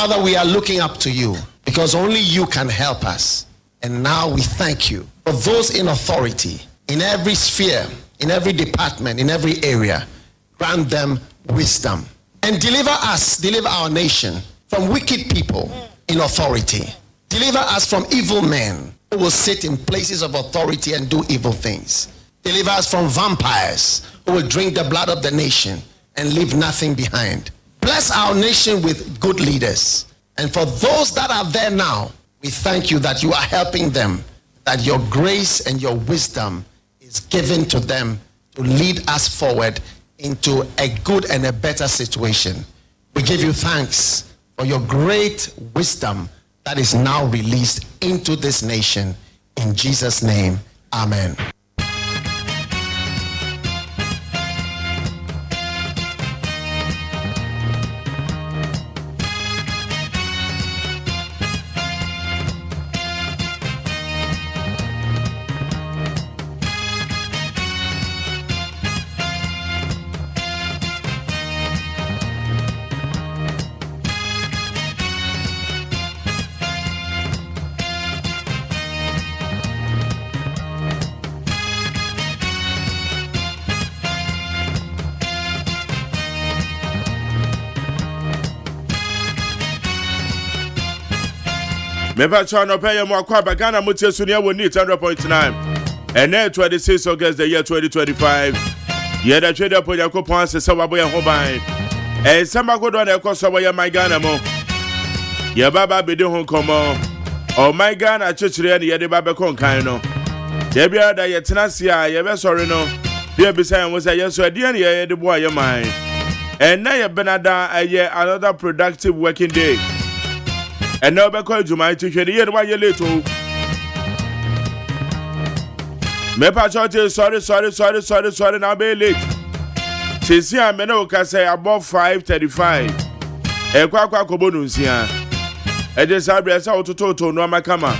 Father, we are looking up to you because only you can help us. And now we thank you for those in authority, in every sphere, in every department, in every area. Grant them wisdom and deliver us, deliver our nation from wicked people in authority. Deliver us from evil men who will sit in places of authority and do evil things. Deliver us from vampires who will drink the blood of the nation and leave nothing behind. Bless our nation with good leaders. And for those that are there now, we thank you that you are helping them, that your grace and your wisdom is given to them to lead us forward into a good and a better situation. We give you thanks for your great wisdom that is now released into this nation. In Jesus' name, amen. Meba chano pay mo akwa bagana mutie sunia woni 100.9 and 26 August the year 2025 ye da twede po yakopon asese wabo ye hoban e samba godo na ekoso wo ye my Ghana mo ye baba bedi ho komo o my Ghana chechire ne ye de baba konkan no ye bia da ye tenase a ye be sorry no bia bisa yan wo say ye so ade ne ye de bo ye man and na ye benada ye another productive working day. And now back to my teacher, the year why you little. Mepa Church, sorry, now be late. Since here, Menoka say above 5:35. A quack bonus here. And this address out to Toto, no Macama.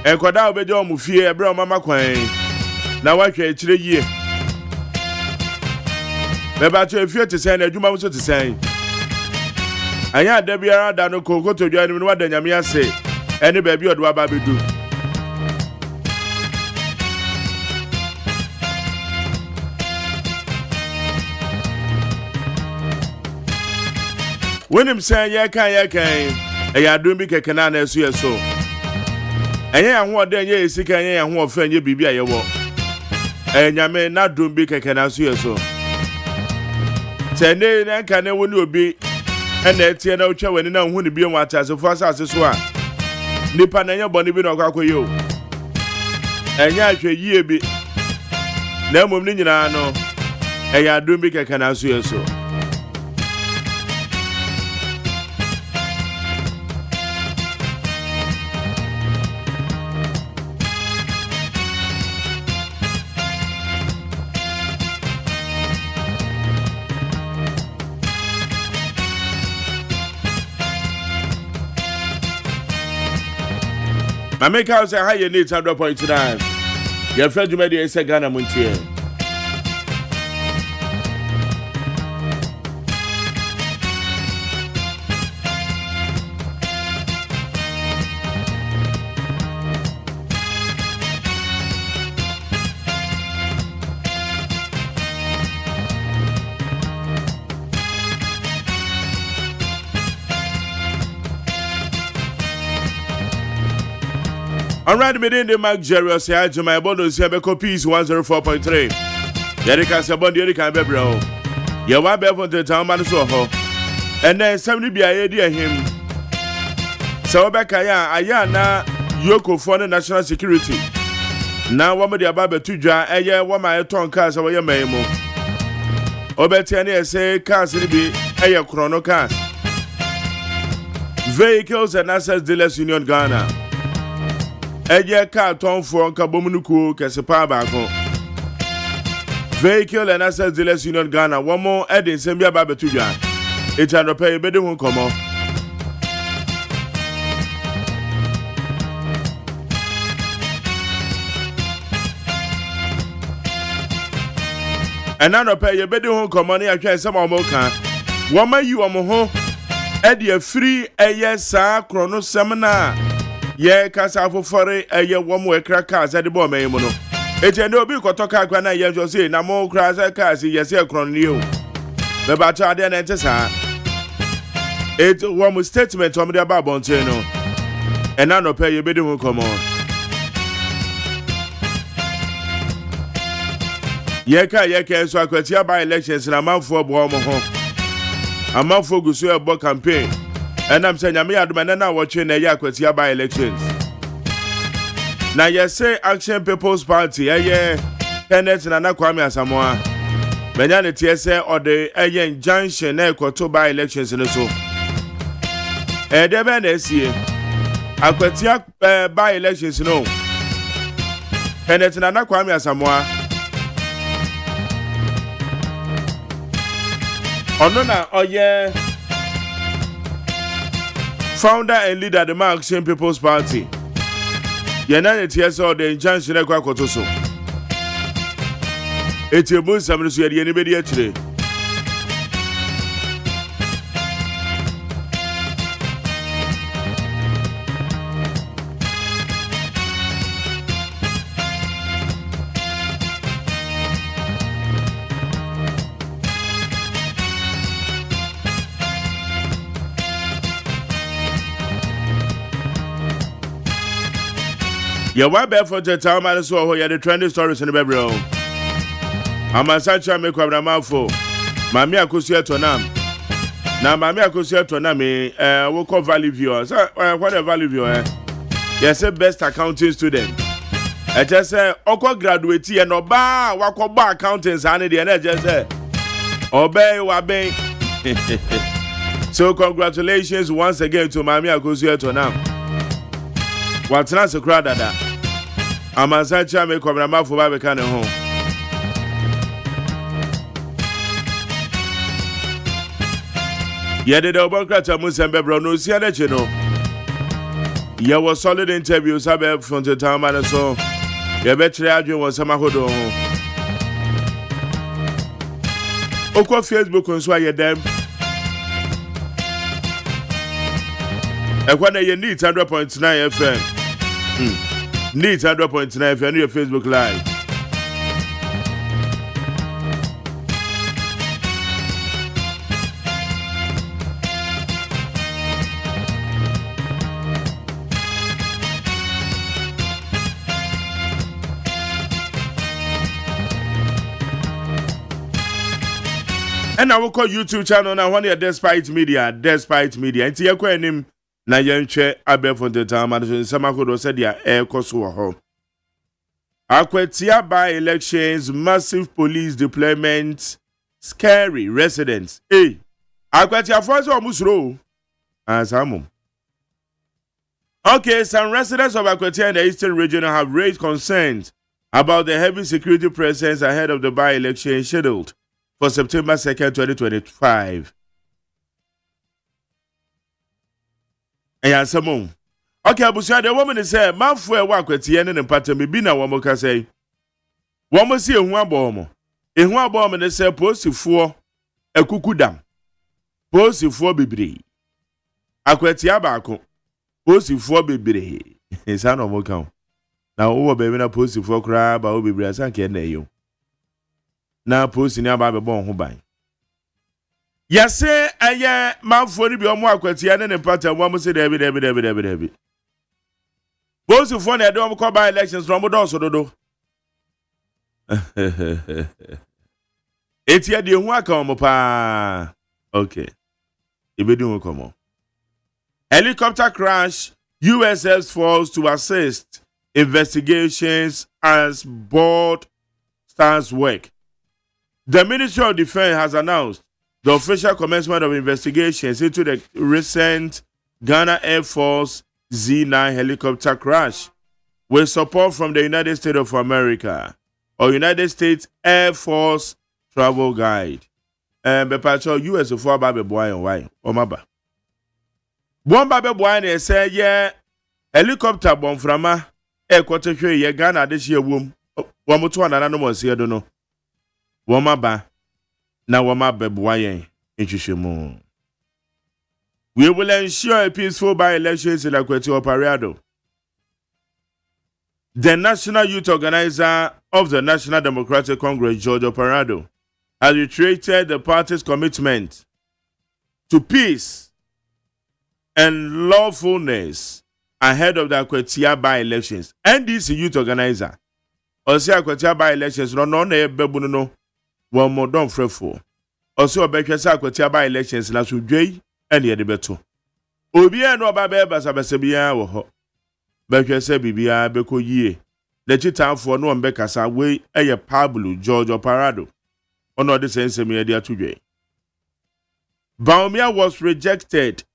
And Quadal Bedom Mufia, bro, Mama Quain. Now I can 3 years. Mepa to a few to send a Juma to say. Anya da biara da no koko to dwa ni wada nyame ase ene ba bi odwa ba bedu Wenim say ye kan e ya dum bi keke na na esu yeso enye ya ho oda enye esika enye ya ho ofa enye bibia ye wo nyame na dum bi keke na esu yeso tene na kan ne woni obi and etie na uche weni na hu ni bi enwa atase fo asase so a nipa na nya boni bi na kwakoyo enya ahwe yie bi na mom ni nyina no eya adum bi keke na so yeso My make house a higher need 100.9. Your friend you made a Ghana Montier. Alright, me in the Mark Jerry OSEI AGYEMAN bonus here be copies 104.3. Yerika se bond yerika be bro. Ye wa be for the town man so ho. And then 70 bia ye dia him. So obeka ya aya na yoko for the national security. Na wo me dia ba be tudwa eye wo ma eton cars wo ye man mu. Obeti na say cars ni bi eye chrono cars. Vehicles and Assets Dealers Union Ghana. Eje car ton for Kabomunuku Kesepa Bako. Vehicle and Assets Dealers Union Ghana. One more Edin Sembia Babetuja. It's an pay better won't come on. And now pay your better won't come on. I can't some more can. One may you on home. Edia free eye sa krono semna ye kasa fofore eye womo ekra cars e de bo man mu no eti ne obi kotoka kwa na ye jo say na mo kra sa cars yes e krono ni o be ba cha de na ntesa it womo statement om de ba bonte no and na no pay ye be de mu come on ye ka so akwati aba elections na manfo bo mo ho amanfo gusu e bo campaign enam say nyame adoma na watch na ye akwati aba elections na ye say Action People's Party Kenneth na Kwame Asamoah benya ne tie say ode injunction na ekoto ba elections no so de be na sie akwati ba elections no Kenneth na Kwame Asamoah Onona oye founder and leader of the Action People's Party. Yenana TSO the injunction ekwa koto so. Eti mu nsam so ye anybody akire. Ya wa be for the time man so ho ya the trending stories in the bebro. Amasacha me kwabra mafo. Mami akosu etonam. Na mami akosu etonam we call value view. So what a value view Yes, best accounting student. I just say oko graduate and oba wakoba accountants and the and just say obey wabe. So congratulations once again to Mami akosu etonam. What's not so crowd that Amasacha me kwabra mafo ba be kan ho. Yede de obokrata musembe bro no sia de che no. Ye was solid interviews have from the time man so. Ye betre adwen won sama hodo ho. Okwa Facebook nso aye dem. Ekwa na ye need 100.9 FM. Need 100.9 FM on your Facebook live. And I will call YouTube channel now one year Despite Media. Nti ye kwa enim na yenhwe abefo the time and sama kodo said ya ekoso ho. Akwatia by elections, massive police deployment, scary residents. Hey, Akwatia force omusro. Asamum. Okay, some residents of Akwatia in the eastern region have raised concerns about the heavy security presence ahead of the by-election scheduled for September 2nd, 2025. Asamum. Okay, abusia the woman is say manfo e wa Akwatia ne mpatam bi na wo mo ka say. Wo mo si ehu abom. Ehu abom ne say posifo akukudam. Posifo bebre. Akwatia baako. Posifo bebre. Esa no mo kan. Na wo be na posifo kra ba wo bebre asan ke na eyo. Na posi ni aba be bon ho ban. Yase aye manfo ni bi omo Akwatia ne mpatam wo mo se debi. Posifo na de omo ko ba elections from do so dodo. Etia de hu aka omo pa. Okay. Ibedu komo. Helicopter crash, USS falls to assist investigations as board starts work. The Ministry of Defense has announced the official commencement of investigations into the recent Ghana Air Force Z9 helicopter crash with support from the United States of America or United States Air Force Travel Guide. Bepacho US for Babe Boy and why or Maba. One Babe Boy and say, yeah, helicopter bomb from a quarter ye Ghana this year womb. One more to another one, see, I don't know. Womaba na Woma Beboye in Chishimu. We will ensure a peaceful by-elections in Akwete Oparado. The national youth organizer of the National Democratic Congress, George Oparado, has reiterated the party's commitment to peace and lawfulness ahead of the Akwete by-elections. NDC youth organizer, OSEI Akwete by-elections, no bebuno no, one more don't fretful. Also, Bekesa Akwete by-elections, na sudwei, and ye debeto. Obia no babe basabasabia wo ho. Bekesa bibia beko yie. The chitamfo no mbekasa we eye Pablo George Oparado. Ono de sense me dia tudwe. Baumia was rejected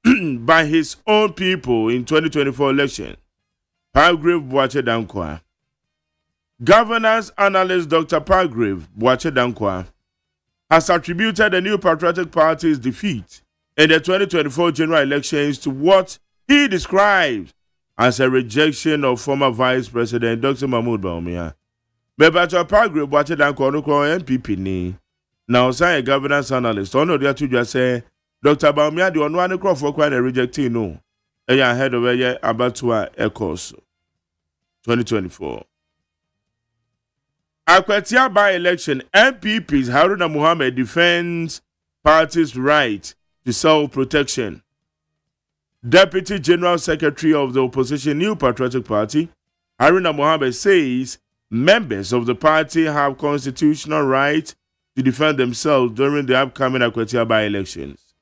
by his own people in 2024 election. Palgrave Boache Dankwa. Governance analyst Dr. Palgrave Boache Dankwa has attributed the New Patriotic Party's defeat in the 2024 general elections to what he describes as a rejection of former Vice President Dr. Mahmoud Baumia. But Dr. Palgrave Boache Dankwa no MPP ni. Now, say a governance analyst, ono dia to just say Dr. Baumia the one crop for quite a rejecting no. Ahead of a year about to echoes 2024. Akwete by-election, MPP's Haruna Muhammad defends party's right to self-protection. Deputy General Secretary of the opposition New Patriotic Party, Haruna Muhammad says members of the party have constitutional right to defend themselves during the upcoming Akwete by-elections.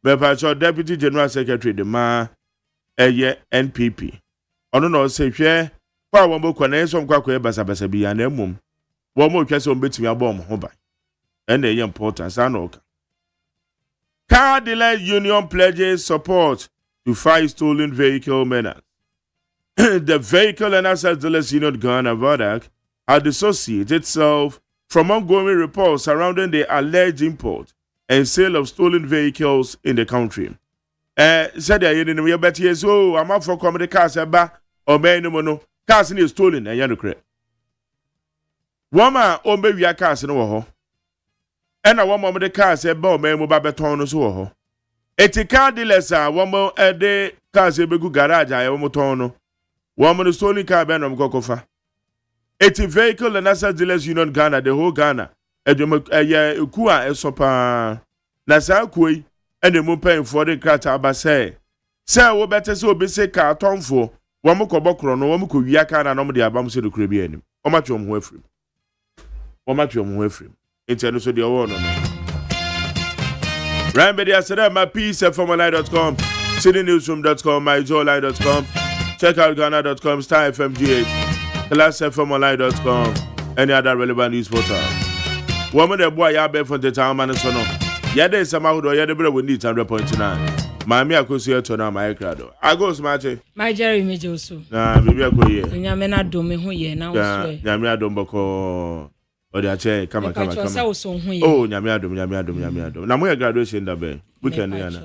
Bepacho Deputy General Secretary Dema NPP. Ono no say hwe kwa wombo kwane so nkwa basabasa bi na emum. Womo twese ombetimi abom ho ba. And the important sanoka. Car dealer union pledges support to fight stolen vehicle menace. The Vehicle and Asset Dealers Union Ghana VADAC had dissociated itself from ongoing reports surrounding the alleged import and sale of stolen vehicles in the country. Said I didn't know about years. Oh, I'm up for comedy cars aba or no cars is stolen and yanukre. Wama ombe wia cars no ho. And a woman with the cars eba or man babeton so ho. Etika dealers are woman de cars ebegu garage I omotono. Woman the stolen car benam kokofa. Eti Vehicle and Asset Dealers Union Ghana, the whole Ghana. Ukua esopa na sa koi ene mo pen for the krata abase say wo better so be say ka tonfo wo mo ko bokro no wo mo ko wia ka na no mo de abam se do kra bi anim o ma twom ho afrim enti no so de wo no Rambe asada my peacefmli.com citynewsroom.com myjoyline.com check out ghana.com star fmgh classfmli.com any other relevant news portal. Woman the boy ya be for the town man so no. Yede samahudo yede bre we need 100.9. Mami akosi eto na my crowd. Agos mache. My Jerry meje oso. Na bibi akoye. Nyame na dom ho ye na wo so e. Nyame adom boko. Odi ache kama. Oh nyame adom. Na mo graduation da be. Weekend ya na.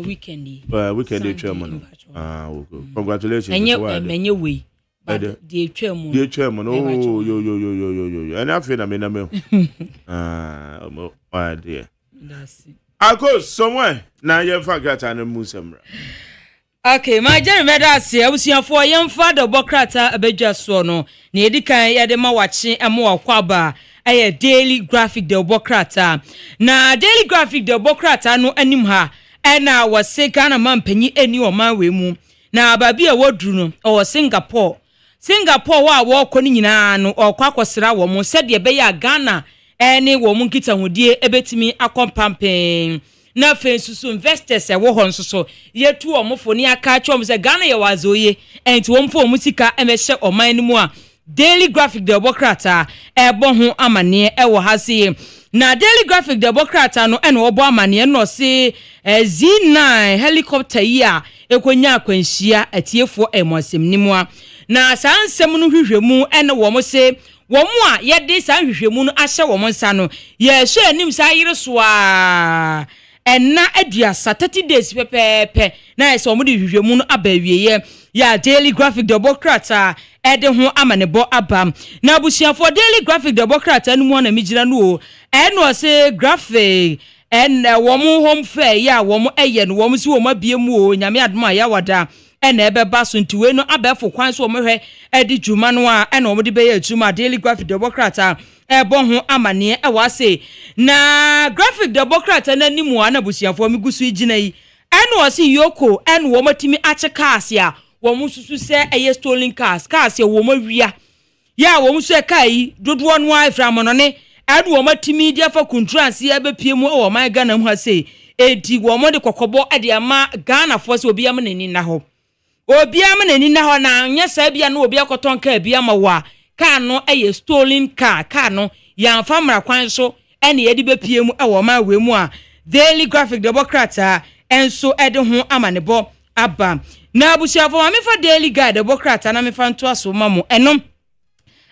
Weekend chairman. Okay. Congratulations. Enye we. The chairman. Oh, yo. And I feel I mean, oh, dear. That's it. I go somewhere. Now you forgot and Muslim. Okay, my Jerry Medasi, I was here for a young father, Bokrata, a beja sono. Nedika Yadema watching a more quaba. A daily graphic de Bokrata. Na daily graphic de Bokrata no animha. And I was sick and a man penny any or my way moon. Na baby a wardroom or Singapore wa wo koni nyina no okwakosira wo mo said ye be ya Ghana ene wo mo nkita hodie ebetimi akompampen na fensusu investors e wo ho nsoso yetu wo mo foni aka chom se Ghana ye wazoye enti wo mfo mo sika emehye oman mu a daily graphic de Bokrata e bo ho amane e wo hase na daily graphic de Bokrata no ene wo bo amane no se Z9 helicopter yi a ekonya akwanhia atiefo emosem nimu a na sansem no hwehwemu ene wo mo se wo mo a ye de san hwehwemu no ahye wo mo nsa no ye hwe anim sa yire so a enna aduasa 30 days pepepe na ye so wo mo de hwehwemu no abawieye ya daily graphic de Bokrata ede ho amanebo abam na abusia for daily graphic de Bokrata no mo na migira no o eno se graphic and woman home fair ya woman ayen woman si woman bie mu o nyame adoma ya wada and ebe baso ntiwe no abefo kwan so woman edi dwuma no a and woman de be ya dwuma Daily Graphic Democrat bon ho amane wase na Graphic Democrat na nimu ana busiafo mi gusu igina yi and was yoko and woman timi ache cars ya woman susu se eye stolen cars ya woman wia ya woman se kai dodo no a fra monone and woman timi dia fa kuntrance ya be pie mu o man Ghana mu ha sei edi woman de kokobo ade ama Ghana force obi am nani na ho na nya sa bia no obi akoton ka bia ma wa car no eye stolen car no ya famra kwan so ene ye de be pie mu e wo man we mu a Daily Graphic Democrat enso ede ho amanebo aba na abusiafo ma me fa Daily Guide Democrat na me fa nto aso mamo enom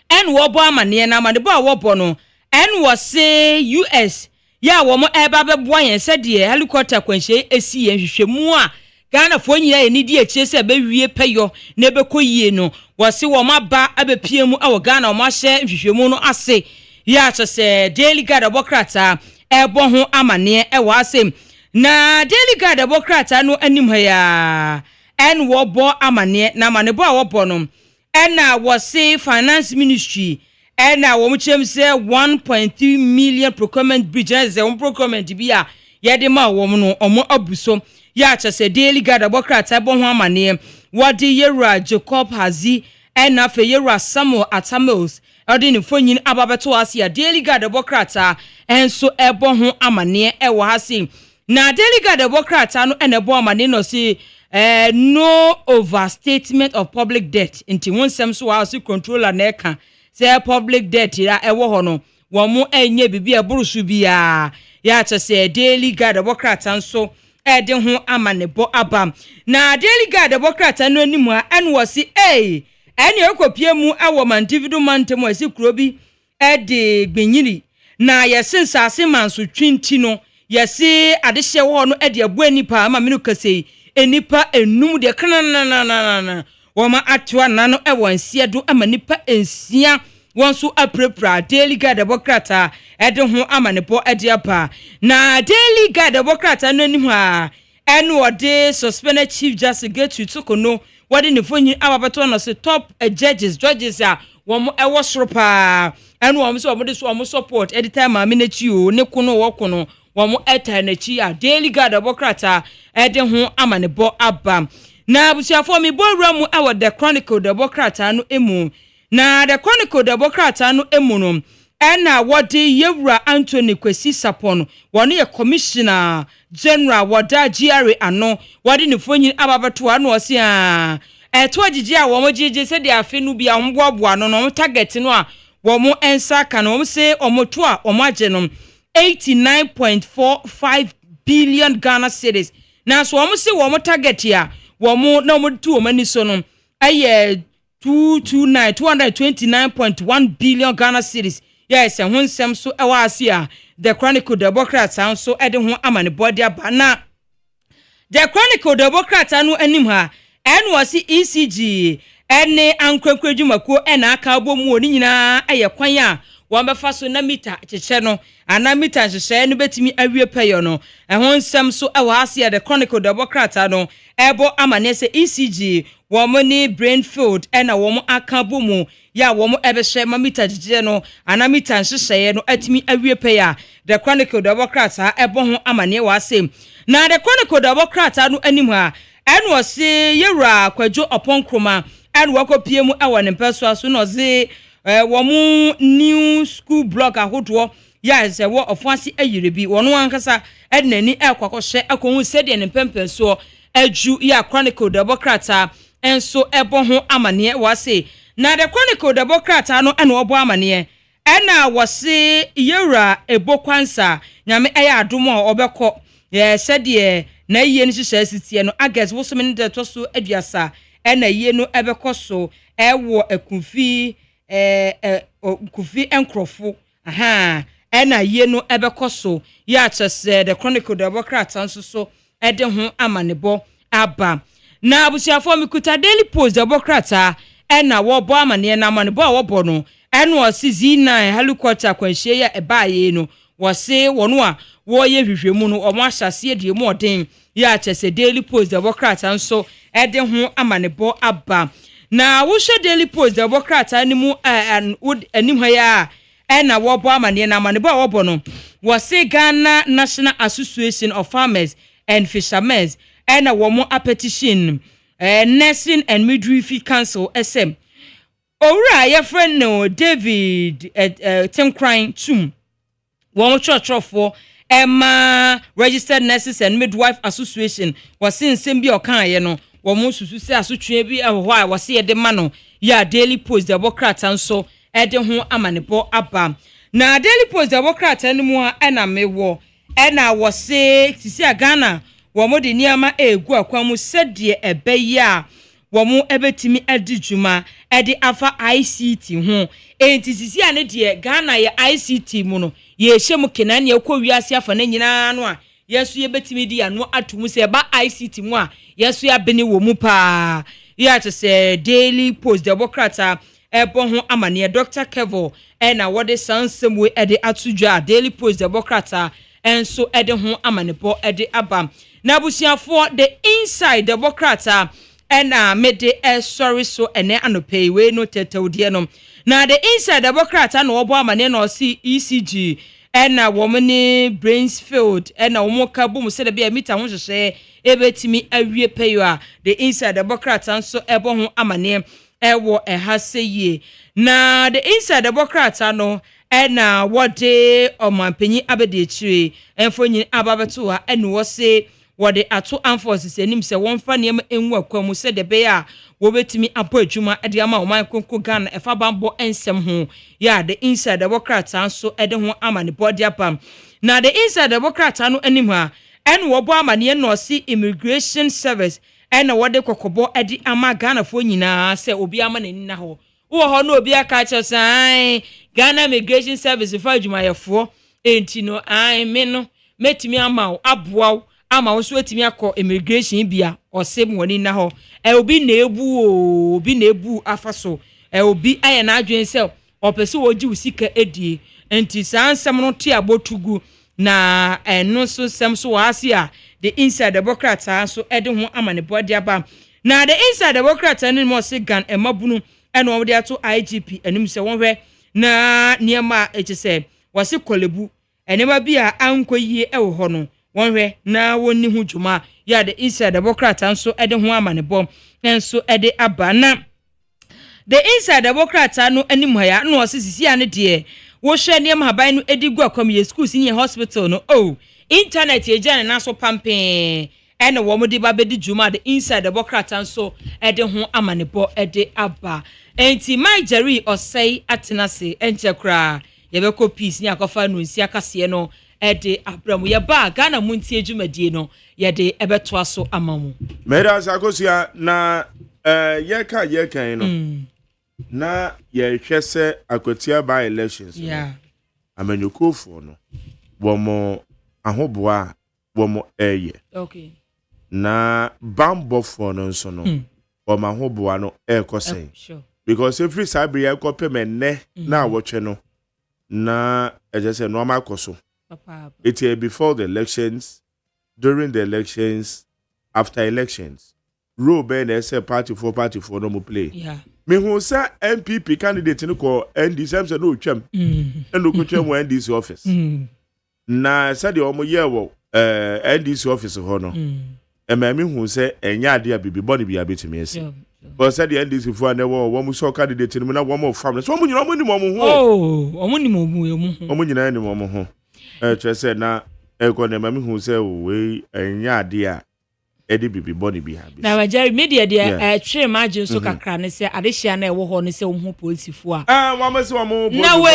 en wo bo amane na amanebo a wo bo no en wo se US ya wo mo eba be bo yen se de helicopter kwanhye esi yen hwehwemu a Ghana fo nyina eni di eche se be wie peyo na be koyie no wo se wo maba abepie mu awo Ghana wo ma hye hwehwemu no ase ya se Daily Guide Democrat ebo ho amane e wa ase na Daily Guide Democrat no anim ha ya en wo bo amane na amanebo a wo bo no na wo se Finance Ministry na wo mchem se 1.3 million procurement bridge ze wo procurement bi a ye de ma wo no omo abuso ya se Daily Guide Democrat ebo ho amane wo de Yera Jacob Hazi na fe Yera Samuel Atamils odi ni fonyin ababeto ase ya Daily Guide Democrat enso ebo ho amane e wo hase na Daily Guide Democrat no ebo amane no se no overstatement of public debt inti wonsem so house controller na eka say public debt ya ewo ho no wo mo enye bibi eburusu bia ya se Daily Guide Democrat nso ede ho amanebo aba na Daily Guide Democrat no animu a enwo si eni ekopie mu awo mandividu mantemo esi kurobi ede gbenyiri na yesensa ase manso twinti no yesi adehye wo no ede abuani pa ama menu kase enipa enum de kanana woma atwa nano ewo nsia do ama nipa ensia wonso aprepra Daily Guide Democrat ede ho amanebo ede apa na Daily Guide Democrat no anim ha eno de suspended Chief Justice Getu Tukono wadi ne fonyi ababeto no se top judges a womo ewo soropa eno womo so womo de so womo support editor ma me na chi o ne kono wo kono womo eta na chi a Daily Guide Democrat ede ho amanebo aba na abusiafo mi borura mu awo the Chronicle Democrat no emu na the Chronicle Democrat no emu no ena wodi Yewura Anthony Kwesi Sapon woni ye commissioner general wada GRA ano wodi ne fonyi ababeto ano osi a eto agigi a womo gigi se de afe no bia homboaboa no target no a womo ensa ka no se omoto a omo age no 89.45 billion Ghana cedis na so womo se womo target ya womo na womo tu omani so no aye 229.1 billion Ghana cedis yes honsem so ewa asia the Chronicle Democrat so ede ho amane body abana the Chronicle Democrat no anim ha was ECG ene ankwankwadwumako ena aka bomu oni nyina aye kwan a won befa so na mita cheche no ana mita cheche no betimi awie peyo no honsem so ewa asia the Chronicle Democrat no ebo amane se ECG womoni Brainfield ena womo aka bomu ya womo ebehye mamita jije no ana mita nhyehyeye no atimi awie peya the Chronicle Democrat ebo ho amane wase na the Chronicle Democrat no anim ha eno se Yewura Kwadwo Oponkroma eno wakopie mu ewo ne peso so no ze womo new school block ahodo ya se wo ofuase ayirebi wono ankasa ednani ekwakɔhye akohu sede ne pempenso aju ya Chronicle Democrat enso ebo ho amane wase na the Chronicle Democrat no eno obo amane ena wase Yewura Ebokwansa nyame eya adom a obekɔ ye sede na yie ni hyehyɛ sitie no August wo so me de to so aduasa ena yie no ebekɔ so ewo akufi kufi enkrofo ena yie no ebekɔ so ya kyese the Chronicle Democrat nso so ede ho amanebo aba na abusiafo mikuta Daily Post Democrat ena wo bo amane na amanebo a wo bo no eno osizina helicopter kwanhye ya ebaaye no wose wono a wo ye hwehwemu no omo ahyase de mu odin ya chese Daily Post Democrat anso ede ho amanebo aba na wo hwe Daily Post Democrat animu anim ha ya na wo bo amane na amanebo a wo bo no wo se Ghana National Association of Farmers and Fishermen na wo mo a petition Nursing and Midwifery Council SM Owura your friend no David Temcrying Tum wo church for Emma Registered Nurses and Midwife Association was in Simbi Okan ye no wo mo susu se asotwe bi ehwa wo se ye de ma no ya Daily Post Democrat anso e de ho amanebo aba na Daily Post Democrat animu a na mewo na wo se sisi Ghana wo mo de niama egu akwa mu sede ebe ya wo mo ebetimi adi dwuma ede afa ICT ho enti sisi ane de Ghana ye ICT mu no ye hyem kenan ye kɔ wiase afa na nyina no a yesu ye betimi di ano atomu se ba ICT mu a yesu ya bene wo mu pa ya to se Daily Post Democrat ebo ho amane Dr. Kevo na wode sansem we ede atudwa Daily Post Democrat enso ede ho amane bo ede aba na busiafo the inside Democrat na mede sorry so ene anopei we no tetewde no na the inside Democrat na obo amane na osi ECG na womani Brainsfield na womo ka bom se de bia mita ho hwehwe ebetimi awie peyo a the inside Democrat nso ebo ho amane ewo ehaseye na the inside Democrat no na wode omanpanyi abedechire enfonyi ababeto a ene wo se wode ato enforces enim se wonfa ne enwu akwamu se de be a wo betimi apo adwuma de ama oman konko Ghana efa bambo ensem ho ya the inside Democrat nso ede ho amane body apam na the inside Democrat no enim ha ene wo bo amane no si immigration service ene wode kokobo ede ama Ghana fo nyina se obi ama nani na ho wo ho no obi aka chesan Ghana immigration service fa adwuma yefo enti no me no metimi ama aboa ama wo so etimi akọ immigration bia osem woni na ho obi na ebu afaso obi aye na adwen se opese woji usika edie enti sansem no ti abotugu na eno so sem so wase a the inside Democrat so ede ho amane body aba na the inside Democrat ani mo se gan emabunu eno wo de ato IGP anim se wonhwe na niema echese wase kolebu enema bia ankoyie ewo ho no wonhwe na woni hu dwuma ya the inside Democrat nso ede ho amane bom enso ede aba na the inside Democrat no anim ha ya no osisi ane de wo hwe ne mahaban no edi gu akom ye schools ni hospital no internet ye jane na so pampe ene wo mo de ba bedi dwuma the inside Democrat nso ede ho amane bo ede aba enti my Jerry OSEI atenase enchekra ye be ko peace ni akofa no nsi akase no ede abramu ye ba Ghana montie dwumadie no ye de ebeto aso amamu mera sakosia na ye kan no na ye hwese akotia by elections amanyokofo no womo ahoboa womo okay na bambofo no nso no womo ahoboa no ekosei sure because every sabri ekopemenne na wotwe no na ejese no amakoso it before the elections, during the elections, after elections. Role Ben say party for no more play. Yeah. Me who say MPP candidate no call NDC say no chem. And no go chem NDC office. Na say the omo year wo NDC office ho no. E me who say enya ade bibi body bi abetimi ese. But say the NDC for na wo mo so candidate no na wo mo fam. So mo nyina mo ni mo ho. Oh, omo ni mo mu emu. Omo nyina ni mo ho. Chese na ekonema mi hu se we enya ade a edi bibi body bi ha bi na Jerry media de twe imagine so kakra ne se adehia na ewo ho ne se wo hu politifo a wa ma se wa mo na we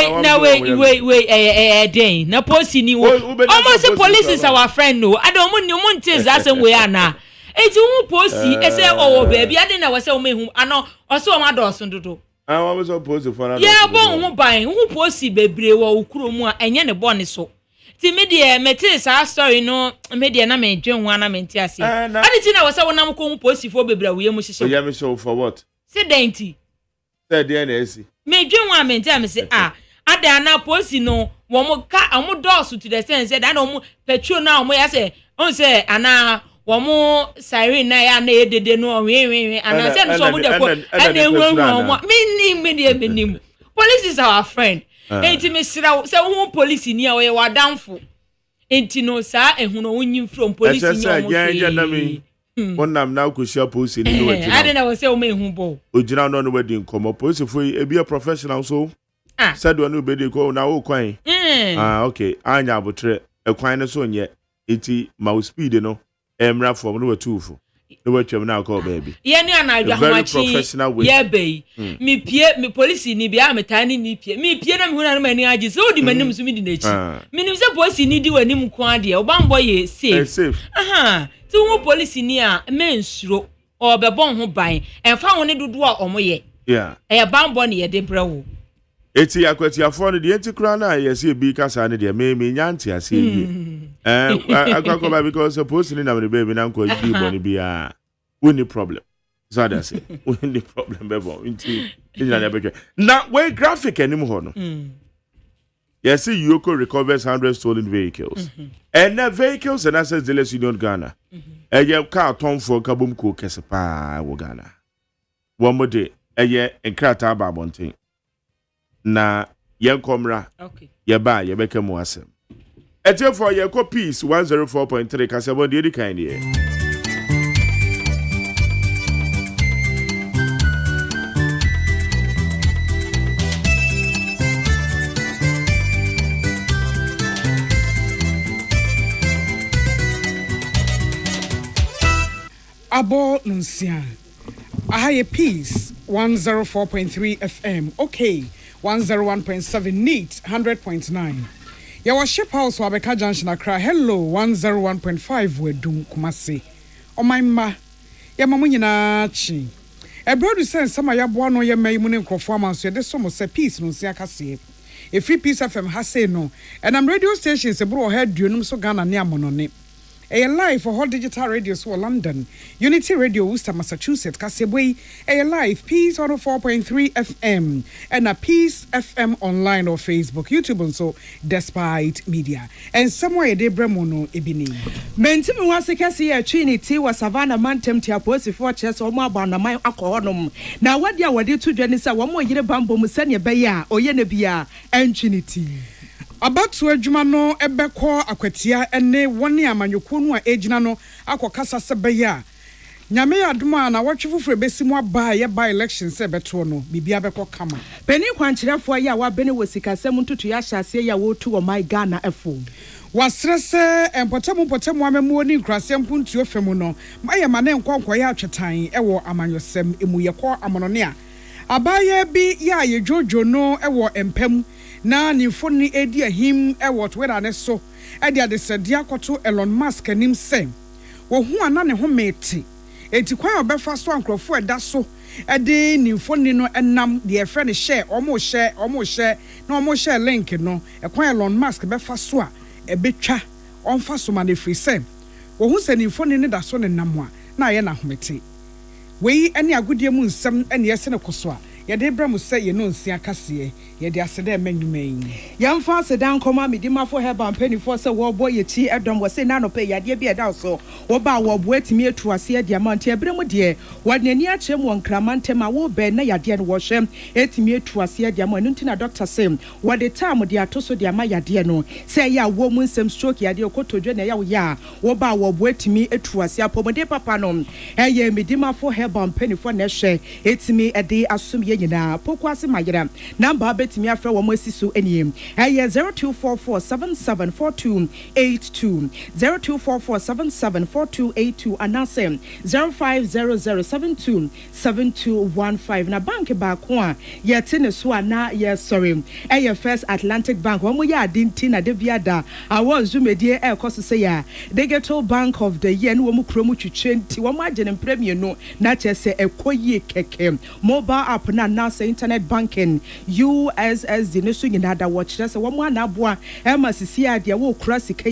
den na police ni wo almost say police is our friend no ade omo ni omo ntis asem we ana eti hu police ese owo ba bi ade na we se wo mehu ano o se wo ma do so dodo wa ma se police for na ya bon hu ban hu police bebre wo ukuro mu a enye ne bone so ti media metis our story no media na me dwen ho na menti ase ade ti na wo se wonam ko hu posifo bebra wo yemu hihye ya me show for what say denti say dey na esi me dwen ho a menti am se ada na police no wo ka amo doors to the sense that no petrol na omo ya say on say ana wo siren na ya na edede no we ana say no so mo de ko ana ehuru minim police is our friend enti me sira say who police ni a we wadamfo enti no sa ehunu wonyin from police ni omo Onam na kushia police ni no ejina. I don't know say o me hu bo. Ojina no no wedi nkomo police for e be a professional so. Said one be dey ko na wo kwan. Okay. Anya abotre e kwan no so nye eti ma speed no emra from no watufu. No watwam na call baby. Ye ni anadwa hwachi. Ye be. Me pie me police ni bia metani ni pie. Me pie na me hu na mani agi so di manim so me di nachi. Minim se police ni di wanim kwan de. Obambo ye safe. Ti wo police ni a mensuro obebon ho ban emfa woni dodo a omoye e bambo ne ye de brewo eti akwati afo no de enti kura na ye se bi kasa ne de me nyanti ase yi akwa ba because suppose ni na me baby na nko di boni bia woni problem so that say woni problem bebo enti ina na be na we graphic anim ho no yes, Yoko recovers 100 stolen vehicles. And the vehicles and assets dealers union Ghana. And your car tom for kabum ko kesepa wo Ghana. One more day, a year and krata babonting. Na yen komra. Okay. Ye ba ye beke mo asem. Ete for ye ko peace 104.3 kasebo de kind here. Abo Nunsia. Ahaye Peace 104.3 FM. Okay. 101.7 Neat 100.9. Yawa Ship House Wabeka Junction Accra. Hello 101.5 Wedum Kumasi. O my ma. Yamamunyina chi. E brodu sense sama yaboa no ye mai mu ne nkrofo man so de somo se Peace Nunsia kase. E free Peace FM ha say no. And I'm radio station se bro head duonum so Ghana ne amonone. A live for Hot Digital Radio so London, Unity Radio Worcester, Massachusetts, Kasebwe, a live Peace 104.3 FM, and a Peace FM online or Facebook, YouTube and so Despite Media. And somewhere de Bremono Ebini. Mentimi wase kasi ya Trinity wa Savannah Mantem tia posi for chess or more bana my alcoholum. Now what ya wadi to Janisa, one more year bambo musenya beya or yenebia and Trinity. Abatu adwuma no ebekọ akwatia ene woni amanyoko no a ejina no akokasa sebeya nyame aduma na watwefufure besimu aba ye by election se beto no bibia beko kama peni kwankyerefo ya wa bene wosikasem ntutu ya hyase ya wotu o my Ghana efo wasrese empotemu amemu ni nkrasem puntuo femu no maye mane nkwankwa ya atwetan ewo amanyosem emuyekọ amonone a abaye bi ya ye jojo no ewo empem na ni foni edi ahim what where ne so e dia de sedia kwato Elon Musk anim sem wo hu ana ne ho meti enti kwan obefa so ankrofo eda so e de ni foni no enam de efre ne share omo share na omo share link no e kwan Elon Musk befa so a e betwa onfa so ma ne free sem wo hu se ni foni ne da so ne nam a na ye na hometi wei ene agodie mu nsem ene yese ne koso a yede bra mu se ye no nsia kase yede asede emanyuman yamfa sedan koma midima for heba mpani for se wo boy chi edom wo se na no pe yade bi eda so wo ba wo bo atimi etu ase diamante ebre mu de wadnani a chem won kramante ma wo be na yade no wo hwem etimi etu ase diamante ntina doctor say wo de time de atoso de ama yade no se ya wo mu nsem stroke yade okotodwe na ya wo ya wo ba wo bo atimi etu ase apomode papa no eye midima for heba mpani for na hwe etimi ede asum nyina pokwase magera number betimi afra wo masiso eniem eye 0244774282 0244774282 anase 0500727215 na bank ba ko a yete ne so ana ye sorry eye First Atlantic Bank wo mo ya adinti na de biada awo zumedie ekoso se ya Digital Bank of the Year no wo mo kromu twitwe nti wo mo agene premium no na chese ekoyie keke mobile app na announce internet banking USSD no so nyina da wo kire se wo mo anaboa ema sisi ade wo kura sika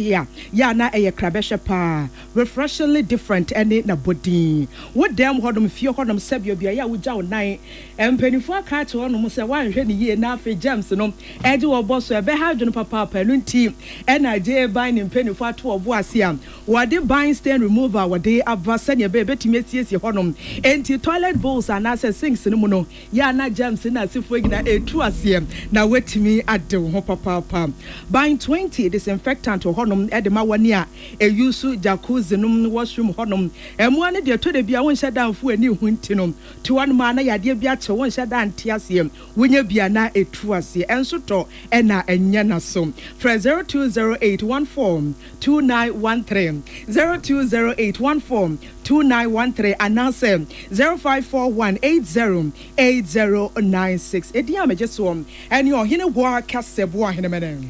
ya na eye krabehwe pa refreshingly different ene na body wo dem hodom fie hodom sabio bia ya wo gya wo nan empanifo aka che wo no mo se wan hwe ne yie na afi James no ede wo boso ebe ha dwon papa pa no nti ena je ban ne empanifo ato obo ase am wo de ban stain remover wo de avasa ne be betimi asiesie hodom enti toilet bowls and as sinks no mu no ya na James na asifo gina etu ase na wetimi ade ho papa ban 20 disinfectant hodom ede ma wani a eyusu jacuzzi no washroom hodom emu ane de to de bia won hye danfo ani hu nti no to wan ma na yade bia che won hye dan te ase wonya bia na etu ase enso to ena enya na so fra 0208142913 0208142913 anase 0541808096 edi ameje so eni ohine gwa kasebo ahine menen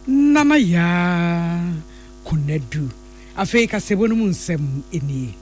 nana ya kunedu afei kasebo no munsem eni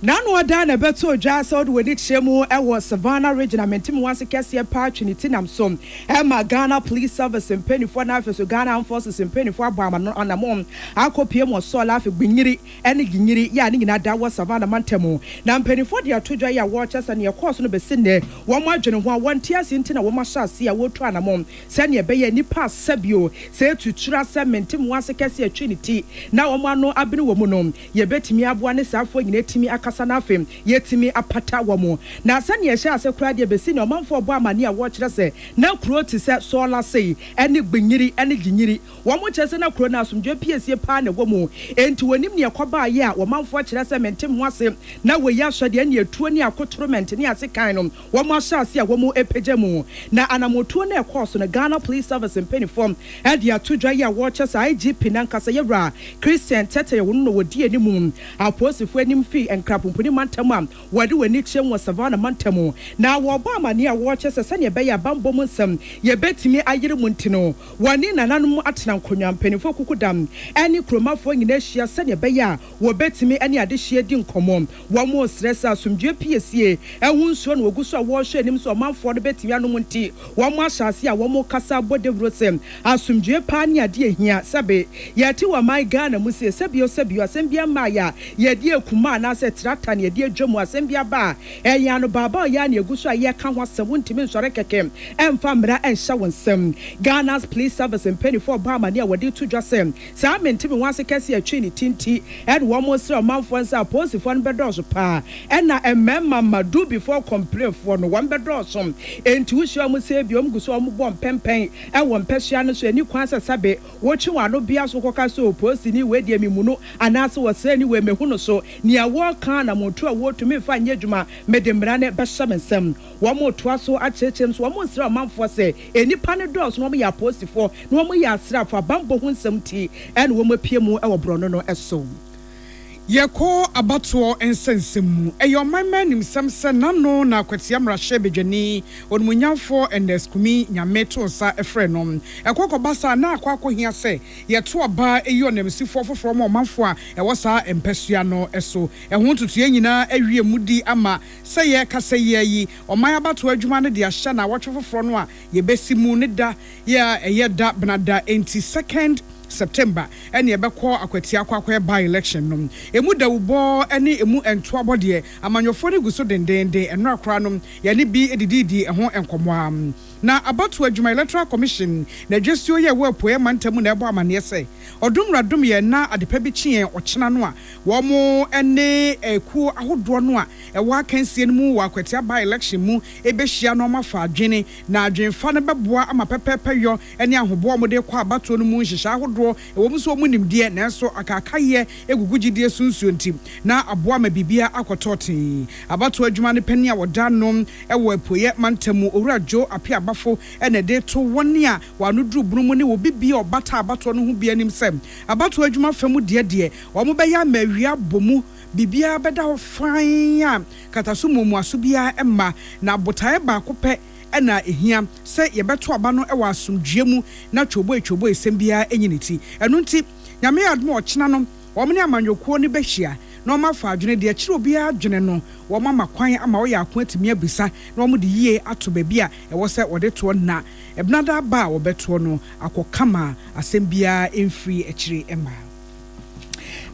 Nanu ada na beto dwa so de wedi chemu e Savannah region amentim wase kese pa twiniti nam so e ma Ghana Police Service mpenifo na afeso Ghana Forces mpenifo abama no anamom akopie mo so la afi gbinyiri ene ginyiri ya ni nyina da wo Savannah mantemu na mpenifo de atodwa ya wo chese ne course no besinde wo mo adwene ho won tiase nti na wo ma hyase ya wo tu anamom se ne be ye nipa sabio se tutura se mentim wase kese twiniti na wo mo ano abene wo mu no ye betimi aboa ne safo nyina timi aka sanafem yetimi apata wamo na sane ye hye ase kura de besi ne omanfo obo amane a wo kire se na kuro ti se sola sei ene gbinyiri ene ginyiri wo mo kire se na kuro na asomdwe piesie pa na womu enti wonim ne ekoba ye a omanfo kire se mentem ho ase na we ya so de ne etuo ne akotorment ne ase kan no wo mo hye ase a wo mo epege mu na anamotuo na ekoso na Ghana Police Service penifom e de atodwa ye a wo kire se IGP na nkasa ye bra Christian Tete ye wo no wodi animu aposifo anim fi enkra pumpuni mantamu wadi weni chem wa Savannah mantamu na woba amane a wo kyese sane be ya bambom nsam ye betimi ayire muntino wani nananum atena nkonwa mpanifo kukudam eni kromafo nyina hia sane be ya wo betimi eni ade hia di nkomom wo mo stress asomdwe piesie ehun nsuo na oguso a wo hwe nim so manfo de betimi anom nti wo mo ahyase a wo mo kasa bodevrosem asomdwe pa ne ade ehia sabe ye ti wa my Ghana musie sabio asembia maya ye die kuma na se tractor ne de adwamu asembia ba eya no baba ya ne eguso a ye ka ho asem ntimi nsore keke emfa mra enhya wonsem Ghana's Police Service mpenifo ba amane a wode to dwasem sa mentimi wanse kese atwi ni tinti and one more sir manfo nsa posifo no bedoso pa ena ememma madu before complain for no one bedoso enti wo hia mo se biom guso mo bom pempen e wo mpehia no so ani kwansa sabe wo twi wano bia so koka so posi ni we de mimuno anase wo se ni we mehu no so ni awo kan na motu a wo tumi fa nye dwuma medemra ne beshamensem wo motu aso achechem so wo monsira manfo se enipa ne dos no mo ya posifo no mo ya asrafo bambo hu nsem ti ene wo mapie mu e wo brono no eso Yeko abato ensensemu eyo manman nimsam se nano na kwatia mrahye bedwani onmunyamfo endeskumi nyameto sa efrenom ekokobasa na akwakohia se yeto aba eyo nemsifo foforo mo manfo a ewosa empesua no eso ehun tutu nyina awie mudi ama se ye kase ye yi oman abato adwuma ne de ahye na wotwe foforo no a yebesimu ne da ya eyeda benada 22nd September ene ebekọ akwati akwakwa by election no emu dawubo ene emu entoabo de amanyofo ne guso dendende eno akra no ye ne bi edididi eho enkomo na abatu adwuma Electoral Commission na dwesio ye wapoe mantamu na ebo amane se odumradum ye na adepa bi chie ochena no a wo mo ene eku ahodo no a ewa kansie no mu wa akwati by election mu ebehia no mafa adwene na adwenfa ne beboa ama pepepe yo ene ahobo mo de kwa abatu no mu nhihya ahodo ewo so mu nimde na so akakaye egugugidie sunsuo ntim na aboa ma bibia akotote abatu adwuma ne pani a woda no ewo apoye mantamu owura jo apia bafo ene de to woni a wanu duru bunumu ne wo bibia obata abatu no ho bia nim sem abatu adwuma famu de wo mo be ya mawia bomu bibia beda fine kataso momu aso bia emma na botae ba kope ena ehia se yebeto aba no ewa asomdwemu na twobo esembia enyiniti enu nti nyame admo ochena no womne amanyokuo ni behia na ɔma fa adwene de akyire obi adwene no wɔma makwan ama wɔyɛ ako atimi abisa na wɔn de yie ato baabi a ɛwɔ sɛ wɔde toɔ na ebnada ba a wɔbɛtoɔ no akɔkama asɛm biara emfiri akyire ɛma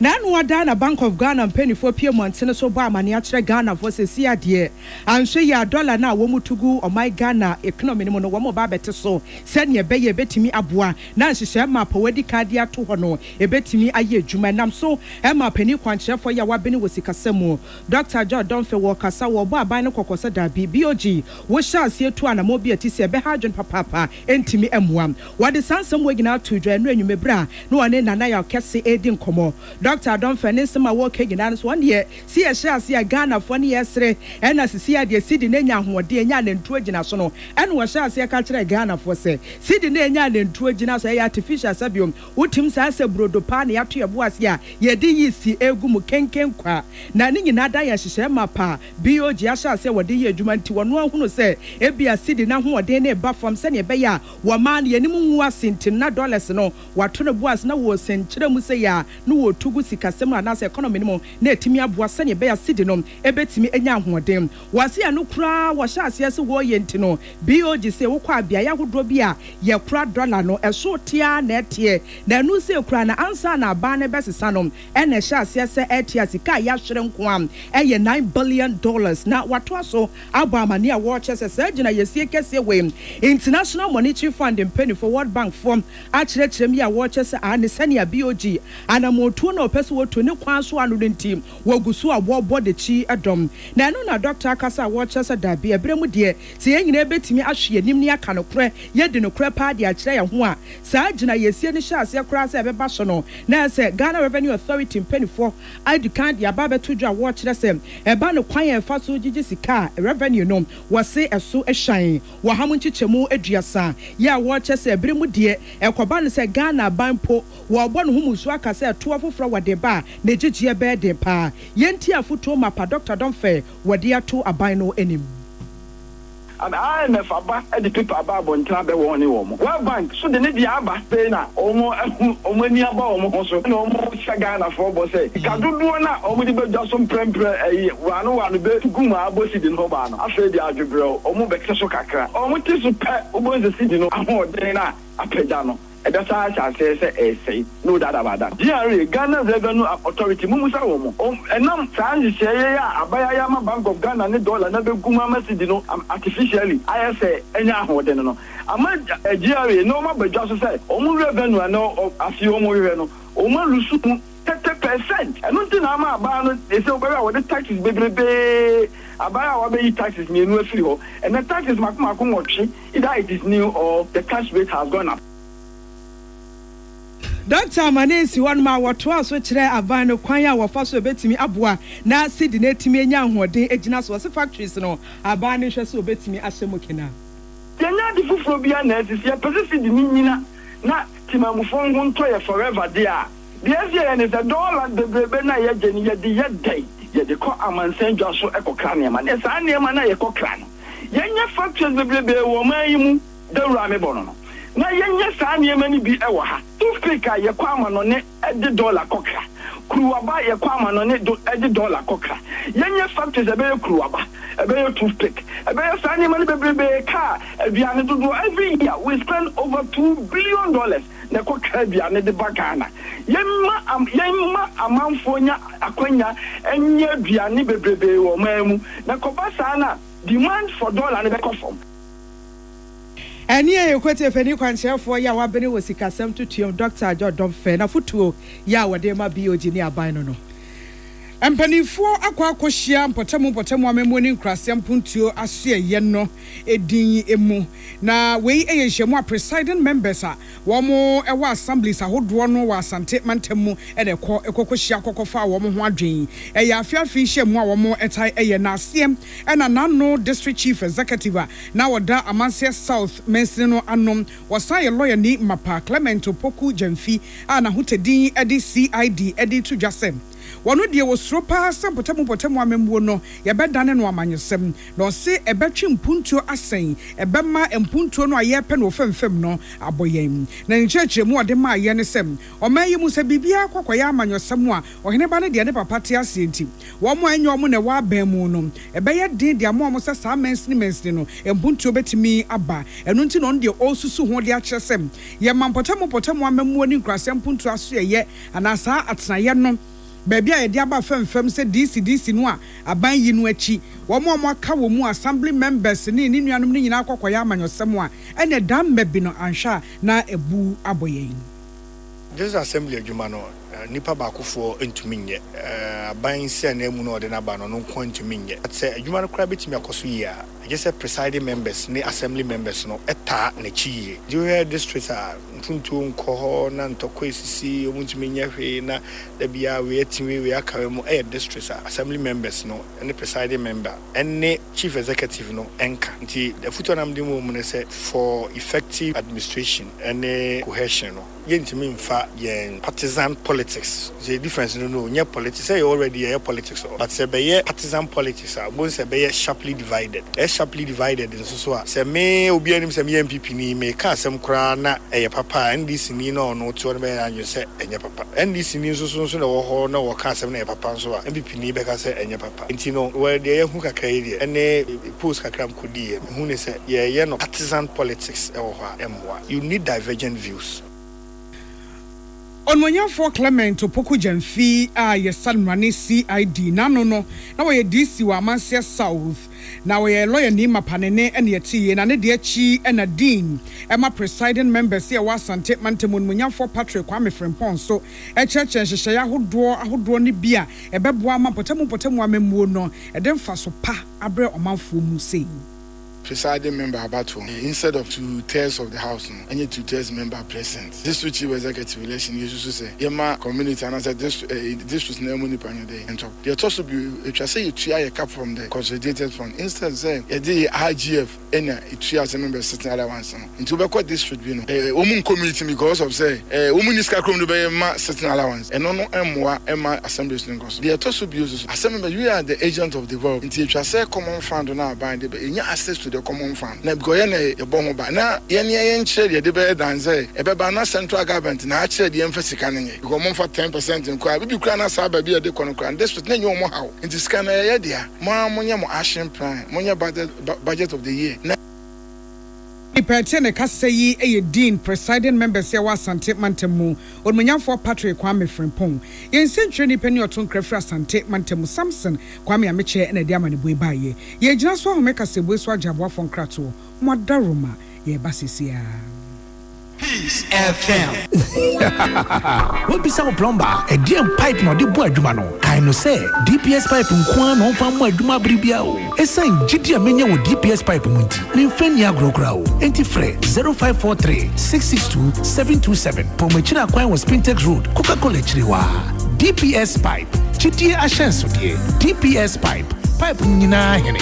na anu ada na Bank of Ghana mpanifo pie montene so ba amane akyerɛ Ghana fo sesi adeɛ anhwɛ ya dollar na wɔn mutugu ɔman Ghana economy no no wɔn ba bɛte so sɛnea ɛbɛyɛ betimi aboa na nhyehyɛ map wadi kadi ato hɔ no ebetimi ayɛ adwuma nam so ɛma pani kwankyerɛfo ya wabene wɔ sikasɛm Dr. John Donfe wɔ kasa wɔ bɔ aban no kɔkɔsɛ dabi BOG wo hyɛ asie to anamo bi ati sɛ ɛbɛha adwen papapa entimi ɛmoa wɔde sansɛm wɔ gyina to dwa no anwumebra na wɔne nana ya kɛse edi nkɔmɔ Dr. Donfe ne sema wo kegyina no so on ye si ye hye ase Ghana fo ne yesere ena sisi ade sidi na nya hoɔde nya nantuo gyina so no ena wo hye ase ka kyerɛ Ghana fo sɛ sidi na nya nantuo gyina so ye artificial sabium wotim sa ase brodo pa na yato yebo ase a ye di yi si egu mu kenken kwa na ne nyina da ye hyehyɛ mapa BOG ahye ase wode ye adwuma nti wono ahunu sɛ ebia sidi na hoɔde na eba fam sɛ ne be ya wo man ye nim hu asentim na dollars no wato ne boas na wo senkyerɛ mu sɛ ya no wo tugu sikasɛm na anase economy no na etimi aboa sɛ ne be ya sidi no ebetimi enya ahoɔden wase ya no kura wo hyɛ ase ase wo ye nti no BOG sɛ wo kwa bia ya hodo bi a ye kura dollar no ɛso tia na ɛteɛ na nu sɛ kura na ansa na aba ne bɛsesa no ɛna hyɛ ase ase ɛteɛ sika ya hwere nko am ɛyɛ $9 billion na wato so aba amane a wo kyɛ sɛ gyina yesie kɛse we International Monetary Fund mpanifo World Bank form akyerɛkyerɛ mi a wo kyɛ sɛ ane sɛnea BOG anamotuo na opɛ sɛ wotu ne kwan so anu ntim wogusu a wo de chi edom na ɛno na Dr. Akasa wo kyɛ sɛ dabi ebrɛ mu de sɛ yɛnyina betimi ahwe anim ne aka no korɛ yɛde no korɛ pa de akyerɛ yɛ ho a saa gyina yesie ne hyɛ ase korɛ sɛ ɛbɛba so no na sɛ Ghana Revenue Authority mpanifo adukan de aba beto dwa wo kyerɛ sɛ ɛba no kwan yɛ fa so gigi sika revenue no wɔse ɛso ɛhwan wɔ ham nkyekyɛmu aduasa yɛ wo kyɛ sɛ ebrɛ mu de ɛkɔba no sɛ Ghana banpo wɔ bɔ no ho musu aka sɛ to afoforo wɔde ba na gigi ebe de pa yenti afuto mapa Dr. Donfe wɔde ato aban no anim IMF aba the people aba bontra be won ni wo World Bank so de ne dia aba pe na omo ani aba omo ho so na omo Ghana for bo say ka dodo na omo di be dwaso mprempre wano be guma abosi di no ba no afa di adwebre omo be kese so kakra omo ti so pe obo se di no ahoden na apagya no ebesa say no doubt about that. Ghana Revenue Authority mumusa womo enam sanji ya abaya ya ma Bank of Ghana ne dollar na be guma masidi no artificially I say enya ahoden no ama GRA no ma bedwa so say omu revenue no afi omu hwe no omu lusu 30%. I don't think I'm about they say what the taxes baby abaya wa be taxes ni enu afiri ho and the taxes makuma mochi either it is new or the tax rate has gone up. Dr. Manesi one ma wato aso kyerɛ aban no kwan a wɔfa so betimi aboa na sidi na etimi enya ahoɔden egyina so wɔse factories no aban no hwɛ so betimi ahyɛ mu kena yenya di fufuro bia na esisi pese di nyina na timamufo ho ntoyɛ forever there the SGN is a dollar the na ye geni ye di ye day ye de kɔ amansan dwa so ekɔkra ne ma na saa ne ma na ye kɔkra no yenya factories bebrebe wɔ man yi mu dawura me bɔ no na yenya saa ne ma ni bi ɛwɔ ha toothpick a ye kɔ ama no ne $1 kɔkra kruwaba ye kɔ ama no ne $1 kɔkra yenya factories ebe kruwaba ebe toothpick ebe saa ne ma ni bebrebe ka aduane dodo every year we spend over $2 billion na kɔkra aduane de ba Ghana yemma amanfo nya akwanya enye aduane bebrebe wɔ mamu na kɔba saa na demand for dollar ne be kɔfom Ani ayekwete fani kwankyerɛfo ya wabene wɔ sikasɛm tutuo Dr. John Donfe na futuo ya wɔde ma BOG ne aban no no Empanifo akwakohia mpɔtɛmu amemu ne nkrasɛm puntuo aso ye no edin emu na wei eyehyiamu a presiding members a wɔn ɛwɔ assemblies ahodoɔ no wɔ asante mantamu ɛna ɛkɔkohia kɔkɔfa wɔn ho adwen ɛyɛ afiafi hyiamu a wɔn ɛtai ɛyɛ naasɛm ɛna nano district chief executive a na wɔda Amansia South Mensini no anom wɔsan yɛ lawyer ni mapa Clement Opoku Jamfi a na hotedin ɛde CID ɛde to dwasɛm Wono de wo soro pa sampotamu amembuo no ye bedane no amanyesem na ose ebetwe mpuntuo asen ebema mpuntuo no aye pe no femfem no aboyen na nchechire mu ode ma aye ne sem omaye mu se bibia kwakwaya amanyesem a ohene ba ne de ne papa te ase enti wo mo anyo mo ne wa ban mu no ebeye din de mo se sa mensini no mpuntuo betimi aba enu nti no de osusu ho de akyesem ye mampotamu amembuo ni nkrasem mpuntuo aso ye anasa atenaye no Baby, I diaba fem said DC no aban yi no achi. Wo mo aka wo mu assembly members ni nuanom ni nyina akokoya amanyosem a ene dam mebi no ansha na ebu aboyen. This assembly adwuma no nipa baakofo ntumi nye aban se na emu no ode na ba no nko ntumi nye. Say adwuma no kra betimi akoso yi a just say presiding members ni assembly members no eta na chi you hear district a mfuntu nko na ntoko esisi omuntumi nye hwe na da bia we etimi we akawe mu district assembly members no and presiding member and chief executive no enka nti the future nam di mu ne say for effective administration and cohesion no yentimi mfa yen partisan politics the difference no nye politics say already here politics but say be partisan politics bon say be sharply divided in so say me obi anim say me MPP ni me ka asem kra na papa NDC ni no to be anyo say enye papa NDC ni so na wo ho na wo ka asem na papa so MPP ni be ka say enye papa nti no we dey hu kakra ide ene post kakra mkodi hu ne say ye no partisan politics wo ho emwa you need divergent views. Onwanyafo Clement Opoku Jamfi yesanmane CID nano no na we DC wa Amansia South na we lawyer ni mapanene ene yeti na ne de achi ena dean ema presiding members here wa Asante Mantemu Onwanyafo Patrick Kwame Frimpong so echeche nhyehyɛ ahodoɔ ne bia ebeboa ma potamu amemmuo no edemfa so pa abre omanfo mu sei. Presiding member about instead of 2/3 of the house, any 2/3 member present. This which was executive relation, you should say, Yama community, and I said this was no money pan your day. And so you also be if you say you try a cap from the consolidated fund, instead saying a day IGF and a 3 members sitting other ones. In Tobacco district, you know, a woman community because of say a woman is cacrum to be sitting allowance and no more Emma assemblies. They are also be used. Assembly, you are the agent of the world. Until you say common fund on our bind, in your access to the common fund. Na because ye bomb ba na ye nche de be dan say e be ba na central government na ache de emfa sika ne because mo fa 10% nkwa bi kura na sa ba bi de kono kura this na nyo mo hawo nti sika na ye dia mo nya mo action plan mo nya budget of the year na Ipetene kaseyi eye dean presiding members ya wa Asante Mantemu Onwanyafo Patrick Kwame Frimpong yensentre ni pani oton krafra Asante Mantemu Samson Kwame ameche na de amane boy baye ye gina so ho meka sebo so agyaboa fon krato mo daroma ye basisia Peace FM. What be some plumber? A damn pipe no de boy dumano. Kaino say DPS pipe nkwan no fa mo aduma bribia o. Esan gidi amenya wo DPS pipe munti. Me mfani agrokra o. Enti frɛ 0543 662 727. Pomachina kwan was Spintex Road, Coca-Cola Chiriwa. DPS pipe. Chidie ashenso die. DPS pipe. Pipe nyina hene.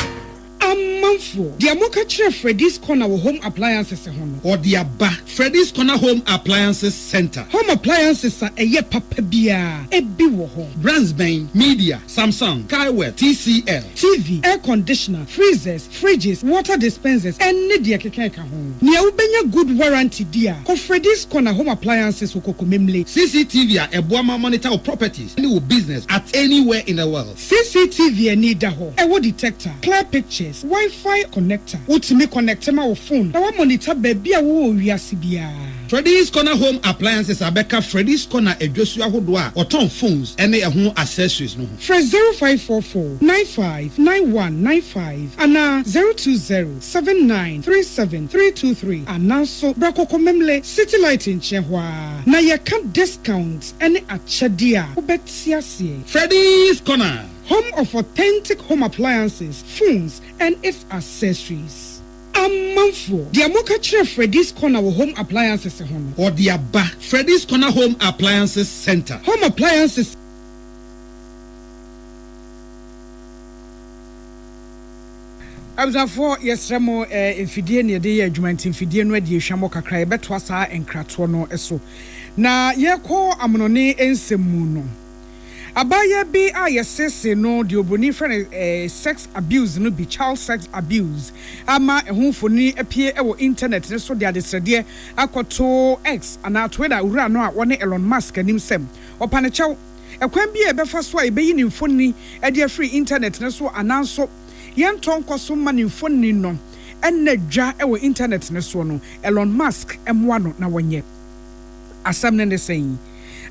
Amanfo dia moka kire Freddy's Corner wo home appliances ho or dia ba Freddy's Corner Home Appliances Center. Home appliances a eye papa bia ebi wo ho Brands ben Media, Samsung, Kaiwe, TCL, TV, air conditioner, freezers, fridges, water dispensers and dia keke ka ho. Nia ubenya good warranty dia. Ko Freddy's Corner Home Appliances wo kokomemle. CCTV a eboama monitor of properties any business at anywhere in the world. CCTV ani da ho. Ewo detector, clear pictures, Wi-Fi connector. Utimi connect ma wo phone. Na wa monitor baby a wo wiase bia. Freddy's Corner Home Appliances abeka Freddy's Corner edwosu ahodo a oton phones ene ehun accessories no. Fresh 0544 959195 ana 020 7937323 ana so brakoko memle City Light in Chehwa. Na ye can discounts ene achede a obetiasie. Freddy's Corner, home of authentic home appliances, phones and its accessories. Amanfo dia moka kire Freddy's Corner wo home appliances ho or dia ba Freddy's Corner Home Appliances Center. Home appliances Abzafo yesremo enfidie ne de ye adwumanti enfidie no ade ehwamo kakra ye beto asa enkrato no eso na ye ko amonone ensemu no Abaya bi a yesese no the oboni friend sex abuse no be child sex abuse ama ehunfoni apie ewo internet ne so de adesrede akoto X ana Twitter ura no a woni Elon Musk anim sem opane chew ekwan bi e befa so a ebeyi ni mfoni e de free internet ne so ananso yenton koso ma ni mfoni no enne dwa ewo internet ne so no Elon Musk emwa no na wonye asam ne sen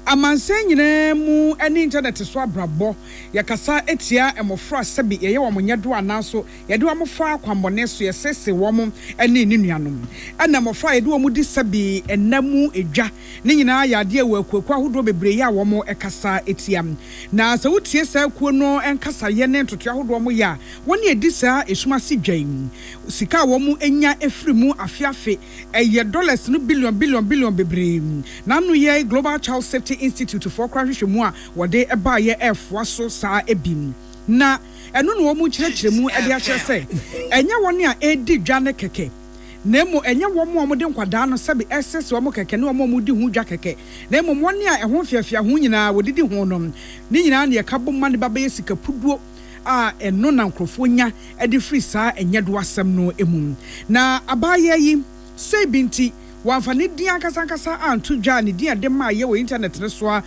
amansen nyina mu ani internet so abrabo yakasa etia emofra sebi ye wo monyedo anaso ye de amofa akwambone so yesese wo mo ani ni nuanom ana mofra ye de wo mu di sebi enamu edwa ne nyina ya de wakuaku ahodo bebre ya wo mo ekasa etia na se wotie sa kuo no enkasa ye ne ntoto ahodo mo ya woni edi sa esuma si dwan sika wo mu enya efrimu afiafe eye dollars no billion bebre na no ye Global Child Safety Institute for Crashmu a wode eba ye efwa so saa ebim na eno no wo mu kyerɛkyerɛmu e de akyerɛ sɛ enya wone a edi dwane keke na emo enya wo mo de nkwada no sɛbe SS wo mo keke ne wo mo di hu dwa keke na emo wone a ɛho fiafia hu nyinaa wodidi hu no ne nyinaa ne ka bomma ne baba yesika puduo a eno na nkrofo nya e de free saa enya do asɛm no emu na abaya yi sɛ binti wamfani dia kasa antu dwa ne dia de ma ye wo internet ne so a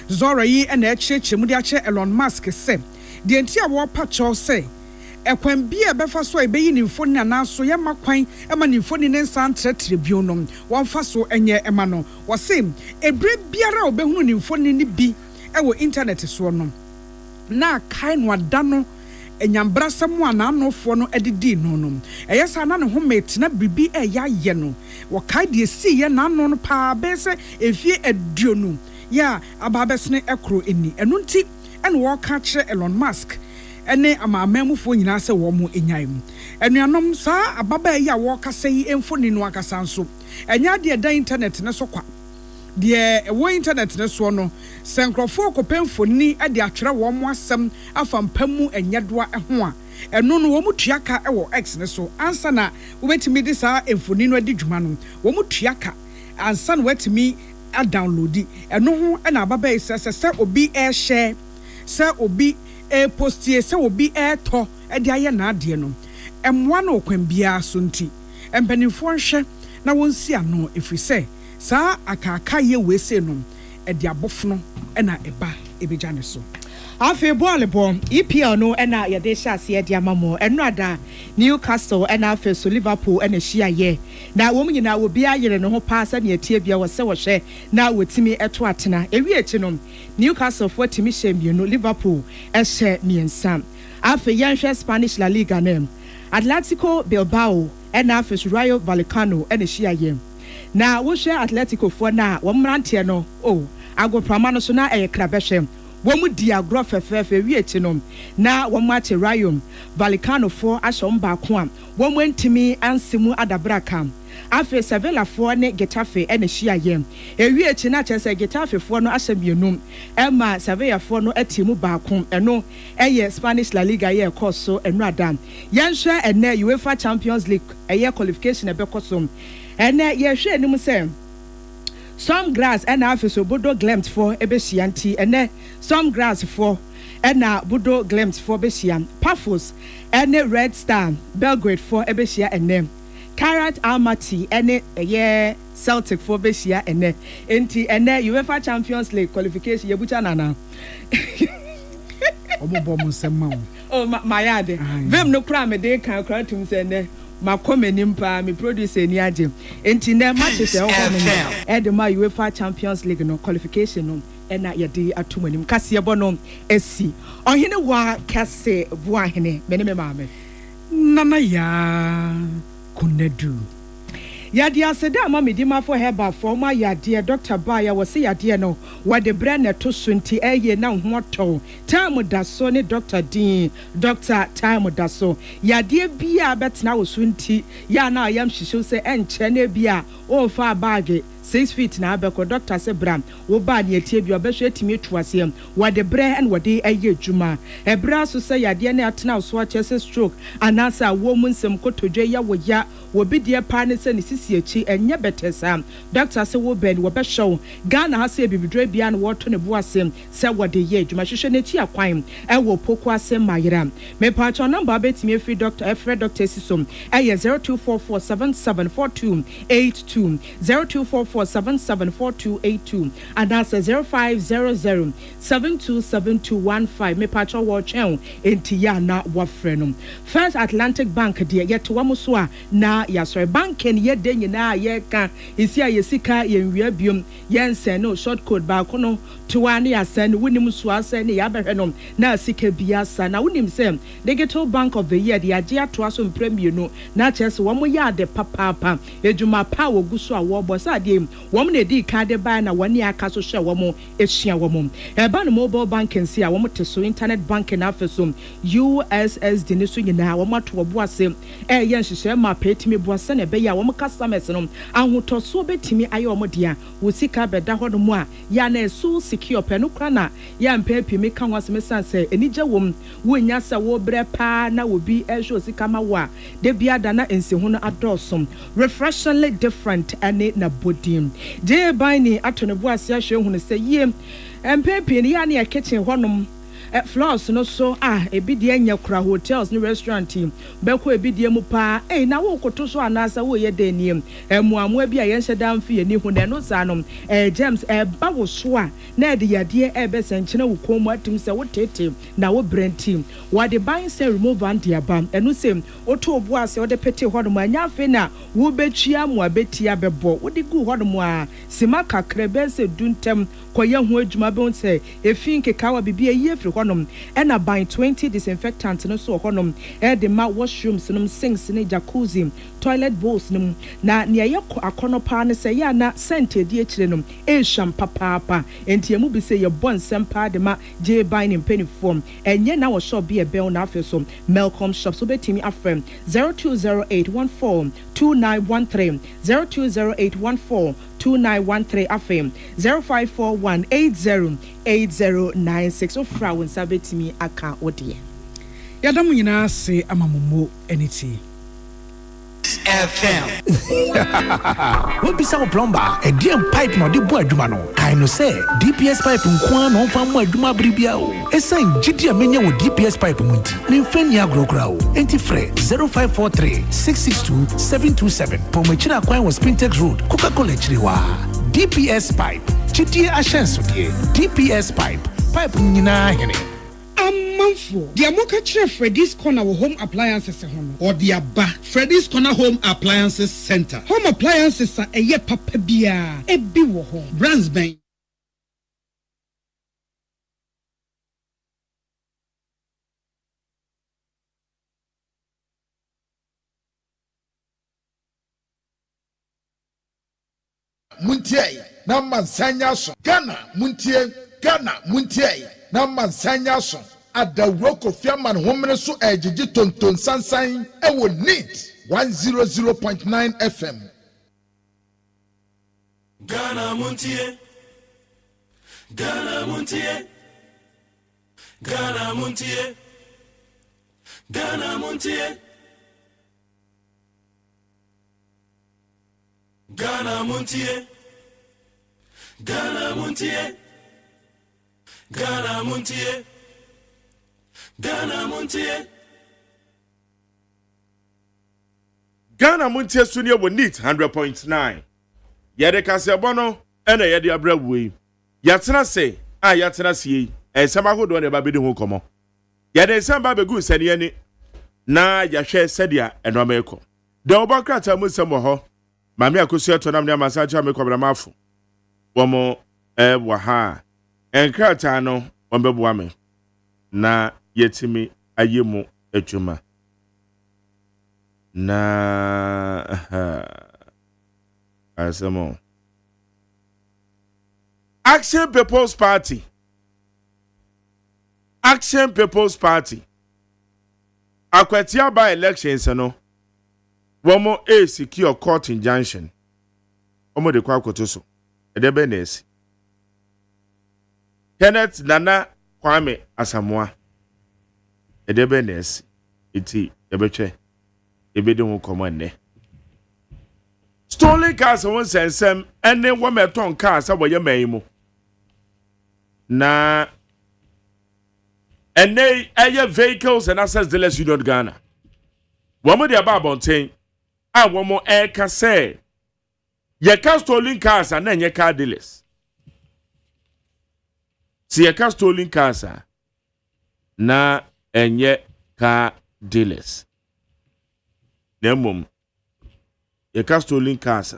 Zora yi na ekyerɛkyerɛ mu de akyerɛ Elon Musk sɛ de enti a wo pacho sɛ ekwan bi e befa so ebeyi ni mfoni na naso ye makwan ema ni mfoni ne nsan tretre bio no wonfa so enye ema no wo se ebre biara obehunu ni mfoni ni bi e wo internet so no na kai no ada no enyambra samu ananofo no edidi no no eyesa na ne ho metina bibi eya ye no wo kai de si ye na no pa be se efie aduonu ya ababesne ekro eni enu nti ene wo ka kire Elon Musk ene amamamufo nyina se wo mu enyaim enuanom saa ababa ya wo kasa yi emfoni no akasa nso enya de da internet ne so kwa de wo internet ne so no senkrofo kopemfoni e de atwere wo mo asem afampamu enyedoa ho a eno no wo mu tuaka e wo X ne so ansa na wo betimi de saa emfoni no adi dwuma no wo mu tuaka ansa na wetimi a downloadi eno ho e na ababa se obi e share se obi e postie se obi e to e de aye na ade no emwa na okwan bia so nti empanifo nhwe na wonsi ano efrise saa akaka ye wese no e de abofono e na eba ebeja ne so afi boalebo EPL no na ye de hyase ye de amamo eno ada Newcastle na afi so Liverpool na hia ye na wo nyina wo bia yere ne ho pa sa ne atie bia wo se wo hwe na wotimi eto atena ewi echi no Newcastle for timi hye no Liverpool hye miensa afi ye hwe Spanish La Liga nem Atletico Bilbao na afi Rayo Vallecano na hia ye na wo hwe Atletico for na wo mrante no agoprama no so na krabehwe womu dia gro fefefe wiechi no na womu ache Rayo Vallecano for ashom ba ko am womu ntimi ansemu adabraka afi Sevilla for ne Getafe na hia ye ewiechi na chese Getafe for no ahyemienum ema Sevilla for no atimu ba ko eno eye Spanish La Liga ye koso enu adam yenhwe ene UEFA Champions League eye qualification ebekoso ene ye hwe enim se some grass and after so Bodo Glemt for Ebesianti and some grass for and Bodo Glemt for Besian Paphos and Red Star Belgrade for Ebesia and them Karat Almaty and Celtic for Besia and Enti and UEFA Champions League qualification Yabucha Nana. Oh my yard. Vem no crime a day can cry to me ma komenimpa me producer ni age enti na matches e ho no e ma UEFA Champions League no qualification no e na ye de atomanim kase ye bono esi ohene wa kase bu ahene me ne me maame nana ya kunedu yade aseda ma medima for heba for ma yade Dr. Baya wo se yade no wo de bre na to so nti eye na ho to time da so ne Dr. Dean Dr. time da so yade bia betena wo so nti ya na ayam hihyew se enche na bia o fa bag 6 feet na abeko doctor se bra wo ba ne atie bi obehwe etimi tuase wo de bre and wo de aye adwuma ebra so se yade na atena so achese stroke anasa wo mu nsem kotodwe ya wo ya wo bi de pa ne se ne sisi achi enye betesa doctor se wo ben wo behwe Ghana ha se bibidre bia na wo to ne bo asem se wo de ye adwuma hwehwe ne chi akwan e wo poko asem mayera me pa cho number betimi free doctor Fred Dr. Sisom 0244774282 0244774282 and that's 0500727215 me patcho wo chen entia na wafrenum First Atlantic Bank de yet wamo so a na yasore bank en ye de nyina ye ka isi a yesika ye nwia biom ye nse no short code ba kono tuwane asen wunim so asen ne ya behwenom na sika biasa na wunim se Digital Bank of the Year the agia to aso mpremie no na chese wo mo ya de papa ejuma pa wo guso a wo bosa de wo mo na di ka de ba na wani aka so hwe wo mo ehia wo mo eba no mobile banking si a wo mo te so internet banking afeso USSD ne so nyina wo mo to wo boase ye nhihye ma petimi boase na be ya wo mo customers no ahoto so betimi aye wo mo dia wo sika beda ho no mo a ya na so secure pe no kra na ya mpa pimi ka ho asem sanse enije wo nya sa wo bre pa na obi ehwe sika ma wo a de bia da na ensehu no adosom refreshingly different ane na bodim je bani atone boase ahwe hu ne se ye mpa pimi ya na ya kitchen honom floors no so ebi de anya kura hotels ni restaurant beko ebi de mu pa na wo koto so anasa wo ye daniem muamu bi a yen hyeda mfi ni hu na no sa no James ba wo so a na de yade be senchena wo komu atim se wo tete na wo brenti wo de ban se remove and dia bam enu se oto obu ase wo de pete hodo mu anya afi na wo betua mu abetia bebo wo de gu hodo mu a sima kakra be se duntem koye hu adwuma be onse efi nkeka wa bibia yi efri honom ena by 20 disinfectant no so honom de ma washrooms no sinks ne jacuzzi toilet bowls no na ne ye akono pa ne se ya na sente di ekire no ehwam papa enti emu bi se ye bon sempa de ma je buy ne penifom enye na wo shop bi e bel na afeso Melcom shop so betimi afrem 0208142913 0208142913 afem 0541808096 ofra won sabetimi aka odie yadamu nyina se amamomo eniti FM. What be some plumber? A damn pipe no the boy Jumano. Kaino say DPS pipe nkwa no fa mo adwuma bribia o. Esan gidi amenya wo DPS pipe munti. Ne mfani agrokra o. Enti fre 0543 662 727. Pomachina kwan was Spintex Road, Coca-Cola chiriwa. DPS pipe. Gidi ashenso die. DPS pipe. Pipe nyina hene. Amanfo dia moka kire Freddy's Corner wo home appliances hono or dia ba Freddy's Corner Home Appliances Center. Home appliances eye papa bia ebi wo ho Brands ben Montie na mansanya so Ghana Montie na mansanya so adawroko fiaman homene so ejiji tonton sansan ewo neat 100.9 FM Ghana Montie Ghana Montie Ghana Montie Ghana Montie Ghana Montie Ghana Montie Ghana Montie Ghana Montie Ghana Montie Sunia wo neat 100.9 Yede kase bono ena yede abra wui yatena se yatena sie esama hodo ne ba bedi ho komo yede esama ba begu sane ani na yahwe sedia enoma eko de obakrata musem ho mami akosu etonam ne amasacha me kobra mafu womo wa ha enkrata no wombeboa me na yetimi ayemu adwuma na asemo Action People's Party akwatia by elections no womo secure court injunction omo de kwa akoto so ede be na esi Kenneth Nana Kwame Asamoah ede be na esi iti ebetwe ebedi ho komo nne stolen cars won sensem ene wo meton cars aboye manimo na ene eye vehicles and assets dealers union Ghana womo de ababonten a womo eka say ye ka stolen cars and enye car dealers si ye ka stolen cars na enye car dealers nemum ye ka stolen cars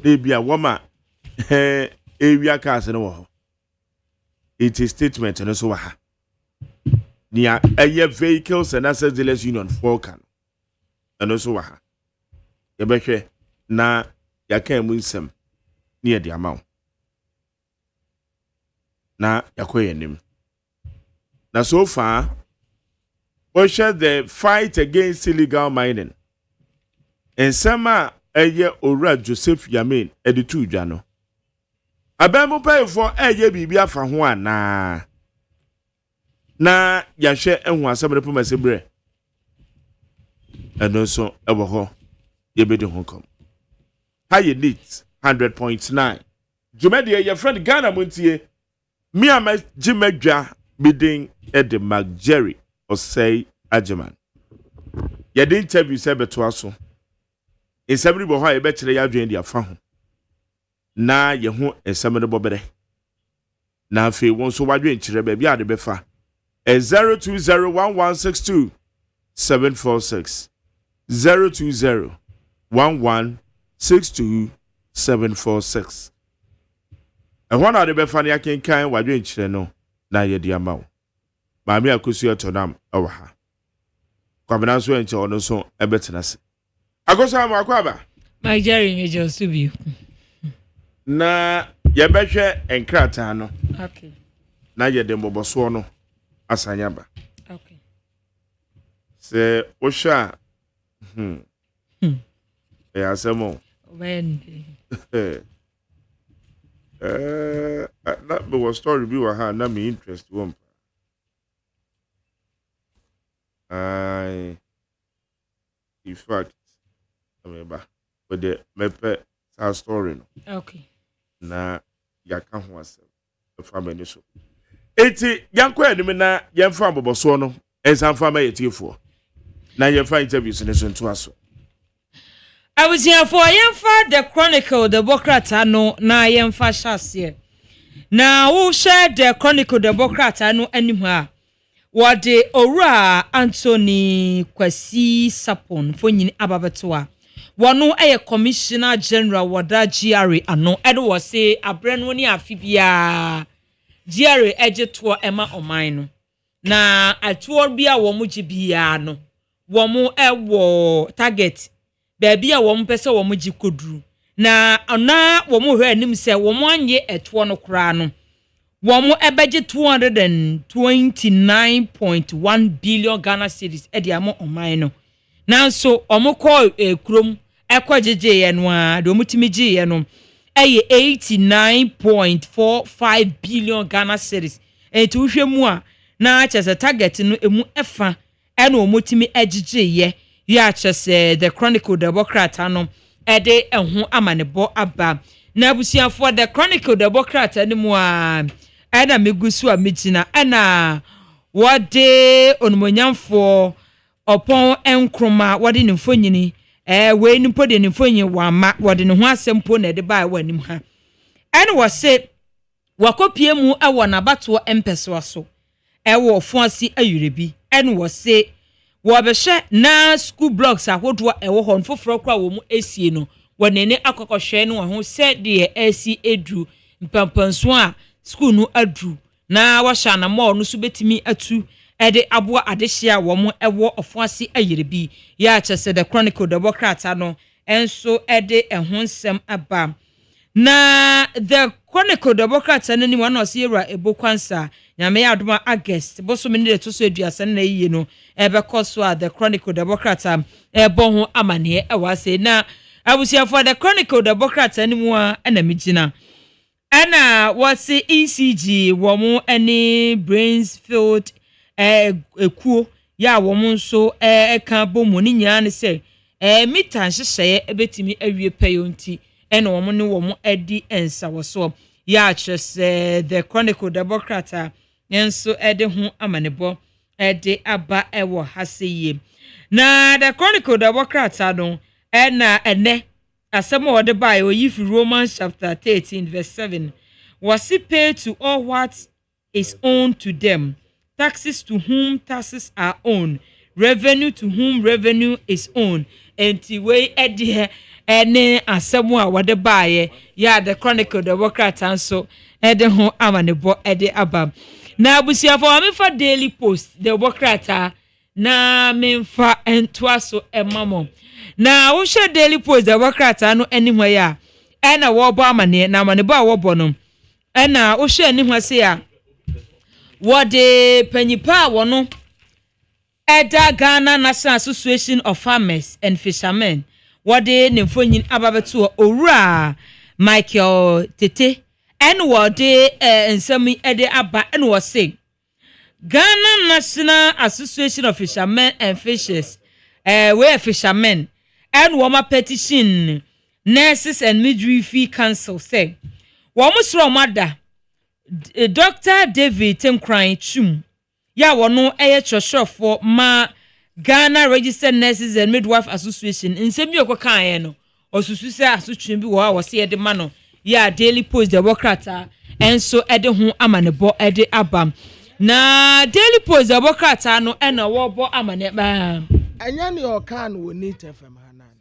dey bia woma area cars no wo it is statement no so wa ha nia eye vehicles and assets dealers union for kan no so wa ha ye behwe na ya kan mu nsem ni ye de amaw na yakoye nim na so far we share the fight against illegal mining and sama eye ora Joseph Yamin editu dwa no abemu pay for eye bibi afa ho ana na ya hwe ehu asem repo masebre eno so ebo ho ye bedi ho kom high neat 100.9 Jumedi your friend Ghana Montie me am Jimadwa bidding at the McJerry OSEI AGYEMAN ye the interview say beto aso in sabri bo ha ye betre ya dwen dia fa ho na ye ho esem ne bobere na afi won so wadwen kire ba bia de befa 0201162746 0201162746 ehwa na de befa ne akenkan wadwen kire no na ye dia mawo maami akosu etonam ewa ha kwabena so enche ono so ebetena se akosu am akwaba my jerry me just you na ye behwe enkrata no okay na ye de mboboso no asanyaba okay se osha asemo when na be was story bi wa ha na me interest won in fact remember but the mepe sa story no okay na yaka ho asem fa mani so eti yanko enim na yemfa aboboso no ensanfa ma yetifo na yemfa interviews ne so nto aso I was here for yemfa the Chronicle the Bokrata no na yemfa shase na wo share the Chronicle the Bokrata no anim ha wode owura Anthony Kwasi Sapon fonyini ababeto wono eye commissioner general wada GRA ano edo wo se abreno ni afibia GRA ejeto ema oman no na atuo bia wo mu gibia no wo mu ewo target baby a wo mu pese wo mu gikoduru na ona wo mu hwe anim se wo mu anye etuo no kra no Womo ebeje 229.1 billion Ghana cedis edi amo oman no nanso omo call krom ekwajeje ye no a do mutimiji ye no eye 89.45 billion Ghana cedis enti uhwe mu a na chese target no emu efa ena omotimi ejeje ye ya chese the Chronicle the Bokrata no ede ehu amanebo aba na abusiafo the Chronicle the Bokrata ni mu a ana megusu a megina ana wode onmonyamfo opon enkroma wode ne mfonyini we nipo de ne mfonyi wama wode ne ho asempo na de ba wanim ha ana wose wakopie mu ewo na bato empeso aso ewo ofuasi ayurebi ana wose wo behwe na school blocks ahodo ewo hon foforo kra wo mu esie no wonene akokohwe no ho se de esi edu mpampanso a school no adu na washa na mo no so betimi atu ede aboa adehia wo mo ewo ofuase ayerebi ya chese the Chronicle the Bokrata no enso ede ehonsem aba na the Chronicle the Bokrata no ni wana osiyera ebokwansa nyame ya adoma August boso me ne to so aduasa na yiye no ebe koso a the Chronicle the Bokrata ebo ho amane ewase na abusia for the Chronicle Democrats animu a na migina ana what's ECG womo any brains field ekuo ya womo nso ka bomu ni nyina ne se mita nhyehyeye ebetimi awie payonti ena womo ne womo edi ensa woso ya chese the Chronicle Democrat nso ede ho amanebo ede aba ewo haseye na the Chronicle Democrat no ena ene asem o de bai oyifi Romans chapter 13 verse 7 was he paid to all what is owned to them, taxes to whom taxes are owned, revenue to whom revenue is owned. Enti we edi ene asem a wo de bai ya the Chronicle Democrat anso ede ho amanebo ede aba na abusiafo amefa Daily Post the Democrat na memfa entoaso emamo na wo hwe Daily Post the Democrat anu anihwa ya ena wo bo amane na amane bo a wo bo no ena wo hwe anihwa se ya wo de panyipa wo no eda Ghana National Association of Farmers and Fishermen wo de nemfonyin ababeto owura Michael Tete en wo de ensami ede aba en wo se Ghana National Association of Fishermen and Fishers we fishermen and woma petition Nurses and Midwifery Council say womo sro mada Dr. David Temkran Chum ya wono choshrofo ma Ghana Registered Nurses and Midwife Association nsemi okokan no osusu se asotwen bi wo a wo se ye de ma no ya Daily Post Democrat enso ede ho amanebo ede abam na Daily Post Democrat no ena wo bo amane ba anya ne okan wo ni tefam hanan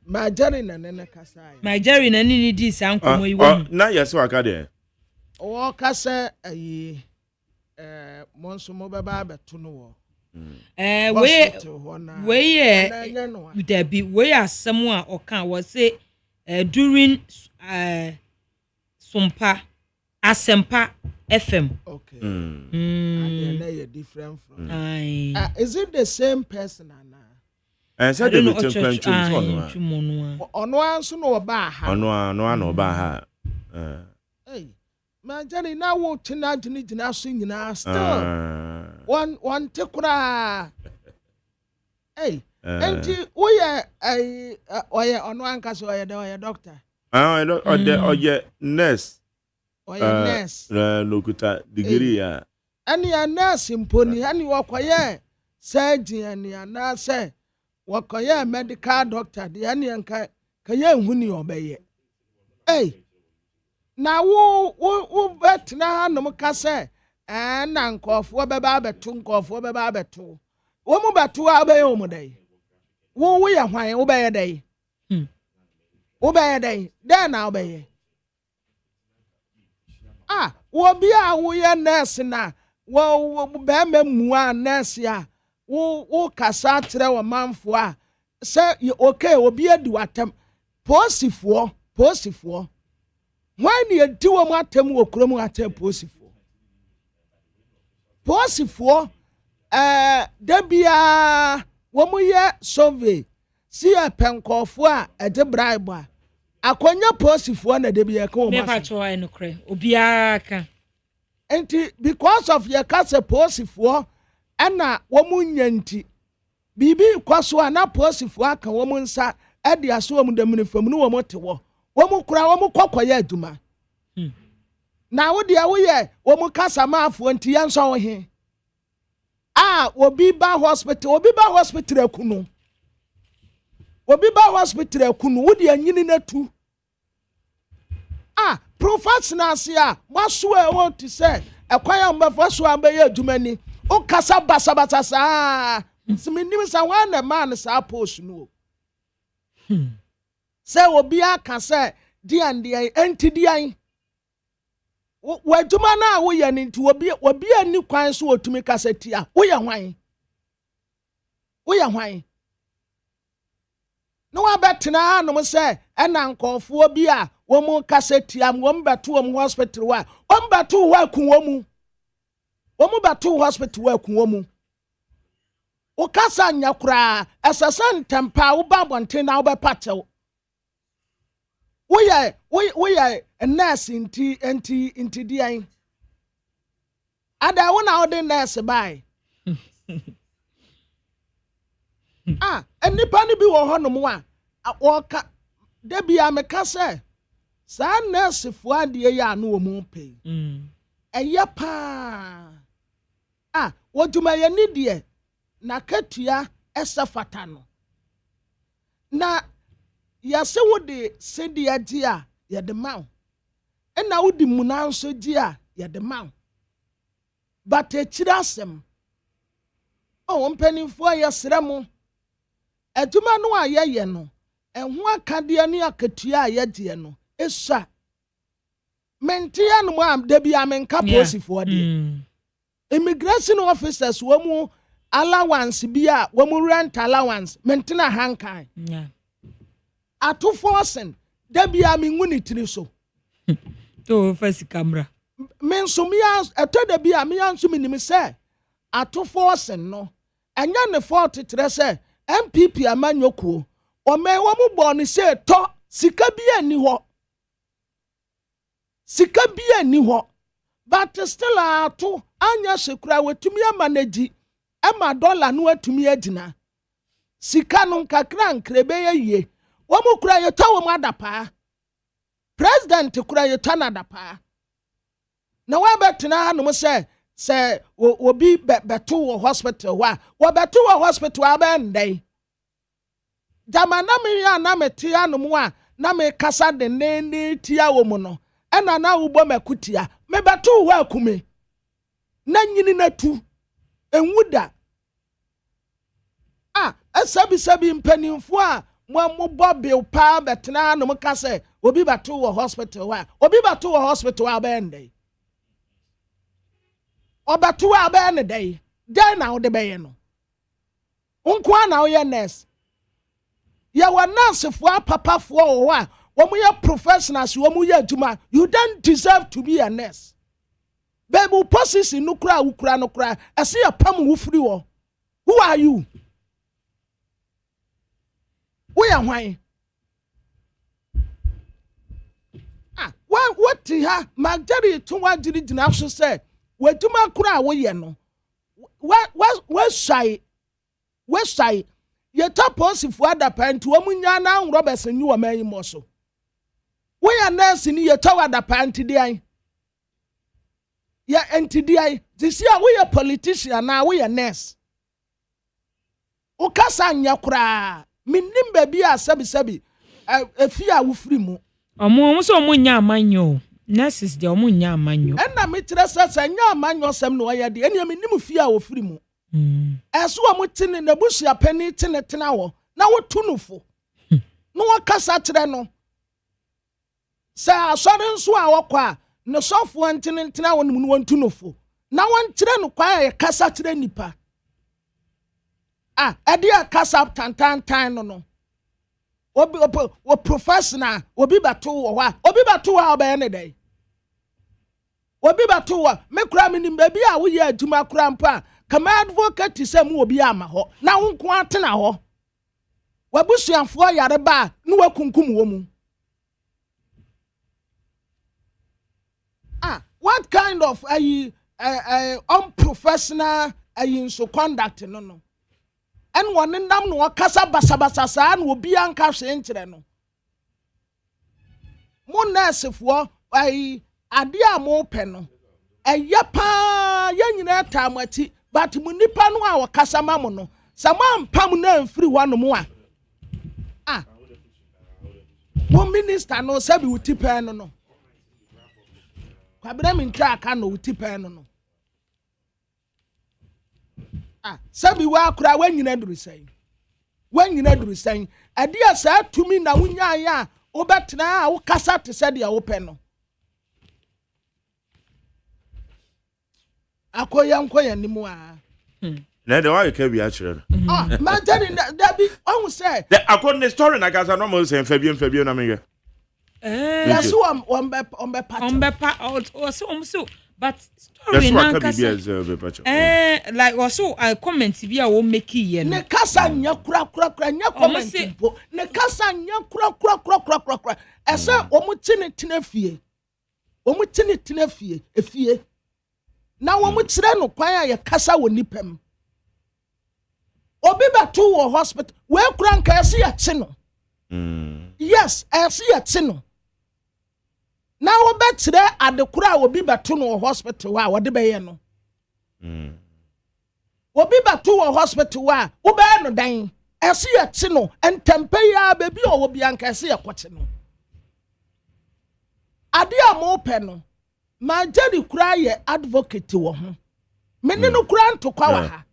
ma Jerry na nene kasa ya ma Jerry na ni di sankomo iwo na yeso aka de o kasa ayi monso mo baba beto no wo we debi we asem a okan wo say during Sumpa Asempa FM. Okay. And then they different from. Is it the same person Anna? And said the church Ono anso no ba ha. Ono ba ha. Hey. Man Jenny now won't tonight to so nyina still. One tekura. Hey. Enti oye ono anka so oye doctor. Oye nurse. Oye nurse. Lokuta degree ya. Ani ya nurse mponi ani wakoye surgeon ani na say wakoye medical doctor de ani anka kaye nhuni obeye. Hey. Na wo betina hanom ka say na nkofo beba abeto nkofo beba abeto. Wo mu beto abeye omudai. Wo ye hwan wo beye dai. Obey day, then I'll be. Wo be a we nurse na, wo be mua nurse ya, wo kasa tre wa manfo a, say okay, obi adu atem, posifo. When you do a matem wo krom atem posifo. Posifo, debia, wo mu ye survey. Si a penkofo a de bribe akonya posifo na de bia ka o ma me pacho ai no kre obiara ka enti because of your kase posifo ana wo munyanti bibi kwaso na posifo aka wo munsa e de aso wo dem ne fam no wo mote wo mu kura wo mu kokoya aduma na wo de wo ye wo mu kasa maafo enti yanso wo he obi ba hospital akunu obi ba hospital akunu wodi anyini natu professional sia maso e want to say ekwaya mbafo so ambaye adumani o kasa basabasa sa siminim sa wana man sa post no say obi aka say di ande enti di an wo aduma na wo ye ni nti obi ani kwan so otumi kasa tia wo ye hwan no wa betina no say ena nkonfo bi a wo mu kaseti am wo mbeto wo hospital wa wo mbeto wa ku wo mu beto hospital wa ku wo mu Ukasa nyakura esasan tempa uba bonten na ube patel. We nurse inti diain. Ada wona ode nurse by. Enipa ni bi wo ho no mo a woka da bia meka se sa nurse fo ade ya no wo mu pe. Eye pa. Woduma ye ni de na katua esafata no. Na yase wode sedi agi a ye de maw. Na wodi muna nso gi a ye de maw. But echira asem. Mpanimfo ayesere mo. Aduma no ayeye no. Enho akade ne akatua ayede no. Esa. Mentia no am da bia menka posifo de. Immigration officers wo allowance bia wo rent allowance mentina hankan. Yeah. Atu forcing da bia mengu ni tiri so. To first camera. Menso mi eto da bia mi anso minim se atu forcing no. Anya ne 43 se MPP amanyokuo. O me wo mu bo ni se to sika bia ni ho. Sika bia ni ho. But still atu anya sekura wetumi amanagi ema dollar no atumi agina. Sika no kakra nkrebe ye. Wo mu kura ye to wo mu adapa. President kura ye to na adapa. Na wa betena no se obi beto wo hospital wa wo beto wo hospital abendai. Jama na me ya na metia no mu a na me kasa de ne tia wo mu no. Ena na wo bo makutia me beto wo akume. Na nyini na tu enwuda. Sabi mpanimfo a mo bobil pa betena no muka se obi beto wo hospital wa obi beto wo hospital abendai. Obeto wa abende day na wo de beye no. Unkwa na wo ye nurse. Ya wa nurse fo papa fo wo a wo mo ye professionals wo mo ye aduma. You don't deserve to be a nurse. Baby posisi no kura wo kura no kura ese ya pam wo firi wo. Who are you? We are why? What ha Magdari to wa diri dina so say Wetuma kura wo ye no. We shy. Ye top posifo adapa nti wo munya na Roberts nyu wo man mo so. We ya nurse ni ye tawa adapa nti de an. Ya enti de an. This year we a politician na we a nurse. O kasa nya kura. Minim ba bi a sabi efi a wo firi mu. Omo so munya amanyo. Nurses de omunya amanyo. Enna metre sasa nya amanyo sem no ya de. Enia menim fie a wo firi mu. Eso omo tene na busua pani tena wo. Na wo tunufo. No wakasa kire no. Sa asore nso a wokwa ne sofo tena wo nim no wantunufo. Na won kire no kwa ya kasa kire nipa. Edi a kasa tantan no. Obi professional obi bato wo ha obi bato wo oba ne dai obi bato wo me kura me nim baby a wo ye aduma kura mpa kama advocate se mu obi ama ho na wo nko atena ho wabusuanfo yare ba no wakunkum wo mu what kind of unprofessional so conduct no and one nam no kasa basabasa sa na obi anka hwe nkire no mo nurse fo ade a mo pe no eye pa ye nyina tamati but mu nipa no a wakasa ma mo no sama mpam na mfiri ho no mo mo minister no sabi utipe no kwabra mi ntra aka no utipe no sabi wa kura wanyina duru sen ade a sa tumi na wunya ya obetena a wo kasa te se de wo pe no akoya nimu a na de wa ka bi a kire no ma tani da bi on say the according the story na gaza no mo say fabien na me yes on be pa o so but story na like also I comment bi a wo make ye no ne kasa nya kura nya comment po ne kasa nya kura ese omu tene fie omu tene fie efie na wo mu kire no kwan a ye kasa wo nipam obi ba to wo hospital we kura nka ese ya che no yes ese ya che no na wo betire adekura a obi ba to no hospital wa wo de be ye no obi ba to wo hospital wa wo be no dan ese ya che no entempe ya bebi o bi anka ese ya kwache no ade a mo pe no ma jeri kura ye advocate wo ho me ne no kura ntokwa wa ha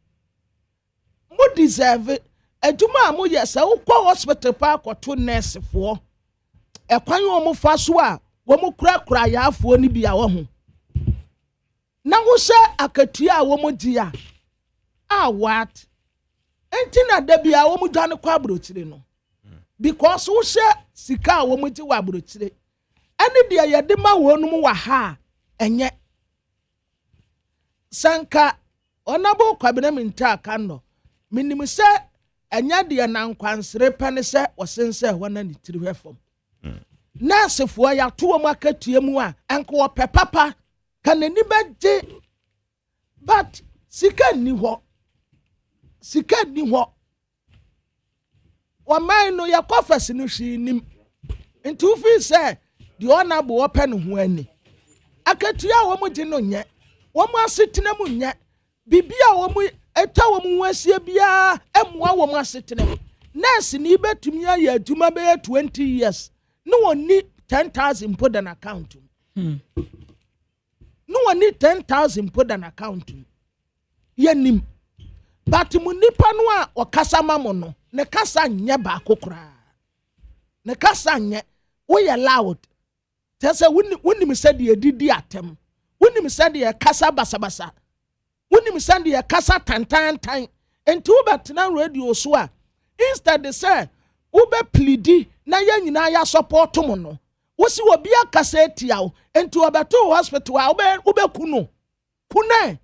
mo deserve aduma mo yes wo kwa hospital pa akoto nurse fo ekwan wo mo fa so a wo mo kura ya afo ni bia wo ho na wo se akatua a wo mo dia what entina da bia wo mo dwane kwa abrochire no because wo se sika a wo mo ti wa abrochire ene dia ye de ma wo no mo wa ha enye sanka onabo kwabena minta kando minim se enya dia na nkwansere pane se wosense hona ni tiri hwefom nasefo ya to mo akatua mu a enko wo pepapa kanani beje but sika ni ho wa man no ya kofasi no hwi nim ntu fi se di onabo wo pe no ho ani akatua wo mo di no nye wo mo asetena mu nye bibia wo mo eta wo mo asie bia emwa wo mo asetena mu nurse ni betumi ya adwuma be 20 years no woni 10,000 put an account no woni 10,000 put an account yanim but mu nipa no a okasa mamo no ne kasa nye ba kokora ne kasa nye wo ye loud tese woni mi said ye didi atem woni mi said ye kasa basabasa woni mi said ye kasa tantan enti wo betena radio so a instead they say wo be pleadi na ya nyina ya support mo no wo si wo bia kasa etia wo enti wo beto hospital a wo be kuno kuna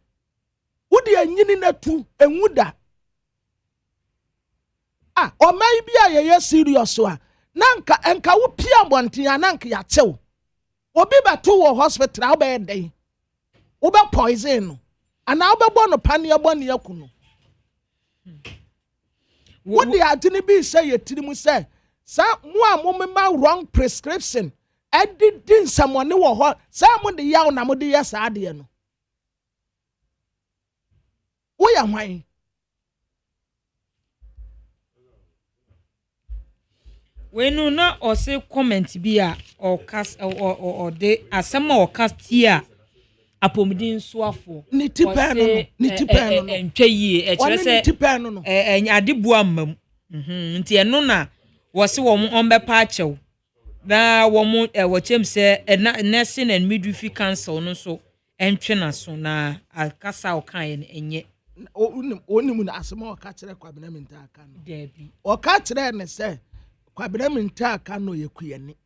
wo de anyini na tu enwuda o mai bia ye serious so a nanka enka wo pia bonten ananka ya chew obi beto wo hospital a wo be den wo be poison no ana wo be bo no pane ya kuno wo de adini bi say yetirimu say sa mo a mo mema wrong prescription edidin samone wo ho sa mo de yaw na mo de ya sa ade no wo ya hwan we no na o say comment bi a o cast o de asema o cast here apomdin soafo ni tipa no entwa yie e kire se tipa no adebu amam nti eno na wo se wo on be pa achew na wo mo wo chem se nursing and midwifery council no so entwe na so na akasa o kan enye onim na asema o ka kire kwabena minta aka no debi o ka kire ne se kwabena minta aka no yekuyani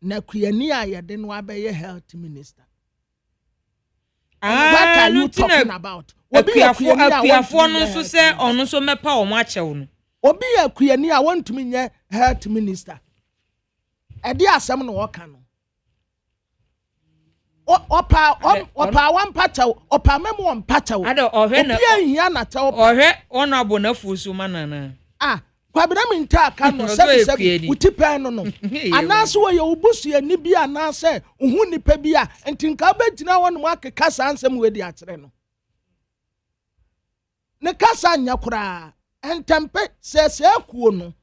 na kuyani a yede no abeye health minister. What are you talking about? Akuafo no so say ono so mepa o mo achew no. Obi akuyani a wontumi nye health minister. E di asem no woka no. Opa wan pachaw, opa memo wan pachaw. Ado ohwe na. Obi ahia na ta opa. Ohwe ono abonafu so manana. Kwabena minta aka no sebi utipa no no anaso wo ye obusu ani bi anase uhu nipa bi a entinka ba gina wonu mu akeka sansem we di akyere no ne kasa nya kura entempe sese akuo no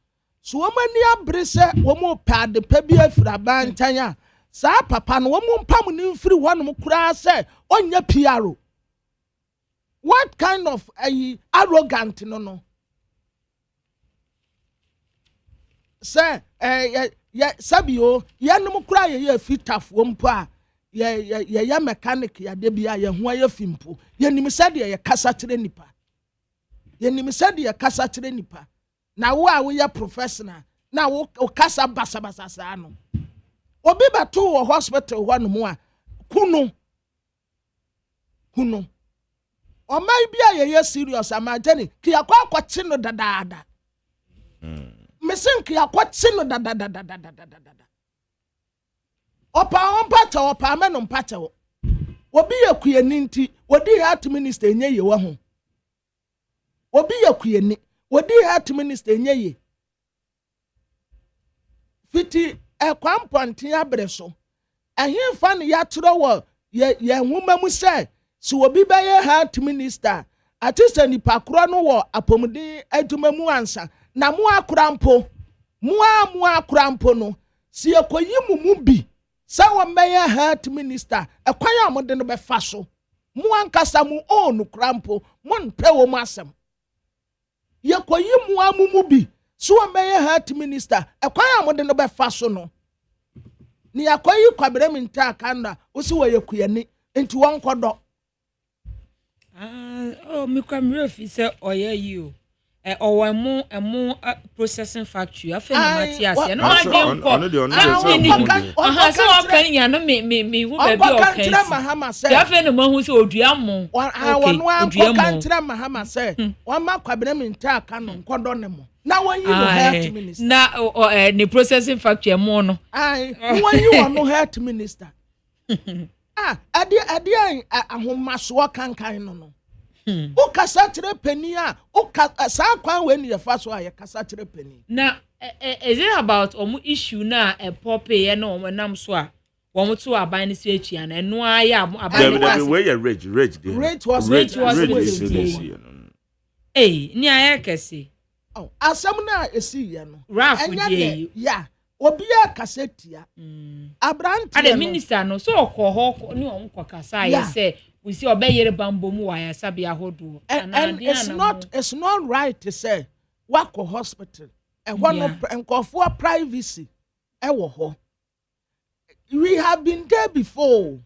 so wo mani abre se wo mu pade pa bi afira bantan a sa papa no wo mu mpam ni mfiri wonu mu kura se onya piaro what kind of arrogant no say sabio yanum kura ye fitafo mpo a ye mechanic ya de bia ye ho ye fimpo ye nim sade ye kasa kire nipa na wo a wo ye professional na wo kasa basa sa no obi beto wo hospital ho no mu a kunu kuno omai bia ye serious amageni ki akwa akwachi no dadaada mesin ki akwachi no dadaada opa ompata opa ameno mpata wo obi yakuyeni nti wodi health minister enye ye wa ho obi yakuyeni wodi health minister enye ye fiti ekwamponte abreso ahemfa ne yatro wo ye nwuma mu se so obi beye health minister atisa nipa kro no wo apomuden aduma mu ansa na mu akrampo no si ekoyi mu bi sawa meye health minister ekwan ya mo de no be fa so mu ankasa mu onu krampo mon pe wo mu asem yekoyi mu amumu bi so meye health minister ekwan ya mo de no be fa so no ni yakoyi kwabere minta kanda osi wo yekuyani enti won kodo mi kwamre fi se oye yi o owo emu processing factory afa na Matias ya no ma de nko aha so okan ya no me hu ba bi okan si afa na mahu se odua mo odua kantra mahama se wa ma kwabere minta aka no nkodo ne mo na won yi no health minister na ni processing factory mo no won yi no health minister adi ahomaso kankan no o kasa tire pani a o sa kwan we ni fa so aye kasa tire pani na is it about issue na pop ye na nam so a wo to aban ni so atua na eno aya aban we ya rage was ni aya kese asam na esi ye no raf die ya obi akasa tia abrant ade minister no so okoho ni on kokasa ye say we see obeyere bambo mu wa ya sabi ahodo and it's not right to say wako hospital and one for privacy wo ho we have been there before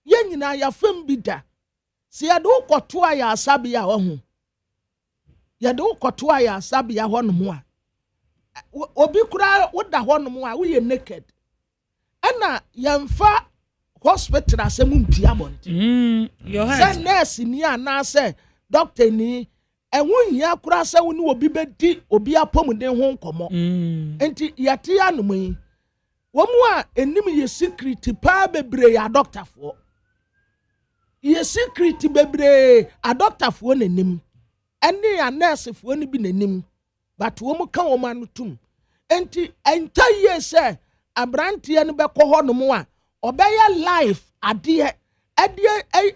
ye nyina ya fam bi da se ya do koto ya asabi ya ho ya do koto ya asabi ya ho no mu a obi kura woda ho no mu a we naked ana yamfa hospital asemu mpia bonte your head say nurse ni ana say doctor ni ehun hia kura say woni obi bedi obi apomuden ho nkomo enti yate anom yi wo mu a enim ye secret pa bebre ya doctor fo ye secret bebre a doctor fo nanim ene ya nurse fo ni bi nanim but wo mu kan wo man tum enti entaye say abrantie no be ko ho no mu a obeye life ade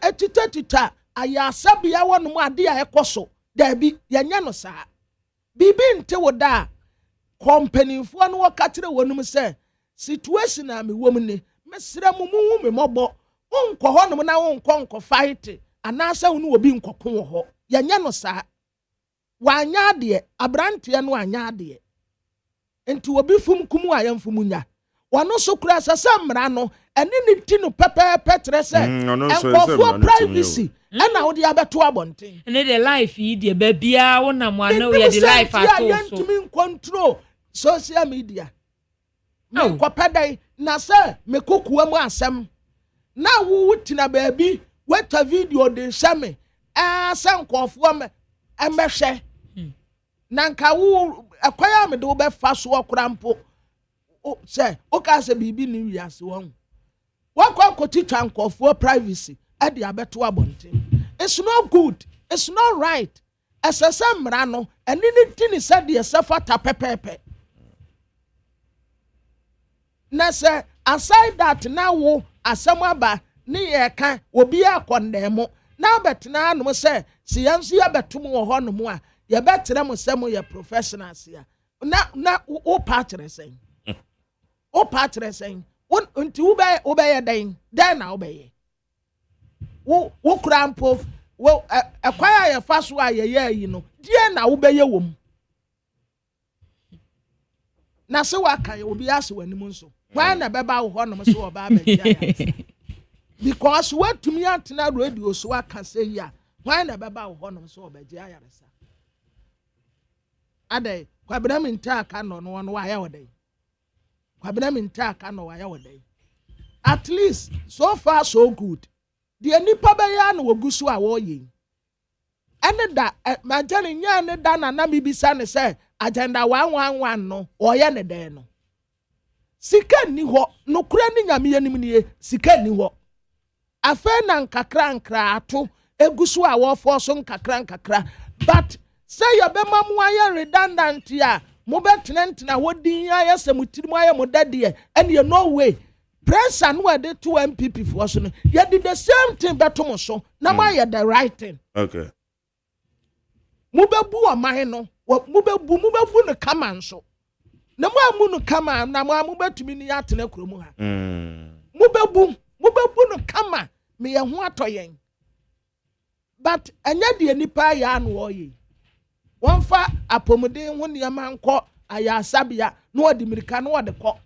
etitata ayasabia wonu mu ade a ekoso da bi yenya no saa bibi nte woda company fo no wakatire wonum se situation na me wom ne mesra mu me mobo onko ho no na onko fight anasa wonu obi nkoko ho yenya no saa wanya ade abrantie no anya ade enti obi fum kumu ayamfum nya wano so kura sasamra no ene ni ti no pepe tre se enko privacy ana wo dia beto abonten ene the life yi de ba bia wona mo ana we the life ato so me control social media me ko pedai na se me kokuwa mu asem na wo wutina ba bi weta video de shame se nkofo me emehwe na nka wo akwaya me de wo be fa so okura mpo say oka say bibi ni wiase won wakwa kotita nkofo privacy e de abeto abonte it's not good it's not right esesemra no eni ni tini say de sefa ta pepepe na say aside that na wo asem aba ni ye kan obi akondemo na betena no say si yanso ya beto mo ho no mo a ye betere mo say mo ye professionals ya na o partner say o patre sen won nti wo be den na wo be wo krampo wo ekwaya ye faso a ye yi no die na wo be ye wom na se wa kan obi ase wanim nso wa na be ba wo ho no so oba ba dia because what to me antena radio so aka say ya wa na be ba wo ho no so oba dia yaresa ade kwabena minta aka no wa ya wodai kwabena minta aka no wa ya wodai at least so far so good deɛ nipa bɛyɛ na wɔgu so a wɔyɛ ɛne da magyane nya ne da na mebisa ne sɛ agenda 111 no ɔyɛ ne dɛn no sika nni hɔ nokora ne nyame anim nie sika nni hɔ afei na nkakra ato egu so a wɔfɔ so nkakra but sɛ yɛbɛma mo ayɛ redundant a mobɛtenantena hɔ din ayɛ sɛ mo tirim ayɛ mo dadeɛ ɛne no way pressure no wɔde to MPP foɔ so no yɛde the same thing bɛto mo so na moayɛ the right thing. Okay. Mobɛbu ɔman no mobɛbu no kama nso na mo amu no kama na mo mobɛtumi ni atena kurom ha. Mobɛbu no kama me yɛ ho atɔ yɛn but ɛnyɛ deɛ nipa yɛ ano ɔyɛ wɔmfa apɔmuden ho nneɛma nkɔ ayasabea na wɔde mirika na wɔde kɔ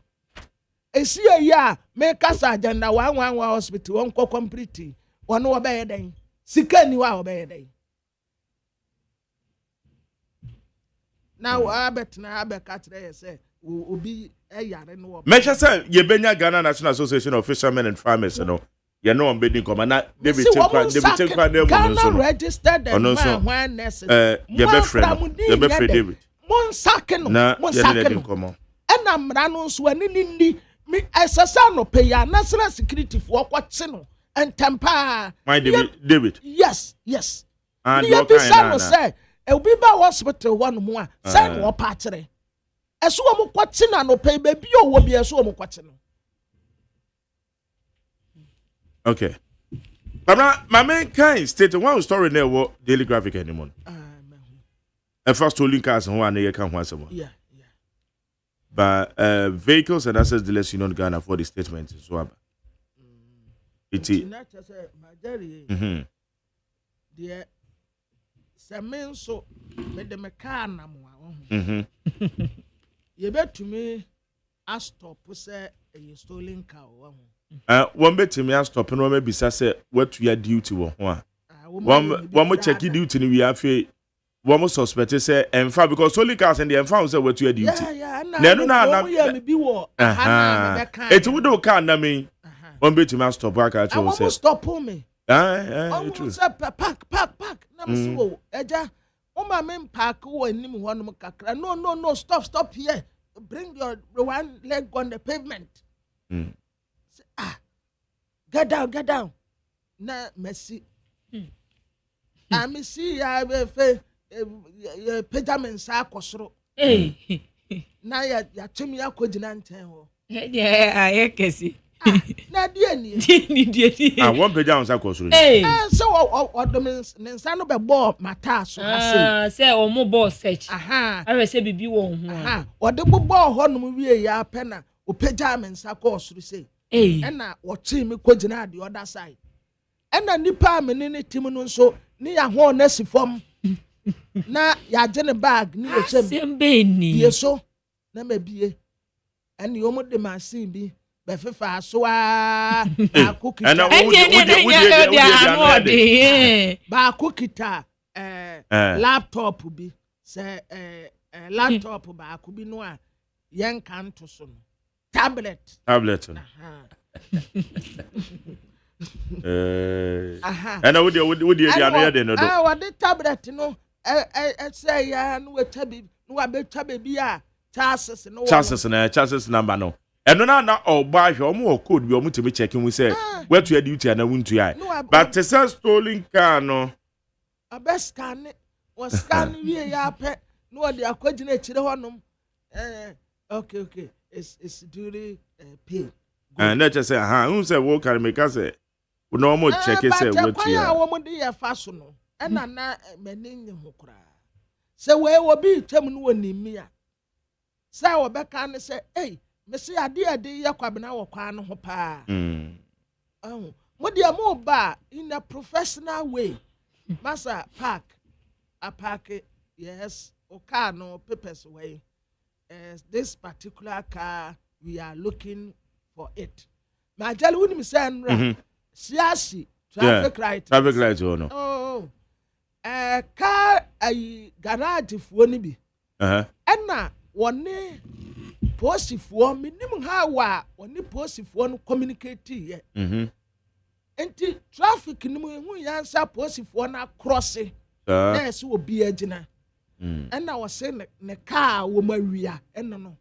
esi ayi a mekasa agenda 111 hospital wɔn kɔ complete wɔn wɔbɛyɛ dɛn sika ni wa wɔbɛyɛ dɛn na wɔabɛtena abɛka kyerɛ yɛ sɛ obi ɛyare no wɔ measure sɛ yɛbɛnya Ghana National Association of Fishermen and Farmers no you know on bedding come na David Chekwa na Ghana registered and when necessary your David Monsake no ɛna mmara no nso ani ni me ɛsɛsɛ no pay ya national security for kwakye no ntempa my David yes and you can no say obi ba hospital one mo a say no pa kyere ɛso wo kwakye na no pay ba bi o wo bi ɛso wo kwakye no. Okay. But my main kind state one story there was Daily Graphic anymore. And first tolling cars and one year can once a month. Yeah. But vehicles and assets dealers in Ghana for the statement is swab. It's not just a majority. The Samin so made the mechanic. You bet to me, I stop, say a stolen car. One bet to me, I stop and one maybe say what we are duty. One more check duty we have one more suspect say and far because stolen cars and the found say what you are duty. No. It's would do can I mean one bet to me stop back at you say stop me. True. Pack. Namuso eja o ma men park wo anim ho no kakra. No, stop here. Bring your one leg on the pavement. Say, get down. Na mercy. I see ya be pajamin sa akosoro. Na ya chemi akogina nten ho. Yeah, kesi. Na die ni. One pajama sa akosoro. So odomin nsa no be ball mata so ase. Say o mo ball search. I say bibi wo ho. Ode ball ho no wie ya pena o pajamin sa akosoro say. Ena wochi me kogina the other side. Ena nipa me ne tim no nso ni ya ho na sifom. Na ya gene bag ni o sem be ni yeso na mabie ene yo mo de machine bi be fefa so a ba kokita ba kokita laptop bi se laptop ba ko bi no a yen kan to so no tablet and would you no what the tablet no say ya no tabi no abeta baby a chances number no eno na ogba hwe omo code bi omo timi checking we say where to duty and wuntu ai but the stolen car no abescan was scan wie ya pe no de akwagina chire honom okay it's duty pay and let us say who say wo can make us say we no more check say what to ya wo mo de ya fa so no ena na manin ho kura se we wo bi twam no onimi a se wo be kan se me se ade ye kwabena wo kwa no ho pa mo de mo ba in a professional way masa park yes o car no papers way this particular car we are looking for it ma jale woni mi say nra siasi traffic light no car ay garage fuo ni bi na woni posifuo minim ha wa woni posifuo no communicate ye enti traffic no mu hu yansa posifoɔ na cross na ɛsɛ obi agyina ɛna wɔse ne car wɔ mu awia ɛno no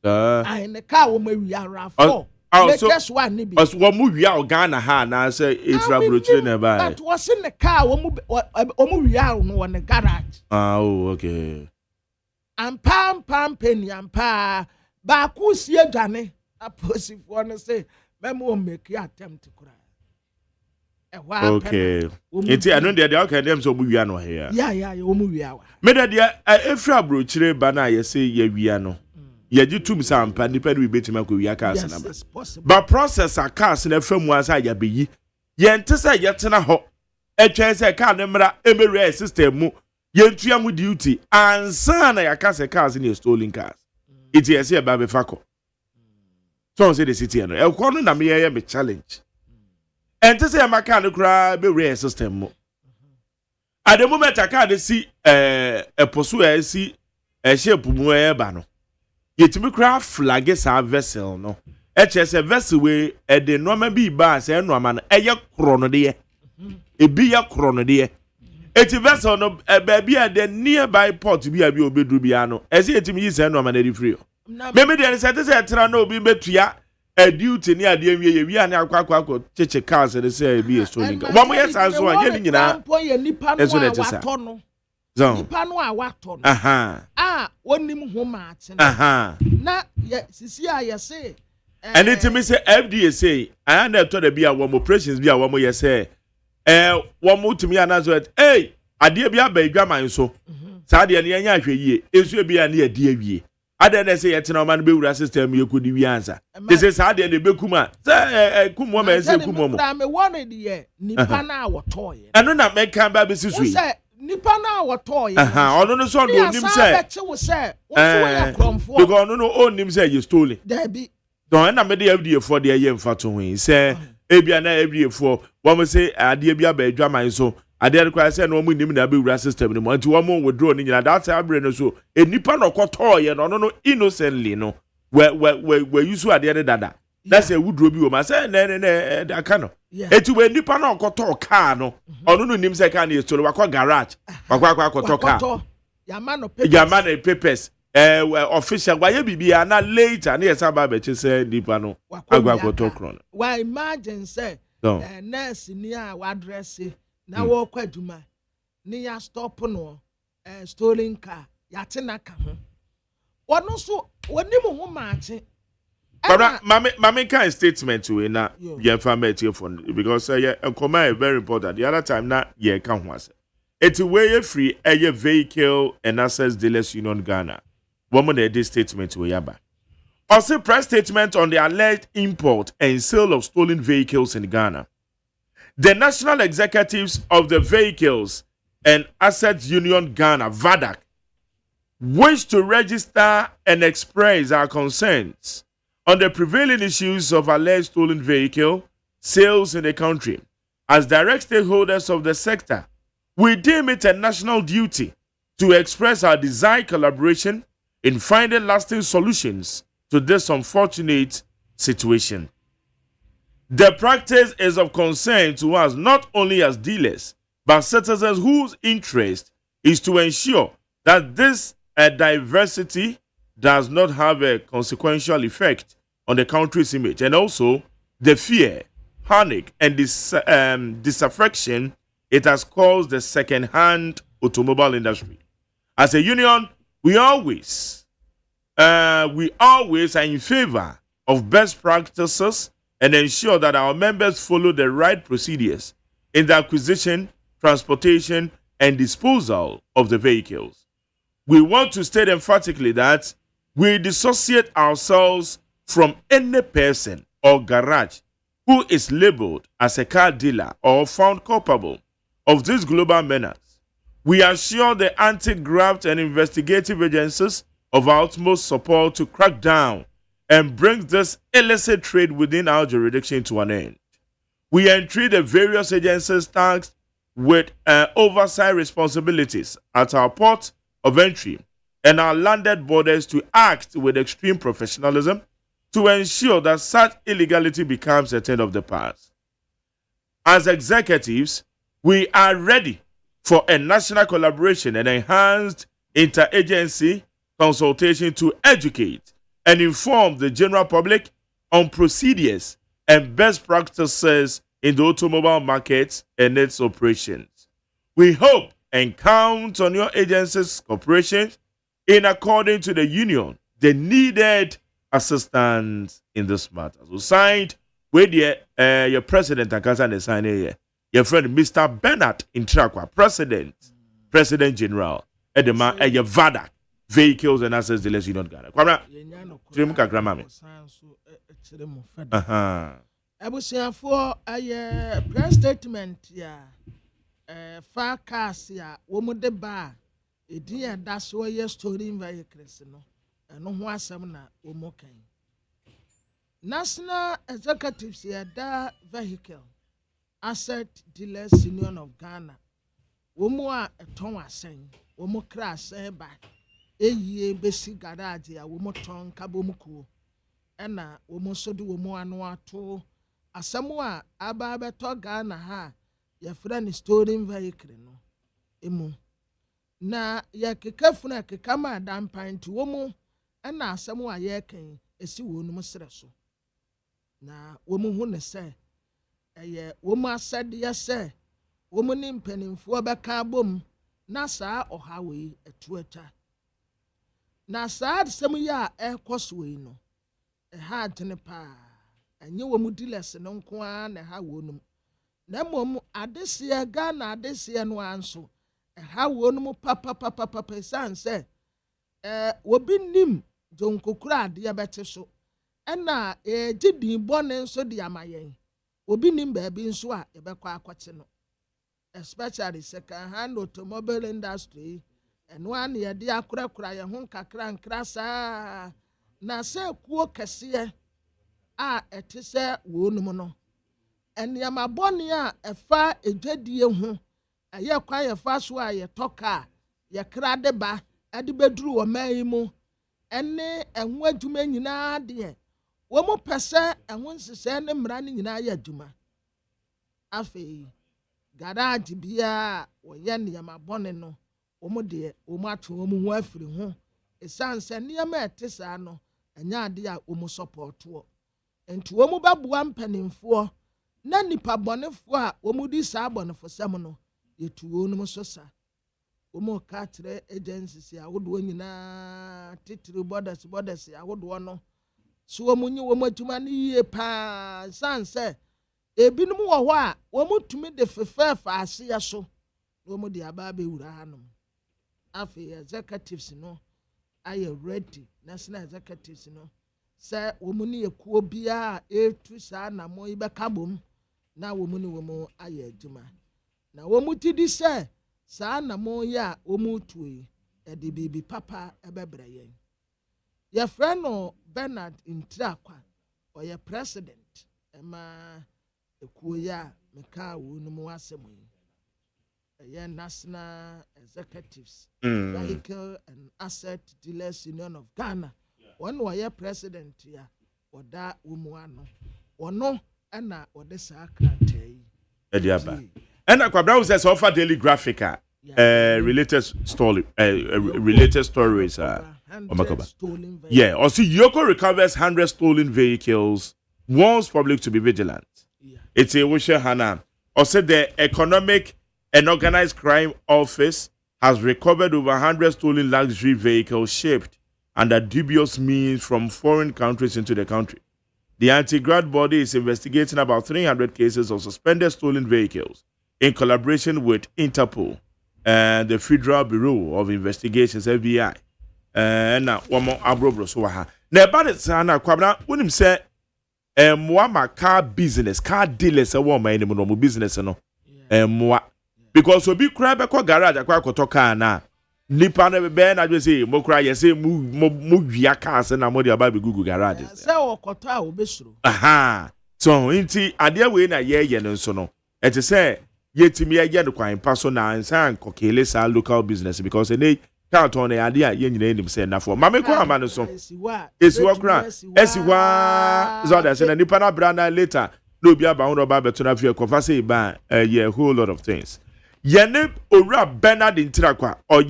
ai ne car wɔ mu awia rafo so wɔn mu wia Ghana ha na sɛ efra brochire na ba but wɔse ne car wɔ mu wia no wɔ ne garage okay ampa penny ampa ba ku sie dwane aposifoɔ no sɛ memo make attempt kura okay enti anu de okay dem so mu wia no here ya wo mu wia wa me de efra brochire ba na ye say ye wia no ye gi tum sampa nipa de betima ko wia cars na ba but process a cars na fa mu asa ya beyi ye ente say ye tena ho etwen say car ne mra emewe system mu ye ntua mu duty ansa na ya cars ne stolen cars it yes e ba be fako so say the city no e ko no na me ye me challenge and to say my car no cry be rare system mo at the moment I can't see a pursue see a shape mu e ba no yetimi cry flag sa vessel no HS vessel we e de normal bi ba say no ama no eye krono de e bi ye krono de eti vessel no ba bi a the nearby port bi a bi obedru bia no e say yetimi yi say no ama na di free me de say tera na obi betua a duty ni ade awie ye wi ane akwa cheche cars de say bi stolen car mo yes anso anye ni nyina eso de tesa nipa no a wato no wonim ho maate na sisi a ye say and it me say FDA say I na to da bi a wo operations bi a wo ye say wo mo tumi anazo ade bi abadwaman so sa de ne anya ahwe yie esu bi a ne ade awie ada na say yetena man be wura system yekodi wi ansa they say sa de ne bekuma say kumo ma say kumo mo me wone de nipa na wotoye eno na me kan ba be sisu say nipa na wotoye ono no so do nim say because ono no onim say you stole there be don na me de FDA for de ye mfa to hu say ebia na FDA for wo mo say ade bia ba adwaman so ade require say no mu nim na be wura system no anti wo mo withdraw ni nyina that abre no so enipa no koto ye no no innocently no we use ade ne dada that's a withdraw bi wo ma say ne da ka no eti we enipa no koto car no ono no nim say car na store wakọ garage wakọ koto car yama no papers official wa ye bibia na later na yesa ba be che say enipa no agwa koto kron why imagine say nurse ni a wa address na wo kwaduma ni ya stop no stolen car ya tena ka ho wono so woni mo ho maache but mama kind statement we na ye family for because comment very important the other time na ye ka ho ase eti we free vehicle and access dealers union Ghana woman na this statement we yaba also press statement on the alleged import and sale of stolen vehicles in Ghana. The national executives of the Vehicles and Assets Union Ghana, VADAC, wish to register and express our concerns on the prevailing issues of alleged stolen vehicle sales in the country. As direct stakeholders of the sector, we deem it a national duty to express our desired collaboration in finding lasting solutions to this unfortunate situation. The practice is of concern to us not only as dealers, but citizens whose interest is to ensure that this diversity does not have a consequential effect on the country's image, and also the fear, panic, and disaffection it has caused the second-hand automobile industry. As a union, we always are in favor of best practices and ensure that our members follow the right procedures in the acquisition, transportation, and disposal of the vehicles. We want to state emphatically that we dissociate ourselves from any person or garage who is labeled as a car dealer or found culpable of these global menace. We assure the anti-graft and investigative agencies of our utmost support to crack down and bring this illicit trade within our jurisdiction to an end. We entreat the various agencies tasked with oversight responsibilities at our port of entry and our landed borders to act with extreme professionalism to ensure that such illegality becomes a thing of the past. As executives, we are ready for a national collaboration and enhanced interagency consultation to educate and inform the general public on procedures and best practices in the automobile market and its operations. We hope and count on your agency's cooperation in according to the union the needed assistance in this matter. So signed with your president and council sign here. Your friend Mr. Bernard Intrakwa, President General, Edema, your VADA, Vehicles and Assets Dealers Union Ghana. Kwamra, Trim Kakramami. Abusiafo aye press statement ya fa cars ya wo mu de ba edin ya da so ye story vehicles no eno ho asem na wo mu kan National Executives ya da Vehicle Asset Dealers Union of Ghana wo mu a eton asen wo mu kra asen ba eyie besi garage ya wo mu ton kabo mu ko ena wo mu so de wo mu anu ato asɛm a aba bɛtɔ Ghana ha yɛfrɛ ne storing vehicle no emu na yɛkeka funa keka ma dampan nti wɔ mu ɛna asɛm a yɛkan esi wɔ no srɛ so na wɔ mu hu ne sɛ ɛyɛ wɔ mu asɛdeɛ sɛ wɔ mu ne mpanimfoɔ bɛka abom na saa ɔha wei ɛto atwa na saa asɛm yi a ɛkɔ so yi no ɛha adwene paa enye wo mu dealers no nko a na ha wonum na mom adesie Ghana adesie no anso ha wonum papa sanse obi nim jonkokura ade bete so na gidi bone nso de amayen obi nim baabi nso a ebekwa akwete no especially second hand automobile industry eno an ye de akorakora ye ho kakra nkrasa na se kuo kese a etise wonum no eniama boni a efa edwadie hu eye kwa ye fa so a ye toka ye kra de ba ade beduru wo mai mu ene enho adwuma nyina de wo mu pese enho nsese ne mra ne nyina ya adwuma afei garage bia wo ye niama boni no wo mu de wo mu atwe wo mu hu afiri ho esanse niama etisa no enya ade a wo mu support wo enti wo mu babua mpanimfo na nipa bɔnefo a wo mu di saa bɔnefo sɛm no yetu wo no so sa wo mu ka tre agencies a wodo nyina titiri borders a wodo no so wo mu nyi wo mu atuma ne yie pa sanse ebinom wo hɔ a wo mu tumi de fefefa ase ya so wo mu de aba be wura hanom afi executives no aye ready national executives no sɛ womuni ekuo bia etu saa na mo ibeka bom na womuni womu ayɛ adwuma na womu tidi sɛ saa na mo ya womu tuyi ɛde bibi papa ɛbɛbrɛ yɛn yɛfrɛ no Bernard Intrakwa ɔyɛ president ɛma ekuo ya meka wonumu asɛm yi ɛyɛ National Executives Vehicle and Asset Dealers Union of Ghana one were president ya oda umuano ono ana ode sa krantei ediaba ena kwabra says offer daily graphic related stories yeah also Yoko recovers 100 stolen vehicles warns public to be vigilant it's a wisha hana also the economic and organized crime office has recovered over 100 stolen luxury vehicles shipped under dubious means from foreign countries into the country. The anti-graft body is investigating about 300 cases of suspended stolen vehicles in collaboration with Interpol and the Federal Bureau of Investigations, FBI. Now, one more abrobro so ha. Now, about it, Sana Kwabra, when him say, "Mwama car business, car dealers, a woman in the business, no, mwa because we be crab a garage, a quack car na." Nipa na be na just say mo kra yes mo wia cars na mo dey about Google garage say okoto a obesuro aha so inti ade we na ye no so no e te say yetimi ye no kwan pa so na nsan kokele sa local business because any count on ade a ye nyina enim say na for mame ko ama no so esiwa kra esiwa so that say nipa na brand later no be about no ba beto na fe kofa say ba a whole lot of things. Yene owura Bernard Intrakwa or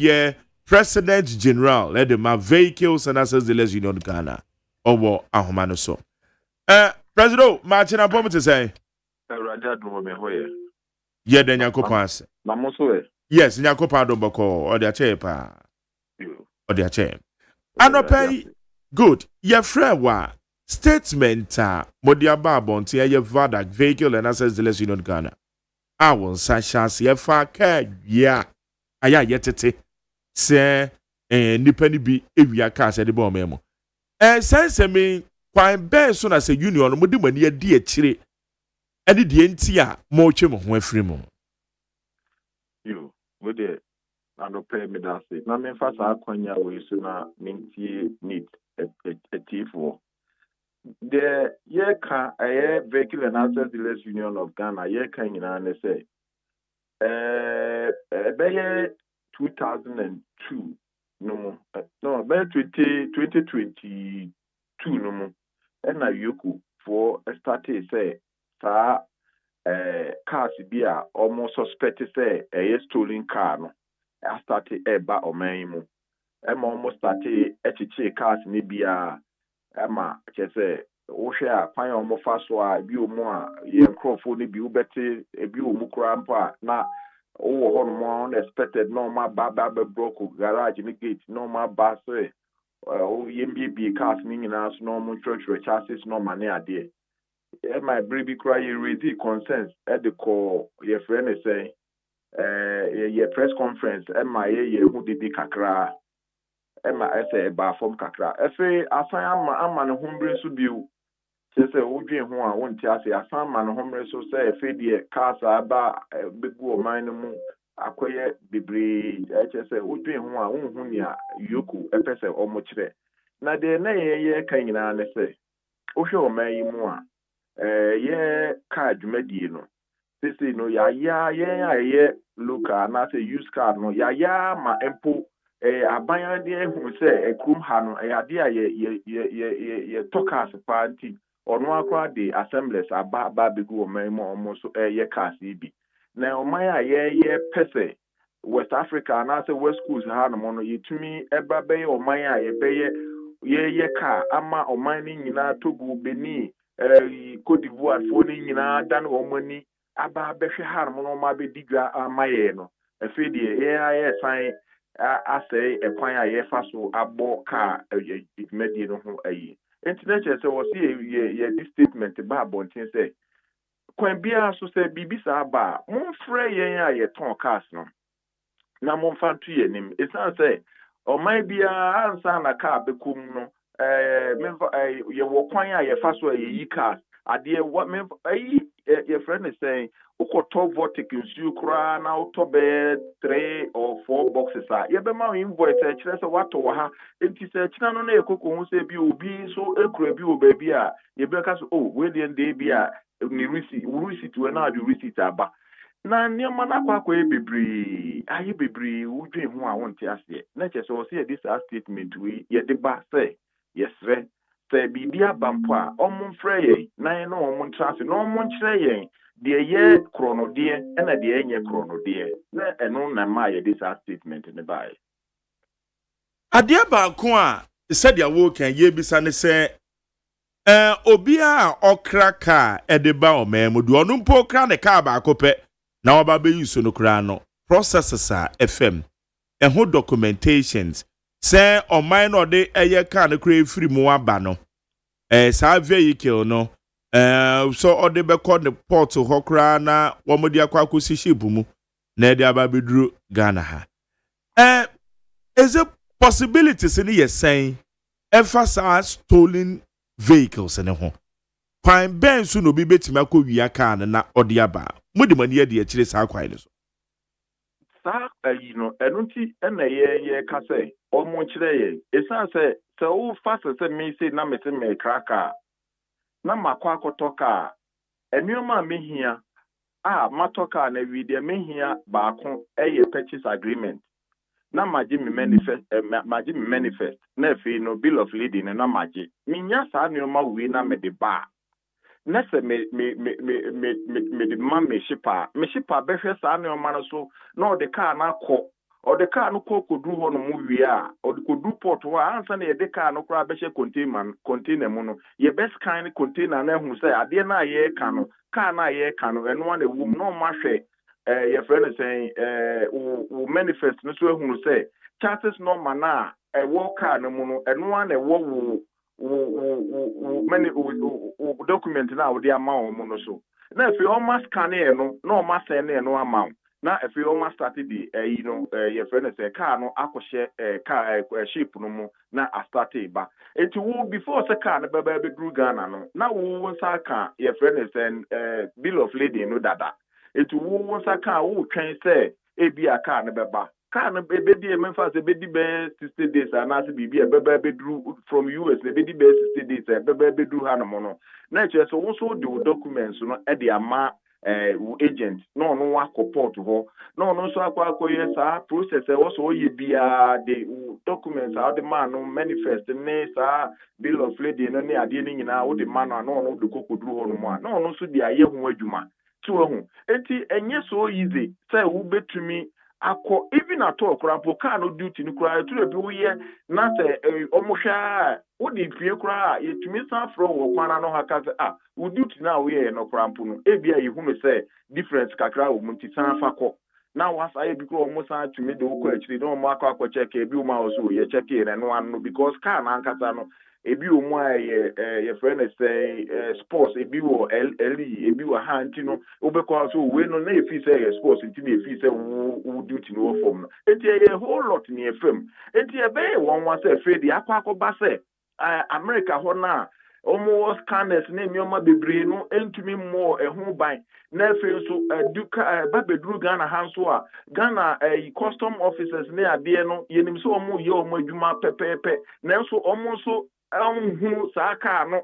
President General let the Vehicles and Access Dealers Union Ghana or ahoma so. President Martin Abom to say Raja do me hoye. Ye den Yakopon ase. Mamoso Yes, Yakopon do boko or their chair pa. Or their chair. Anopai good. Ye friend wa statement Modiaba Bonti ye Vadak Vehicle and Access Dealers Union Ghana. I will say chance ye fa ka ya. Aya yetete. Se nipani bi ewia ka se de bo memo. Sense me kwan ben so na se union mo di mani adi akire. Ade de enti a mo twe mo ho afiri mo. You with the and pay me that say. Na me fa sa kwanya we so na mintie need a tifo. The ye ka Vehicle and Access Dealers Union of Ghana ye kan nyina ne say be 2002 no be 2022 no mo na yoku for started say sa cars bi a almost suspect say stolen car no I started ba oman mu almost started echiche cars ni bia ama say wo hwe a kwan omo fa so a bi omo a ye nkrofo ni bi ubete bi omu kura mpa na wo ho no unexpected no ma ba broke garage ni gate no ma ba say o yembi cars ni nyina so no mo church chassis no mane ade my baby cry you raise concerns at the call your friend is saying your press conference my ye who did the kakra my say ba form kakra efe asan ama no hombre so biu say wodwen ho a wonti ase asan ma no hombre so say efe de cars aba begu o man mu akoye bebre say wodwen ho a wonhu ni a yoku epese omo kire na de na ye kan nyina ne say wo hwe o man yi mu a ye car dwumadie no sisi no ye local na say used car no ya ma empo aban de hu say ekrum ha no ade a ye tokas party ono akwa de assemblies aba begu o man mo so ye cars bi na o man a ye pese West Africa na say West Coast ha no no yetumi eba be o man a ye be ye car ama o man ni nyina Togo Benin Côte d'Ivoire for ni nyina dan wo mani aba behwe har mo no ma be digwa amaye no efe de ye san asay ekwan a ye fa so abo ka medie no ho ayi internet say wo see ye this statement ba bontin say kwan bia so say bibisa aba mo frɛ yen a ye ton cars no na mo fa tu ye nim esan say o mai bia ansa na car be kum no ye wo kwan a ye fa so ye cars ade what me your friend is saying ukoto vortic you kura na utobe 3 or 4 boxes ye be ma invoice kire se wato ha enti se kina no na ekoko hu se bi obi so ekura bi obabi a ye be ka so we dey bi a ni receipt we na do receipt aba na niam na kwa ebebri ayi bebri wudwen ho a wonte ase na che so se this statement we ye de ba say yes re se bibia bampo a omfrɛ ye na ye no omo ntrase no omo nkyerɛ ye de ye kronodie na de enye kronodie na eno na ma ye this statement ne ba Ade ba ko a said ya wo kan ye bisa ne se obi a okra ka edeba o memu du onu mpo okra ne ka ba akopɛ na oba be use no kra no processes a fm ho documentations say o man no de eye ka ne kra free mu aba no sa vehicle no so o de be call the port ho kra na wo mo de akwa akosi ship mu na de aba be duru Ghana ha is a possibilities in ye saying emphasize stolen vehicles in ho kwan ben so no bi betima akọ wia car na odi aba mudi mani ye de akire sa kwan so sa enunti na ye ka say omo kire ye esan say so wo fast say me say na me say me kraka na makwa akotoka enioma mehia matoka na wi de mehia ba ko purchase agreement na maji me manifest na fi no bill of lading na maji minya sa enioma wi na me de ba nese me the man me shipa behwe sa ne o man so na o de car na akọ or the car no kodru ho no mu wi a or the kodru port ho ansa na ye de car no kra behwe container mu no ye best kind container na hu say ade na ye ka no car na ye ka no eno na wu no ma hwe your friend is saying we manifest no so hu say chances no mana work car no mu no eno na wo many document na wo de ama mu no so na if you almost scan no no ma send no amount na if you almost started the your friend say car no akoshe car ship no mu na a started ba it will before say car na baba be dru Ghana no na wo nsa ka your friend say bill of lading no dada it will nsa ka wo twen say e bia car na baba car no be di e menfa say be di be 60 days and as bibia baba be dru from US be di be 60 days baba be dru ha no mo no na che so wo so do documents no e di ama agent no wa support ho no so akwa yes process e wo so ye bia the documents how the man no manifest ne sa bill of lading no ne ade ni nyina wo the man no de kokoduru ho no mo no so dia ye ho adwuma ti wo ho enti enye so easy say wo betumi akọ even at all krampo car no duty ni kura to be wo ye na say omuhwa wo di pie kura yetumi san fro wo kwana no haka say wo duty na wo ye no krampo no e bia ye hu me say difference kakra wo munti san fa kọ na wasa ye biko omo san tumi de wo kọ akiri no mo akọ check e bi wo ma so ye check e no anu because car na ankasa no ebi o mo ye friend say sports ebi wo LE ebi wo hanti no obekọ so we no na e fi say sports nti na e fi say wo duty no form no enti ye whole lot ni efem enti e be won wa say fredi akọ ba say America ho na omo scanners na mi oma bebre no entumi mo ehun ban na fe so duka babedru Ghana hanso a Ghana custom officers na ade no yenim so omo ye omo adwuma pepepe na so omo so hu saka no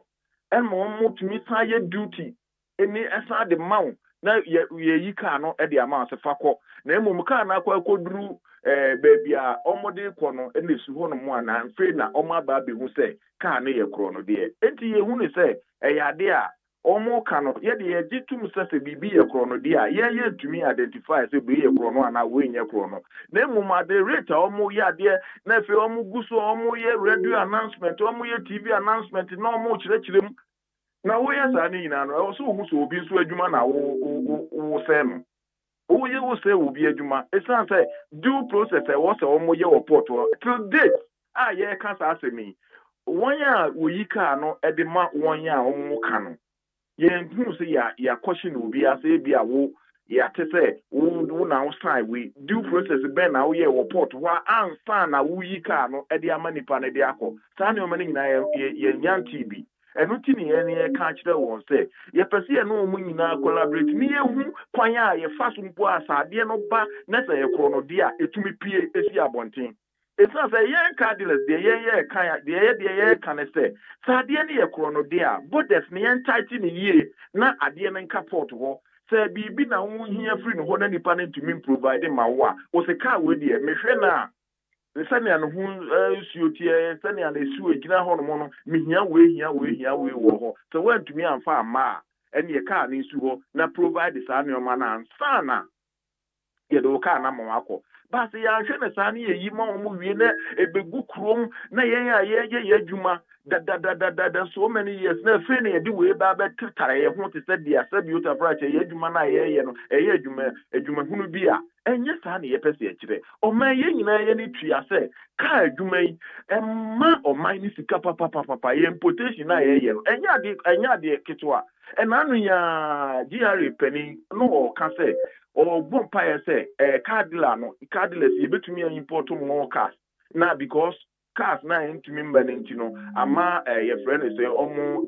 emo omo tumi san ye duty eni esa de maw na ye yi car no e de ama se fakọ na emo car na akoduru baby a omode kọ no ene su ho no mo ana mfe na omo aba be hu se car no ye kro no de enti ye hu ne se eyade a omo ka no ye de ye gitum se bibi ye kro no de a ye tumi identify se bi ye kro no ana we nye kro no na emo ma de rate omo ye de na fe omo guso omo ye radio announcement omo ye TV announcement na omo chire na wo ye sa ni nyina no so hu so obi so adwuma na wo se no wo ye wo se obi adwuma esan say due process e wo se omo ye report till date ye ka sa asemi won ya wo yi ka no e de ma won ya omo ka no ye hu se ya question obi ase bia wo ya te say wo na wo sign we due process ben na wo ye report wa ansa na wo yi ka no e de ama nipa na de akọ sa ne o mani nyina ye nyan TB enu tini ye ka kire won say ye pese ye no mu nyina collaborate ni ye hu kwan a ye fa so mpo asade no ba na say ye kro no dia etumi pie esi abonten esa say ye ka dealers de ye kan de ye kan say sade ne ye kro no dia borders ne ye tight ni ye na ade ne nka port ho say bibi na hu hia free no ho na nipa ne tumi provide ma wo a o se ka we de mehwe na sani anu hu suotie sani anu su egina ho no mo no mihia we wo ho so wantumi amfa ama ene ye ka na su ho na provide sa ne oma na ansana ye do ka na mo akọ ba se ya hwe ne sa ne ye yi ma mo wie na ebegu krom na ye adwuma da so many years na fe na ye di we ba tare ye ho te se dia sabi utafra ye adwuma na ye no ye adwuma hunu bi a enye sa na ye pese e kire o man ye nyina ye ni tua se ka adwuma yi emma o man ni sika papa ye importation na ye no enya de kitwa enanu ya GRA penny no o ka se o bompa ye se cardless ye betumi import more cars na because cars na ntumi mbanenti no ama ye friend say omo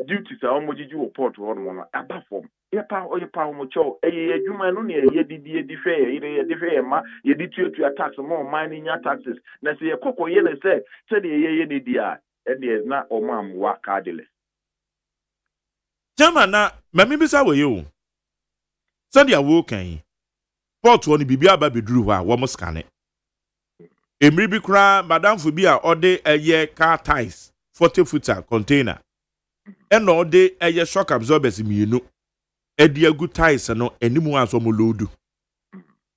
duties a omo jiji report ho no aba form ye pa omo cho adwuma no ne ye di hwe ye di hwe ma ye di tuatua tax mo mining taxes na say ye kokko ye ne say de ye ne di a e na omo amwa cardless jama na mami bisa we yo send ya wo kan port woni bibia ba beduru ho a wo mo scanne emri bi kra madam fu bi a ode eye car ties 40 footer container ɛna ɔde ɛyɛ shock absorbers mienu ɛde agu ties no anim hɔ aso mo load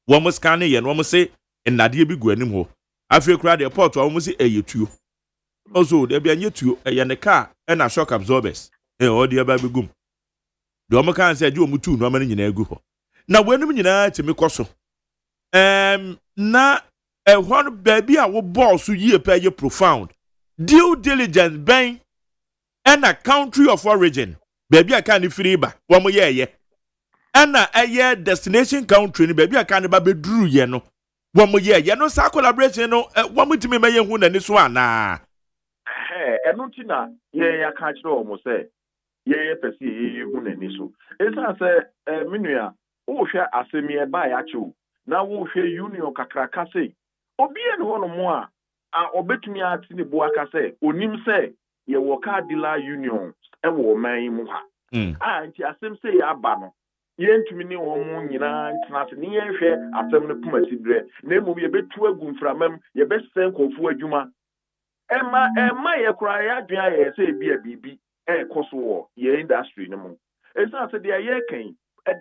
wɔn scan yɛ no wɔn se nnadeɛ bi gu anim hɔ afei kura deɛ port wɔn se ɛyɛ tuo ɔso de bi anya tuo ɛyɛ ne car ɛna shock absorbers ɔde aba bi gum de wɔn kan sɛ ɛde wɔn tu no ama ne nyinaa agu hɔ na wɔnum nyinaa temi kɔ so na ɛhɔ no baabi a wo ball so yie pɛ yɛ profound due diligence bɛn ɛna country of origin baabi a kan ne firi ba wɔn yɛɛyɛ ɛna ɛyɛ destination country ni baabi a kan ne ba bɛduru yɛ no wɔn yɛɛyɛ no saa collaboration no wɔn tumi mɛyɛ hu n'ani so anaa. ɛno nti na yɛyɛ aka kyerɛ wɔn sɛ yɛyɛ pɛ sɛ yɛyɛ hu n'ani so ɛsiane sɛ menua wohwɛ asɛm yɛ baa yɛakyew na wohwɛ union kakraka sɛ obiara ne hɔ no mo a ɔbɛtumi ate ne bo aka sɛ onim sɛ yɛwɔ car dealer union ɛwɔ ɔman yi mu ha nti asɛm sɛ yɛaba no yɛntumi ne wɔn mo nyinaa ntena ase ne yɛnhwɛ asɛm no poma si berɛ na mmom yɛbɛtu agu mframam yɛbɛsɛ nkɔɔfoɔ adwuma ɛma yɛ koraa yɛadwene ayɛ sɛ ebi a biribi ɛrekɔ so wɔ yɛn industry no mu ɛsiane sɛ deɛ yɛrekɛn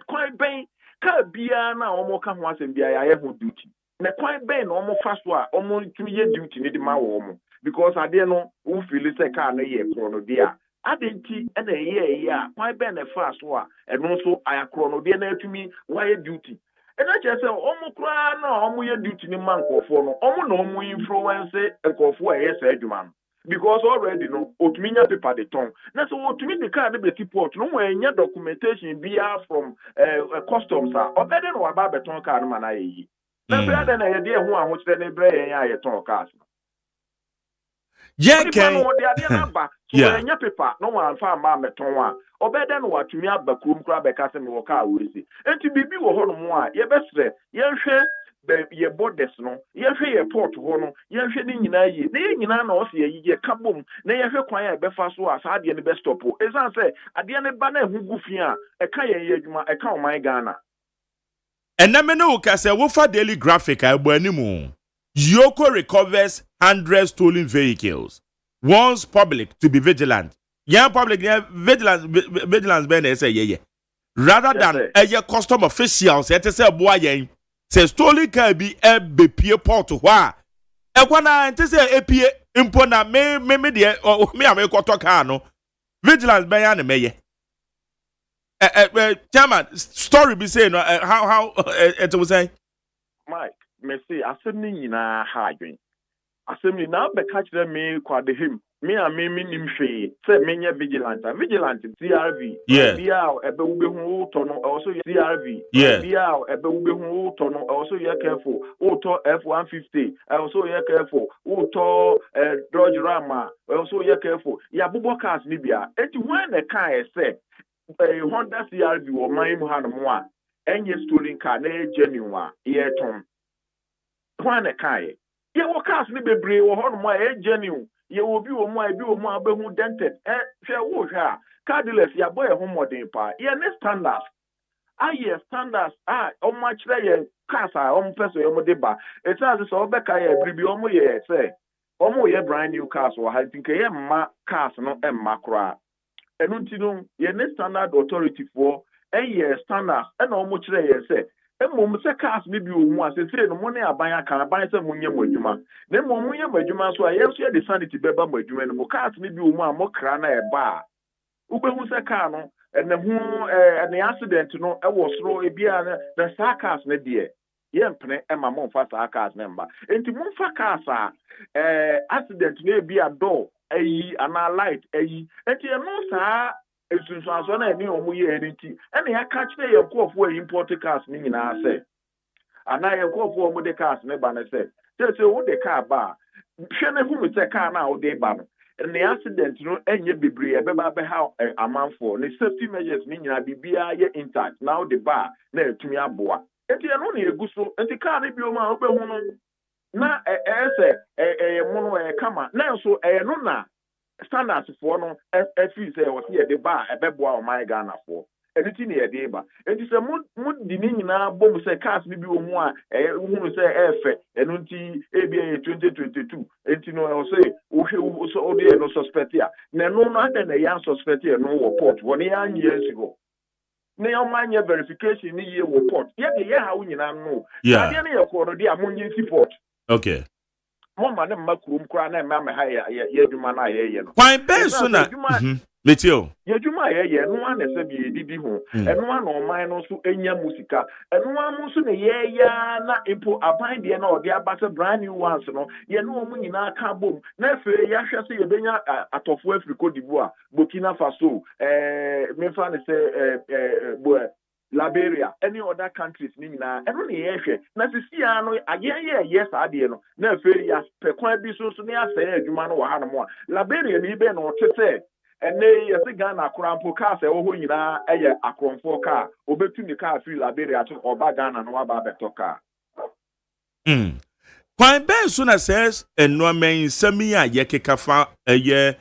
kwan bɛn kaa biara na wɔn ka ho asɛm biara yɛayɛ ho duty na kwan bɛn na wɔn fa so a wɔn tumi yɛ duty ne de ma wɔn because adeɛ no wofili sɛ kaa no yɛ korɔ no deɛ a ade nti ɛna ɛyɛ a kwan bɛn na ɛfa so a ɛno nso ayakorɔ no deɛ na atumi wayɛ duty ɛna kyerɛ sɛ wɔn koraa na wɔn yɛ duty ne ma nkɔɔfoɔ no wɔn na wɔn influence nkɔɔfoɔ a ɛyɛ saa adwuma no because already no otumi nya paper de tɔn na so otumi de car de beti port no wɔn nya documentation bia from customs a ɔbɛde no waba beton car no ma na yi na brada na yɛ de ho ahokyerɛ ne brɛ yɛn a yɛtɔn cars no yɛn kan no de ade na ba so wɔn nya paper no wɔn amfa ama beton a ɔbɛde no watumi aba kurom kora bɛka sɛ me wɔ car wɔ esi enti bibi wɔ hɔ no mo a yɛbɛsrɛ yɛnhwɛ yɛ borders no yɛhwɛ yɛ port hɔ no yɛhwɛ ne nyinaa yie na yɛ nyinaa na ɔsɛ yɛ ka bom na yɛhwɛ kwan a ɛbɛfa so a saa adeɛ no bɛstɔpo ɛsiane sɛ adeɛ no ba na ɛho gu fi a ɛka yɛn adwuma ɛka ɔman Ghana ɛnam ne wo ka sɛ wofa daily graphic a ɛbɔ animu Yoko recovers 100 stolen vehicles warns public to be vigilant yɛn public vigilance bɛn na ɛsɛ yɛyɛ rather than ɛyɛ custom officials ɛte sɛ boa yɛn sɛ stolen car bi bepie port hɔ a ɛkwana nte sɛ epie mpo na me deɛ me a mekɔtɔ car no vigilance bɛyɛ na mɛyɛ chairman story bi say no how it was say Mike me say asɛm ni nyinaa ha adwen asɛm ni na bɛka kyerɛ me kwade him me a me nim hwee sɛ menyɛ vigilant TRV bia ebe ube hu to no also TRV bia ebe ube hu to no also you careful to F150 also you careful to Dodge Ram also you careful ya bubo cars ni bia enti when the car say Honda CRV or my mu hanom a enye stolen car na genuine a ye ton when the car ye wo cars ni bebre wo honom a genuine ye will be one more, be one more, be who dented. Fair wash, car dealers, ya boy, a home modern pa. Ye ne standards. Standards. On much there, cars are on person, your deba. It's as a Becca, bribi, omo, say. Omo, ye brand new cars, or I think ye ma cars, no, and macra. And until ye ne standard authority for a year standards, and almost there, say. Emo se cars ni bi omu ase say no money aban aka aban se munye mwadwuma na mo munye mwadwuma so aye so de sanity beba mwadwuma no mo cars ni bi omu a mo kra na eba ubehu se car no ene hu ene accident no e wo soro ebia na sa cars na de ye mpene e ma mo fa sa cars na mba enti mo fa cars a accident na ebia door ayi ana light ayi enti e no sa esunsuanso na eni omu ye enti ene ya ka kire ye nkofo import cars ni nyina se ana ye nkofo omu de cars ne ba ne se wo de car ba hwe ne hu se car na wo de ba no ene accident no enye bebre e be ba be ha amanfo ne safety measures ni nyina bibia ye intact na wo de ba na etumi aboa enti eno na eguso enti car ne bi o ma obehu no na se mo no kama na so no na standards for no FE say was here the bar ebeboa o my Ghana for anything near deba. And it's a mood dining bomb say cast maybe one, who say F, and until ABA 2022, and you know, I'll say, so dear no suspect here. No, not than a young suspect here, no report 1 years ago. Now, mind your verification in your report. Yet, the year how you know. Yeah. I didn't quarter the among support. Okay. One man, Macroom, crying, and Mamma Haya, Yedumana, Why, Ben Sona, Meteo. Yeduma, no one has said, Didi home, and one on mine also Enya Musica, and one Musuna, na impo, a bind the end or the abasa brand new ones, no, ye no money in our carbon, never Yasha say, Benya at of West Cote d'Ivoire, Burkina Faso, Mefan say, Liberia, any other countries, Nina, and only Asia. Nasisiano, yes, I did. No, yes, Pequan Bisus, near say, you man, or Liberia, Liban, or to say, and they, as a gun, a crampo car, say, oh, you know, a cram for car, or between the car, free Liberia or Bagan and Wababeto car. Quite Ben Sona says, and no man, Samia, Yakekafa, a year,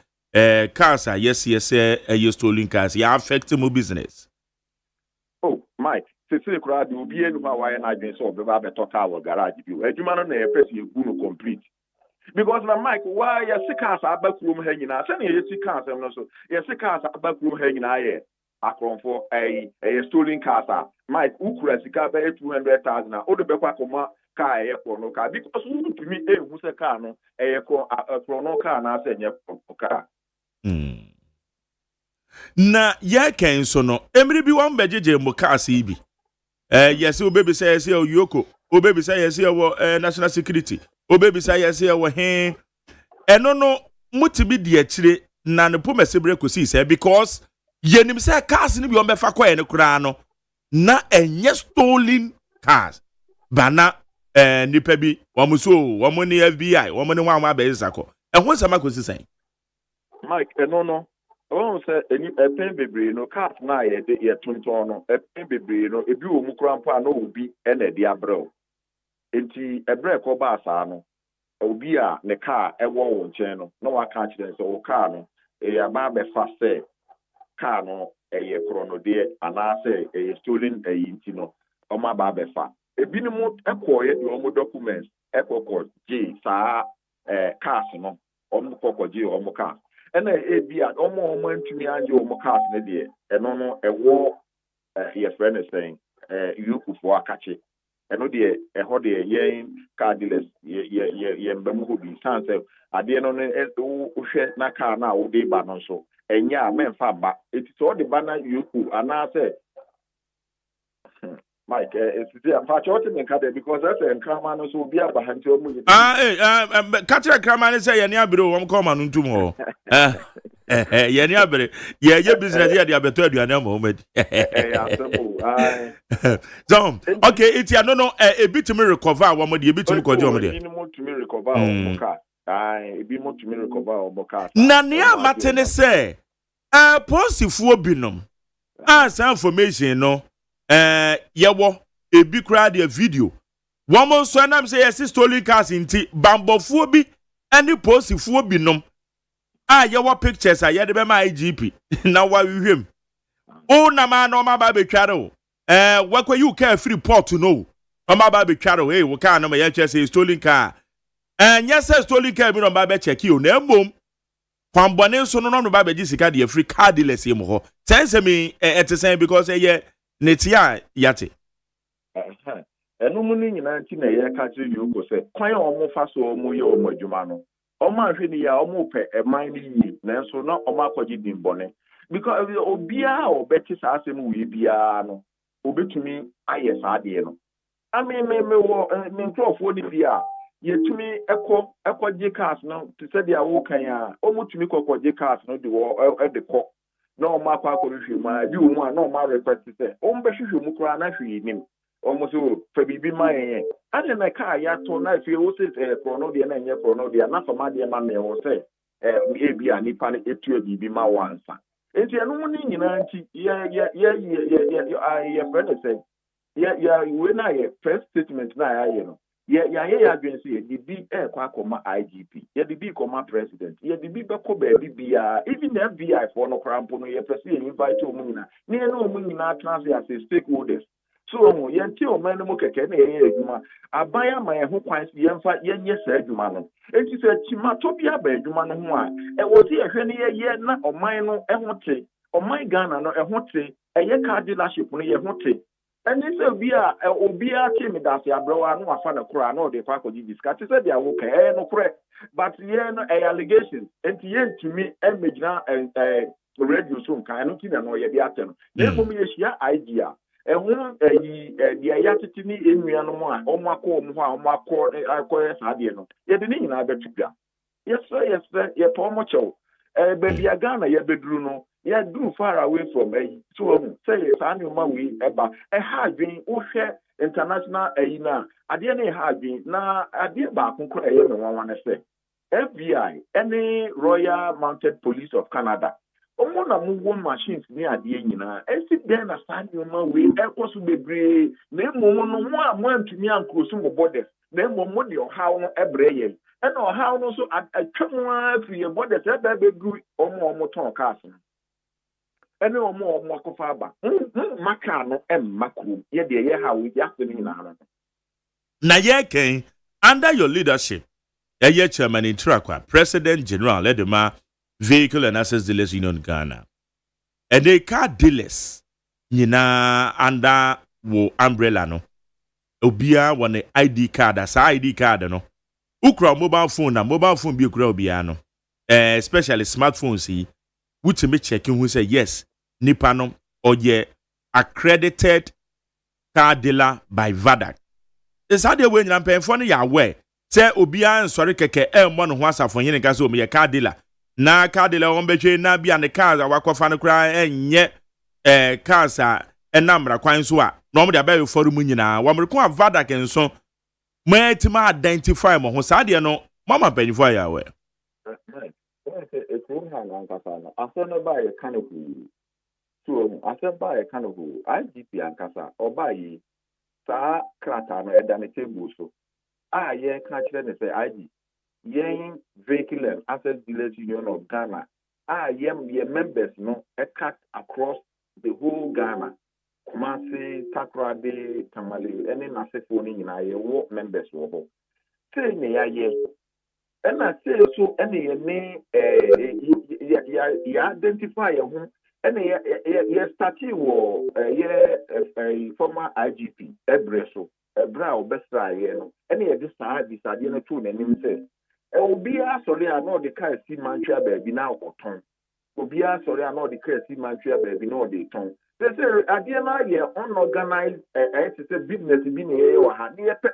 cars, yes, a year stolen cars, yeah, affect my business. Oh, Mike, since the crowd will be able to why I been so the Babette Tower garage view. A human on a press you complete. Because now, Mike, why your sick cars are back room hanging out? Send your sick cars and also your sick cars are back room hanging out. Akron for a stolen car. Mike, who could have car by 200,000 or the Becquacoma car airport no car because who to me who's a car no a chrono car and I said, car. Na ya ken so no emri bi won bejeje mo ka asibi yes o baby say yes o yoko o baby say yes o national security o baby say yes o he eno no mutibi di akire na ne po mesebre kosi say because yenim say cars ni bi o befa kwa ene kura no na enye stolen cars bana nipa bi wo ni FBI wo ni wan ba izako ehun sama kosi say Mike no I say a pen baby no cat na ye de ye tonton no a pen baby no ebi wo mu krampa no obi e na de abrew enti ebre ko ba asa no obi a ne car e wo wo nchen no na wa ka kire so wo car no e ya ba be fa say car no e ye chrono de ana say e stolen e enti no o ma ba be fa ebi ni mo e ko ye de o mo documents e ko ji sa cars no o mo ko ji o mo car and a be at almost to me and your cast in the and no a war your friend is saying you could for a catch it and no dear a hot dear yen car dealers ye bemubi sans I didn't know na car now all day but so and yeah men fab back it's all the banner you could and I said Mike, it's the unfortunate card because that's a crime so be a behind your movie. Catch a crime say, and Yabro won't come on tomorrow. Yanabere, your business here, the abattoir, you are no moment. So, okay, it's no, a bit to me recover one more, a bit to me recover. A bit more to me recover Boca. Nania Martinez say, Possi Binum. Some information, no. Yawo a big crowd a video. One more son am say yes stolen cars in tea bambo bi and the post if bi nom. Yawo pictures I had my IGP. Now why we him? Oh na man no ma ba be twaro. What were you care free port to know? O ma ba be twaro hey we can no ma say stolen car. Yes stolen car bi no ba be check you na mom. Kwambone so no ba be gisika de free car dealers him ho. Sense me say because yeah Netia yate. Enu muni nyina nti na ye ka kire you go say kwan omo fa so omo ye omo adwuma no. Omo ahwe ni ya omo pe eman ni yi na so na omo akwaji din bone. Because obia obeti sa asem we bia no obetumi aye sa de no. Ami me wo me nkrofo ni bia yetumi ekwaji cars no to say dia wo kan ya omo tumi kokwaji cars no de wo de ko. No ma kwa hwe ma bi wo mu a no ma request say o mbe hwe mu kura na hwe nim almost for bibi ma yen ade na ka ya to na hwe wo say chrono de na nye chrono de na so ma de ma me wo say e bi a nipa ne etu bibi ma wansa enti eno mu ni nyina nti ye friend say we na ye first statement na ya ye no ya adwen say the big kwa koma IGP ye the big koma president ye the big beko baby bia even the FBI for no krampo no ye pese invite omu nyina ne no omu nyina transfer as stakeholders so ye nti o man no keke na ye adwuma aban ama ye ho kwan ye mfa ye nye sa adwuma no enti se chimato bia ba adwuma no ho a e wo ti ehwe ne ye na oman no e ho te oman Ghana no e ho te eye card dealership no ye ho te. And this will be a team that's a bro, I know a fan of Kura, no, the faculty discuss. Said they are okay, no correct. But yeah, no allegations. And to me, and Major and radio soon can I know ye the atom. Therefore, me a idea. And one the ayatini in me and one, or my core, I call it Adiano. Ye didn't know that you got. Yes, sir, ye poor mucho. Baby, a Ghana, ye bedroom. Yeah, do far away from so say it's annual we eba a hard being international na adie hard being na adie ba kunko no one say FBI any Royal Mounted Police of Canada omo na mo machines ni adie nyina esi den na annual we ekoso bebre na emo no mo amantumi ankroso mo borders na emo mo de ohaw no ebreye and ohaw no so atwam free borders ebe bedu omo ton cars. And no more Mokofaba. Macano and Macru. Yet, the how we just in Ireland. Nayeke, under your leadership, a year chairman in Trakwa, President General Edema, Vehicle and Access Dealers Union Ghana. And they car dealers, Nina, under wo umbrella no. Obia one ID card, as ID card no. Ukra mobile phone be ukra obiano. Especially smartphones, which me checking who say yes. Nipano or ye accredited car dealer by VADAC. It's how they win and pay for ya way. Say Obia and sorry keke one who wants for yin gaso me a car dealer. Na car dealer on beche na be and the cars I walk off and cry and yet cars are a number of coins wa. Normally I bear for the munina. One require VADAC and so may to identify mo who sadia no mama penny for ya way. It's I saw no buy a kind of so I said buy a kind of IGP and Casa or buy Sa Kratano at the table. So yeah, can't say IG. Yen Vehicle and Access Dealers Union of Ghana. Ye members no a cut across the whole Ghana. Kumasi, Takrade, Tamale, any Nasefoni in I work members were. Say me, and I say so any name you identify and you started war a former IGP Ebreso Ebra Bestra any this side decided to name says Obia sorry I know the car see mantra baby now or tongue Obia sorry I know the car see mantra baby no they tongue they say Adiana unorganized it's a business being or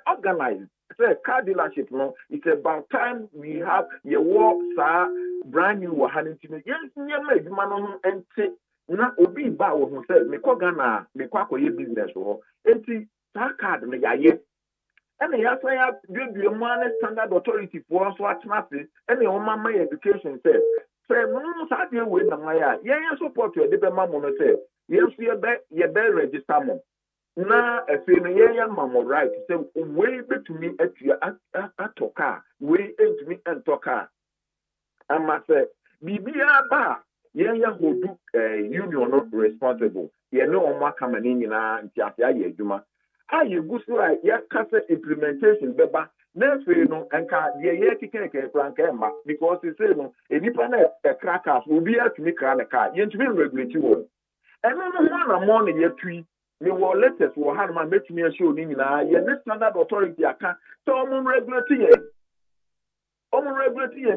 organized. Say car dealership no, it's about time we have your work brand new wahanintime. Yes, you man and say na obi ba wo ho say me ko Ghana me kwa koye business ho. Enti that card me yaye. And ya say ya do man standard authority for so atnase and your mama education say no sa dey we na ya. Ye support your de be mama no say. Yes ye be register mo. Na efenu ye mamo right say we betumi atua atoka we entumi entoka ama say bibia ba ye hodu union not responsible ye no omo akamani nyina nti afia ye adwuma aye gusu a ye kase implementation beba na efenu enka ye kikeke franka emba because say no enipa na crackers obi atumi kra na car ye ntumi regulate wo eno no na mo na ye tui me will latest will have my make me a show in the standard authority account. So I'm regulating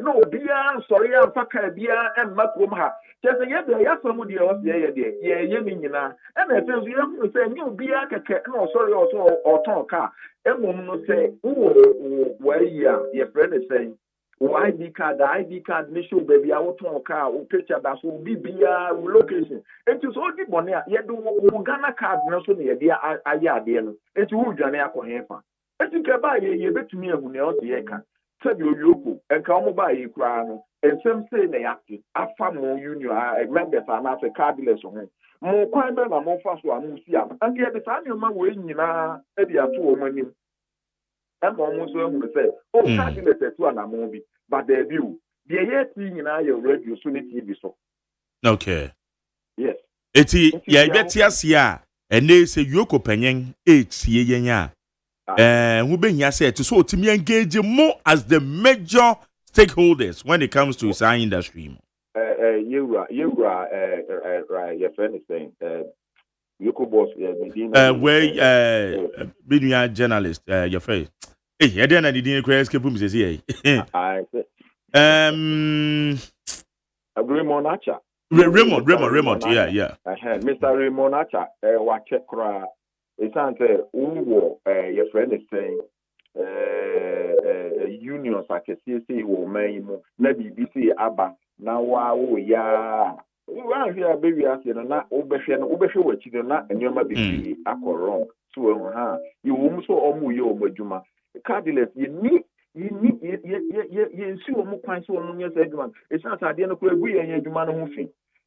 no beer, sorry, I'm fucker beer and macroma. Just a year, somebody else, yeah, and I tell you, say, new beer, no, sorry, or talk car. And woman say, oh, where your friend is saying. ID card, me show baby, I will talk car, or picture that will be location. It is all the money, yet do Ghana card, no so near the Ayadian. It's who Jania Cohefa. I think about ye bet me when you out the Eka. Tell you, and come by you crown, and some say they acted. A family union, I remember I'm not a cardless on more crime than a more fast one, and yet the family man waiting in a 2 women. ɛma ɔmo nso ehunu sɛ o car dealers ɛtu anamɔ bi but dɛbi o deɛ yɛ ti nyinaa yɛ radio so ne TV so. Okay. Yes. Eti ya ibeti asia ene se yoko panyen etie yenya wo behia say to so otimi engage more as the major stakeholders when it comes to science industry. Your friend is saying yoko boss where journalist your friend eh then na didn't cry escape me say Raymond Acha. Raymond, yeah. Mr. Raymond Acha, watch cry. It's answer your friend is saying unions like a CC will make maybe BC Abba now wow ya. Well, here baby as you know, Obesha what you know, and you might be wrong. So you almost so you Majuma. Cardinals, you need see more points on your segment. It's not at the end of the week and you man who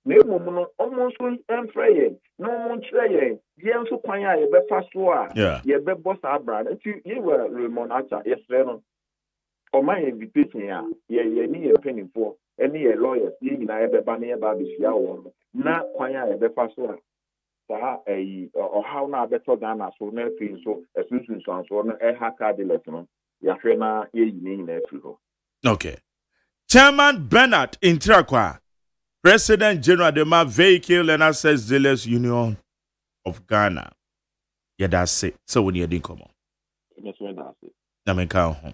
no almost and prayer. No one tray. Yes, so quite a bit fast war. Yeah, be boss abroad. You were Ramon Acha, yes, or my invitation. Yeah, need a penny for any lawyers. You know, I have a banner baby shower. Not quite a bit fast war. Or how now better than us for no feel so as soon as so a hacker lesson. Okay. Chairman Bernard Intrakwa, President General de Ma Vehicle and Access Dealers Union of Ghana. Yeah, that's it. So when you didn't come on. That's when that's it. Na me ka ho.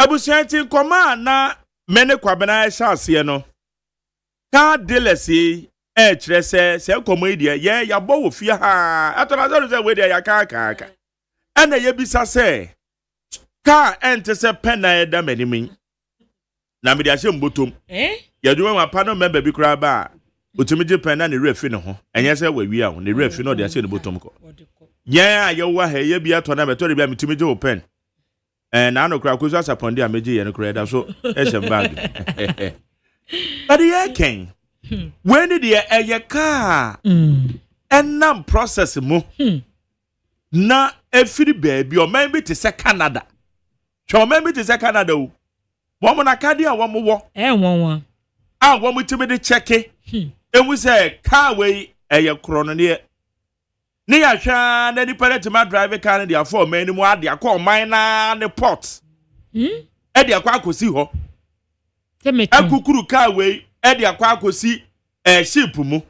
Abusianti nkoma na mene kwabena shase no. Car dealers kyerɛ sɛ nkɔmɔ yi deɛ yɛ yabɔ wo fie ha atɔna sɛ we deɛ yaka aka ɛna yɛbisa sɛ car ente sɛ pen na ɛda m'anim na me de ahyɛ mbotom yɛdwuma ma pa no member bi kura ba otumi gye pen na ne refi ne ho ɛnyɛ sɛ wawi a ho ne refi no de ahyɛ ne botom kɔ yɛn a yɛwɔ ha yɛ bi atɔ na bɛtɔ de bi a metumi gye wo pen na no kura koso asaponde a megye yɛ no kura da so ɛhyɛ bag but yɛ ken when did the car and process mo na every baby or maybe to say Canada. So maybe to say Canada. Woman Acadia one more one. I want me to be the check it. And we say car way a chrono near. Near Shan, any pellet to my driver Canada for many more. They are called mine and the pot. Eddie Aquaco see her. A kukuru car way. Edi akwa akosi ship mu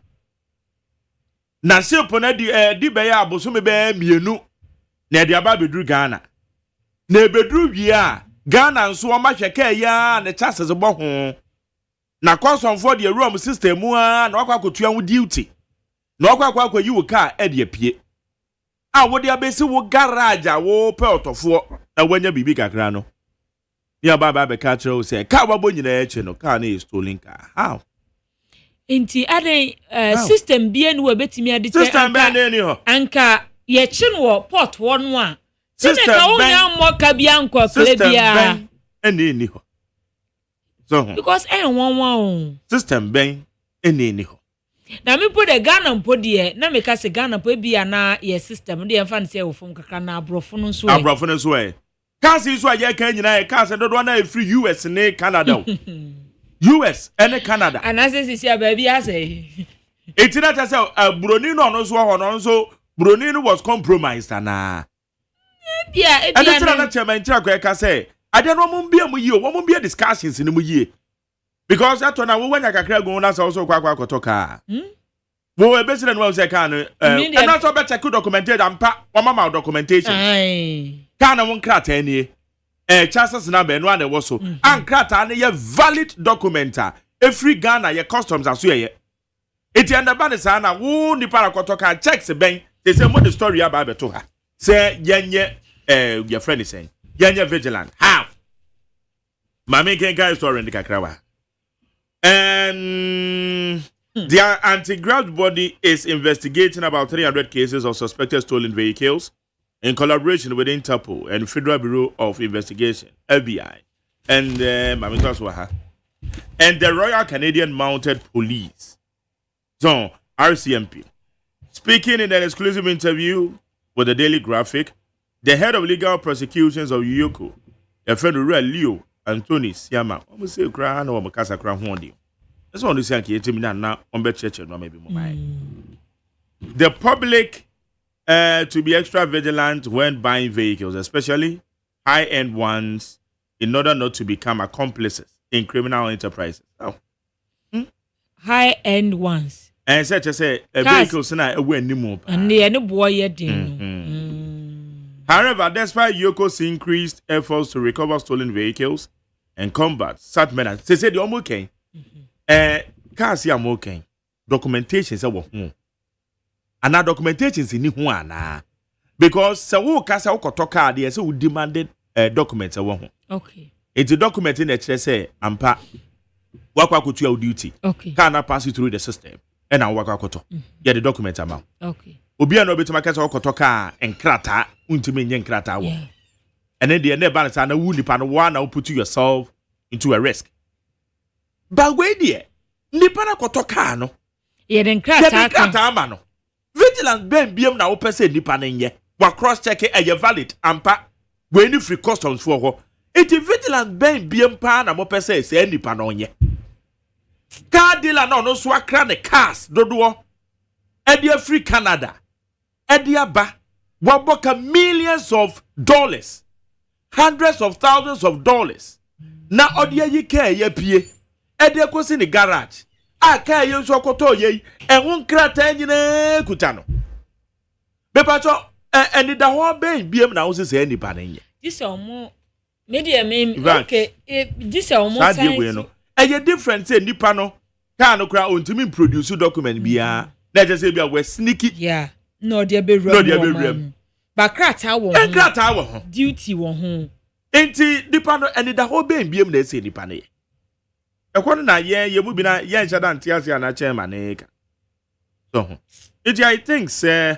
na ship na di be ya aboso me be mienu na edi aba bedru Ghana na bedru wi a Ghana nso o ma hweke ya na chances bo ho na custom for the room system mu a na akwa akotua wo duty na akwa yi wo car edi apie a wo de abesi wo garage a wo pe otofo na wanya bibi kakra no. Yeah, Baba Becatro say, car wabo nyina no car na stolen car. How? Inti ade system bi enu obetimi ade system be na ni ho. Anka ye chi no port one a. System ka onya moka bi anko kle bia. Eni ho. So because one. System ben eni ho. Na me put the Ghana mpo de na me ka se Ghana mpo bia na ye system de emfa nse wo fom kaka na abrofo no so. Abrofo no so Cars is why you can cars and don't want free US and Canada. US and Canada. And as I say, baby, I say. It's not as Bronino so Bronino was compromised. And yeah, and that's another chairman. I can say, I don't want to be a discussions in the year. Because that's when I went like a crowd going, that's also quite talk. Well, President was a can, and that's all better could documented and mama documentation. Kana won krata enie chances na be no ane wo so an krata ne ye valid documenta every Ghana ye customs aso ye eti andaba ne sa na wo ni para koto ka checks ben they say mo the story about beto ha say yenye your friend is saying yenye vigilant how mama can guy story in the kakrawa and the anti-graft body is investigating about 300 cases of suspected stolen vehicles in collaboration with Interpol and Federal Bureau of Investigation, FBI, and the Royal Canadian Mounted Police, so RCMP. Speaking in an exclusive interview with the Daily Graphic, The head of legal prosecutions of Yoko, a friend of Leo Anthony Siama, almost say crown or Macassa crown horny. That's one to say, now on bed church or maybe more. The public to be extra vigilant when buying vehicles, especially high-end ones, in order not to become accomplices in criminal enterprises. Oh. High-end ones. And such as a vehicle, and the boy However, despite Yoko's increased efforts to recover stolen vehicles and combat such menace, they said the okay. Cars here okay. Documentation say what and now documentation is in one because so kasa okotoka there so demanded documents okay. It's a document in the say ampa wakwa kutu your duty. Okay. Can I pass it through the system and now wakwa koto. Yeah, the document amount. Okay. Obi no betima kasa okotoka enkrata untimi nye enkrata wo. And then the balance na wu nipa no one now put yourself into a risk. But wait there. Nipa na kotoka no. Yeah, the enkrata ama no. Vigilant ben biem na wo pese nipa na nye. Wa cross check e valid ampa we ni free customs for ho. Iti vigilant ben biem pa na mo pese se nipa na onye. Car dealer no so akra ne cars dodo. Edia free Canada. Edia ba waboka millions of dollars. Hundreds of thousands of dollars. Na odia yi ka ye pie. Edia kosi ni garage. Aka ye so koto ye ehun krata nyina kuta no. Bepacho eni da ho ben biem na wo se nipa na nye. This omo media me okay this omo science. Eye different say nipa no ka no kra ontimi produce document bia. Na just say bia we sneaky. Yeah. No dey be rem. Ba krata wo. Krata wo. Duty wo ho. Enti nipa no eni da ho ben biem na say nipa na ye. Ekwono na ye mu bi na ye nhyada ntiase ana chairman eka. So I think say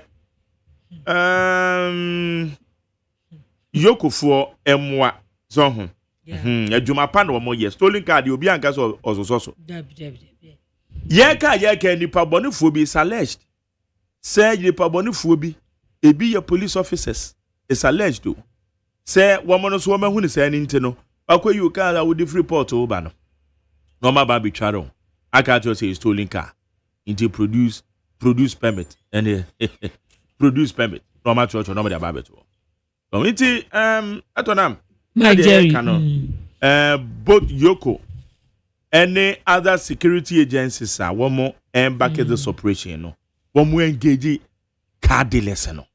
Yokofo emwa so ho. Adwuma pa no mo ye stolen card obi anka so ososo. Ye ka nipa bonifuo bi alleged. Say nipa bonifuo bi ebi ye police officers is alleged to. Say woman so woman hu ni say nti no. Akwa you car with the report over no. Normal baby charo. I can't just say stolen car. Into produce permit and produce permit. Normal church or normal the baby to. So into atonam. Both Yoko any other security agencies are one more and back at this operation no. One more engage car dealers no.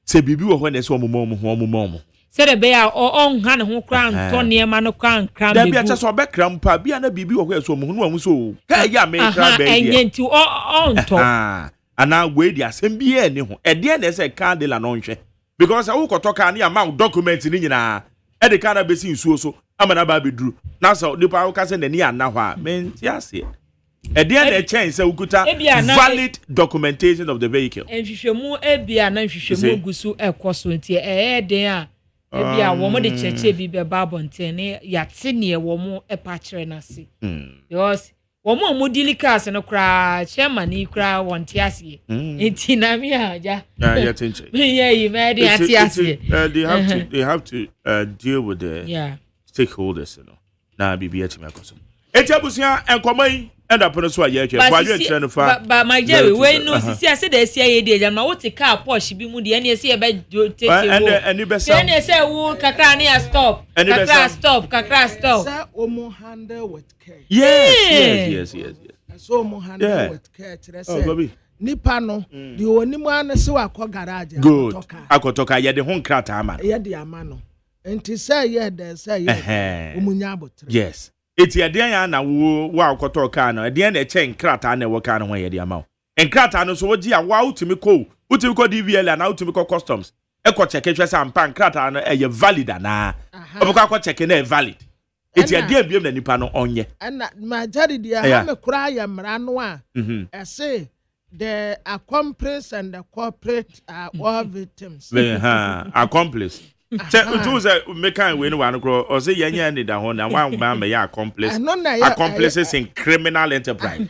Say bibi wo when there's one more. Say the bear or on hand who crown Tony Mano crown cram. There be a chance of background pa be na bibi wo where so mu so. Ya me cram be. And to on top. And now we the asem bi e ni ho. E de na say car dealer no nhwe. Because I will talk any amount document ni nyina. E de car na be sin suo so. Amana ba be duru. Na so the pa ka say na ni ana ho a. Men ti ase. E de na change say ukuta valid documentation of the vehicle. Nhwehwemu ebia na nhwehwemu gusu ekoso nti den a ebia wo mo de cheche bi be babonten ne yate ne wo mo epa kire na se. Because wo mo delicacies no kra chairman ni kra wonte ase. Enti na mi aja. Yeah, tinche. Yeah, you made it ase. They have to deal with the stakeholders, you know. Na bibi eti makoso. Eti abusia enkomai end up so aye twa kwaje tire no fa but my Jerry we no sisi ase da sia ye de jam na wo te car Porsche bi mu de na ese e be tete wo and be say na ese wo kakra na stop kakra stop say omo handle with care. Yes. So omo handle with care tire say nipa no de onimu an se wa ko garage akotoka ye de ho nkrata ama ye de ama no enti say ye de say ye omunya abotre. Yes. Eti eden ya na wo akoto ka no eden na eche nkrata na wo ka no ho ye de ama. Nkrata no so wo gi a wa utimi ko DVL na utimi ko customs. E ko check hwe sa mpa nkrata no e valid na. Oboko ko check na e valid. Eti eden biem na nipa no onye. Na majority dia ha me kura ya mra no a. I say the accomplice and the corporate are all victims. Accomplice. Tu say me kan we no wan kro o say yenya ni da ho na wan ma me ya accomplices in criminal enterprise.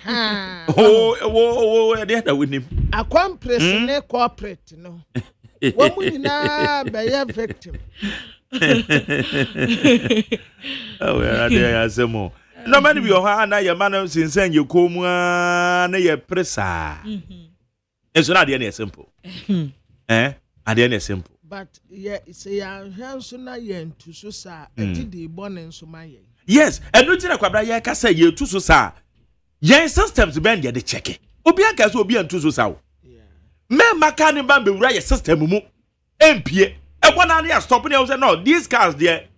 Oh, e dey that with him. Accomplice ne corporate no. Woman na be victim. Oh, well, there are some more. No man be your na your man since you come na your pressa. It's not the end simple. At the end simple. But yeah, it's a hands na yen to so sa the born and so my. Yes, and no tina kwabra ye ka say ye to so sa. Yen systems ben ye de check. Obi anka so obi antu so sa. Yeah. Me maka ni ban be wura ye system mu. Empie. E wona na stop na say no, these cars there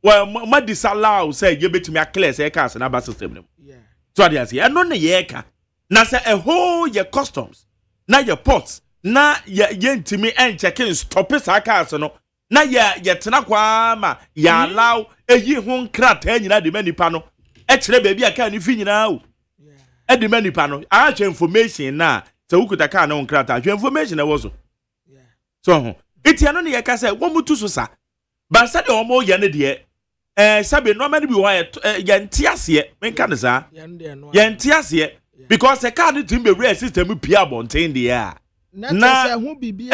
well ma disallow say you betimi a clear say cars na ba system them. Yeah. So they say, no na ye ka. Na say a whole your customs. Na your ports. Na ye ntimi en checking stop sa cars no. Na ye tena kwa ma ya allow eyi ho nkrata nyina de manipa no. E kire ba bi aka ni fi nyina o. Yeah. E de manipa no. A information na say ukuta ka na nkrata. Information e wo so. Yeah. So iti ano ne ye ka say wo mutu so sa. Ba sa de o mo ye ne de sabe normally be why ye ntiase me kan sa. Ye ntiase because the car need to be real system pia bonten de ya. Na say hu bibia.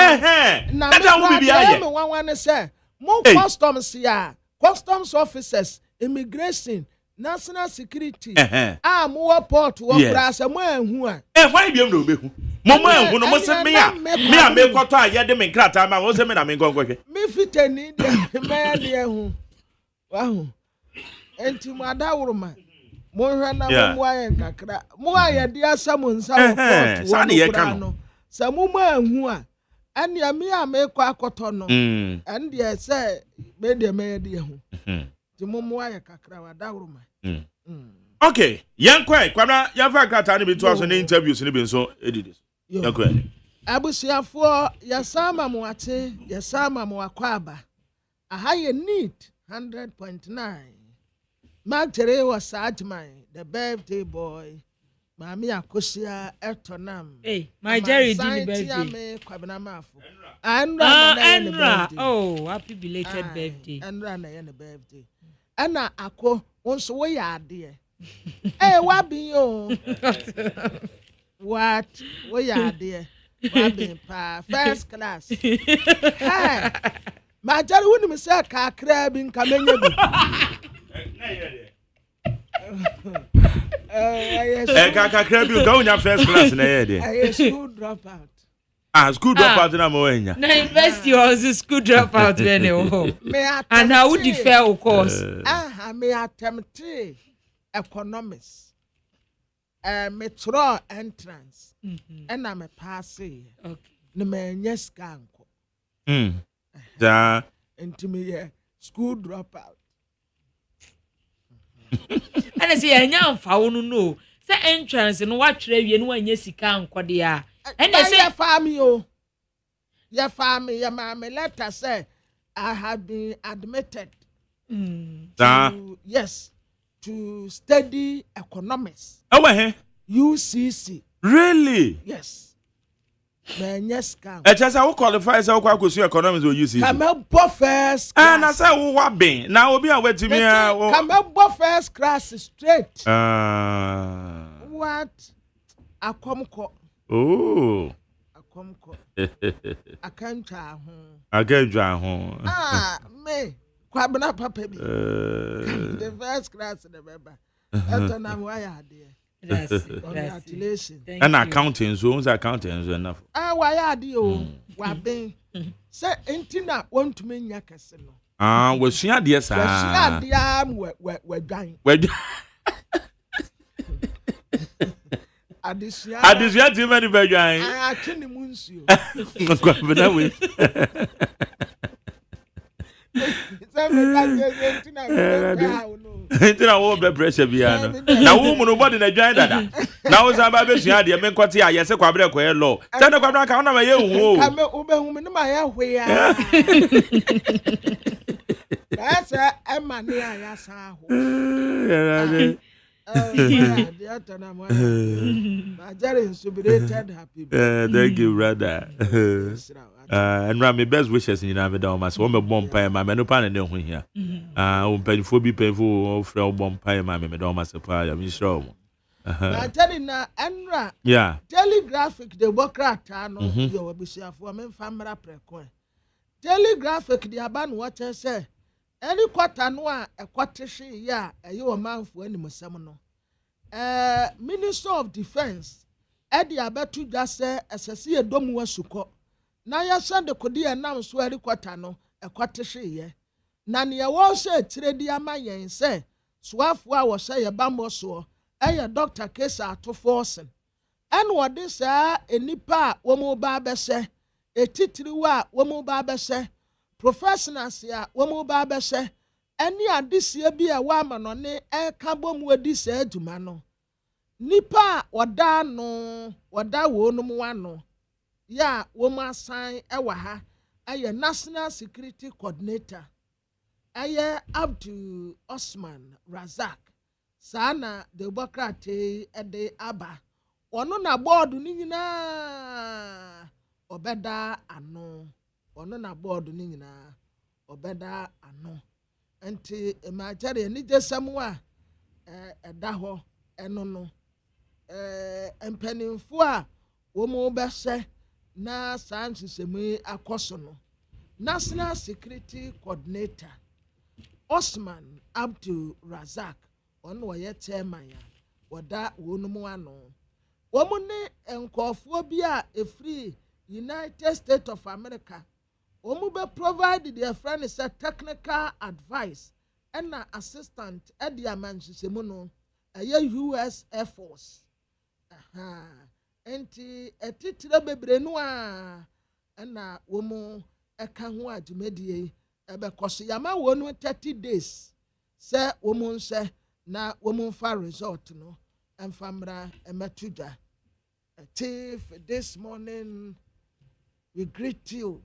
Na hu bibia ye. Me wan say mo customs ya. Customs officers, immigration, national security. Mo port wo bra say mo anhu a. Why be no be hu? Mo anhu no mo say me a me kwato a ye de me nkrata ma wo say me na me gongohwe. Me fitani de me de hu. Wow. Enti mo adawuruma. Mo hwe na mo aye kakra. Mo aye de asam nsa wo port wo. Sa ne ye ka no. Sa mo anhu a. Ani ami a me kwa akoto no. And dey say me de me de hu. Ti mo aye kakra wa adawuruma. Okay, yankwa kwabra yafa krata ne bi to aso ne interviews ne bi nso edidis. Yankwa. Abusiafo yasama mo ate, yasama mo akwaba. Aha ye neat 100.9. Magtere was Agyeman, the birthday boy. Mami akosia etonam. Hey, my Jerry did birthday. Andra. Oh, happy belated birthday. Andra na ye birthday. Ana ako onso we ya ade. Eh, wa bin yo. What? We ya ade. Wa bin pa first class. Hey. Ma jari woni me say kakra bi nka menye bi. Kakra bi nka unya first class na ye de. I school dropout. School dropout na mo enya. Na university was school dropout when home. And how would you fare of course? Me attempt economics. Metro entrance. And I'm a passing. Okay. No man yes ganko. Da into me school dropout. And I say anya fa wonu no. Say entrance no wa twere wie no anya sika ankode a. And I say family o. Your family, your mama letter say I have been admitted. Yes, to study economics. Oh, where? UCC. Really? Yes. Man, yes, come. Just I will qualify so I could see economics or UCC. Come up first. And I say, oh, what been? Now will be away to me. Come up first class straight. What? I come call. Oh. I can't try home. I can't try home. Me. Kwabena papa bi. The first class in the member. That's on why I did. Congratulations. And accounting, so accounting is enough. Why I do? Wabe. Say, Intina want to mean Yakasino. Was she had yes, I am we're dying. Adisia too many bad guys. I can't moons you. Intina wo be pressure bia no. Na wo mu no body na dwan dada. Na wo san ba be sua de me nkwati a yese kwabre ko law. Tana kwabra ka na ma ye hu o. Ka me obehu me no ma ya hwe ya. That's a man ya ya sa ho. Thank you, brother. And my best wishes in Name Domas. One bomb pie, my menupan and no here. Painful be painful, frail bomb pie, my Medomas, a pie, I'm sure. na tell na enra yeah telegraphic democrat no yo abisiafo me famra preko telegraphic de aba no what say any quarter no a ekotehwe ya eye o manfo animsam no minister of defense edi abetu dwa say esese edom wasuko na ya sande kodi enam so eri quarter no ekotehwe ye na ne wo say tiredi ama yen say soafo a wo say ye bambo so eye Dr. Kesa Atoforsen en wode saa enipa wo mo ba bese etitiriwa wo mo ba bese professionals ya wo mo ba bese eni adesie bi a wa ma no ne eka bom wadi saa aduma no nipa wada no wada wo no mo ano ya wo mo asan ewa ha eye National Security Coordinator eye Abdul Osman Razak sana Democrate ede aba ono na board ni nyina obeda ano ono na board ni nyina obeda ano enti emajare ni jesam a eda ho eno no empanimfo a wo mo behye na sansisemi akoso no National Security Coordinator Osman Abdul Razak ono wo chairman ya wada wonumu ano womune enkofo bi a efri United States of America omu be provide their friend is a technical advice and assistant at the amansisemu no US Air Force enti etitire bebre no a na womu eka ho adwumadie ebe koso yama wonu 30 days se womu nse na woman for result no and famra emetuja Tiff this morning we greet you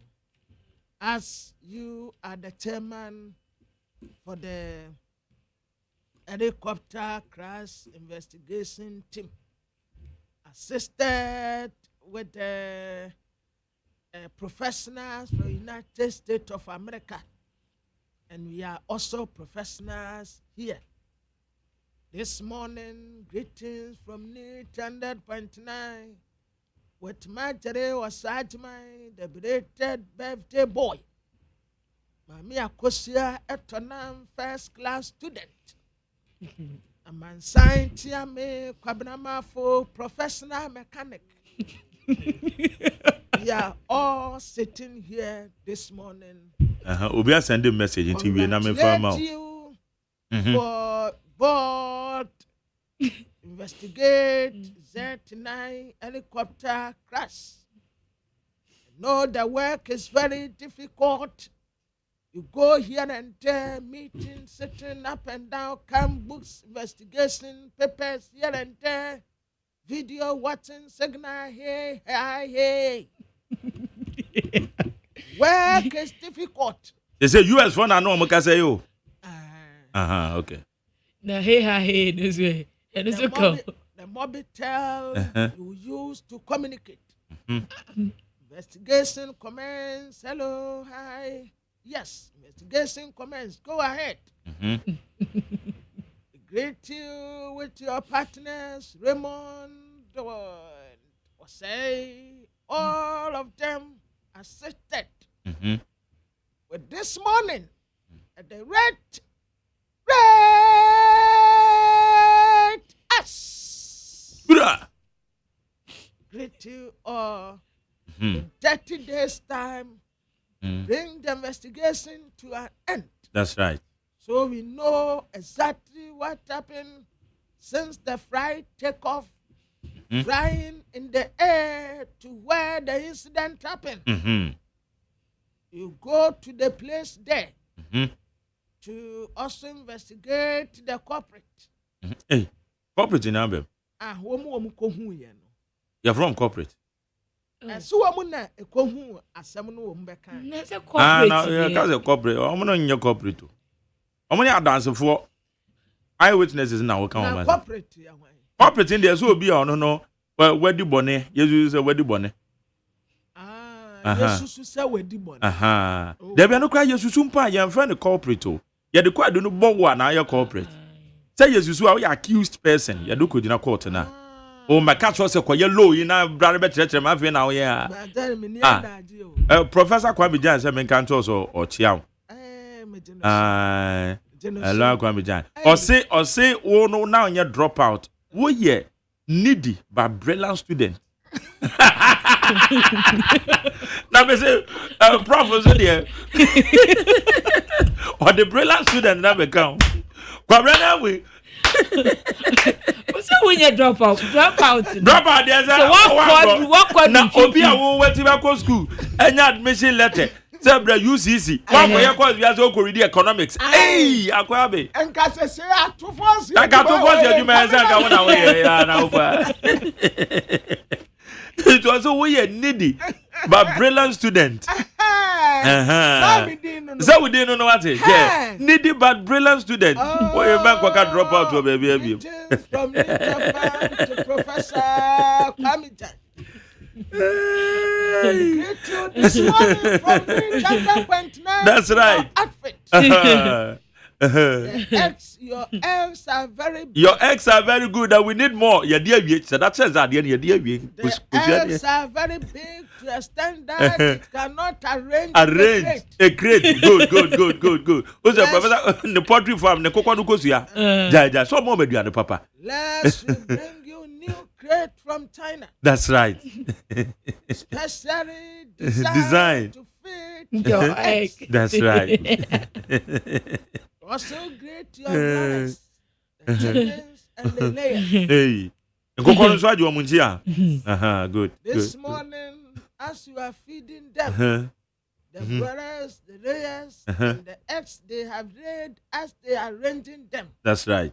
as you are the chairman for the helicopter crash investigation team assisted with the professionals from the United States of America and we are also professionals here. This morning, greetings from NEET 100.9 with Marjorie Agyeman, the belated birthday boy. Mami Akosia Etonam first class student. A man signed me Kwabnamafo professional mechanic. We are all sitting here this morning. Obi a send a message into we na me farm you for board investigate Z9 helicopter crash. No, the work is very difficult. You go here and there, meeting, sitting up and down, come books, investigation, papers here and there, video watching, signal, hey, hey. Work is difficult. They say US phone I know I say you. Okay. Na hey this way. And it's okay. The Mobitel you use to communicate. Investigation commence. Hello, hi. Yes, investigation commence. Go ahead. Greet you with your partners, Raymond, OSEI, all of them assisted. But this morning, at the rate us. Greet you all. In 30 days' time, bring the investigation to an end. That's right. So we know exactly what happened since the flight takeoff, flying in the air to where the incident happened. You go to the place there to also investigate the culprit. Hey, corporate in Abem. You're from corporate. So I'm not a cohu as someone who back. That's a corporate. That's a corporate. I'm not in your corporate too. I'm only a dancer for eyewitnesses now. Come on, corporate. Corporate in there so be on no. Well, where the bonnet? You say where the bonnet? Jesus say where the bonnet. There be no cry. You sumpa. You friend the corporate too. You the quite do no bow one. Now your corporate. Say yes, you are accused person. You do could in a court now. Oh, my catch was a quite low in our brother better. My friend now, yeah. Professor Kwame Jan, I mean, can't also or Chiao. Hello, Kwame Jan. Or say, oh no, now you drop out. Oh, yeah, needy but brilliant student. Now, me say, professor there. Or the brilliant student never come. Kwame, we. So when you drop out. There's a so what now Obia will wait to go school and admission letter. Sebra UCC. One way because we are so read economics. Hey, Akwabe. And Kasa say to force you. I got to force you man say I want away now. It was so we needy but brilliant student. So we didn't know what it. Yeah, needy but brilliant student. Oh, you man can drop out to baby. From Japan to Professor Kwame. That's right. Your eggs are very big. Your eggs are very good and we need more. Yeah, dear, so that says that the eggs are very big to a standard it cannot arrange a crate. Good. Who's the professor in the poultry farm? The cocoa goes here. Ja, so more maybe the papa. Let's bring you new crate from China. That's right. Specially designed to fit your egg. That's right. Also great your rice, the chickens and the layers. Hey, good. This morning, as you are feeding them, the brothers, the layers, and the eggs they have laid as they are arranging them. That's right.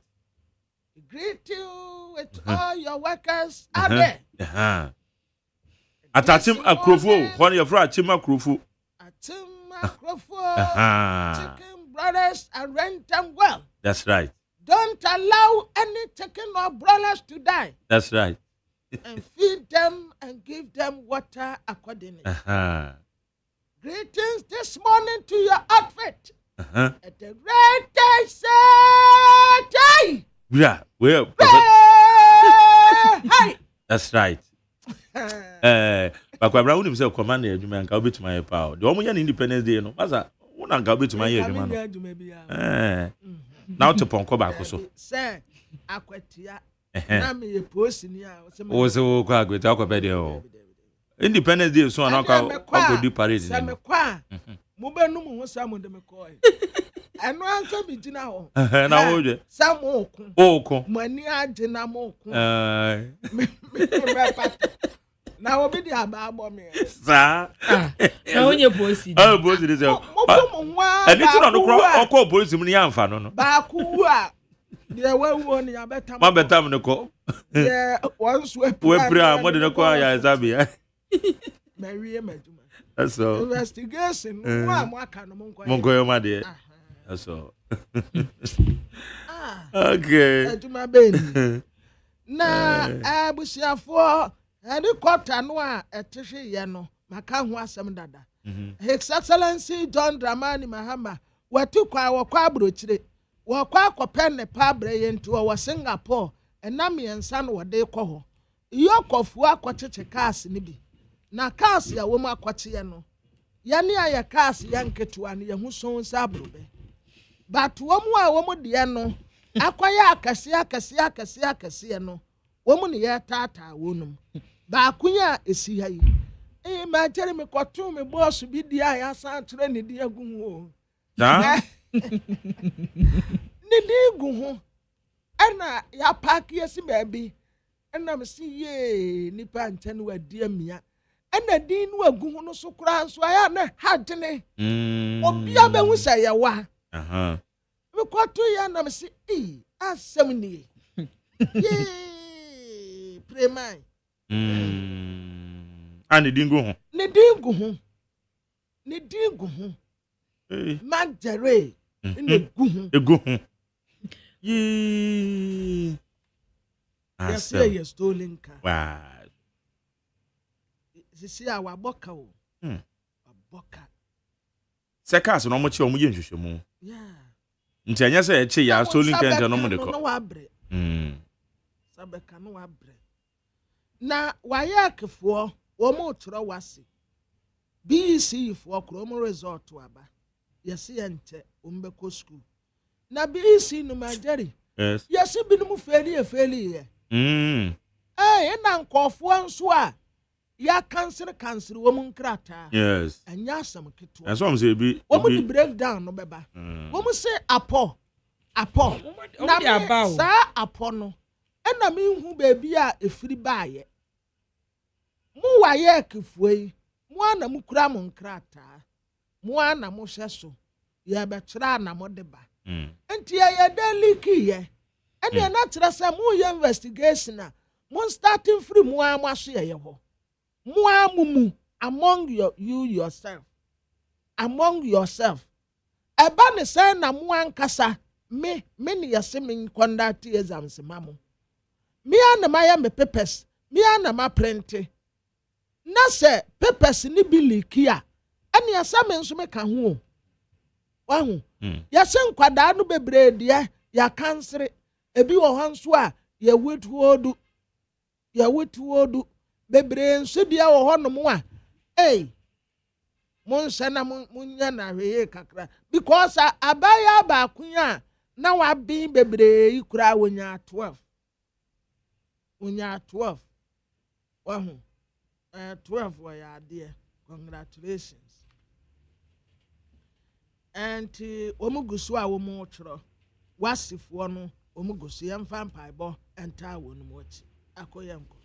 We greet you with all your workers out there. Atachim Akrofo, one of your friends, Achim Akrofo. Achim Akrofo, chicken brothers arrange them well. That's right. Don't allow any chicken or brothers to die. That's right. And feed them and give them water accordingly. Greetings this morning to your outfit. At the red day say yeah, well. Hi. That's right. But when Brown himself commanded you man, I'll be to my power. The woman Independence Day, no, Maza, one and I'll be to my ear, man. Now to Ponko back, so. Sir, Aquatia, Nami, a person here was so quite good. Talk about it. Independence Day, so I'm not do parade. Mubenum was some of them call. And one can be now. Now, some more. Money I dinner more. Now, be the about me. Sir, now when you're bossy. Oh, bossy is a. And it's not a call police in the Anfano. Bakua. There were one in a better. My better than the call. Yeah, once we're more than a choir as I be. Mary, that's all. Investigation. Mongoyo, my dear. That's all. Okay. To my baby. Now, I wish you for. And you caught Anua at Tishi Yano, Makanwa Samdada. His Excellency John Dramani Mahama, were too quiet or quabruchri, were quack or pen a pabre into our Singapore, and Nami and son were they call. Yok of work quache cast nibi. Na cast ya woman quachiano. Yani ya cast yanke to an young son sabrube. But woman diano, acquire Cassia, woman ya tata wonum. Bakunya esi hayi ma jere me kwato me boss bi dia ya san ture ne dia gu ho na ne dia gu ho ana ya park yesi baabi ana me si ye nipa nten wa dia mia ana din no agu ho no so kura so ya na hadene obi abehu sa ya wa me kwato ya na me si asem ni ye premai and it didn't go home. Ne dingu home. Magdare. Ne go home. Yee. Yes, you stolen car. Wow. See our boka. Boka. Sekas no much on you. Yeah. nti anya say eche ya stolen car no mo de ko sabeka no wabre na wayakefo wo mo tro wase BC for Chrome resort to Aba. Yes, ente umbeko school. Na BC no majeri. Yes. Yes, binumu fairly. Na nkofo nso a ya cancel woman krata. Yes. Anya sam keto. And some say be woman break down no beba. Woman say apo. Na me sa apo no. Na me hu baby a efiri baaye. Mu waye kefuei. Mwana mukura mu nkrata mwana mo hyeso ye betra na mo deba enti ye deliki ye ene na tra sa mu ye investigation na mo starting free mu amaso ye ho mu amumu among yourself eba ne say na mu ankasa me ne yese me conduct exams mamo me ana maya me papers me ana ma print na se papers ni biliki a ene asame nso me ka ho wahu ya se nkwada no bebre dia ya kansere ebi wo hanso a ya wetwodu bebre nso dia wo ho no mo a mon sana munya na hweye kakra because abaya ba kunya na wa bin bebre ikura wonya 12 wahu 12 were ya dear. Congratulations. And omugusu a womu chro. Wasifo no omugusu yamfa mpaibo enta wonu mochi. Akoyamko.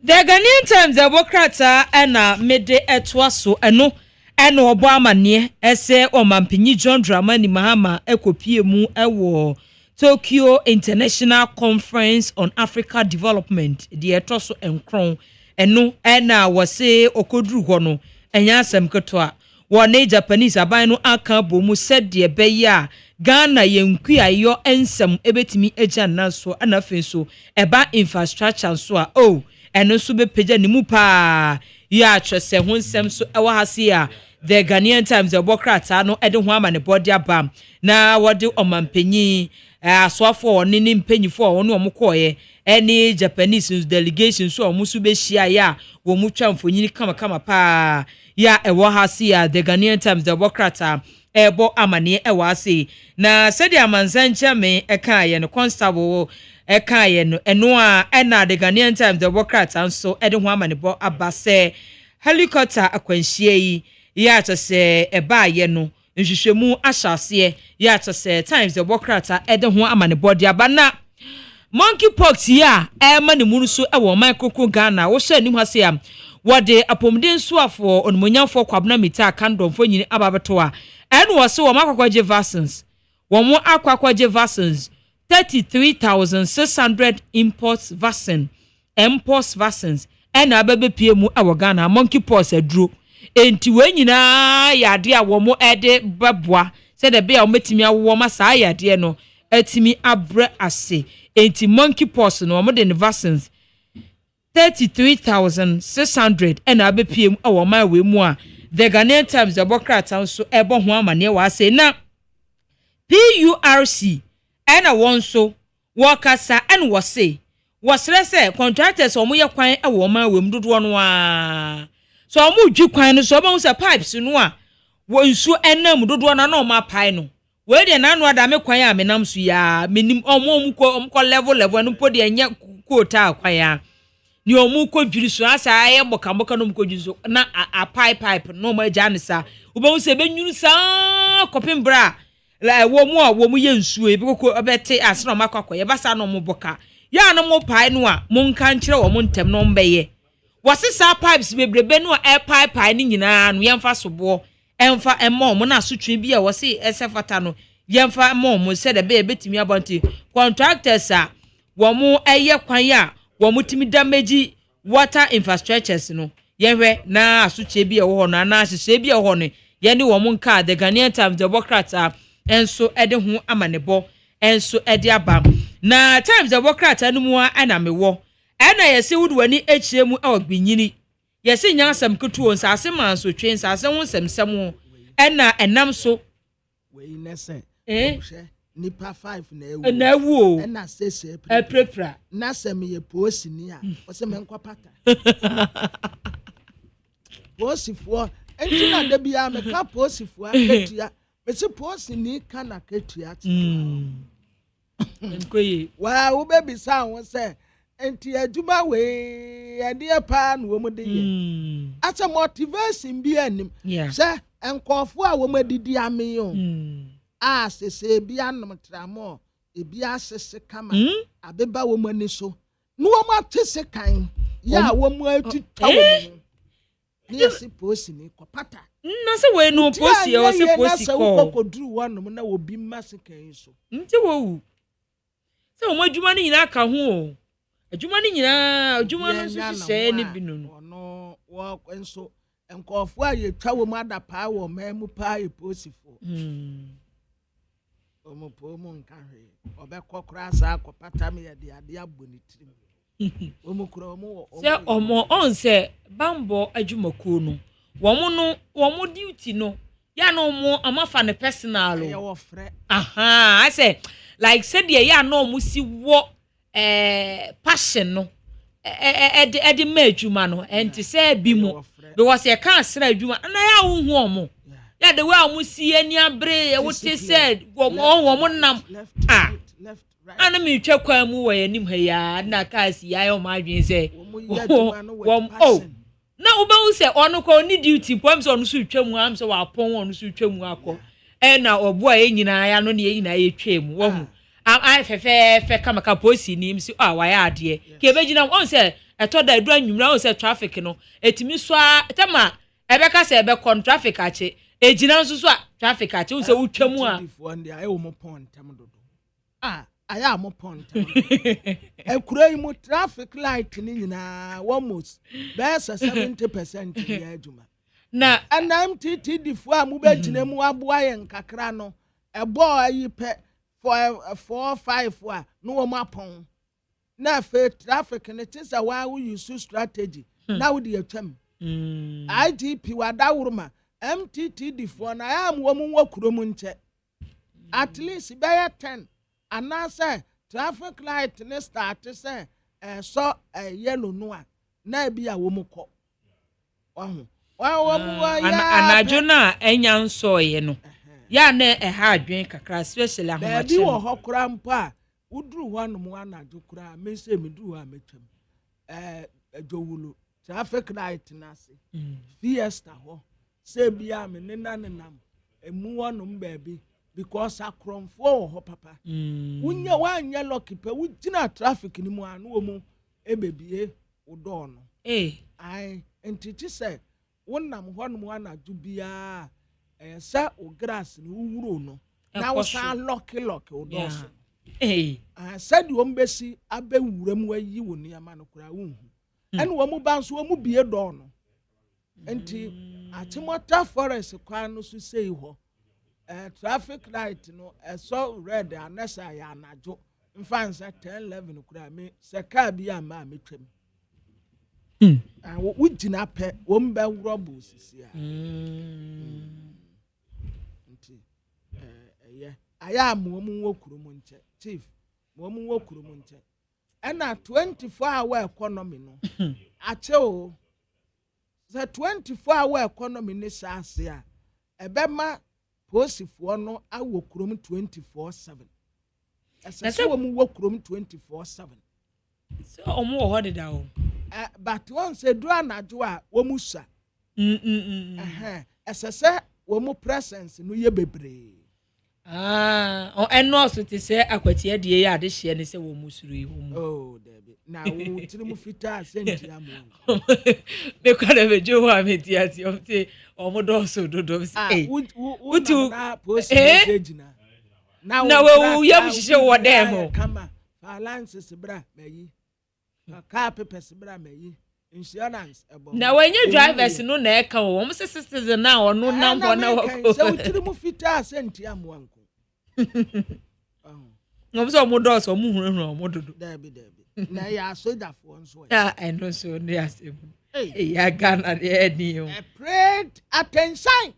The Ghanaian Times Democrata ena mede etwaso eno obo amane ese omampinyi John Dramani Mahama ekopie mu ewo Tokyo International Conference on Africa Development the etoso enkron eno ena wase okodru ho no enya asem keto wone Japanese aban no aka bomu said de be ya Ghana yenku ayo ensem ebetimi eja naso anafe so eba infrastructure so a eno so be peja ni mu pa ya atwese ho nsem so ewa hase a the Ghanaian Times Democrata no ede ho amane body abam na wode omampanyi aswafo one ni mpanyifo one omokoye any Japanese delegation so omusu be hia ya wo mu twamfonyini kama pa ya ewo hase ya the Ghanaian Times Democrata ebo amane ewa ase na sedi amanzanche me eka ye no constable eka ye no eno a ena the Ghanaian Times Democrata nso ede ho amane bo abase helicopter akwanhie yi ya to se eba ye no nhwehwemu ahyase ya to se Times Democrata ede ho amane body abana monkeypox ya ema ne munu so ewo micro Ghana wo hye anim hase ya wode apomden so afo onmonyamfo kwabna mita kandomfo nyini ababeto a enu wo se wo makwakwaje vaccines wo mo akwakwaje vaccines 33,600 imports vaccines ena abebe pie mu ewo Ghana monkeypox aduro enti we nyina yade a wo mo ede beboa se de be a wo metimi awo ma sa yade no atimi abre ase enti monkeypox no wo de ne vaccines 33,600 ena abepie mu awo ma we mu a the Ghanaian Times Democrata nso ebo ho amane wa ase na PURC ena wonso wakasa en wose wasrese contractors omo ye kwan awo ma we mu dodo no a so omo dwi kwan no so omo se pipes no a wo nsu enam dodo na o ma pai no we de na no adame kwan a menam so ya menim omo ko level no podi enya quota kwan ya ni omu ko dwiri so asa aye boka no ko dwiso na a pipe no ma gya ne sa wo se benwuru sa kopin bra la wo mu ye nsuo e bi ko obete ase no makwakoye ye basa no mu boka ya no mu pai no a mu nka nkire wo mu ntem no mbeye wasesa pipes bebrebe no e pipe ni nyina no yemfa sobo emfa emmo mu na asotwe bi a wose esefata no yemfa emmo mu se de be betimi abonti contractors a wo mu eye kwan ya wo mutimi damage water infrastructures no yehwe na asotwe bi e wo no na ahyehyɛ bi e wo no ye ne wo mu nka the Ghanaian Times Democrata enso ede ho amanebo enso ede aba na Times Democrata no mu ana mewo ana yesi wudwani echire mu awgbinyini yesi nyansam ketuo nsase manso twen nsase ho semsem ena enam so we nese nipa 5 na ewu e na sese prepra na se me ye posi ni a o se me nkwa pata posi fo enti na da bia me ka posi fo aketua me se posi ni ka na ketua nkoyi wa wo bebi sa won se enti aduma we ade pa na wo mu de ye asa motivation bi anim se enkofo a wo madidi ame yo sese bia nom tramo e bia sese kama abeba wo mani so no wo ma tese kan ya wo mu atita wo ni ese posi ni kopata na se we no posi o se posi ko ko duru wonom na wo bi mase kan so nti wo wu se o madwuma ni nyina ka ho o adwuma ni nyina adwuma no so se ni bi no no wo enso enkofo a ye twa wo ma da pa wo ma mu pa e posi fo omo po mo nka hwe obekọ kra sa akopata me ye de ade aboni tirim omo kra omo se omo on se bambo adwumako no wo duty no ya no mo amafa ne personal ye wo frɛ I say like said ye ya no mo si wo passion no e ma adwuma no enti se bi mo because ye kan sra adwuma na ya wo hu omo ya the way amu si ani abre what they said wo nam ana mi twa kwa mu wo yanim ha ya na ka si ya yo ma adwen se na oba wo se ono ko ni duty pom so ono so twa mu am so wa pon ono so twa mu akọ na obo a enyina ya no ne enyina ye twa mu wo hu I fe kama ka posi ni msi wa ya ade ke begina on se eto da edu anwumra on se traffic no etimi so tema ebeka se ebe kon traffic ache ejina nso so a traffic ache unse wutwamu a aye wo mo pon tem dodo aye am pon tem ekura yi mo traffic light ni nyina almost best 70% ya adwuma na MTT difo a mo be gina mu aboa ye nkakra no ebo ayi pe 4-5 a no wo mapon na fe traffic ne tisa wa we use strategy na we dey atwam IGP wa dawuruma MTT difo na ya am wo mu wakuro mu nche at least be 10 anase traffic light ne start say so yellow no a na bia wo mu kọ wa mu ya anajo na enya nso ye no ya na ha adwen kakra especially ahomache bi wo hokora mpa uduru ho no mu anajo kura me se me duru ha metwam adwowulu traffic light na se fiesta ho se bia me nenam emu wonom baabi because akromfo ho papa wunya wanya lucky pe wugina traffic ni mu anu mu ebebie udo no ai entiti se wonnam ho no anajo bia sa o grass ni wuro no na wo sa lucky udo so said wo mbesi abewuram wayi wo ni ama no kura wo hu ene wo mu ba nso wo mu bie do no enti atimota forest kwa no so sei ho traffic light no so red anasa ya anajo mfansa 10-11 kura me se ka bi ama metwam wo gina pe wo mba wuro sisi a enti aya mo mu wokuru mu nche chief mo mu wokuru mu nche ena 24-hour economy no ache o the 24-hour economy ne saase a ebema posifo no awokurom 24/7 ese wo mu wokurom 24/7 so omo wo hode da o but one say do anajo a wo mu sa ese wo mu presence no ye bebre eno so te se akwati ade ye ade hye ne se wo mu suru yi wo mu David na wo tiri mu fita senti amu me kwa na bejo wa meti ati omte omo do so dodo say utu na post message na we ya mu hye wo de ho kama balances bra mayi car papers bra mayi insurance ebo na wenye drivers no na eka wo mo citizen na ono na mbo na wo so utiri mu fita senti amu anko ngom so mo do so mo hunu mo dodo David na ya soda for nso I know so ne asem ya Ghana de eni o prayed attention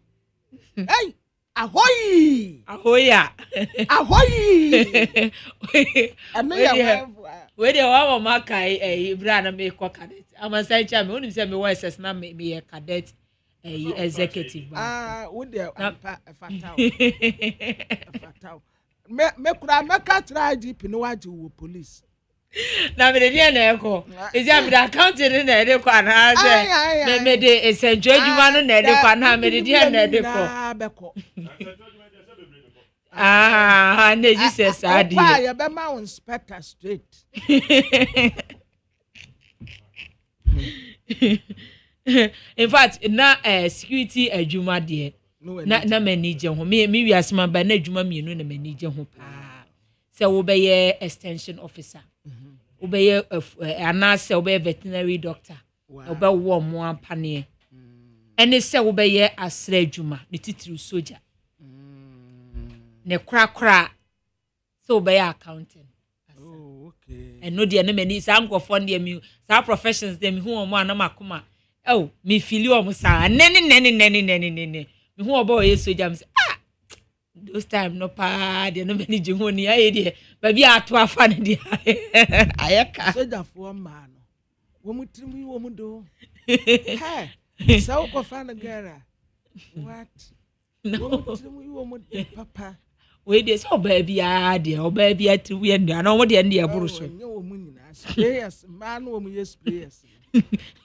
hey Ahoy! Ahoya. Ahoy! Where the one maka brand make cadet. I'm a side cham, only say me voices na me cadet executive. Would there fatal. Me try deep in what you police. Na me dey na eko. Is ya me dey account in na dey kwa na say. Me dey essential adwuma no na dey kwa na me dey na dey ko. Na Jesus adi. Why you be ma inspector straight. In fact, na security adwuma dey. Na manage ho. Me wi asema ba na adwuma mienu na manage ho pa. Say wo be ye extension officer. Obey anase obey veterinary doctor obey wo mo ampane ene se obey asra adwuma ne titiri soldier ne kra so obey accounting. And no de na mani sa nkofo de mi sa professions de mi hu omo anamakoma me feel omo sa nene me hu obey soldier me those time no pa de no many jihoni aye de ba bi ato afa ne de ayeka soldier for man wo mutrimu wo mudo hey so ko fa na gara what wo mutrimu wo mudo papa we de so ba bi a de o ba bi ati we ndu ana wo de ne e buru so wo mu nyina sprayers man wo mu yes sprayers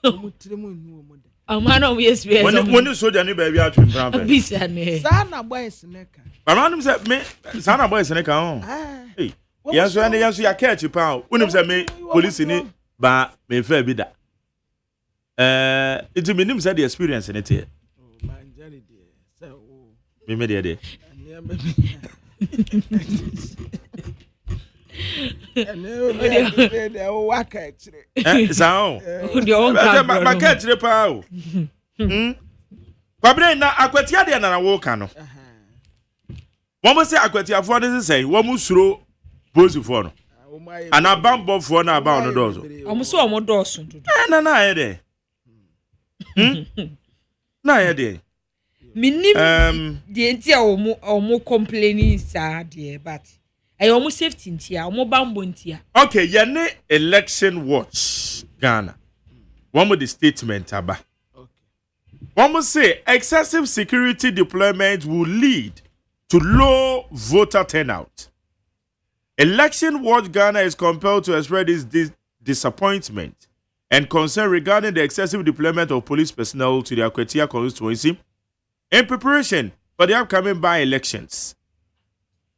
wo mutrimu nyu wo mudo man of yes when soldier ni ba bi atwe mpran pe bisa ne sana boys neka Around say me sana boys neka on hey yanso ya catch pa unim say me police ni ba me fa bi da it me nim say the experience in it here man jari de say me de Kwabre na akwatia de na wo ka no. Wo say akwatia fo de say wo mu suro bozufo no. Ana bambo fo na ba ono dozo. Omo so omo dozo ntutu. Na ye de. Na ye de. Minim de ntia omo complaining sa de but omo safety ntia omo bambo ntia. Okay, ye ne election watch Ghana. One more the statement aba. One more say excessive security deployment will lead to low voter turnout. Election Watch Ghana is compelled to express its disappointment and concern regarding the excessive deployment of police personnel to the Akwatia constituency in preparation for the upcoming by-elections.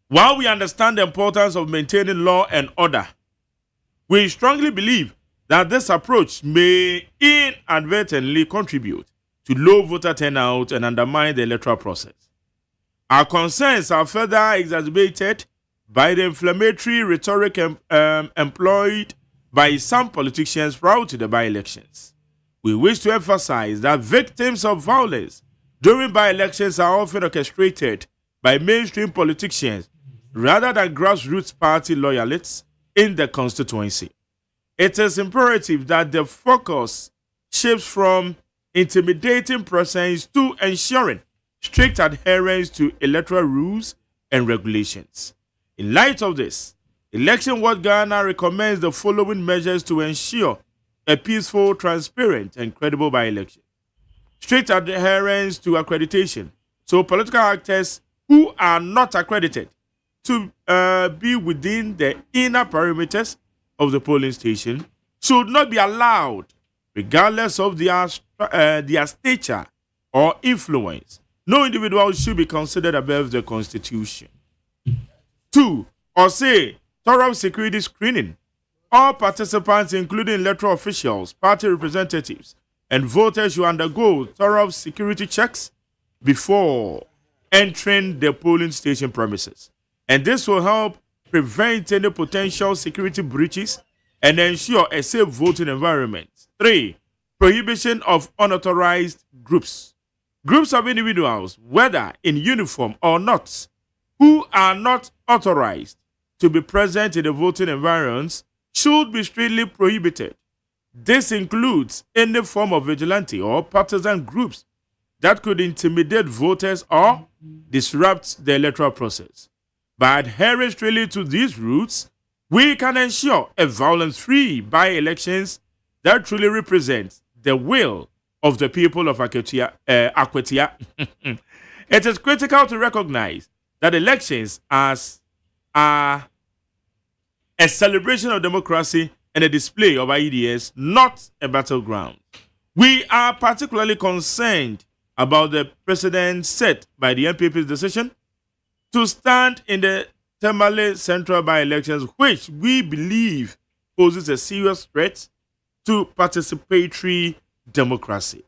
While we understand the importance of maintaining law and order, we strongly believe that this approach may inadvertently contribute to low voter turnout and undermine the electoral process. Our concerns are further exacerbated by the inflammatory rhetoric employed by some politicians prior to the by-elections. We wish to emphasize that victims of violence during by-elections are often orchestrated by mainstream politicians rather than grassroots party loyalists in the constituency. It is imperative that the focus shifts from intimidating presence to ensuring strict adherence to electoral rules and regulations. In light of this, Election Watch Ghana recommends the following measures to ensure a peaceful, transparent, and credible by-election. Strict adherence to accreditation, so political actors who are not accredited to be within the inner perimeters of the polling station should not be allowed, regardless of their stature or influence. No individual should be considered above the Constitution. 2. Thorough security screening. All participants, including electoral officials, party representatives, and voters, should undergo thorough security checks before entering the polling station premises. And this will help prevent any potential security breaches and ensure a safe voting environment. 3. Prohibition of unauthorized groups. Groups of individuals, whether in uniform or not, who are not authorized to be present in the voting environs should be strictly prohibited. This includes any form of vigilante or partisan groups that could intimidate voters or disrupt the electoral process. By adhering strictly to these routes, we can ensure a violence-free by-elections that truly represent the will of the people of Akwetia. It is critical to recognize that elections are a celebration of democracy and a display of ideas, not a battleground. We are particularly concerned about the precedent set by the NPP's decision to stand in the Tamale Central by-elections, which we believe poses a serious threat to participatory democracy.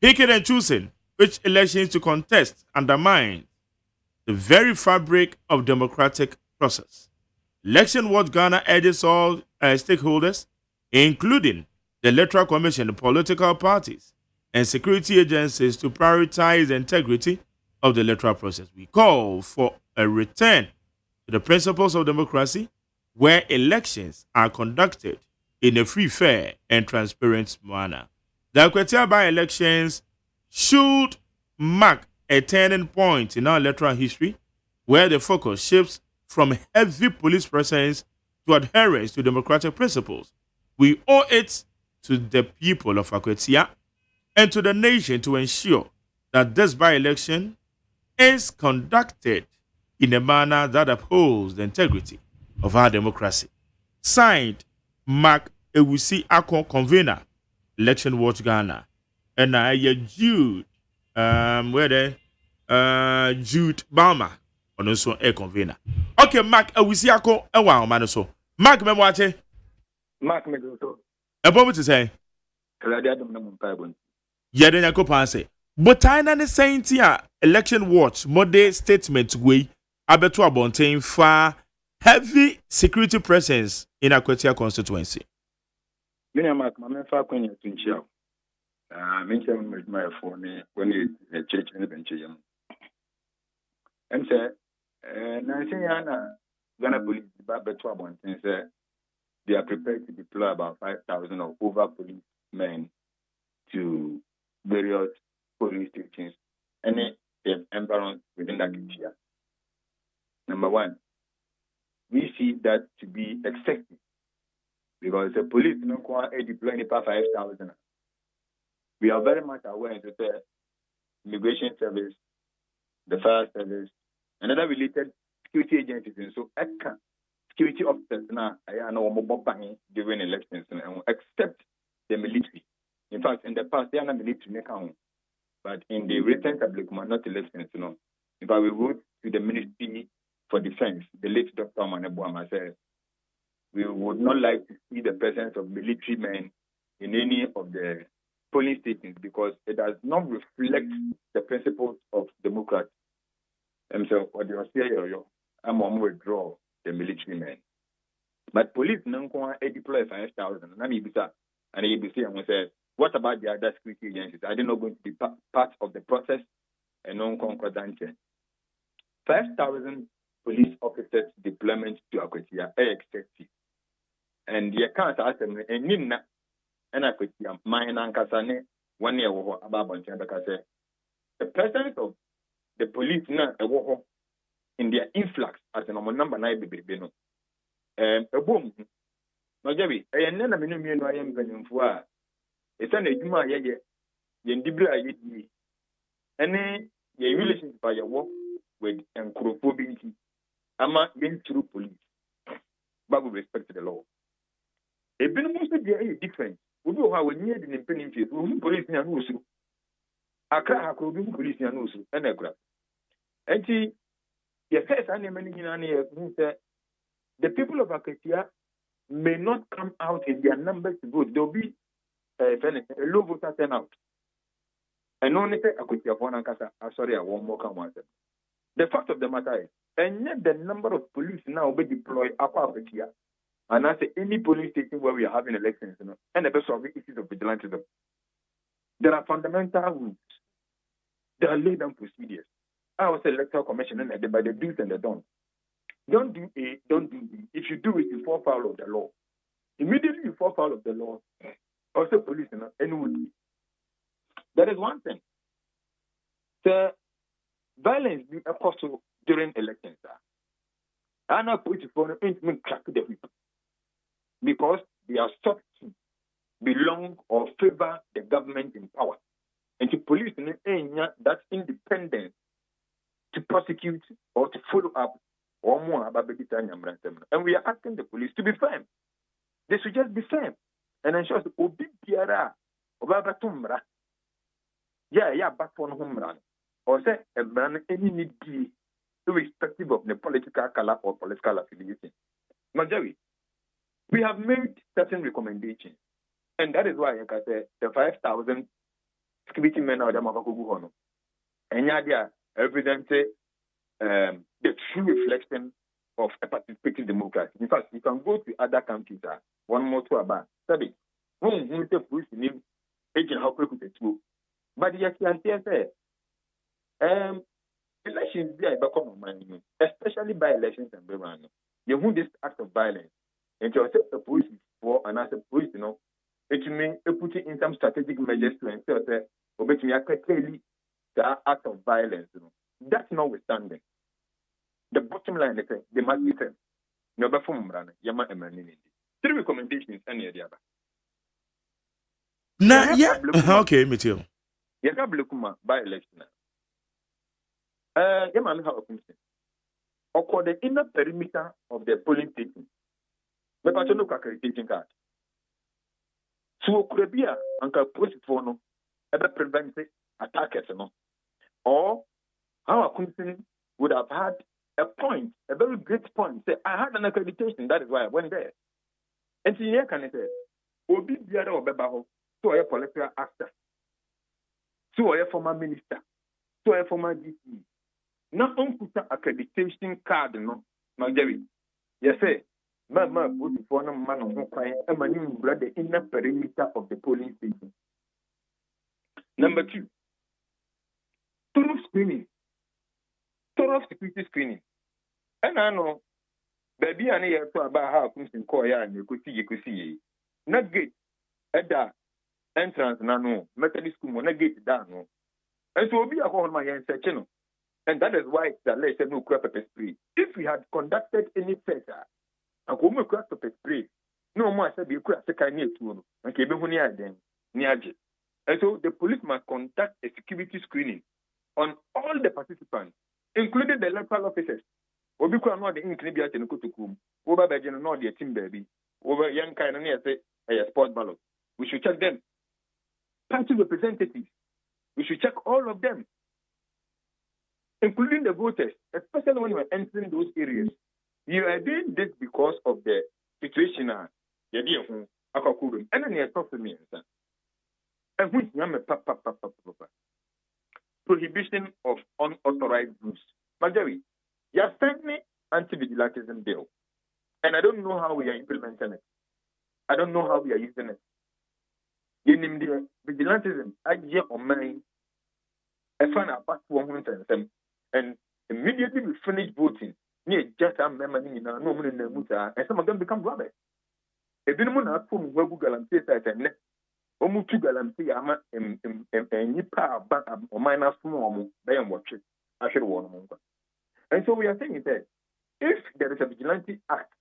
Picking and choosing which elections to contest undermines the very fabric of democratic process. Election Watch Ghana urges all stakeholders, including the Electoral Commission, political parties, and security agencies, to prioritize the integrity of the electoral process. We call for a return to the principles of democracy, where elections are conducted in a free, fair, and transparent manner. The Akwetia by-elections should mark a turning point in our electoral history, where the focus shifts from heavy police presence to adherence to democratic principles. We owe it to the people of Akwetia and to the nation to ensure that this by-election is conducted in a manner that upholds the integrity of our democracy. Signed, Mark Ewusi Ako, convener, Election Watch Ghana, and I Jude, Jude Balmer, and also a convener. Okay, Mark Ewusi Ako, a wow, man, so Mark Memwache. Mark Megoso. A moment to say, Yaden Yakopanse. But I am saying here, Election Watch, modern statement way, Abeto Abontain far heavy security presence in Akwetia constituency. Many Mark, my man, Falcon, Tinchia. Mention my phone when the church in the bench. And say, Nancy Ghana police, Beto Abontain said they are prepared to deploy about 5,000 of over police men to various police stations, any environment within that area. Number one, we see that to be excessive because the police don't quite deploy any 5,000. We are very much aware that the immigration service, the fire service, and other related security agencies, and so security officers now I know mobile banking during elections except the military. In fact, in the past they are not military account. But in the recent public, not elections, if I will go to the Ministry for Defense, the late Dr. Manebuama said, we would not like to see the presence of military men in any of the polling stations because it does not reflect the principles of democracy. And so, what you say, I'm going to withdraw the military men. But police, no one deploy 5,000. And I'm going to say, what about the other security agencies? Are they not going to be part of the process and non-concordant? 5,000 police officers deployment to Akwetia are excessive. And the account asked them, and Nina and Akwetia, mine and Kasane, 1 year about the presence of the police in their influx as a number 9 baby. A boom. No, Javi, I am never meaning I am going for. It's an Ejuma Yendibra Yedi. Any relationship by your work with Nkrophobity. Ama being through police. But we respect the law. A bit most different. We go how we need an independent police in Anusu. Accra Hakodu police in Anusu and Agra. And see, the first animal in the people of Akwetia may not come out in their numbers to vote. There will be a low voter turnout. And only say Akwetia for Nankasa. Sorry, I won't more come one. The fact of the matter is, and yet the number of police now be deployed up Akwetia. And I say any police station where we are having elections, and the best of the issues of vigilantism. There are fundamental rules. There are laid down procedures. I was Electoral Commission and by the do's and the don'ts. Don't do A, don't do B. If you do it, you fall foul of the law. Immediately you fall foul of the law. Also police, and would. That is one thing. The violence be occurs during elections. And I put it for an intimate track to the people because they are sought to belong or favor the government in power. And the police in the area that's independent to prosecute or to follow up or more about the time. And we are asking the police to be firm. They should just be firm and ensure the Obi Biara Obaba Tumra. Yeah, back on home run. Or say a man any need be irrespective of the political color or political affiliation. Majori, we have made certain recommendations. And that is why I can say the 5,000 security men out of Makakugu. And yeah, evidence the true reflection of a participating democracy. In fact, you can go to other countries. One more to about study. When you take police name, agent how quick it will. But yes, you can say, elections there become especially by elections and Burano. You want this act of violence, and you accept the police for and as a police, it means put in some strategic measures to ensure that clearly the act of violence. That's notwithstanding. The bottom line is they must be firm. No, but from Rana, Yama and Manini. 3 recommendations, any idea. Okay, me too. Yaka by election. Yama, how a function. Or the inner perimeter of the polling station. But I don't look accreditation card. So, Krebia, Uncle Post for no, ever prevent attackers, or how a function would have had a point, a very great point. Say, I had an accreditation, that is why I went there. And see, here can I say, Obi Biara or Bebaho, so a political actor, so a former minister, so a former DC. Not on put accreditation card, no, Marjorie. Yes, sir. Mama put for no man on who cry, and my new brother in the perimeter of the polling station. Number 2, thorough screening. Thorough security screening. And I know, baby, I need to about how comes in Korea and you could see. Not gate at that entrance, no, Methodist school, not gate down. And so be a whole my section. And that is why the lay said no crap pepper spray. If we had conducted any further, and come crap pepper spray, no more said you could have near to and came near them, near. And so the police must conduct a security screening on all the participants, including the electoral officers. Obi kwa no the inclibia te no kutukum. Oba beje no the team baby. Over young kind of say a sport ballot. We should check them. Party representatives. We should check all of them, including the voters, especially when we are entering those areas. You are doing this because of the situation. And then you talk to me. And which prohibition of unauthorized groups. Majori, you have sent me anti-vigilantism bill, and I don't know how we are implementing it. I don't know how we are using it. You name the vigilantism, I hear on mine. I find a back 100 and immediately we finish voting. Near just a memory in our normal in the muta, and some of them become rubbish. If you don't have from Google and say that, and almost 2 gallons, I'm a nipa or minus small, they am watching. I should warn them. And so we are saying that if there is a vigilante act,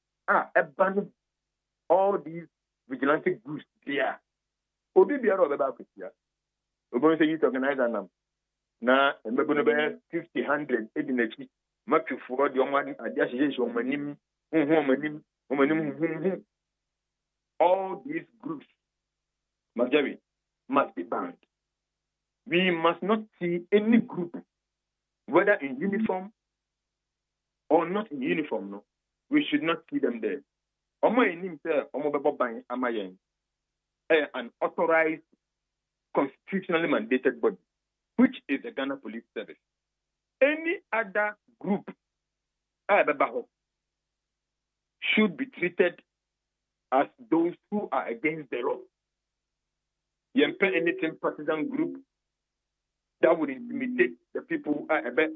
abandon all these vigilante groups there. Obi Biara about it here. We're going to say you organize them. Now, and we're going to be 50, 100, 80, much for the one adjustment, all these groups, Marjorie, must be banned. We must not see any group, whether in uniform or not in uniform, no. We should not see them there. An authorized, constitutionally mandated body, which is the Ghana Police Service. Any other group should be treated as those who are against the law. Anything partisan group that would intimidate the people who are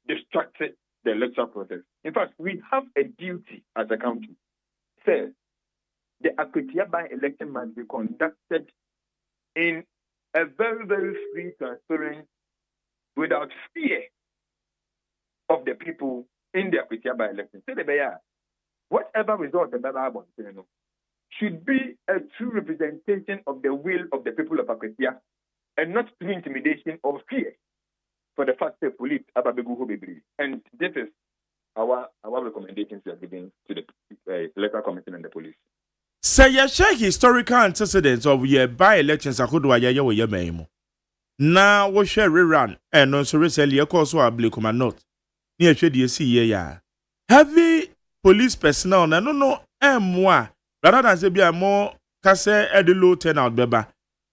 distracted the electoral process. In fact, we have a duty as a country. Says the Akutiaba election must be conducted in a very, very free, transparent, without fear of the people in their by election. Say the bear, whatever result the Bible should be a true representation of the will of the people of Akwesea and not through intimidation or fear for the fact that police are being. And this is our recommendations we are giving to the Electoral Commission and the police. Say you share historical antecedents of your by-elections akodwa ya wo yememo. Na wo share rerun and no so recently akoso ablekoma not. Ni ehwede esi ye ya. Heavy police personnel na no emwa rather than say bia more kase e de low turnout beba.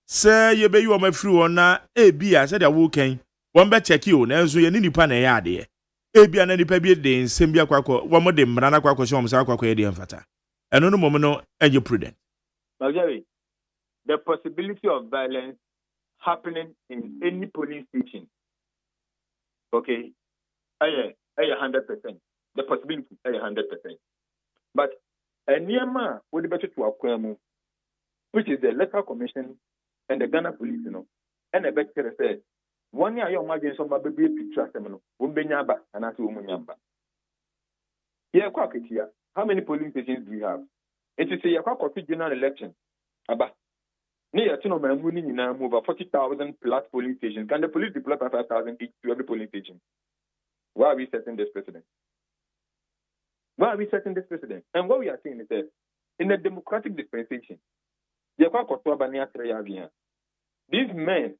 Say ye be you o mafiri won na e bia say dia wo kan. Won be check you na enso ye ni nipa na ya ade. E bia na nipa bi de nsem bia kwakọ wo mo de mra na kwakọ so mo sa kwakọ ye de mfata. Eno no mo no enye prudent. Jerry, the possibility of violence happening in any polling station, okay, 100%. The possibility, 100%. But a near would be better to acquire, which is the Electoral Commission and the Ghana Police, and the better said, 1 year your margin some baby picture seminal, Umbenyaba, and as Umunyamba. Here, here. How many polling stations do we have? It is a general election. About near to move over 40,000 plus polling stations. Can the police deploy 5,000 each to every polling station? Why are we setting this precedent? Why are we setting this precedent? And what we are saying is that in a democratic dispensation, these men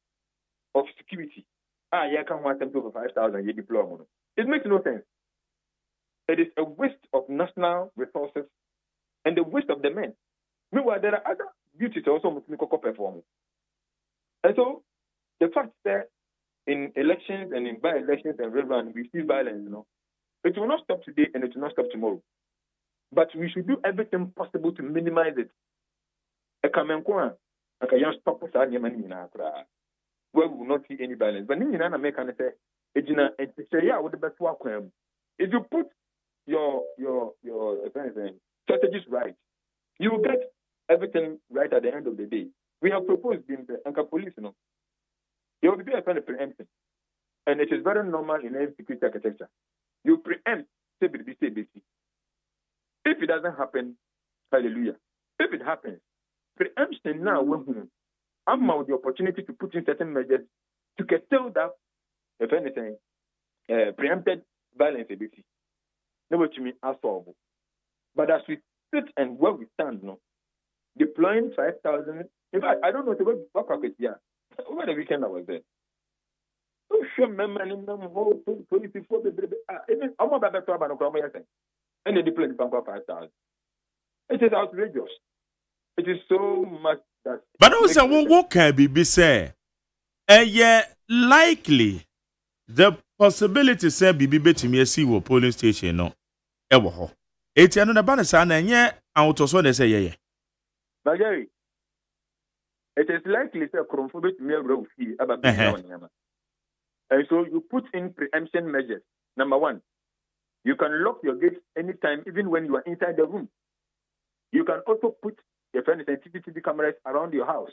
of security, you can't want them to over 5,000 you deploy. It makes no sense. It is a waste of national resources and the waste of the men. Meanwhile, there are other duties also must perform. And so, the fact that in elections and in by-elections and rerun, we see violence, it will not stop today and it will not stop tomorrow. But we should do everything possible to minimize it. I can stop us where we will not see any violence. But if you put your strategies right, you will get everything right at the end of the day. We have proposed in the Anchor Police, you will be a kind of preemption. And it is very normal in any security architecture. You preempt CBC. If it doesn't happen, hallelujah. If it happens, preemption now I'm out the opportunity to put in certain measures to curtail that, if anything, preempted violence ABC. Know what you mean? Solvable. But as we sit and where we stand, deploying 5,000. In fact, I don't know what over the weekend I was there. So sure, and they deployed 5,000. It is outrageous. It is so much that. But also, what can be said? Likely the possibility say bibi betimi asi wo polling station no e wo ho eti ano na ba na sa na nye awutoso na say ye Bagari, it is likely say kromfo betimi awura fi aba bi na wanyama. And so you put in preemption measures. Number 1, you can lock your gates anytime, even when you are inside the room. You can also put your CCTV cameras around your house.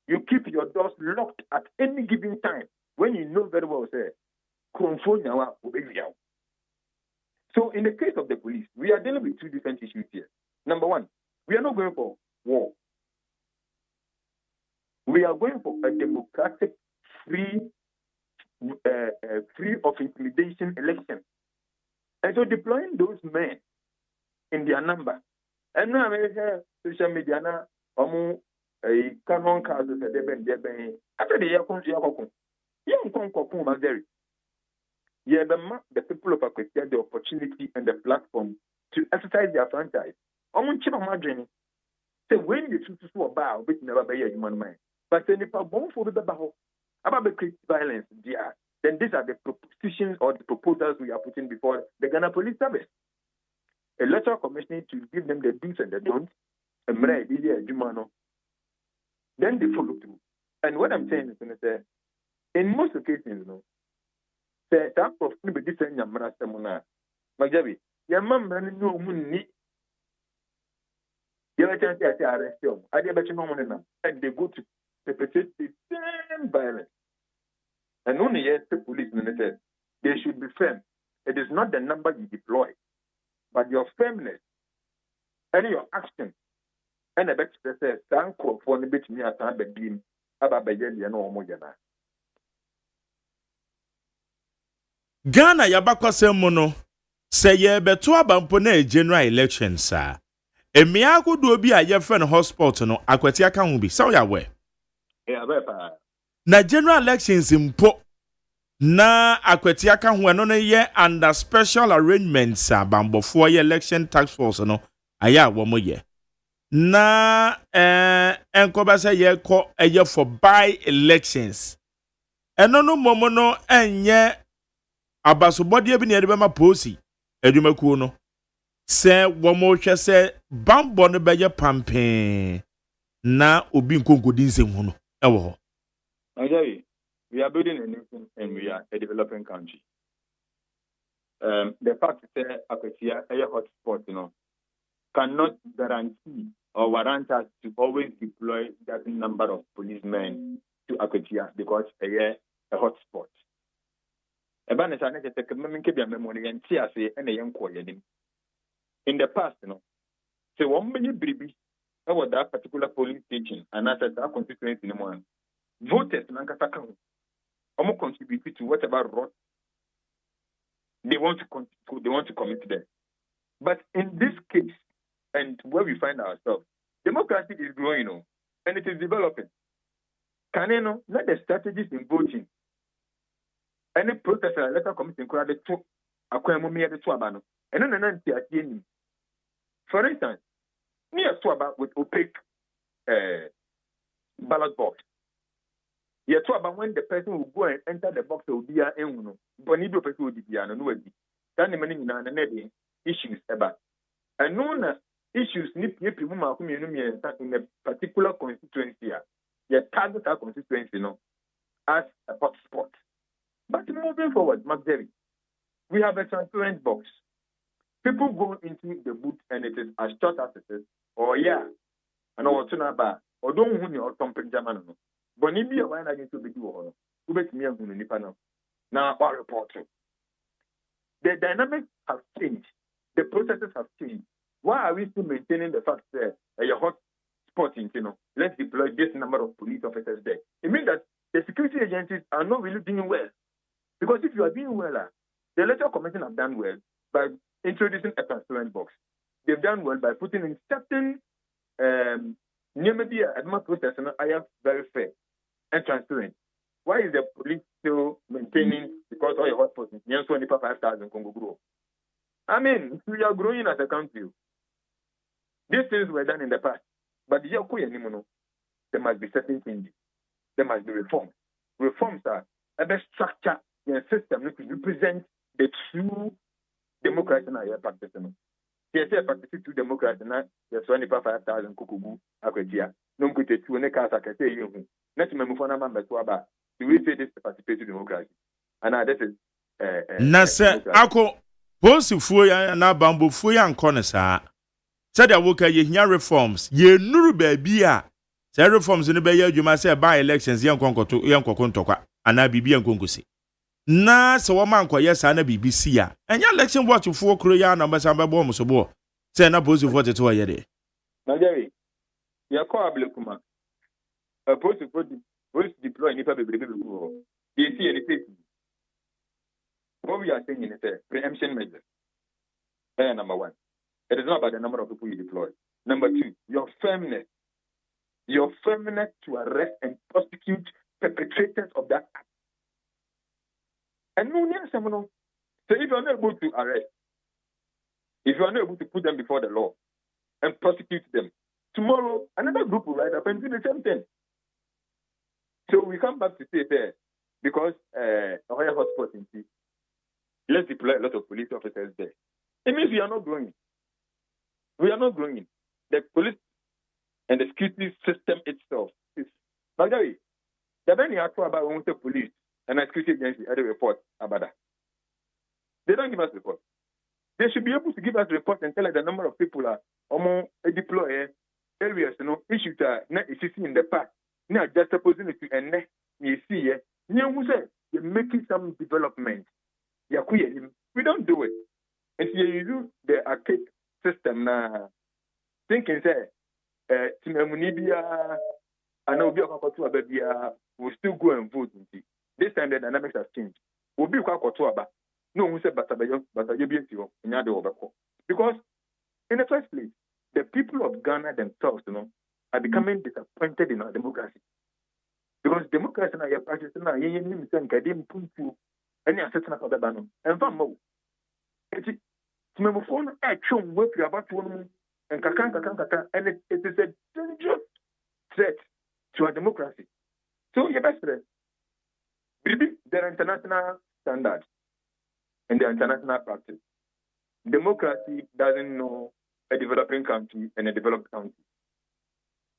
You keep your doors locked at any given time when you know very well, say, so in the case of the police, we are dealing with 2 different issues here. Number 1, we are not going for war. We are going for a democratic, free of intimidation election. And so deploying those men in their number. And now social media now a canon cars after the year comes the people of Akwesea the opportunity and the platform to exercise their franchise. Say when you choose to about which never be a human mind. But then if I won't for the battle about violence, then these are the propositions or the proposals we are putting before the Ghana Police Service. Electoral Commission to give them the do's and the don'ts, and then they follow through. And what I'm saying is, in most occasions, that of different Yamara Majabi, your mum running no moon. You have a chance to arrest them. I did bet you no one and they go to perpetrate the same violence. And only yet the police minister, they should be firm. It is not the number you deploy, but your firmness and your action. And I bet you say, thank you for the bit me at time beam about the year no more. Ghana yabakwa semono say ye beto abampo na general elections a emia akodo obi a ye friend hotspot no akwati aka hu bi so ya we na general elections mpo na akwati aka hu no ye under special arrangements abambofo ye election task force no aya wo mo ye na enkoba say ye ko eye for by elections eno no momo no enye abasobode bi ne ede ma posi edumakuo no se wo mo hwe se bambo no beye pampe na obi nkonkodi nsemu no ewo ho. Nigeria, we are building a nation and we are a developing country. The fact that Aketia, a hotspot, cannot guarantee or warrant us to always deploy that number of policemen to Aketia because a hotspot. In the past, so one many baby about that particular polling station and as a constituency in one voters almost contribute to whatever rot they want to commit there. But in this case, and where we find ourselves, democracy is growing, and it is developing. Can you know not the strategies in voting? Any protester electoral commission could have to acquire more the Swabano. And then at the end. For instance, near Swaba with opaque ballot box. Yet Swaba when the person will go and enter the box will be a Bonido person will be an annuity. Then the money in issues about. And known issues need people in a particular constituency. Yet target our constituency as a hot spot. But moving forward, McDerry, we have a transparent box. People go into the booth and it is as short as it is, or and or tunaba, or don't win your thumping German. But if you are going to be doing, who makes me a good panel. Now, our report. The dynamics have changed, the processes have changed. Why are we still maintaining the fact that a hot spot in, let's deploy this number of police officers there? It means that the security agencies are not really doing well. Because if you are doing well, the electoral commission have done well by introducing a transparent box. They've done well by putting in certain media process and I have very fair and transparent. Why is the police still maintaining because all your hotspots in 5,000 Congo grow? I mean, we are growing as a country. These things were done in the past, but there must be certain changes. There must be reforms. Reforms are a best structure in a system that represent the true democracy and our practicing. Yes, I practice true democracy and there's 5,000 kukubu akwetia. No good to one case I can say you. Next member for number to we say this participatory democracy. And this is Nasa ako posi fuya na bambo fuya nkone saa. Said I woke ye hia reforms. Ye nuru baby a. Say reforms no be ye adwuma say by elections ye nkonkoto ye nkokontokwa ana bibi nkonkosi. Na se wo man koye sa na BBC a enya election watch fo kro ya na mbasa mbebo mo so bo se na post vote to ye de Nigeria ya ko ablekuma post vote deploy ni pa bebrebe go dey see any what we are saying is a preemption measure. Number one, it is not about the number of people you deploy. Number two, your firmness to arrest and prosecute perpetrators of that act. And no, so if you are not able to arrest, if you are not able to put them before the law and prosecute them, tomorrow another group will rise up and do the same thing. So we come back to say there, because a higher hotspot in T, let's deploy a lot of police officers there. It means we are not growing. We are not growing. The police and the security system itself is. By the way, the many are about when we say police and the security agency at the report about that. They don't give us reports. They should be able to give us reports and tell us the number of people are deployed areas, issues are not existing in the past Now just supposing to and you see ye you're making some development. We don't do it. And so you do the archaic system now. Thinking say Timamunibia and Obiakotua Babia will still go and vote. This time the dynamics have changed. Obi Kwakotua no one said Batabayo, Batayobio, in Yado. Because in the first place, the people of Ghana themselves, are becoming disappointed in our democracy. Because democracy now you're practicing now, you need to get put to any assessment of the banner. And from more. It's a phone action work about one and kaka, and it is a dangerous threat to our democracy. So, your best friend, there are international standards and the international practice. Democracy doesn't know a developing country and a developed country.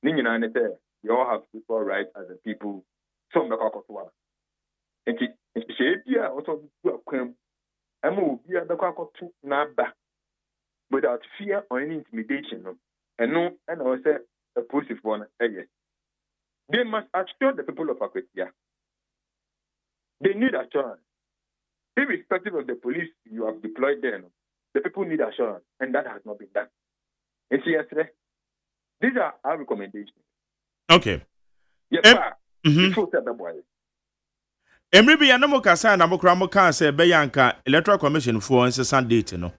You all have equal rights as a people. Some the Kakotwa. And she also do a crime. I'm be a Kakotu Naba without fear or any intimidation. And no, and I say a positive one. They must assure the people of Akwetia. They need assurance. Irrespective of the police you have deployed there, the people need assurance, and that has not been done. And see, yesterday, these are our recommendations. Okay. Yeah, Maybe anamo kasa na mokramo kan say beyanka electoral commission for incessant date no.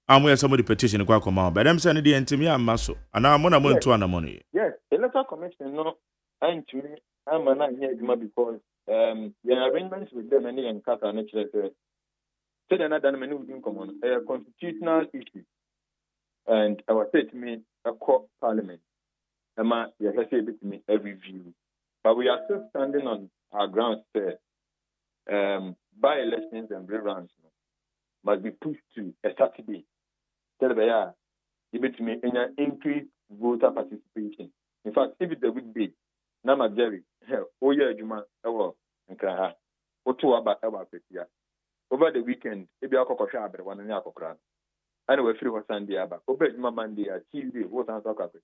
Amu somebody petition kwa koma but them say no dey ntimi amaso. Ana mo na mo ntu ana mo no. Yes, electoral commission no antimi ama na here because the arrangements with them and in Kaka naturally said another many in common a constitutional issue. And I was said to me a court parliament. Emma, you have said to me every view. But we are still standing on our grounds there. By elections and reruns must be pushed to a Saturday. Tell me, give it to me an increased voter participation. In fact, if it's a weekday, Nama Jerry, Juma, and Kraha, or two about over the weekend, if you are Kokosha, one in Yakokran. Anyway, free was Sunday, but Obey Mamandi, Tuesday, what I'm talking about.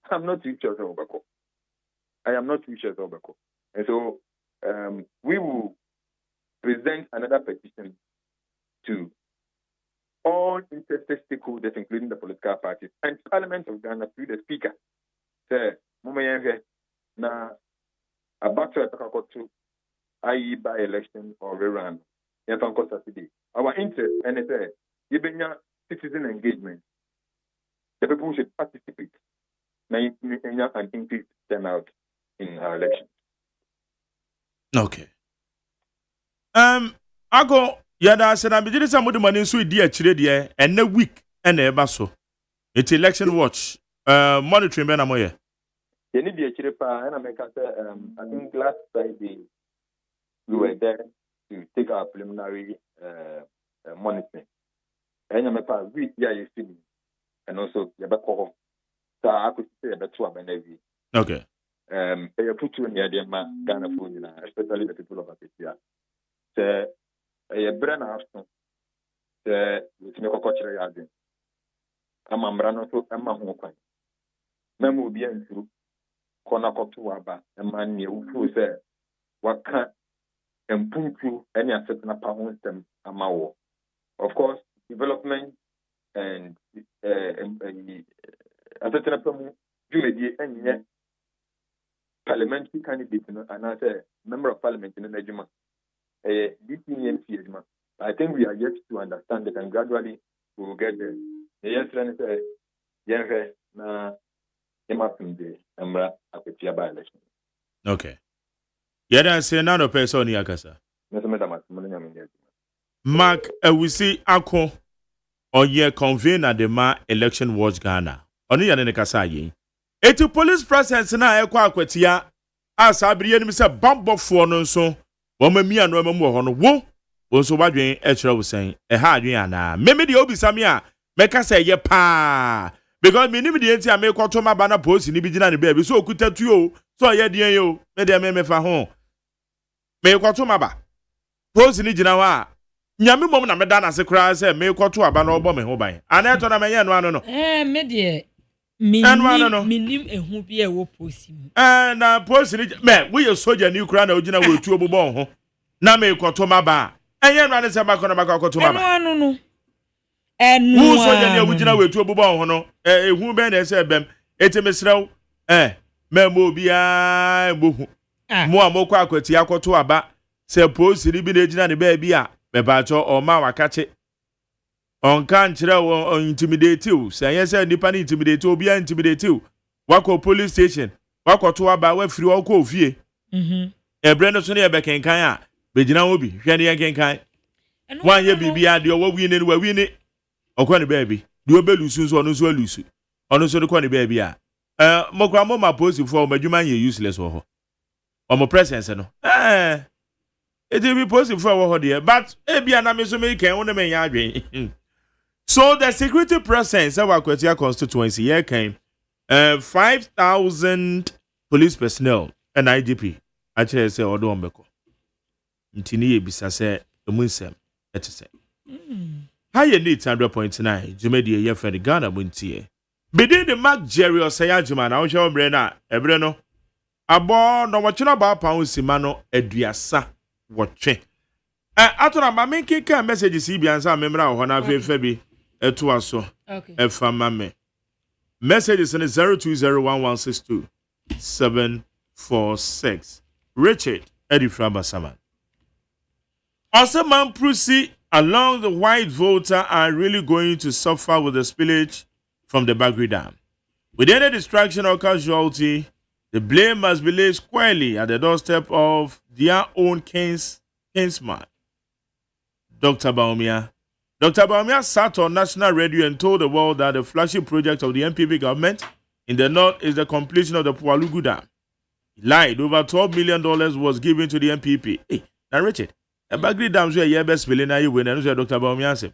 I'm not too sure of Obako. I am not too sure of Obako. And so we will present another petition to all interested stakeholders, including the political parties and Parliament of Ghana, through the Speaker. Say, Mumayenge, na about to to i.e. by election or rerun. Our interest, and it's even citizen engagement. The people should participate and increase turnout in our elections. Okay. I go. Yada said I'm beginning some money so dear chile and a week and a basso. It's election watch. Monitoring Benamoye. You need the Chiripa and I think last Friday we were there to take our preliminary monitoring. And I'm a week, you see, and also Yabako. So I could say about 2 hours. Okay. They put you in the Ghana food, especially the people of Africa. So, a brand after the cultural yard. I'm a brand of Amahokan. Memo be through Konakotuaba, a man who said, what can't and put you any certain pound them Amao. Of course, development and a certain and yet parliamentary candidate and as a member of parliament in the Najima. I think we are yet to understand it and gradually we will get there. Yes, okay. Yada say none of person yakasa. Mark, we see Ako or ye convener the ma election watch Ghana. Only yan kasa ye. Eti police presence na ekwa akwatia as abriye ni se bambo fo no so wo mamia no mamu ho no wo so badwen e kire wo sen e ha adwen ana meme de obisame a meka se ye pa because me nim de enti a me kwato ma bana post ni bi gina ne ba so okuta tuo so ye de yo me de me fa ho me kwato ma ba post ni gina wa nyame mom na me da na se kra se me kwato aba na obo me ho ban ana eto na me ye no ano no me de Minim ehu bi e wo posi mu. Na posi ni me we soldier ni kura na ogina we tu obobon ho. Na me koto maba. Enye nwa ne se makọ na makoto maba. No. Wo soldier ni ogina we tu obobon ho no. Ehu be na ese bem. Etemesrew memo bia bohu. Mo amokọ akwati akoto aba. Se posi ni bi na egina ne ba bia me ba cho o ma wakache. On kan kire o intimidate you. Say yes nipa ni intimidate obi intimidate you. Wako police station. Wako to aba wa firi wako ofie. Ebre no so ne be kenkan a begina obi. Hwe ne kenkan. Wan ye bibia de o wi ne wa wi ne. Okọ ne baabi. De obelusu so ono so alusu. Ono so de ko ne baabi a. Mokra mo ma post for madwuma ye useless wo ho. Omo presence no. It will be post for wo ho de. But ebia na me so me kan wo ne me nya adwen. So the security presence of Akwatia constituency here came 5,000 police personnel and IGP. Actually, say Odo Ombeko. Ntini ebisa say emunsem etese. How you need 100.9 Jumedi ye friend Ghana Montie. Bidin the Mark Jerry OSEI AGYEMAN na wo bre na ebre no. Abo no wo chena ba pa nsima no aduasa wotwe. Atona ma menke ka message si bia nsa memra ho na fefe bi eto aso. Okay. Efama me. Message is in 0201162746. Richard Eddie Frabasaman. Also, man Prusi along the white voter are really going to suffer with the spillage from the Bagri Dam. With any distraction or casualty, the blame must be laid squarely at the doorstep of their own kinsman, Dr. Baumia. Dr. Baumia sat on national radio and told the world that the flagship project of the MPP government in the north is the completion of the Pualugu Dam. He lied. Over $12 million was given to the MPP. Hey, now Richard, a Bagri Dam so a best million you win, and Dr. Baumia said.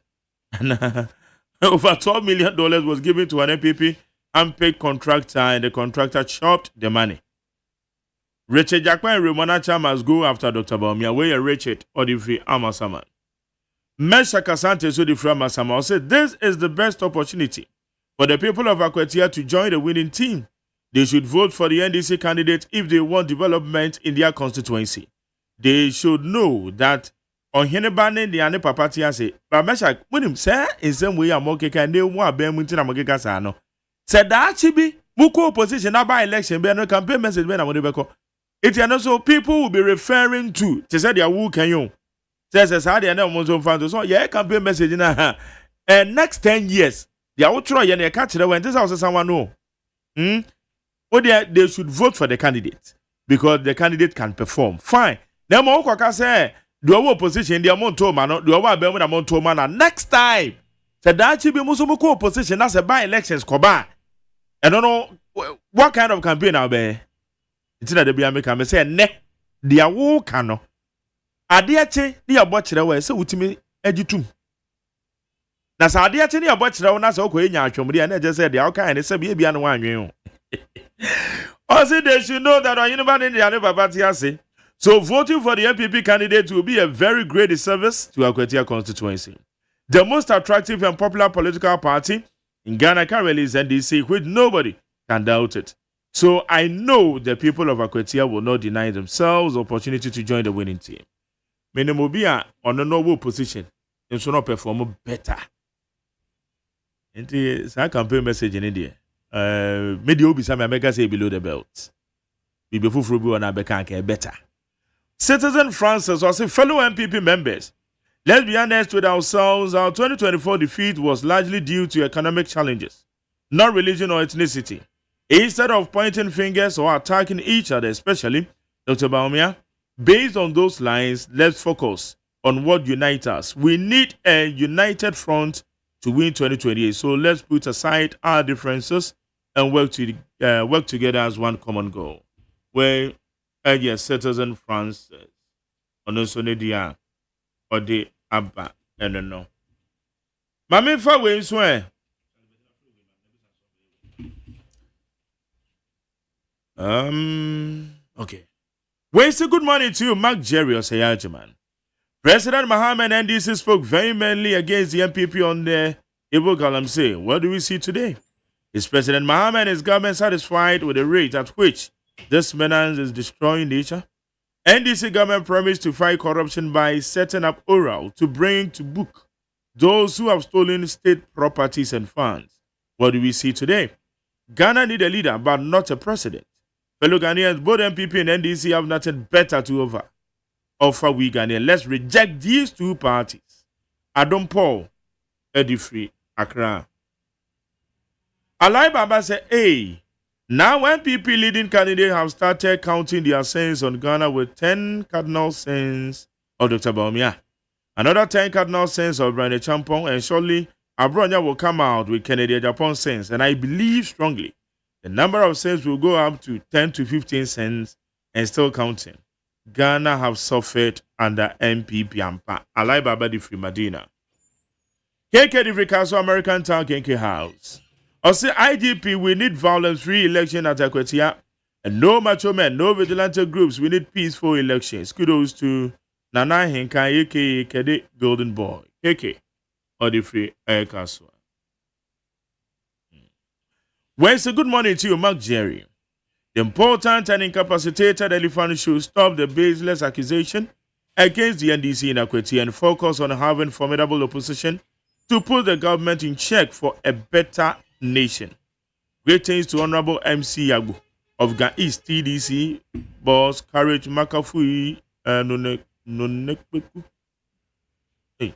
Over $12 million was given to an MPP unpaid contractor, and the contractor chopped the money. Richard Jackman and Ramonacha must go after Dr. Baumia, where Richard Odifi Amasaman. Mesha Kasante Sodifra Masama said this is the best opportunity for the people of Akwatia to join the winning team. They should vote for the NDC candidate if they want development in their constituency. They should know that on Henebane the Ane Papatia say, but Mesha, when him say in some way I'm okay, can they want Ben Muntina Mogeka Sano? Said that Chibi, Muko opposition by election, be no campaign message when I'm on the Beko. It and also people will be referring to say their woo can you. Says how they are not found. So yeah, campaign message na. And next 10 years, they are try and catch the when this house someone know. Or they should vote for the candidate because the candidate can perform. Fine. Then more can say do our opposition the amount to man, do our be amount to man. Next time, said that should be musumuko opposition. That's a by elections koba. I don't know what kind of campaign I'll be. It's not the be American. Say ne, they are wo cano. Adiache ni abochire we se wutimi agitum na sa adiache ni abochire we na se okoye nya atwomde na je se dia okan ne se bia no wanwen o say they should know that on anybody in the party say so voting for the MPP candidate will be a very great service to Akwatia constituency. The most attractive and popular political party in Ghana currently is NDC, which nobody can doubt it. So I know the people of Akwatia will not deny themselves the opportunity to join the winning team. Menemobia on a noble position and so not perform better. And it's a campaign message in India. Maybe be some America say below the belt. Be before Frubu and Abekanke better. Citizen Francis or say fellow MPP members. Let's be honest with ourselves. Our 2024 defeat was largely due to economic challenges, not religion or ethnicity. Instead of pointing fingers or attacking each other, especially Dr. Baumia, based on those lines, let's focus on what unites us. We need a united front to win 2028. So let's put aside our differences and work together as one common goal. Where yes, Citizen Francis, on the Sonedia, or the Abba, and no. Mammy Fawe swear. Okay. We say good morning to you, Mark Jerry OSEI AGYEMAN. President Mohammed NDC spoke vehemently against the MPP on the Ibo Galamsey. What do we see today? Is President Mahama and his government satisfied with the rate at which this menace is destroying nature? NDC government promised to fight corruption by setting up oral to bring to book those who have stolen state properties and funds. What do we see today? Ghana need a leader, but not a president. Fellow Ghanaians, both MPP and NDC have nothing better to offer we Ghanaians. Let's reject these two parties. Adam Paul, Eddie Free, Accra. Alai Baba said, hey, now MPP leading candidates have started counting their sins on Ghana with 10 cardinal sins of Dr. Baumia, another 10 cardinal sins of Brian Champong, and shortly Abronya will come out with Kennedy Japan sins. And I believe strongly the number of sins will go up to 10 to 15 cents and still counting. Ghana have suffered under MPP Ampa. Alai Baba di Free Medina. KK di Free Castle American Town KK House. Also, IGP, we need violence-free election at Akwetia. And no macho men, no vigilante groups. We need peaceful elections. Kudos to Nana Henka, aka Kede Golden Boy. KK, or the Free Air Castle. Wednesday, good morning to you, Mark Jerry. The important and incapacitated elephant should stop the baseless accusation against the NDC in Akwetia and focus on having formidable opposition to put the government in check for a better nation. Greetings to Honorable MC Yagu of Ga East TDC, Boss Courage Makafui, Nonekweku. Hey,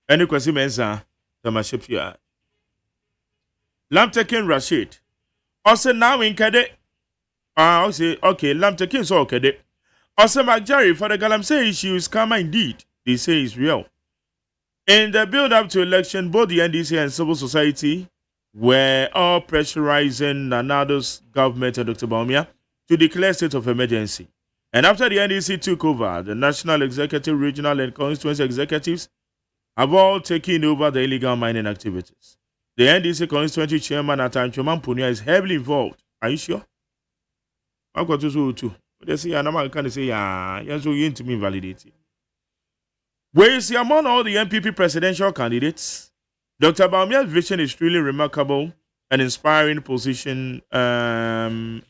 any question, Mensa? Tamashipia. Lamtekin Rashid. Also, now in Kade. I say, okay, Lamtekin so Kade. Also, McJerry for the Galamsey issues, karma indeed. They say it's real. In the build up to election, both the NDC and civil society were all pressurizing Nanado's government and Dr. Baumia to declare state of emergency. And after the NDC took over, the national executive, regional, and constituency executives have all taken over the illegal mining activities. The NDC constituency chairman at Anchoman Punia is heavily involved. Are you sure? I've got to do too. They say, I'm not going to say, yeah, so you to me validate it. Where is among all the MPP presidential candidates? Dr. Baumia's vision is truly remarkable and inspiring, positioning him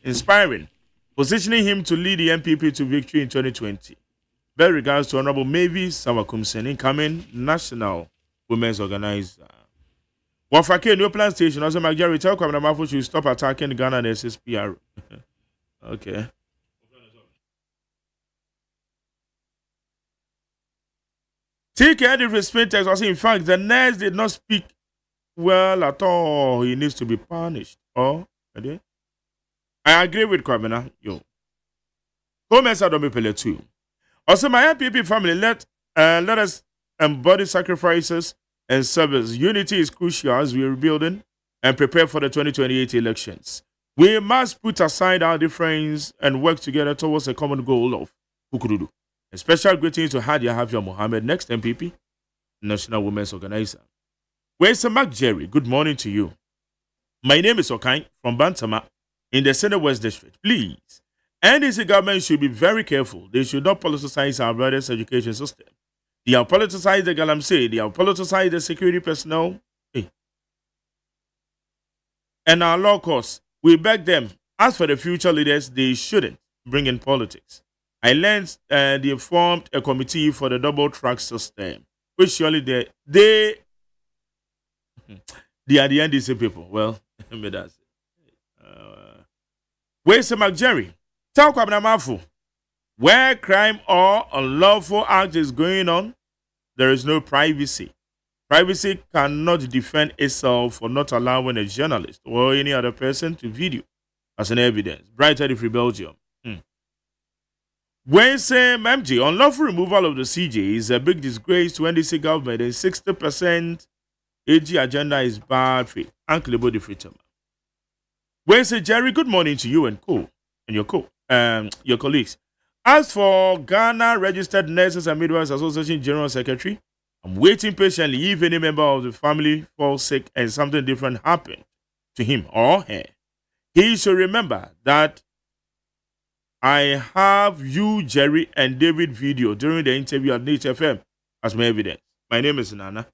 to lead the MPP to victory in 2020. Best regards to Honorable Mavis Sawakumsen, incoming national women's organizer. Wafake New Plan Station, also McJerry tell Kwame Namafo should stop attacking Ghana and SSPR. Okay. TK the respect text was in fact the nurse did not speak well at all. He needs to be punished. Oh, I agree with Kwabena. Yo. Home as Adobe Pele too. Also, my MPP family, let us embody sacrifices and service. Unity is crucial as we are rebuilding and prepare for the 2028 elections. We must put aside our difference and work together towards a common goal of Kukurudu. A special greetings to Hadia Havia Mohammed, next MPP, National Women's Organizer. Where's Mark Jerry? Good morning to you. My name is Okai from Bantama in the Center West District. Please, NDC government should be very careful. They should not politicize our brothers' education system. They have politicized the Galamsey. They have politicized the security personnel. Hey. And our law courts, we beg them, as for the future leaders, they shouldn't bring in politics. I learned they formed a committee for the double track system, which surely they are the NDC people. Well, that's it. Where's the McJerry? Tell Kwabena Mafu, where crime or unlawful act is going on, there is no privacy. Privacy cannot defend itself for not allowing a journalist or any other person to video as an evidence. Brighter Free Belgium. When say MG, unlawful removal of the CJ is a big disgrace to NDC government, and 60% AG agenda is bad faith. Uncle Body Freetoma. When say Jerry, good morning to you and your colleagues. As for Ghana Registered Nurses and Midwives Association General Secretary, I'm waiting patiently if any member of the family falls sick and something different happened to him or her. He should remember that I have you, Jerry, and David video during the interview at NHFM as my evidence. My name is Nana.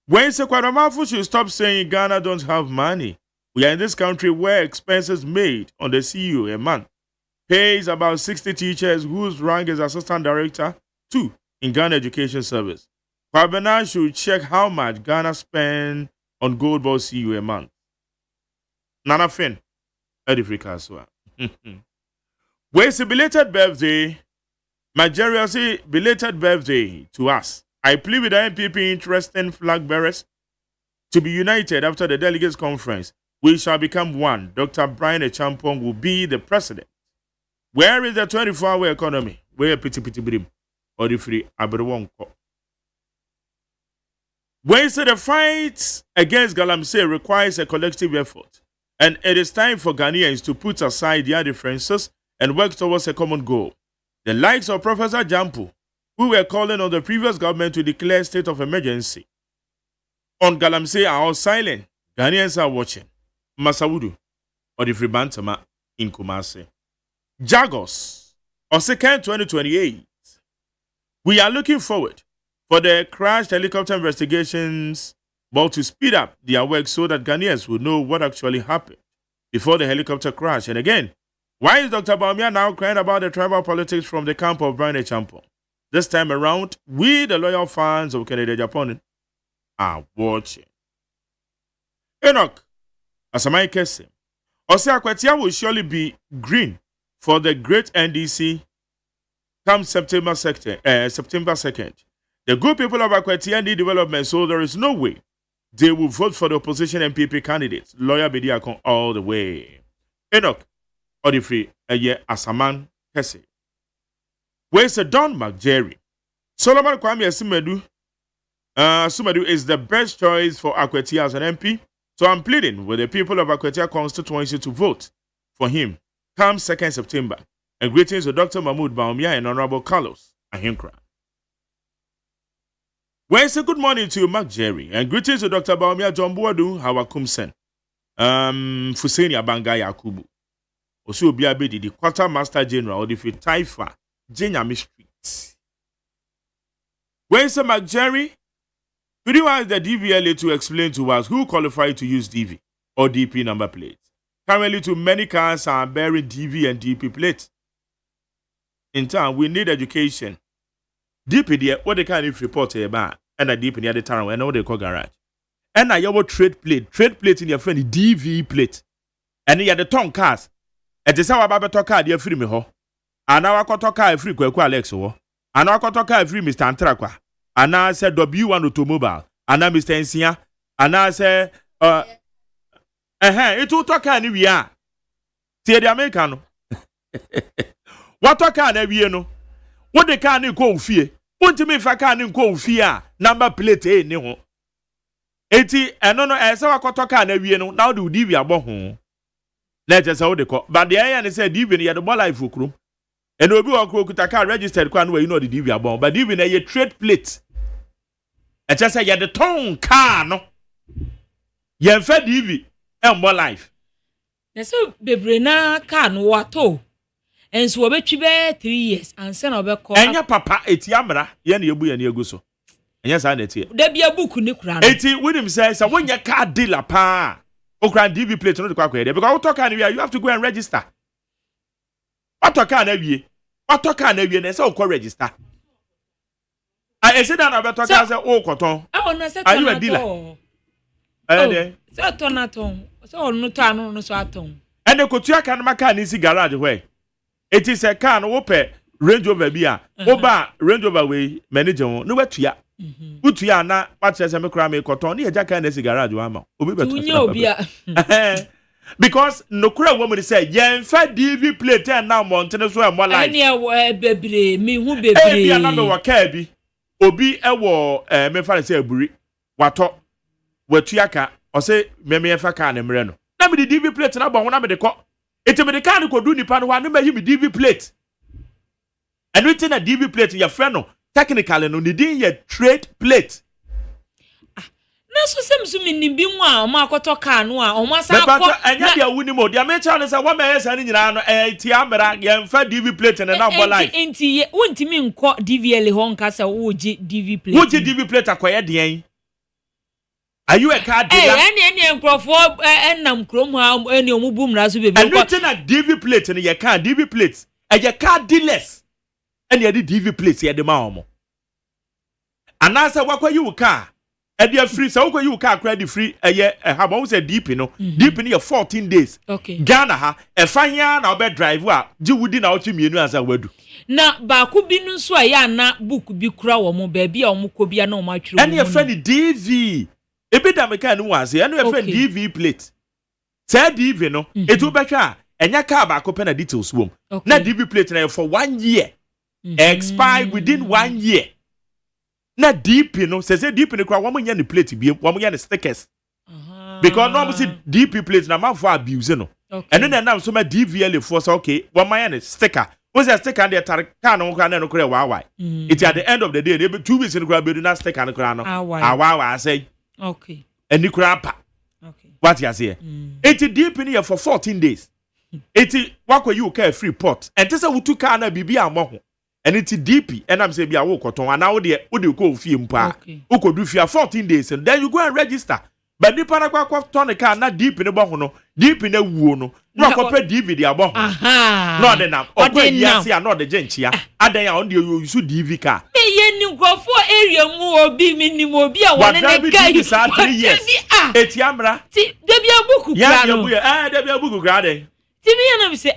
When Sekwadamafu should stop saying Ghana don't have money. We are in this country where expenses made on the CEO a month pays about 60 teachers whose rank is assistant director 2 in Ghana Education Service. Kwabena should check how much Ghana spend on Gold Ball CEO a month. Nana Fin, Edifrika Aswa. Where's a belated birthday? Nigeria say belated birthday to us. I plead with the MPP interested flag bearers to be united after the delegates conference. We shall become one. Dr. Brian Echampong will be the president. Where is the 24-hour economy? Where pity brim or the free Aberwonko? Where is the fight against Galamsey requires a collective effort, and it is time for Ghanaians to put aside their differences and work towards a common goal. The likes of Professor Jampu, who were calling on the previous government to declare state of emergency on Galamsey, are all silent. Ghanaians are watching. Masawudu or the Fribantama in Kumasi. Jagos or second 2028. We are looking forward for the crashed helicopter investigations, but to speed up their work so that Ghanaians will know what actually happened before the helicopter crash. And again, why is Dr. Baumia now crying about the tribal politics from the camp of Brian Echampong? This time around, we, the loyal fans of Kennedy Japan, are watching. Enoch, as a my case, OSEI Agyeman will surely be green for the great NDC come September 2nd. The good people of Agyeman need development, so there is no way they will vote for the opposition MPP candidates. Lawyer Bediakon all the way. Enoch, Odifri, Asaman Kese. Where's the Don McJerry? Solomon Kwame Sumedu is the best choice for Agyeman as an MP. So I'm pleading with the people of Agyeman constituency to vote for him come 2nd September. And greetings to Dr. Mahmoud Baumia and Honorable Carlos Ahinkra. Where's a good morning to you, Mark Jerry, and greetings to Dr. Baumia John Buadu, Hawakumsen, Fuseni Abanga Yakubu, Osu Biabedi, the Quartermaster General, or the Taifa, Jenyami Street. Where's a Mark Jerry? Could you ask the DVLA to explain to us who qualified to use DV or DP number plates? Currently, too many cars are bearing DV and DP plates. In turn, we need education. DP there, what they can if report about, and a DP near the town, and what they call garage. And I have trade plate in your friend DV plate. And you the tongue cars. And the Sawa Baba car, dear free me ho. And now I got a car free Kwekwa Alex ho. And now I got a car free Mr. Antrakwa. And I said W1 automobile. And now Mr. Nsia. And I said it will talk any we are. See the American. What talk any we no? What they can't go fear? What to me if I can't go fear? Number plate eh no. 80 and no as I got talk any we no. Now do DV about home. Let us how they call. But the iron said DV near the ball life room. And we'll be a car registered one way you know the DV about. But even a trade plate. I just say, the tongue car, no. You're fed DV and more life. So, Bebrina can wato. And so, we be 3 years and send over call. And your papa, it's Yamra, Yan Yabu and Yaguso. And yes, I net here. There be a book, Nikran. 80 William says, I want your car dealer, pa. Okran DV plate, not the quack there. Because what can you have to go and register? What can I be? What can I be? And so, call register. I said that about talking as oh cotton. Are you a dealer? So tonaton. So no tano no swaton. And the couture can make an easy garage way. It is a can open Range Rover beer. Oba Range Rover way manager no wet ya. Put ya na what says a crame cotton near Jack and garage wama. Because no crowd woman say, Yen fat DV plate and now mountains were more like baby me who baby. Be another wakabi. Obi ewo me fa say aburi wato watuaka o say me fa ka na mre no na me DV plate na bo na me de ko eti me de ka na ko du nipa no wa na me DV plate and we na DV plate your friend no technically no need in your trade plate na so sem so me bi mu a ma akoto ka no a o ma sa ko anya dia wuni mo dia me cha no say wa me yesa ni nyina no ti amra ye fa DV plate na na bo life enti wontimi nko DVL ho nka say wo gi DV plate wo gi DV plate akoye den Are you a car dealer? Any nkrofo enam krom ha any omubu mraso bebe. And written a DV plate and your car DV plates. And your car dealers. And you the DV plates here the mama. And answer what you car. And you free so you car credit free a year have almost a deep deep in your 14 days. Okay. Ghana ha a fine yarn or bed drive wa you wouldn't out to me as I would. Na ba ku bi nu so ya na book bi kura wo mo ba bi a mo ko bia na o ma twere. And your friend DV Ebida meka no wase eno e friend DV plate. Say DV no etu betwa enya car ba ko pe na details wom. Na DV plate na for 1 year. Expire within 1 year. Na DP no say DP no kwa wo nya ne plate bi wo nya ne stickers. Because no see DP plate na man for abuse no. Eno na nam so ma DVL for so okay wo nya ne sticker. What's a sticker there? Car no can no clear why. It's at the end of the day. 2 weeks in the crowd building that sticker no clear no. I say. Okay. And the crap. Okay. What you say? It's deep in here for 14 days. It's what you care free pot. And this is what you can be among. And it's deep. And I'm saying be a walk or and now the would you go film pa? Who could do for 14 days and then you go and register. But the paragraph turn the car not deep in the bono, deep in the wound. No compare DVD about. Aha. Not enough. Okay, yes, you are not the gentia. I then on you use DV car. You go for area more be minimum be a one and a guy is 3 years. It's Yamra. See, there be a book. Yeah, there be a book garden. Timmy and I say,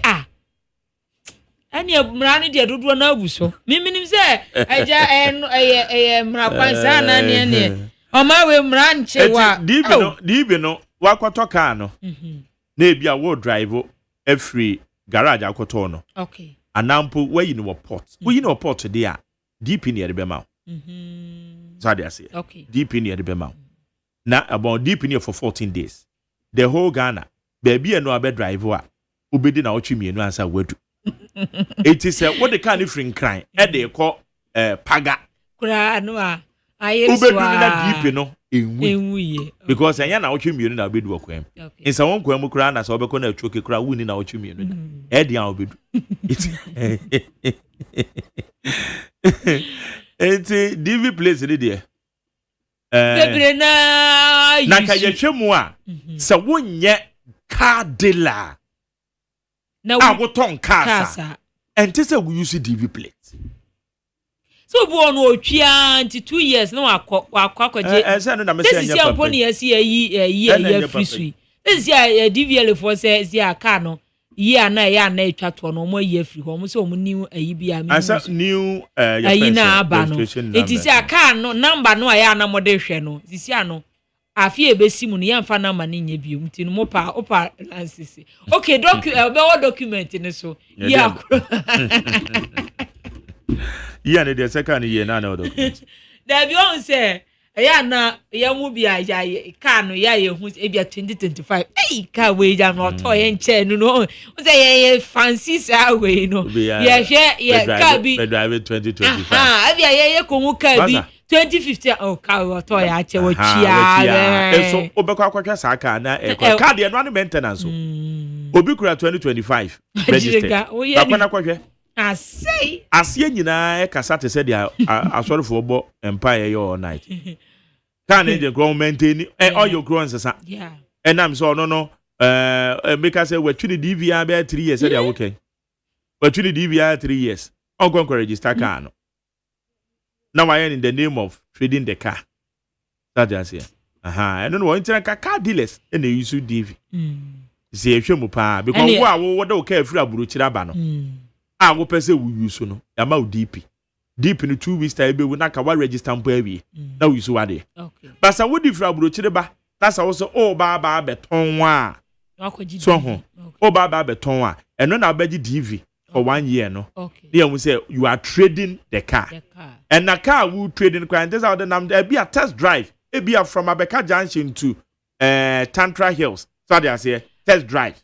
and you ran it to do an abuso. Miminim say, I just am Rapansana and on my way, ranch. Divino, Wakotokano. Maybe a ward driver every garage akotono. Okay. And now put where you know a pot. We know a pot today. Deep in the Bema. So I say. Okay. Deep in the Bema. Now about deep in here for 14 days. The whole Ghana, baby and no bed driver. Ubedi na ochimi no answer word. It is what they can't even cry. And they call paga. Kura no a. Ubedu na deep no. Because I na ochimi no na obedu okwem. In some one kwem kura na so obeko na choke kura wuni na ochimi no. E dia obedu. It's DV place in there. Na ka yehwemu a se wonye car dealer. Na wo ton car. And this we use DV plate. So bo no otwia until 2 years no akwaje. Say no na me say anya papa. This is year free sui. This is DVL for say car no. Yeah, na etwa to no mo ye free ho mo se o mo new ayi bia me. Asa new ayi na aba no. It is a car no number no ya na mo de hwe no. Sisi ano afie ebesi mu no ya mfa number ni nya biom ti no mo pa opa lansisi. Okay, document ni so. Yeah. Yeah, the second year na document. There be on say ya na ya mu bia ya car no ya ye hu e bia 2025 car we ja no to ye nche no o say ye fancy sa we no ye hwe car bi drive 2025 bia ye ko mu car bi 2015 oh car to ya che wo chia so obekwa akwatwa sa car na car de no maintenance obi kura 2025 register akwana kwahwe Asie nyina e kasa te se dia asorefo bo empire yo all night. Can the government any all your growing sasa. Yeah. And I'm so no make us say we tuni DVR be 3 years dia okay. We tuni DVR 3 years. On go register car no. Now I am in the name of trading the car. That just here. I don't know what car dealers and they use DV. See ehwemu pa because wo do car free aburu chira ba no. Wo pese we use no ama DP no 2 weeks time be we na ka wa register mpo awie na we use wade okay but sa wo different abrochire ba na sa wo so o ba beton wa so ho o ba beton wa eno na ba gi DV for 1 year no okay they will say you are trading the car and the car will trading client this out the nam be a test drive e be from Abeka Junction to Tantra Hills so they say test drive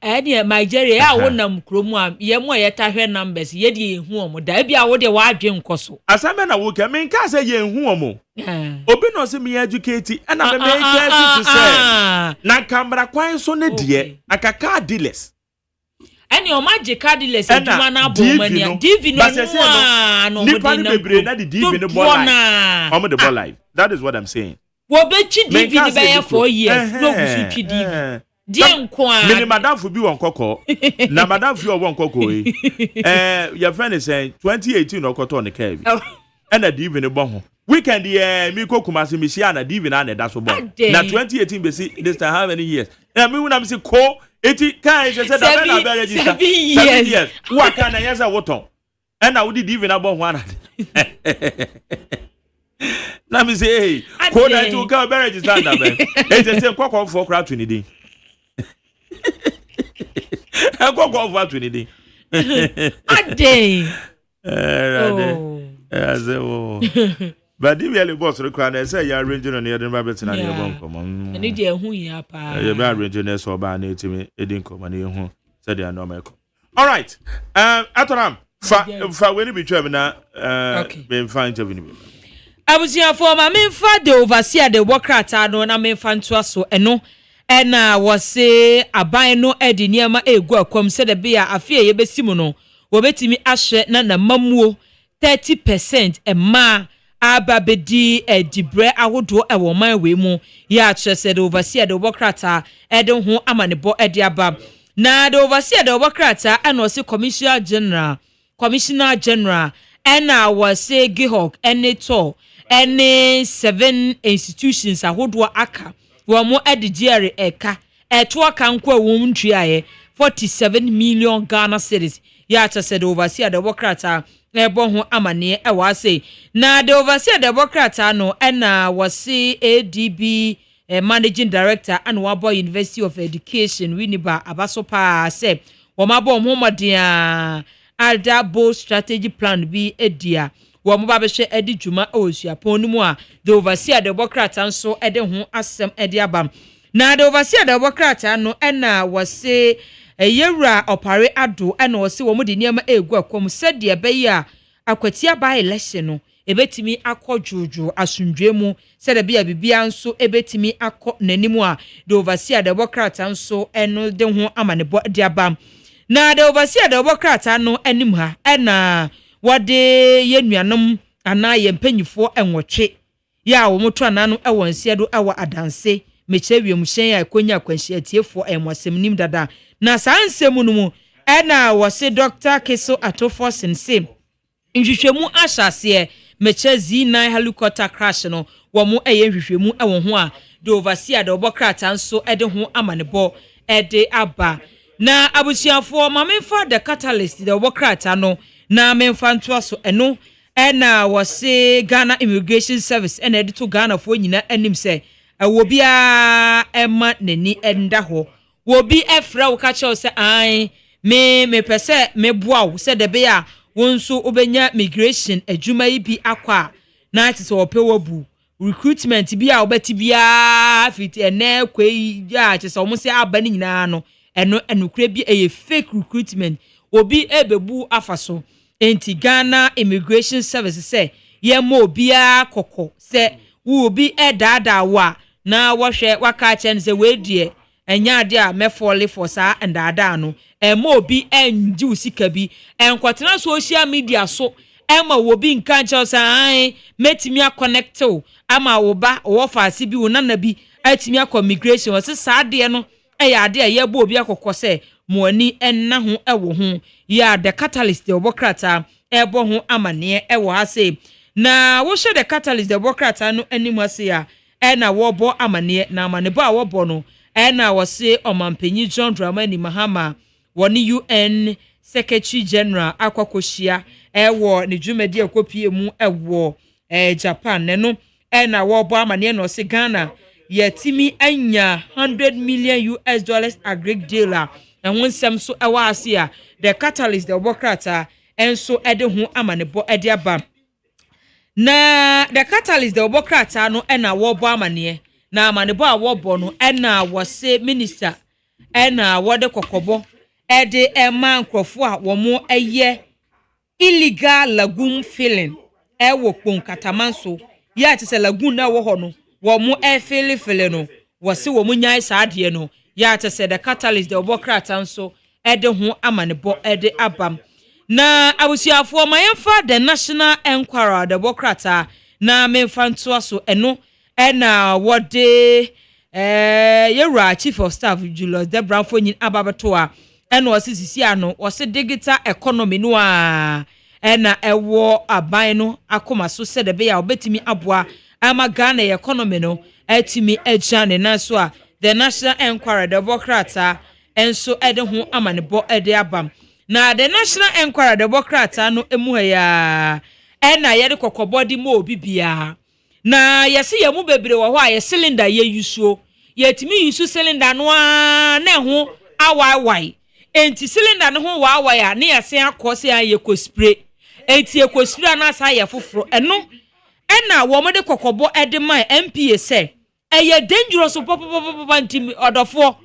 Nigeria ya wonam kromu am ye mo ye ta hwe numbers ye de ehu omo da bia wo de wa adwe nkoso asame na wo ka men ka say ye ehu omo obi no se me educate na me make to say na camera kwan so ne de akaka dealers ani o maje card dealers eduma na abomania DV no no mo de na DV no boy life omo the boy life that is what I'm saying wo be chi DV ni be 4 years no gusu chi DV die nkwa mini madam fu bi won kokko na madam fu won kokko yi your friend is saying 2018 okoto ne ka bi and the DV ne bo ho weekend mi ko kumasi mi sia na DV na da so bo na 2018 be see this time how many years me when am say ko eti kai say that na be register 7 years what can I answer what on and I would DV na bo ho ana na me say hey ko na to ka be register na be e say kokko for crowd to ni din I go for to ni din ade but the really boss require na say ya arrange no near dem babet na near bon komo ani de hu ya pa ya be arrange na so ba na etimi edin komo na hu say dey no make all right atoram fa we ni bi twem na be fa interview ni abusia for ma me fa de overseer de workrata no na me fa nto aso eno ena wose aban no edi niema egu akwam se de bia afie ye besimu no wo betimi ahwe na mamuo 30% ema ababedi edibre ahodo ewo man we mu ya chese de overseer de workrata ede ho amanebo ede aba na de overseer de workrata ena wose commissioner general ena wose gihok eneto ene 7 institutions ahodo aka wo mo edigiare eka eto aka nko awum ntuaye 47 million Ghana cedis ya chese de overseer de workrata ebo ho amane e wa say na the overseer the workrata no na wasi ADB managing director and Wabo University of Education Winiba Abasopa say wo mabo ho modea alda bold strategy plan bi edia wo mo ba be hwe edi djuma osuapon mu a the overseer the workrata nso ede ho asem ede abam na the overseer the workrata no na wasi yewra opare ado na wose wo mu de niam egu akom sede be ya akwatia ba election no ebetimi akọjuju asundwe mu sede be ya bibia nso ebetimi akọ nanimu a the overseer the workrata nso eno de ho amanebo de abam na the overseer the workrata no anim ha na wode yenuanom ana ye mpanyifo enwotwe ya wo moto anano ewo nsiedo ewo adanse mechewiemu hyen ya konya kwanhia tiefo emwasem nim dada na sansemu no mu ena wose Dr. Keso Atofo sense nhwehwemu ahyase mechezi nine helicopter crash no wo mu nhwehwemu ewo ho a the overseer the obokrata nso ede ho amanebo ede aba na abusiafo mamemfa the catalyst the obokrata no na memfa ntoaso eno ena wose Ghana Immigration Service ena ede to Ghana fo nyina anim se wo bia ema nani enda ho wo bi efra wo ka che se ai me pese me boa wo se de be a wonso obenya migration adwuma yi bi akwa na ati se wo pe wo bu recruitment bi a obeti bia fit ene kwei ya che se wo se aba ni nyina no eno kure bi eye fake recruitment obi ebebu afaso enti Ghana Immigration Service se ye mo bia kokko se wo bi edada wa na wohwe waka chen se wedie enya ade a mefole for sa ndada no emo bi enji usika bi enkwatena social media so ema wo bi nka nche sa ai metimi a connect o ama wo ba wo fa si bi wo nana bi atimi akọ migration wo se sa ade no eya ade a ye bo obi akọkọ se mo ani enna ho ewo ho ya the catalyst the obokrata ebo ho amane ewo ha se na wo hwe the catalyst the obokrata no animu ase ya ena wo bo amane na amane bo a wo bo no ena wo se omampanyi John Dramani Mahama woni UN Secretary General akwakohia ewo ne dwumadi ekopie mu ewo Japan ne no ena wo bo amane no se Ghana yetimi anya $100 million agric dealer and when some so awasia the catalyst the obokrata enso ede ho amane bo ede aba na the catalyst the obokrata no ena wo bo amane na amane bo a wo bo no ena wo se minister ena wo de kokobo ede ema nkrofo a wo mo eye illegal lagoon filling ewo kpon katamanso ya tse lagoon na wo ho no wo mo fili no wo se wo mo nyai saade no ya tse the catalyst the obokrata nso ede ho amane bo ede abam na abusiafo mayemfa the national enquirer the obokrata na memfa ntoaso eno ɛna wɔde yɛwura chief of staff Julius Debra Fonyin ababeto a ɛna ɔsi sisi ano ɔsi digital economy no a ɛna ɛwɔ aban no akoma so sɛ de bɛyɛ a ɔbɛtumi aboa ama Ghana economy no ɛtumi agya ne nan so a the National Enquirer Democrata enso ɛde ho amanebɔ ɛde abam na the National Enquirer Democrata no emu ya ɛna yɛde kɔkɔbɔ di mo obi bia na yɛse yɛ mu bebre wɔ hɔ a yɛ cylinder yɛ yusuo yɛtumi yusu cylinder no a na ho awaiwai enti cylinder no ho waawai a ne yɛse akɔ se a yɛkɔ spray enti yɛkɔ spray na sa yɛ foforo ɛno ɛna wɔ mo de kɔkɔbɔ ɛde man MPA sɛ ɛyɛ dangerous pop ntimi ɔdɔfo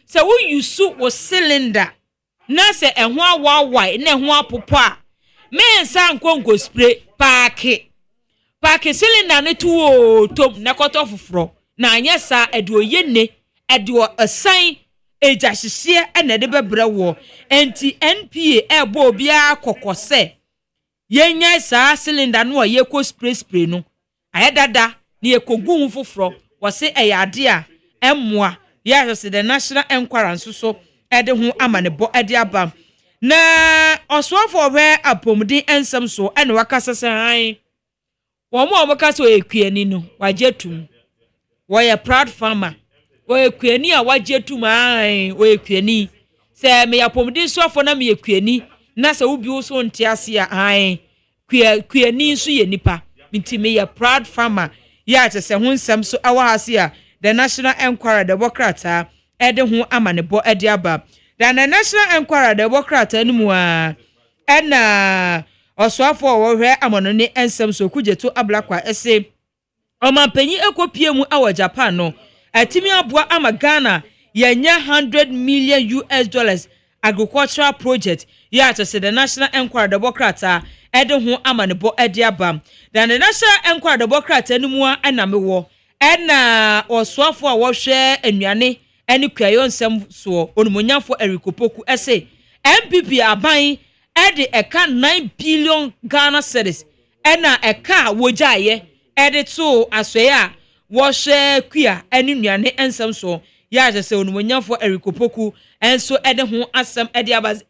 sɛ wo yusu wo cylinder na sɛ ɛho awaiwai na ɛho apopo a mensa nkonko spray paake cylinder ne tuo tom na kɔtɔ foforo na anya sa ɛde oyene ɛde ɔsan eja hyehye na de bebrɛ wɔ enti NPA ɛbɔ obi akɔkɔ sɛ yenya sa cylinder no a yɛkɔ spray no ayɛ dada ne yɛkɔgu hu foforo wɔse ɛyɛ ade a ɛmmoa yɛahwɛ the National Enquirer nso so ɛde ho amanebɔ ɛde aba na ɔsoafo ɔhwɛ apɔmuden ensɛm so ɛne wakasa sɛ han wɔn a wɔkasa ekuani no wagye tum wɔyɛ proud farmer wɔyɛ ekuani a wagye tum han wɔyɛ ekuani sɛ me apɔmuden soafo na me ekuani na sɛ wo bi wo so nte ase a han ekuani nso yɛ nipa nti me yɛ proud farmer yɛ ate sɛ ho nsɛm so awɔ ha se a the National Enquirer Democrata ɛde ho amanebɔ ɛde aba the National Enquirer Democrata no mu a ɛna ɔsoafo a wɔhwɛ amanone ensɛm so kugyeto ablakwa ɛse ɔmanpanyi ekopie mu awɔ Japan no atimi aboa ama Ghana yɛnya $100 million agricultural project yɛ to say the National Enquirer Democrata ɛde ho amanebɔ ɛde aba the National Enquirer Democrata no mu a ɛna mewɔ ɛna ɔsoafo a wɔhwɛ anuane ɛne kwayo nsɛm so onumonyafo erikopoku ɛse MPP aban ɛde ɛka 9 billion Ghana cedis ɛna ɛka wogyaye ɛde to asoe a wɔhwɛ kua ɛne nuane nsɛm so ya sɛ onumonyafo erikopoku enso ɛde ho asɛm ɛde abaz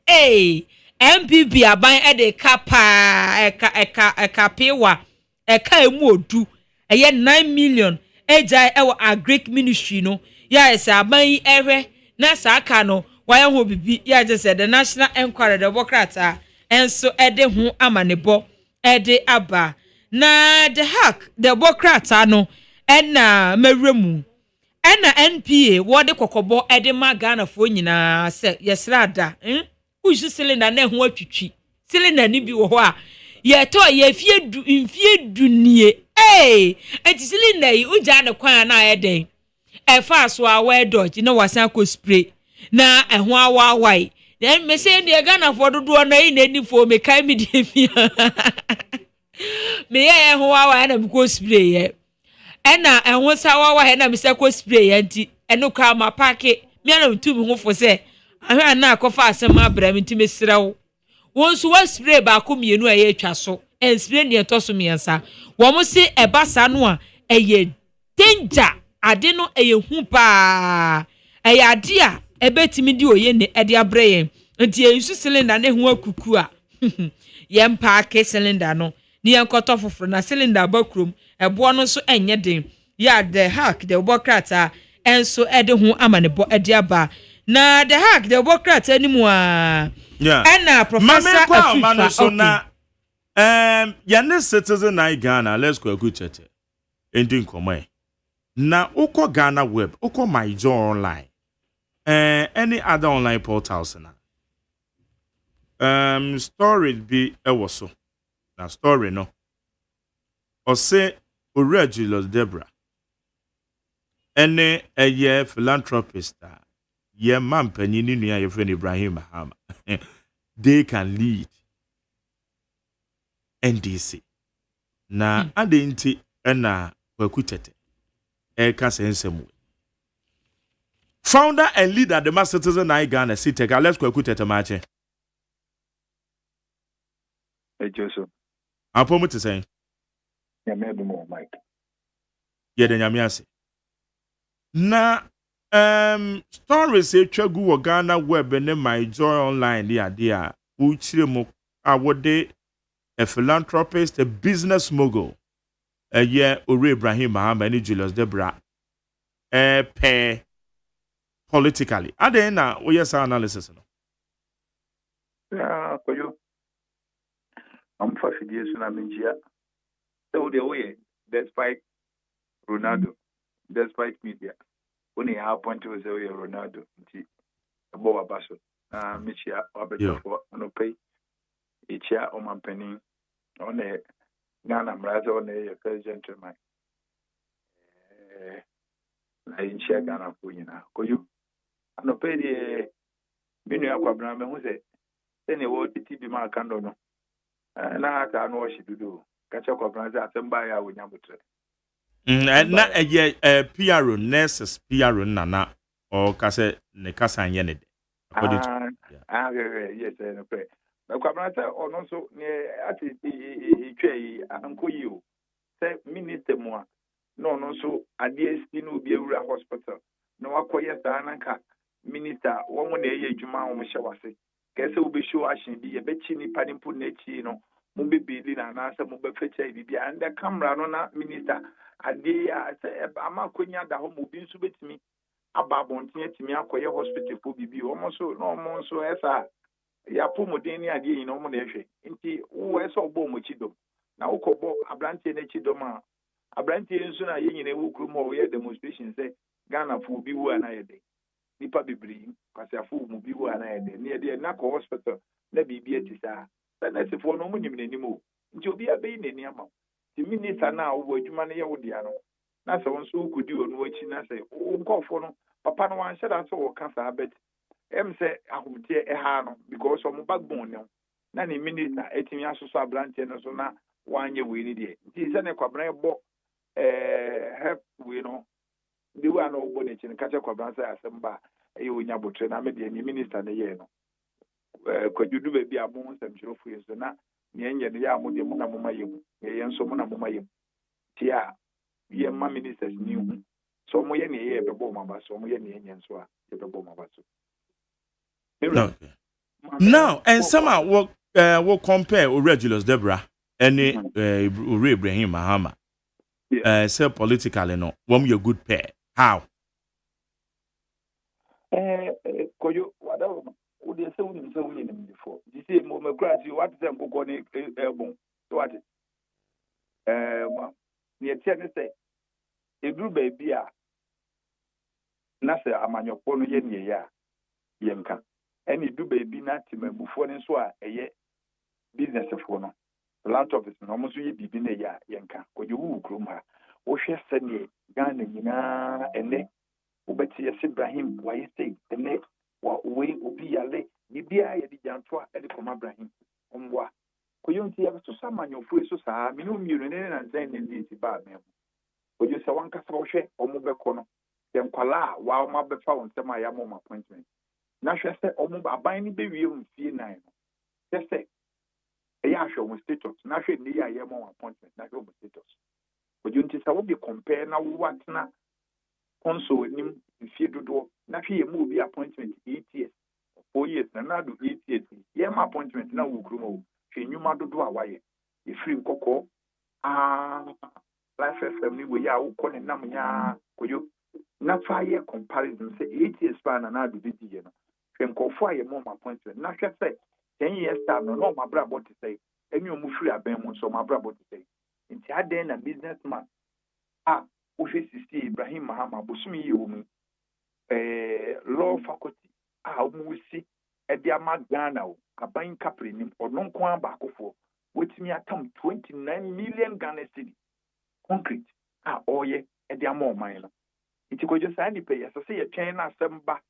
MPP aban ɛde kapa ɛka pewa ɛka emu odu ɛyɛ 9 million ejai ɛwɔ agric ministry no ya sɛ aban ɛhwɛ na saaka no wayɛ ho bibi ya sɛ the National Enquirer Democrata enso ɛde ho amanebɔ ɛde aba na the hack Democrata no ɛna mewremu ɛna NPA wɔde kɔkɔbɔ ɛde ma Ghana fo nyinaa sɛ yɛsrada usu cylinder na ho atwitwi cylinder ni bi wɔ hɔ a yɛtɔ yɛfie dunie enti cylinder yi ugya ne kwan na ayɛden ɛfa so a wɔ dodge na wasan kɔ spray na ɛho awawai then me say ne Ghana fo dodo na yi na ni fo me kai me die fi me yɛ ho awawai na me kɔ spray yɛ ɛna ɛho sa awawai na me sɛ kɔ spray yɛ nti ɛno ka ma paake me na mtum ho fo sɛ ahwa na akɔfa asɛm abra me nti me srɛw won so wa spray ba ko mienu a yɛ atwa so en spray ne ɛtɔ so miɛnsa wo mo se ɛba sa no a ɛyɛ danger ade no ɛyɛ hu pa ɛyɛ ade a ɛbɛtimi di oye ne ɛde abrɛ yɛn nti ɛnsu cylinder ne ho akuku a yɛn paake cylinder no ne yɛn kɔtɔ foforo na cylinder ba krom ɛboɔ no so ɛnyɛ den ya the hack the Democrata enso ɛde ho amanebɔ ɛde aba na the hack the Democrata ni mu a ɛna professor afifa so na yane citizen na Ghana let's go good chat ending come na ukọ Ghana web ukọ my joy online any other online portals na story bi ewo so na story no o say Julius Debra ene eye philanthropist ye man panyin nua ye friend Ibrahim Mahama they can lead NDC na adenti na kwakutete ka sensemu founder and leader the mass citizen na Ghana city let's kwakutete mache Joseph apomu te say ya me do more Mike Ye de nyame ase. Na stories etwa gu wo Ghana web ne my joy online dia dia. Uchire mo awode a philanthropist, a business mogul. Ore Ibrahim Mahama and Julius Debra. Pe politically. Ade na we yes analysis no. Yeah, for you. I'm 5 years in Aminjia. So the way, despite Ronaldo, despite media, only have point to say Ronaldo, Boa Basso, Michia, Obeto, no pay, Ichia, Oman Penny, on a Ghana Mrazo, on a first gentleman. I didn't share Ghana for you now. Could you? I no pay the Minia Quabram, who said, then you want the TV mark and no. Na aka no shi dudu kacha kwa branza asemba ya wonyabutre Na PRO nurses PRO nana or kase ne kasa anye ne de yes no pre kwa branza ono so ne ati itwe ankoyi o se minister mu a no no so ade sti no bi ewura hospital no wakoye sa nanka minister wo mo na eye adwuma wo mo hye wase kese wo be show action bi ye be chi ni padimpo na chi no mo be bili na na se mo be fecha bi and the camera no na minister ade ama konya da ho mo bi nso betimi aba bonten atimi akoye hospital fo bibi wo mo so no mo so esa ya promote ni ade yin no mo na ehwe nti wo esa obo mo chi dom na wo kobo abrante na chi dom a abrante nso na yin na wo krum ho ye demonstration say Ghana fo bi wo na ye de nipa bibiri kwase afo mu bi wo na ye de ne de na ko hospital na bibi atisa na sefo no mo nyim nanim o nti obi abeyi nani ama ti minister na wo adwuma na ye wo dia no na se won so kudi onu achi na se wo nkofo no papa no wan sheda so wo kasa bet em se ahomte ha no because of mo backbone no na ni minister etimi asoso abrante no so na wanye we ni de nti se ne kwabran bo help we no de wa no bo ne chin kacha kwabran sa asemba e onya botre na me de ni minister na ye no kwajudu be bia mo nsem chirofo yeso na nyenye ne ya mo de mo na mo mayem ye nso mo na mo mayem ti a ye ma ministers ni hu so mo ye ne ye bebo maba so mo ye ne ye nso a ye bebo maba so now and some what compare Julius Debra any Ore Ibrahim Mahama say politically no one you good pair how koyo whatever we say we say we need before you see mo makrasi what them go ni ebon so what ne tie ne say eduru ba bia na say amanyɔpɔ no ye ne ya yenka eni du ba bi na timabufo ne so a eye business fo no land office no mo so ye bibi ne ya yenka koyo wu krom ha wo hwɛ sɛ ne Ghana nyina ene ubeti yes Ibrahim wa yese ene wa we obi yale bibia ye di jantoa e di koma Ibrahim omwa koyonti ya so samanyofo eso saa me no miru ne na nzan ne ndi ti ba me koyo se wan kasa wo hwe omo beko no dem kwala wa ma be fa won tema ya mo appointment na hwe se omo aban ni be wie mfie nan no se e ya hwe mo status na hwe ni ya ye mo appointment na hwe mo status koyonti sa wo be compare na wo watna konso nim fie dodo na hwe ye mu obi appointment 8 years 4 years na do 8 years ye ma appointment na wo kru mo hwe nyuma dodo a waye e free nkoko life FM ni we ya wo ko ne nam nya koyo na fa ye comparison say 8 years pa na do bidi ye no hwe nkofo a ye mo appointment na hwe say 10 years time no ma bra bot say eni o mu free aben mu so ma bra bot say nti aden na businessman Office Ibrahim Mahama bosumi yomu law faculty umusi ediama Ghana o aban kapre ononko abakofo wetimi atam 29 million Ghana cedi concrete oye ediama oman no iti ko just ani pay so say ye twen na asem ba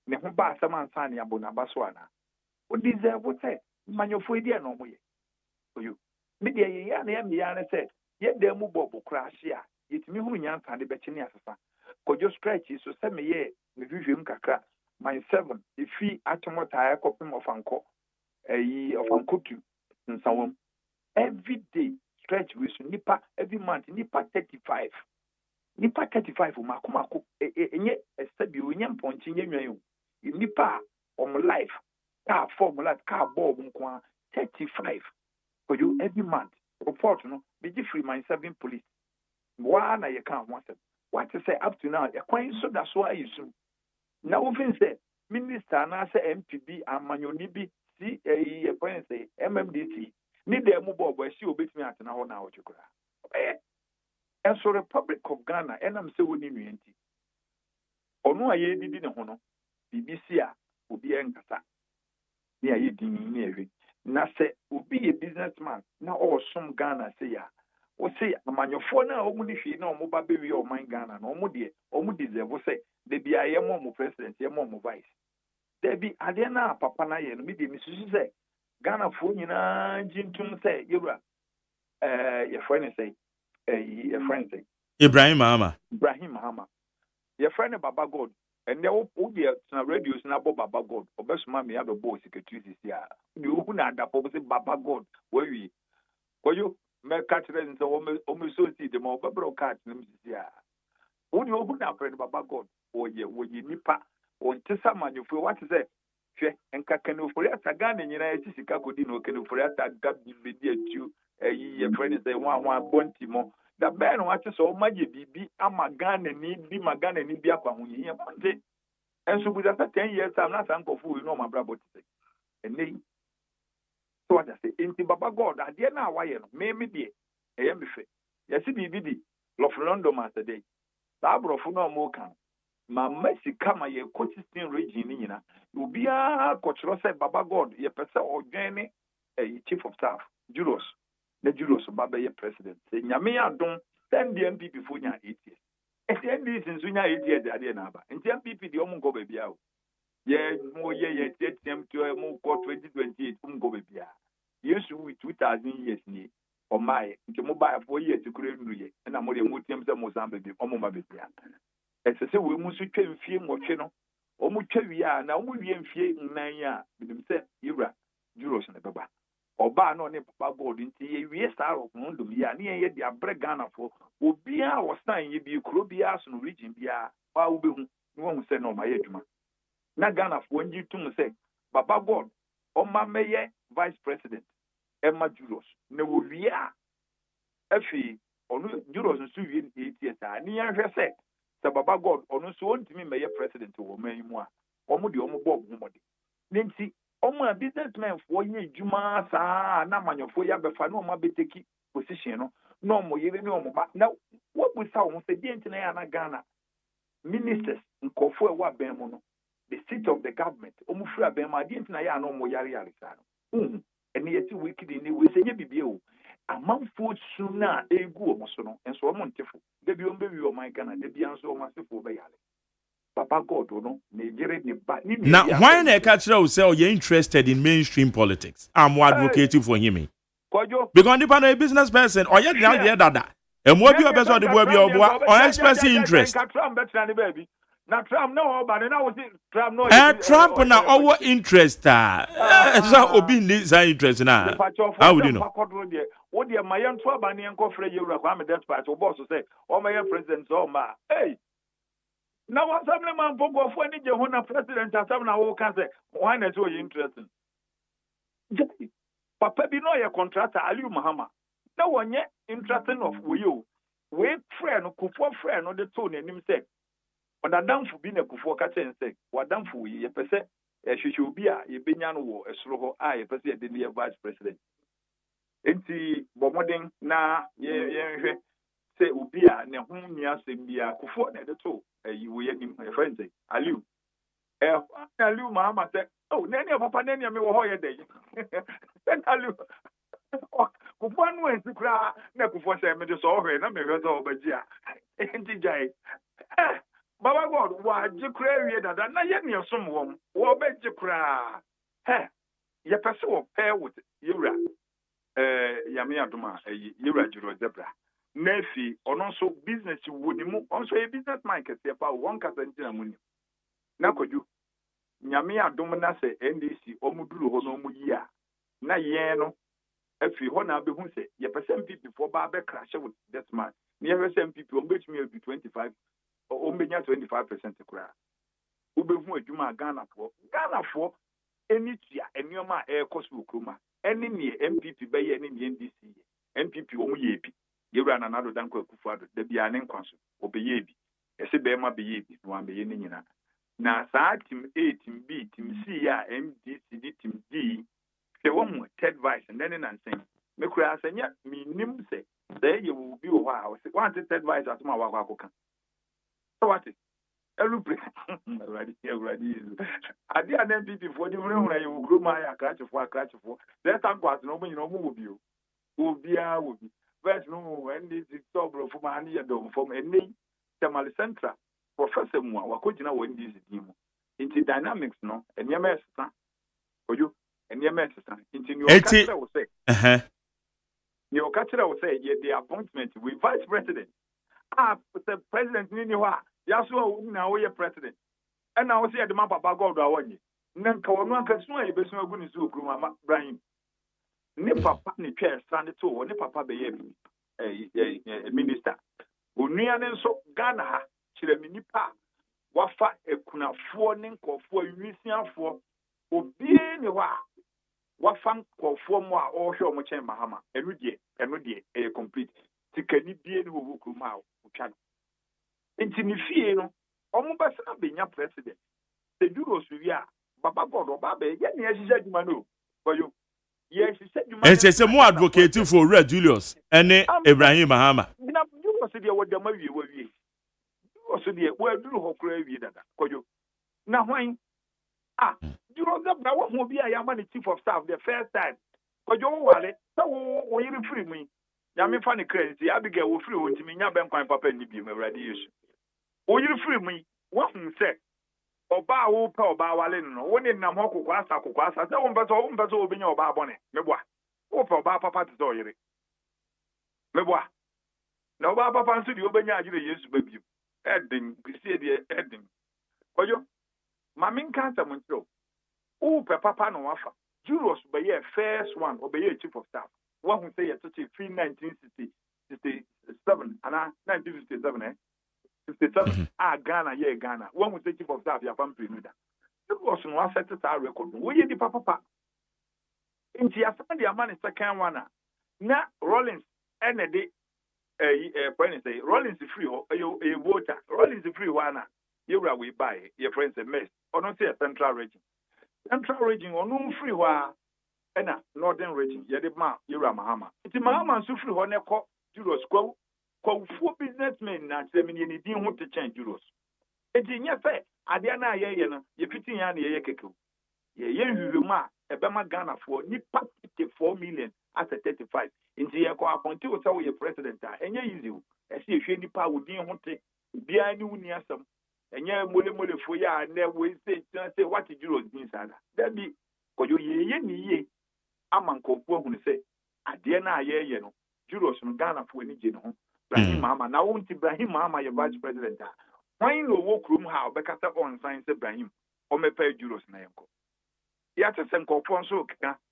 ne ho ba asem ansa ne abona ba so ana o deserve say manyofo edi na omoye oyo media ye ya na ya na say ye dem bobo crash ya yetimi hunu nyansa de beche ne asesa kojo stretch so se me ye me hwehwem kakra my 7 ifi atomota ya kopim ofanko ofanko tu nsawom every day stretch we so nipa every month nipa 35 nipa 35 mako enye estabi onye mponchi nye nwan nipa life car form life car bob nko 35 for you every month report no be free my 7 police why na you can want what to say up to now ekwan so da so ayisu na wo fin say minister na say MPB amanyoni bi si ekwan say MMDC ni dem bob esi obetimi atena ho na ochukura and so Republic of Ghana and I'm saying we need ono aye didi ne ho no BBC a obi enkasa ni aye din ni ewe na se obi a businessman na osom Ghana say ya o say amanyofo na omu ni hwe na omu ba bewi o man Ghana na omu de omu deserve say de bia ye mo president ye mo vice de bi ade na papa na ye no mi de mi susu say Ghana fo nyina jintum say yewura ye friend say a friend thing. Ibrahim Mahama. Your friend Baba God. And they all the radios na Baba God. Or best mammy have a boss secretary this year. You who not that opposite Baba God. Where we for you make catch and so almost so see them all catch them this year. Who you who not friend Baba God or ye nipa or Tessaman you feel what to say. And Kakano for that again in United Chicago can for that got the you a friend is a one bontimo. The man watches so much be Amagan and need be Magan and be up on you. And so with after 10 years, I'm not uncle fool, you know my brother. And they so I say, Inti Baba God, I dare now why maybe dear, I am fair. Yes, it be Love London Master Day. Sabro for no more can. My mercy come a consistent region, you be a coach said Baba God, ye person or Jenny, a chief of staff, Juros. The Juros Baba ye president. Say Nyamea don't send the MPP for nya 8 years. And the MPP since we nya 8 years the naba. And the MPP the omu go baby out. Yeah, more ye them to more 2028 go baby. Used to 2000 years ni or my into mobile 4 years to create ye. And I'm more than Mozambique omo baby. As I say we must train film or channel. Omu ya na omu ye mfie 9 years. Bidim say Ira Juros na baba. Oba no ne Papa God nti ye wie star of mondum ya ne ye de abre Ghana for obia wo stand ye bi kro bia so no region bia wa wo behu ne wo se no ma ye dwuma na Ghana for nji tum se Papa God o ma meye vice president Emma Juros ne wo wie a afi onu Juros nso wie 8 years a ne ya hwe se Papa God onu so ontimi meye president wo man mu a omo de omo bob hu mode nti omo businessmen for ye juma sa na manyofo ya befa na omo beteki position no omo yere ni omo ba na what we saw on say dent na ya na Ghana ministers nkofo e wa ben mo no the seat of the government omo fura ben ma dent na ya na omo yare sa no ene yeti wiki ni we say ye bibie o amanfo suna egu omo so no enso omo ntefo de bi ombe wi o man Ghana de bi anso omo asefo be yare Papa God, no, now, why na catcher say you're interested in mainstream politics? I'm advocating for him. Because the panel a business person, or yet dada. And what you are best on the web or expressing interest. Now Trump no, but now Trump no. Trump na our interest. So obi needs our interest now. How would you know? What the Mayan Twabani and Cofre Europe, that's part of boss say, oh my president, oh ma, hey. Now, what's happening, man? For when you president, I have now can say, why not so interesting? Papa, be no your contractor, Aliu Mahama. No one yet interesting of you. Wait, friend, Kufu friend, or the tone and him say, on a damn for being a Kufu catcher and say, what damn for ye, per se, as you should be a Benyan war, a slow eye, per se, the near vice president. Enti, Bomoding, na, say, Ubia, Nehunia, Simbia, Kufu, and the two. You will hear my friend say, Aliu. Aliu Mahama said, oh, Nanya Papa Nanya me were day. Then Aliu. One way to cry, never for 7 minutes over, and I'm a result of Bajia. NTJ. Baba God, why you cry that I not yet near some woman, or bet you cry. Hey, your person will pair with Yura. Yamia Duma, Yura Juro Zebra. Nefi, or also business you would move, also a business market, about 1 casentina money. Now could you? Nyamia Domina say NDC, Omudulu Honomu ya. Na yeno, if you honor be who say, ye percent people before Barber crash with this man. Near MPP, on which may be 25 or 25% cry. Ube who Juma Ghana for any tia and your ma air cost Kruma. Any near MPP by any NDC. MPP Omuyebi. You ran another Danko Kufado, the Bianen Council, or Beyebi. A Sibema Beyebi, one Beyenina. Now, team A, team B, team C, MDCD, team D, the one with third vice, and then I'm saying, Mekura Senya, me nim say, there you will be a while. One third vice at my Wakakoka. So what is every ready. I did an MPP for the room where you will grow my catch for. That time was no one will be. Will be. But no, and this is so for my hand from any Tamale Central. Professor Moa, what could you know when this is into dynamics, no, and your mess, for you, and your mess, into your catcher will say, your catcher will say, the appointment with vice president. The president, Niniwa, Yasua, now you're president. And I was here the map about God, I want you. Nanka, can sway, but no good to Gruma Brian. Nipa, partner chair, stand it to, Nipa, a minister. Union so Ghana. Chireminipa wafa ekuna fo ne nkofo awisiafo obiene wa wafa nkofo mo a ohwe omo chen mahama enu de e complete tikani bie ne wo kuma a otwa no enti ni fie no omo besa na benya president the duro suwi a baba god oba be ye ne ehihya djuma no boyo ye ehihya djuma and say mo advocate for Red Julius ene Ibrahim Mahama na duro se de wodama wie also the word do hokra wi dada kojo na hwan you know that na wo bi ayama the chief of staff the first time kojo wale so wo yiri free me ya me fa ne credit Abigail wo free wo ntimi nya ben kwan papa ni bi me rade yesu wo yiri free me wo hu se oba wo pa oba wale no wo ne nam hokokwa asa se wo mbeso obinya oba abone meboa wo pa oba papa te so yiri meboa na oba papa nso di obenya agire yesu babiem Edding, see the Edding. Oyo, Mamin cancer Montreal. Oh, Papa no wafa. Juros by a first one, or by a chief of staff. One who say a 1967 and 1957, 57, Ghana, Ghana. One who say chief of staff, your family. It was no set our record. We the Papa. In the man is second one. Na Rollins, and a day. Rollins is free, a water. Rollins is free one. You are we buy your friends a mess. Or not say a central region. Central region or no free wa and a northern region. Yadima, you are Mahama. It's Mahama and Sufri on a call Juros call 4 businessmen and 7 years didn't want to change Juros. It's in your fair. Adiana, you're fitting on the Yakeku. You ma a Bama Ghana for Nipa 4 million as a 35. In the Yako appointed was our president, and easy. As if any power would be on take, be I knew near some, and yeah, mole for ya, and then we say, what did you do? That be, because ye, among Copo who say, Adiana, ye, Juros from Ghana for any general. Brahim Mama, now won't Ibrahim Mama, your vice president. Why no workroom how, because on science Ibrahim, or may pay Juros Nayanko. Yet, some Copo so,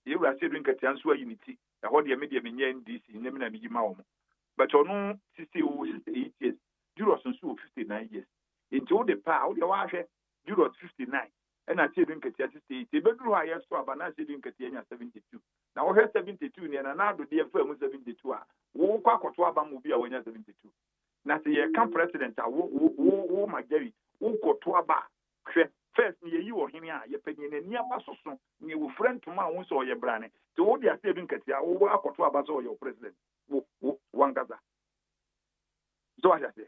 you are sitting at Yansua Unity. I hold the media in NDC, Nemina Mijimao. But on no 68 years, Juros and Sue 59 years. Into the power, the wife, Juros 59, and I said in Katia 68. The bedroom I saw, but I said in Katia 72. Now, her 72, and another dear firm 72. Walk or Twaba will be when you're 72. Now, the camp president, who my Jerry, who got Twaba. First, near you or him, your opinion, and near Masso, near friend to my own or your brand. To all the saving Katia, who work or Twabas or your president. One Gaza. So I say,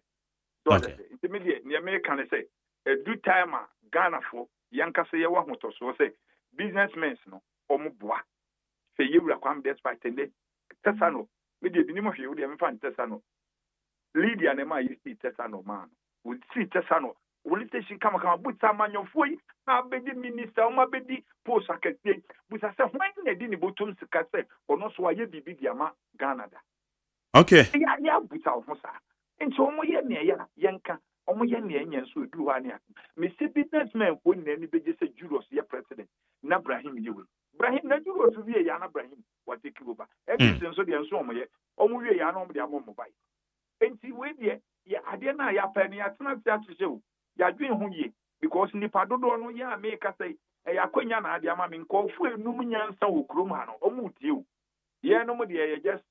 intermediate, near American say, a good timer, Ghana for Yanka say, one motor, so say, businessmen, no, or Mubwa. Say you will come despite 10 days. Tessano, with the name of you, would have found Tessano. Lydia and Emma, you see Tessano, man. Would see Tessano. Will it say come put some on your foot? I'll be the minister, my baby, post secretary, with a self when they didn't put on the cassette, or not so I be big Yama, Ghana. Okay. Yeah, put out Mosa. And so, near Yanka, Omoyan, so do one. Mr. Businessman wouldn't anybody say Juros, your president, Nabrahim, you will. Brahim, not Juros to be a Yana Brahim, what take you over. Everything so the Ansoma, Omo Yana, the Amomobile. enti we de ya ade na ya pa ne ya tena tia to ya dwen ho ye because nipa dodo no ya make say ya kwanya na ade ama me nkofo enum nyansa wo krom ha no omu tie o ye no mo de ye just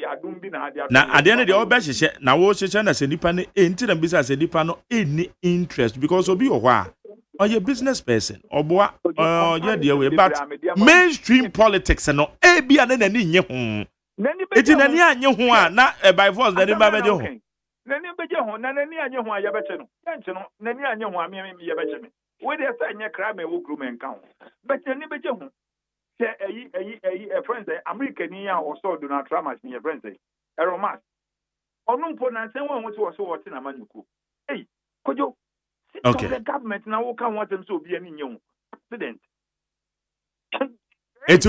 adum bi na ade na ade ne de obehyehyɛ na wo hyehyɛ na se nipa ne enti na bisa se nipa no any interest because obi wo hɔ a oye business person oboa oye de we but mainstream politics no bia na nani nye ho eti nani anye ho a na by force nani ba beje ho nani beje ho na nani anye ho a yebeche no yenche no nani anye ho a me yebeche me we dey say nye kra me wo group enka ho but nani beje ho say a friend say American ni a also Donald Trump as me friend say Romas onu mpo na nsen won wo so wote na manuku eh kojo okay the government na wo kan want them so obi ani nye ho accident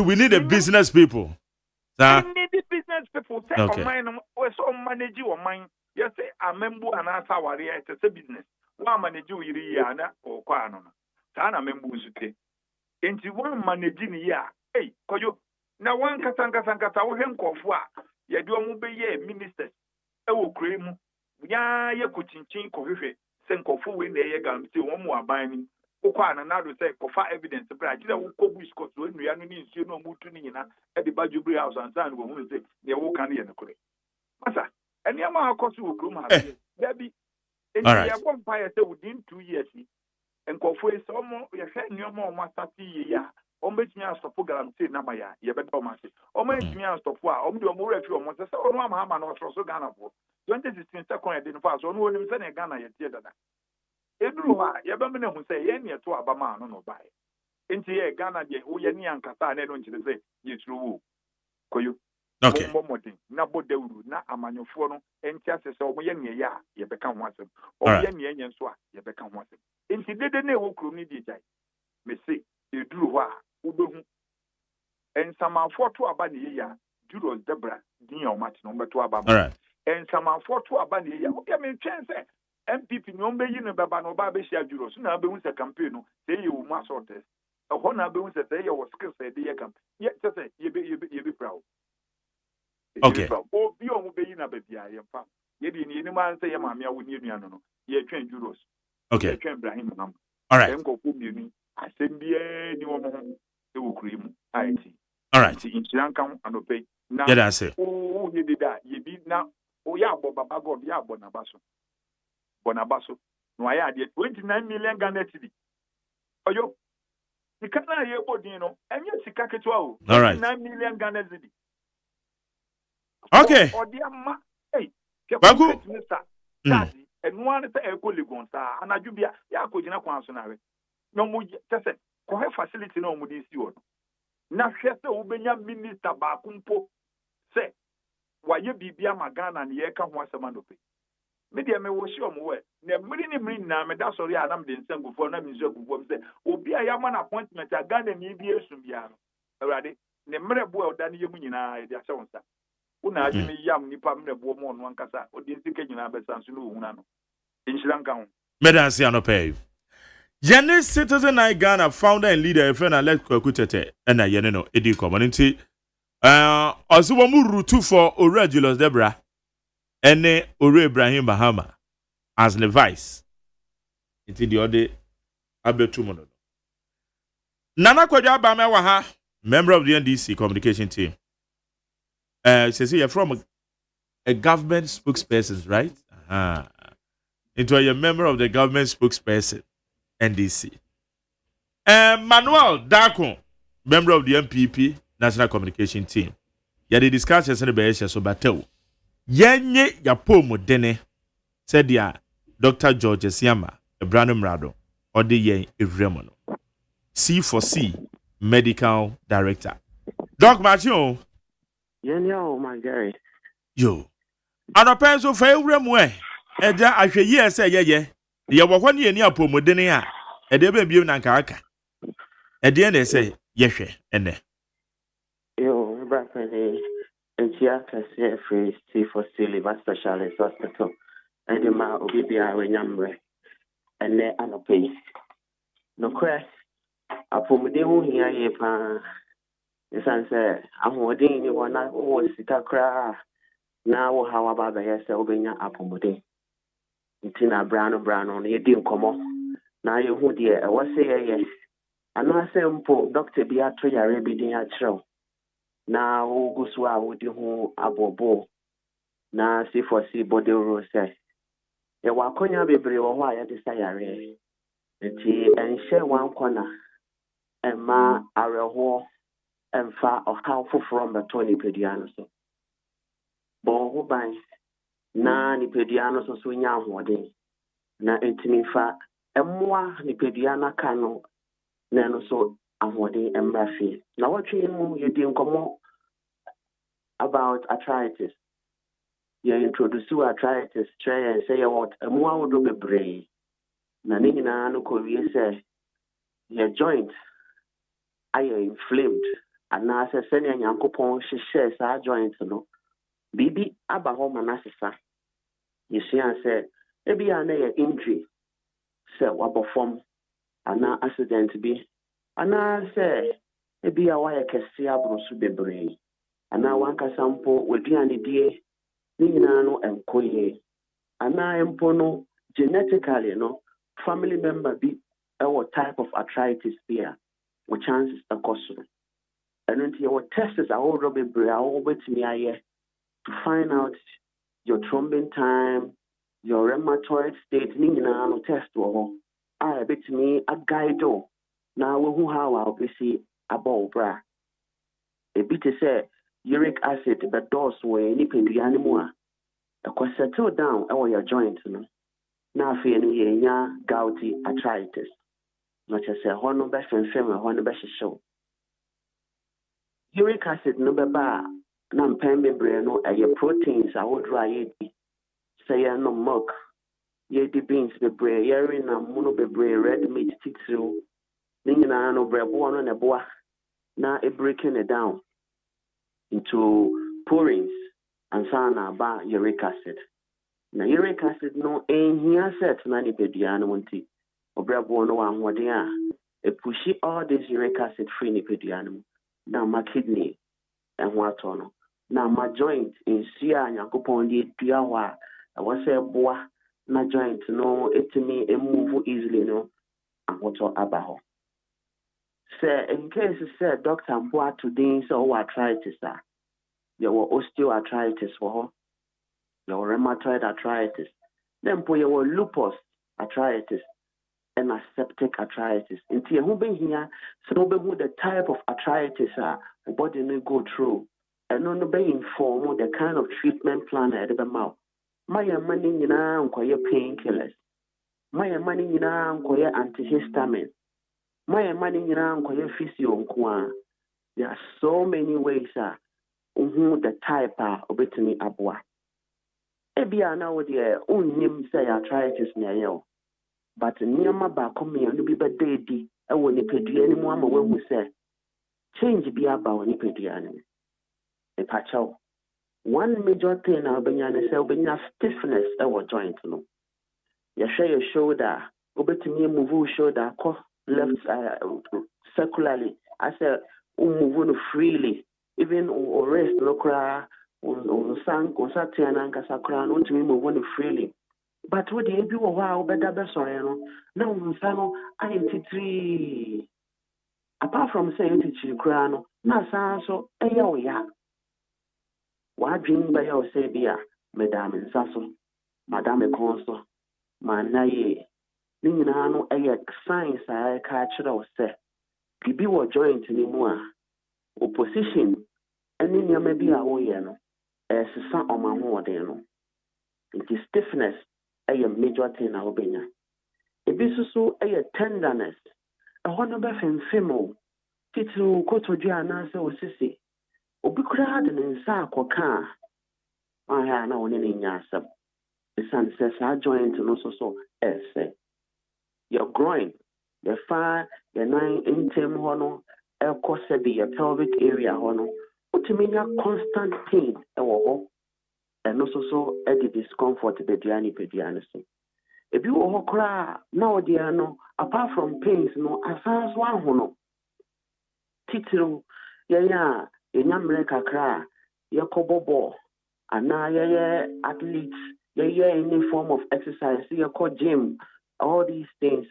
we need the business people. We need the business people. Say, okay. We so manage your mind. You say, a member and answer warrior. It's a business. One manage you yana or quano. Sana member usute. Into one managing ya. Hey, koyo. Na one kasanga sankata o hem kofwa. Ya do mu be ye ministers. E wo kremu. Ya ye kuchinchin kohwe. Sen kofu we na ye gam say one mo aban. Ukwana na do say kofa evidence bra kira wo kobu scott so nua no ni nsuo no mutu ni nyina e de bajubri house ansan wo hu say ne wo kan ye nekore masa eni ama akoso wo krum ha da bi eni ya bom pa ye say within 2 years enkofo e so mo ye hwe nneoma o masati ye ya o mbetumi astopo guarantee na ma ya ye beta o mase o mbetumi astopo a o mde o mo refi o mo say o no ama na o so Ghana for 2016 second e de no fa so no onim say na Ghana ye tie dada eduru ha yebamene hu say ye ne to abama no no bai enti ye Ghana de wo ye ne ankasa na no nchire say ye turu koyo okay mo modin na bodawuru na amanyofo no enti asese o mo ye ne ya ye beka ho asem o ye ne enye nso a ye beka ho asem enti dede na ewo kuro ni di jai me say eduru ha wo behu ensamafo to aba ne ye ya Julius Debra din ya o mate no beto abama ensamafo to aba ne ye ya wo ke me twen say MPP no mbe yi no baba no ba be shia juro so na be hu se campaign no say you ma sorters e ho na be hu se say you skills say dey camp ye say ye be proud okay o bi o mu be yi na ba bia ye fa ye di ni ma say ye ma me awo ni enua no ye twen juros okay ye twen Ibrahim nam all right en go ku bi ni asem bia ni wo mo ho e wo kuri mu IT all right insuran kan anope na yeah that's it o ye dida ye bi na o ya abo baba god ya abo na baso Bonabaso, no I had 29 million Ghana cedi. Oyo, the Kana ye bodino, and yes, Sikaketwa, 29 million Ghana cedi. Okay. Or dear ma, hey, Bagu, Daddy, and one at the Ecoligon, and Ajubia, Yakojina Kwansonare. No more, just say, facility no more this year. Na Shesta Ubenya Minister Bakumpo say, why you be Magana and Yeka Wasamanope. Media me wo shi omo we na mmiri ni mmiri na me da sori anam de nsangufo na mi nzo gufo se obi a ya man appointment a Ghana ni bi esum bia no awurade ne mmere bo a oda ne yemu nyina e dia sewonsa una agi me yam nipa mmere bo mo no ankasa odi nsike nyina be sanso no ohuna no inshira nka ho medansi anope Yene Citizen I Ghana founder and leader friend Alex Kwakutete na yene no edi community also wo mu rutu for Julius Debra ene Ore Ibrahim Bahama as the vice into the other abetu mono Nana Kwadwo Abame wa ha member of the NDC communication team says you're from a government spokesperson, right? Into a member of the government spokesperson NDC Manuel Dako member of the MPP national communication team ya they discuss yesterday be so batew yenye ya pomo dene said ya Dr. George Siama Ebrano Rado or the yen Evremono C4C medical director Doc Matthew Yo my guy yo anopenso fa Evremo eja ahwe ye se ye wo ho ne ani apomo dene a ede be biem na nka aka ede na se ye hwe ene yo brother Entia kase free C4C liver specialist hospital and ma obibia wenyamre ene anope no kwe apomde hu hia ye pa esanse ahodin ni wona o sika kra Now, however, the yes, Obina Apomode. Intina Brown on your dear como. Now you would dear, I was say yes. And I say, Dr. Beatrice, I read the show. Now, Guswa would you who abobo. Now, see for see body rose. The Wakonia be brave or why I desire. And share one corner. And ma are and far of how from the 20 pedianos. Bon, who by na ni pedianos or swing out hoarding. Na intimi fa, and moi ni pediana cano, nano so ahoarding and murphy. Now, what you didn't come about arthritis. You introduce arthritis, try and say what a more would be brave. Nanina no Korea say, your joint are inflamed. And now, as a senior Yankopon, she shares our joints, no. Bibi Abba home and assessor. You see, I said, maybe I know injury. Say, what perform, and now accident be. And now I say, maybe I wire can see a bruise be brave. And now one can sample with the idea, Ninano and Koye. And now I am genetically, no, family member be our type of arthritis here, with chances a caution. And until your tests are all rubbing brave, all with me to find out your thrombin time, your rheumatoid state, no test or I bet me a guide. Now who how I'll be see about bra. A bit say uric acid but dose way nipping the animal. A could settle down over your joints, no. Now feeling ye gouty arthritis. Not just a honor best and film a honor best show. Uric acid no bar. Nam pembe breno a proteins I would dry say no milk. Ye the beans be bre, yerin na mono be bre, red meat titsu. Nina no bre born on a bois. Now it breaking it down into porins and sana ba uric acid. Now uric acid no ain't here set nani pediana wanti. Or bre born one what they are. It pushy all this uric acid free ni pedianum. Now my kidney and what on. Now my joint in Sia and Yakupon the Tiawa, I was a boy, na joint no it to me a move easily no and what abaho. Say in case you said Dr. Boa today so arthritis your osteoarthritis for your rheumatoid arthritis, then for your lupus arthritis and septic arthritis. Until who been here, so no the type of arthritis body no go through. And no be informed the kind of treatment plan at the mouth. My money in a painkillers. My money in a antihistamine. My money in a physio. There are so many ways the type of me abwa. Ebia now dear own say arthritis near you. But near my back come here and be bad day. I won't pay any more when we say change be about any pediani. One major thing I'll be stiffness our joint. No, you share your shoulder, over to me move shoulder, left circularly. I said, move freely, even or rest no cry, on sank or satian and casacran, want to me move freely. But what do you do a while better better? No, Sano, I ain't three. Apart from saying to Chicrano, Nasa so, ya. What dream by your Sabia, Madame and Sasso, Madame Conso, Manaye, Ninano, a science I catch it or say, Pibi were joint anymore. Opposition, and in your maybe a oyano, as a son of my more than. It is stiffness, a major thing I'll be. A bisu a tenderness, a honorable and female, Titu Cotogiana, so sissy. Obicrad and Sack or car. I have no one in Yasab. The sun says I joined and also so essay. Your groin, the fire, the 9 intim honor, el corsebi, your pelvic area honor, what to mean a constant pain, and also so any discomfort the Diani pedianism. If you all cry now, dear, no, apart from pains, no, as far as one honor. Title, yeah. Enyamre kakra, yakobobo, and now athletes, any form of exercise, you call gym, all these things,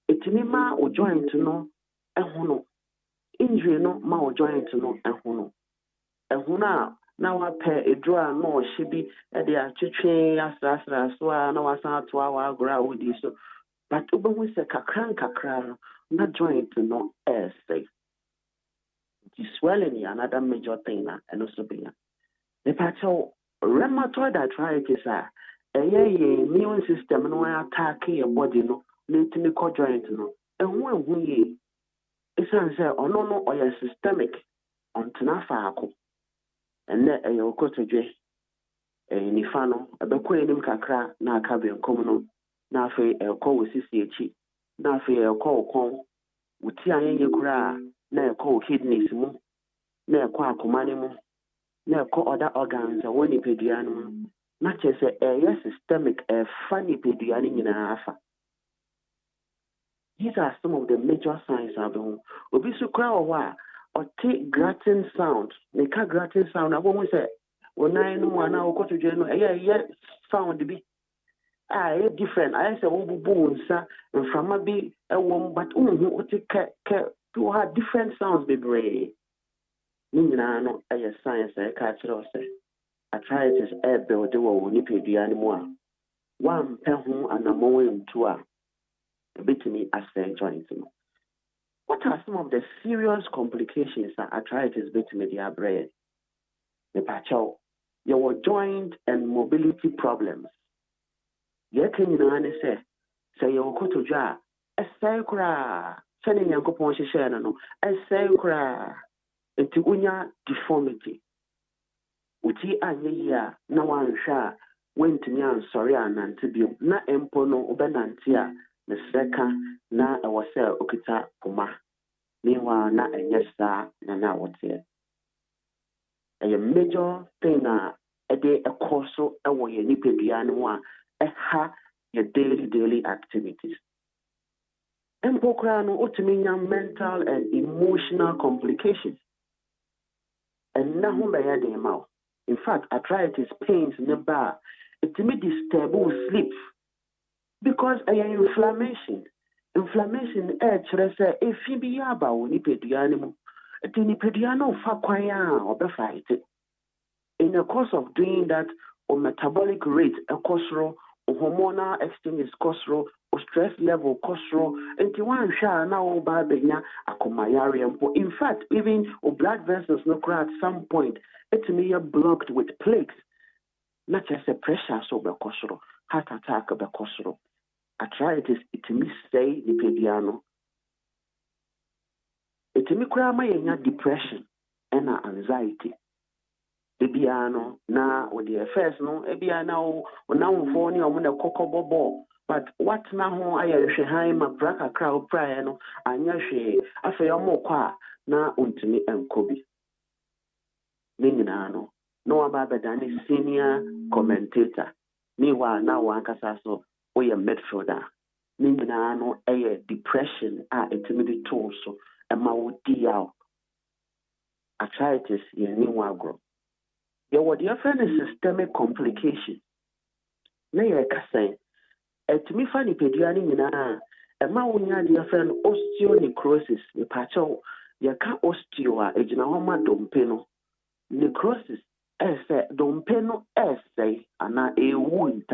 It ma o joint no ehono. Injury no ma o joint no ehono. Ehuna na wa pe edro no shibi e de atwetwe asasra so a na wa san to wa agora wodi so. But obehu se kakra no na joint no safe. The swelling is another major thing and also being. The patcho rheumatoid arthritis immune system no attack your body no need to make joint no. And when we it's no or systemic on Tanafa and then a cotage a nifano a bequenim kakra na cabin commono na fe a call with CCH na fe a call utia yekura na call kidneys mu na kwa akomane mu na call other organs a woni pediano mu na chese a systemic a funny pediani nyina afa. These are some of the major signs of the obisu kra or take grating sound. Make a grating sound. I won't say when I know one hour to join sound to be different. I say boom sir and from a be a woman but to have different sounds be brave. Nino a science I catch it say. Arthritis air build the wall nippy the animal. One penhum and a mowing to a bit me as a joint. What are some of the serious complications that arthritis bit media brain? The patcho, your joint and mobility problems. You can say your kotoja, a sacra, sending your coupon shano, a sacra, into unya deformity. Uti anya na one sha went to me and sorry and antibio, na empono ubenantia. The second, na I was okita puma. Meanwhile, na enyesa na what's here. A major thing a day a course a way nipediano ha your daily activities. Empokrano utiminya mental and emotional complications. And now by the mouth. In fact, arthritis pains in the bar. It may disturb sleep. Because I am inflammation. Inflammation if you be about nipediano, the nipediano faquaya or the fight. In the course of doing that, or metabolic rate a cosro, or hormonal exchange is cosro, or stress level cosro, and to one shall now barbenia a comayarium. In fact, even or blood vessels no cry at some point, it may be blocked with plaques, not just a pressure so the cosro, heart attack of the cosro. Arthritis, it may say the pediano. It may cry my depression and anxiety. The piano now with the affairs no, now for you on the cocoa bobo. But what now I shall hide my braca crowd prior no, and yashi, I feel more qua now unto me and Kobe. Minginano, no about the senior commentator. Meanwhile, now one casasso. We are midfielder. Ningano a depression intimidating tools so a maudia arthritis in new agro. There were the friend systemic complication. Nay say to me funny pediani na a maunia dear friend osteonecrosis, the patcho yaka osteo a genoma dompeno. Necrosis esse dompeno esse ana a wound.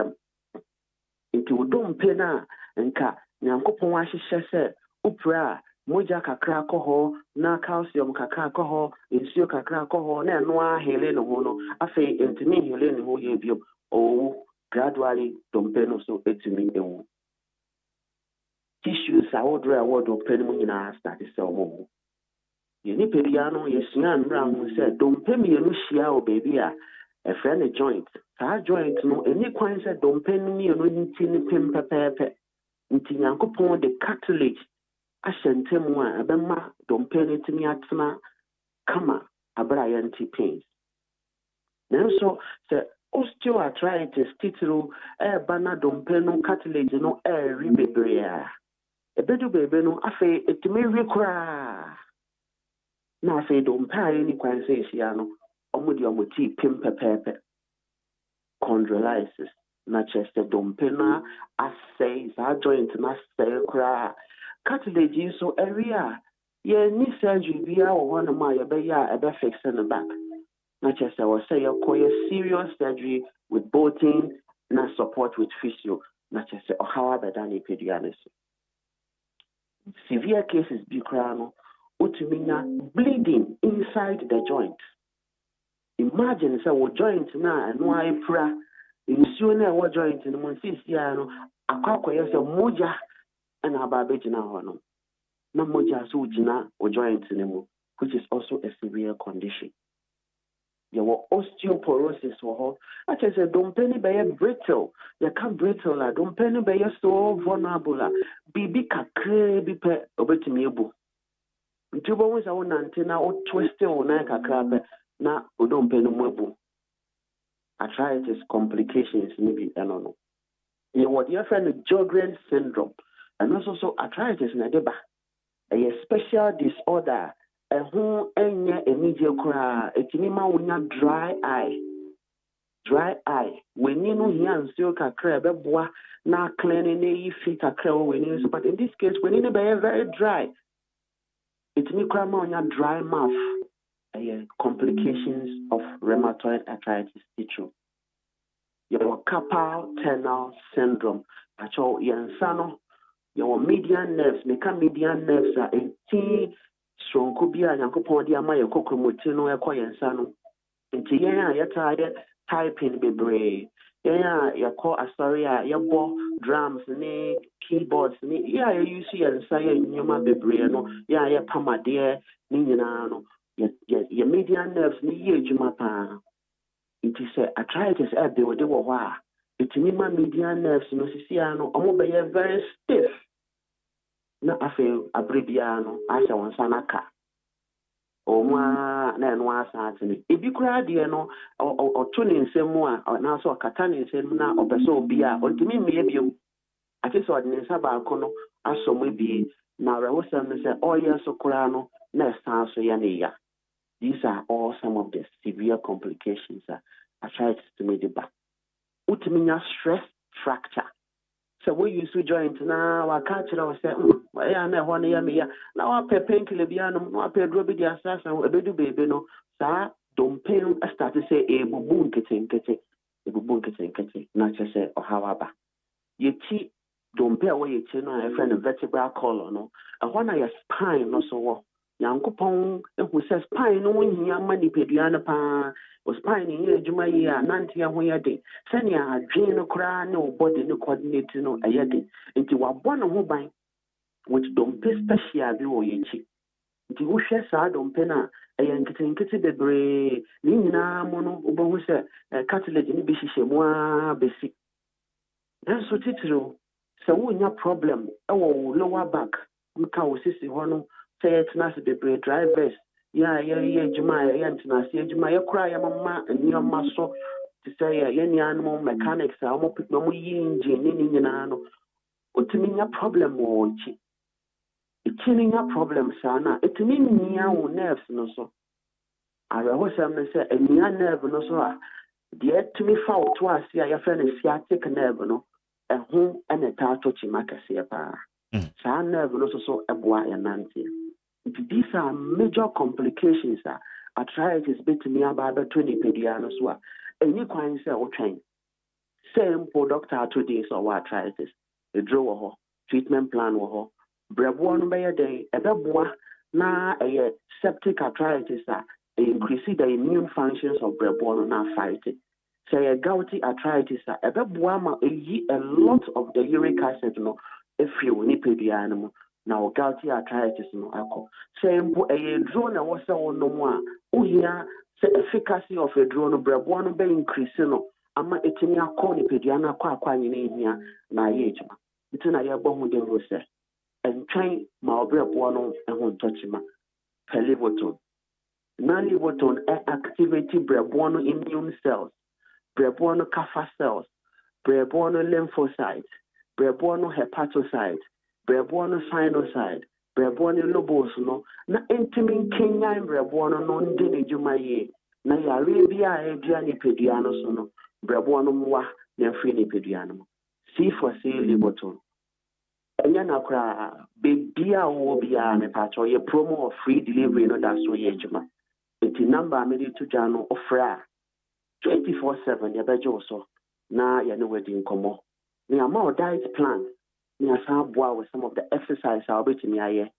Into udom pena nka nyankopon ahyehyɛ sɛ upra moja kakra akɔ na calcium kakra akɔ nsuo kakra akɔ na ɛno ahele no ho no afei ntimi hele ne ho yɛ bio gradually dompeno so etimi ewu tissues awodro dompeno mu nyina start sɛ ɔmo yɛni pediano yɛsua nra ho sɛ dompemi no hyia o baby a ɛfrɛ ne joint. Saa joint no any kwan sɛ dompen ni no nti ne pem pepepe nti nyankopɔn de cartilage ahyɛntɛm a ɛbɛma dompen timi atena kama abra yɛnti pains. Nanso sɛ osteoarthritis titiro ɛba na dompen no cartilage no ɛri bebree a ɛbɛdu bebe no afei etimi wi koraa na afei dompen ni kwan sɛ ehyia no ɔmo de ɔmo ti pem pepepe chondrolysis. Na chest dompena assay, sa joint na say cra. Cartilage so area. Ye ni surgery be our one my a fix in the back. Not just I will say you call a serious surgery with bolting and support with physio. Not just or however than a pediatric. Severe cases be crano, utumina bleeding inside the joint. Imagine say we joint na and why pra in soon our joint in the Monsiano, a quack moja and ababejina hono. No moja sujina or joint anymore, which is also a severe condition. There were osteoporosis or I just said don't penny by a brittle. You can't brittle don't penny by a so vulnerable. Bibi kakre bipe obetimibu. Ntubo was our antenna or twisted or naka crab na don't penny mubu. Arthritis complications maybe I don't know. You what your friend Sjogren's syndrome and also arthritis in a deba. A special disorder. Who enya immediate cry, etinima wunya dry eye. Dry eye. When you know here and still kakra beboa na cleaning e fit kakra when you but in this case when you be very dry. Etini cry ma wunya dry mouth. Complications of rheumatoid arthritis issue. Your carpal tunnel syndrome. Acho yansano. Your median nerves, median nerves are 18. So could be a yankopon dia my cocomontino equayansano. Into ya tired typing be brave. Yeah, ya call Astoria, ya bo drums, ne keyboards, ne you see and say yuma be breno, ya pama dear, ninano, your median nerves ni ye jumapa. It is a arthritis at the wa. It's my median nerves, no siciano, or be very stiff. Na afe abrebiano asa wansanaka omwa na eno asa atini ebi kura de no oto ne nsemu a na so kata ne nsemu na opeso obi a ontimi mmeye biom ate so de nsa ba ko no aso bi na rewosam ne se oye so kura no na san so ya ne ya. These are all some of the severe complications that arthritis to me the back. Utiminya stress fracture. So we used to join now. I catch it. I was saying, "I am one year me. Now I pay painkiller biano. Now I pay dropping the assassin. A baby baby no. Sa don't pay. I start to say a bubun kitting. Not just say or however. You cheat. Don't pay away. You know, a friend of vertebral column. No, and one of your spine no so. Yankopon who says spine no one here money pediana pa. Was spine in here Juma year, Nantia where day. Senia, drain no cry, no body, no coordinate, no a yadi. Into what one who buy, which don't pay special do ye cheap. Into who shares don't penna, a yanking kitty de bray, Nina mono, who said, a cartilage in Bishi moi basic. That's what it's true. So, when your problem, oh, lower back, we can't see one. Say it's not the brave drivers. Yeah, Juma, Yantina, say Juma, you cry, mamma, and your muscle to say any animal mechanics, I won't put no engine in an Utimina problem, Mochi. It's in a problem, Sana. It's in your nerves, no so. I was say a near nerve, no so. The to me foul to us, see your friend is sciatic nerve, no, a home and a tato chimacassia pa. Sa nerve, no so a boy and Nancy. These are major complications. Arthritis bit me about 20 pedianos. And you can say, train. Same for doctor 2 days or arthritis. A draw treatment plan or brebuon by a day, a beboa, na a septic arthritis, increase the immune functions of brebuon na fighting. Say a gouty arthritis, a beboa, a lot of the uric acid, no, if you need pedianum. Now, gouty arthritis no alcohol. Same a drone was so no more. Oh, here, the efficacy of a drone, brebuano be increasing. Ama etimia corny pediana qua in here, na yejma. It's in a year bomb de rose. And train my brebuano and won't touch him. Pelivoton. Nalivoton activity brebuano immune cells, brebuano kapha cells, brebuano lymphocytes, brebuano hepatocytes. Brebuano sinusoid, brebuano lobos no, na intimin Kenya brebuano non dini jumaye, na yare bia edua ni pedua no so no brebo no mwa na free ni pedua no see for say liboto enya na kra bebia wo bia me pacho ye promo of free delivery no that so ye adwuma enti number me to jano ofra 24/7 ya bejo so na ya no wedding komo me ama diet plan me asa boa with some of the exercise I'll be to me aye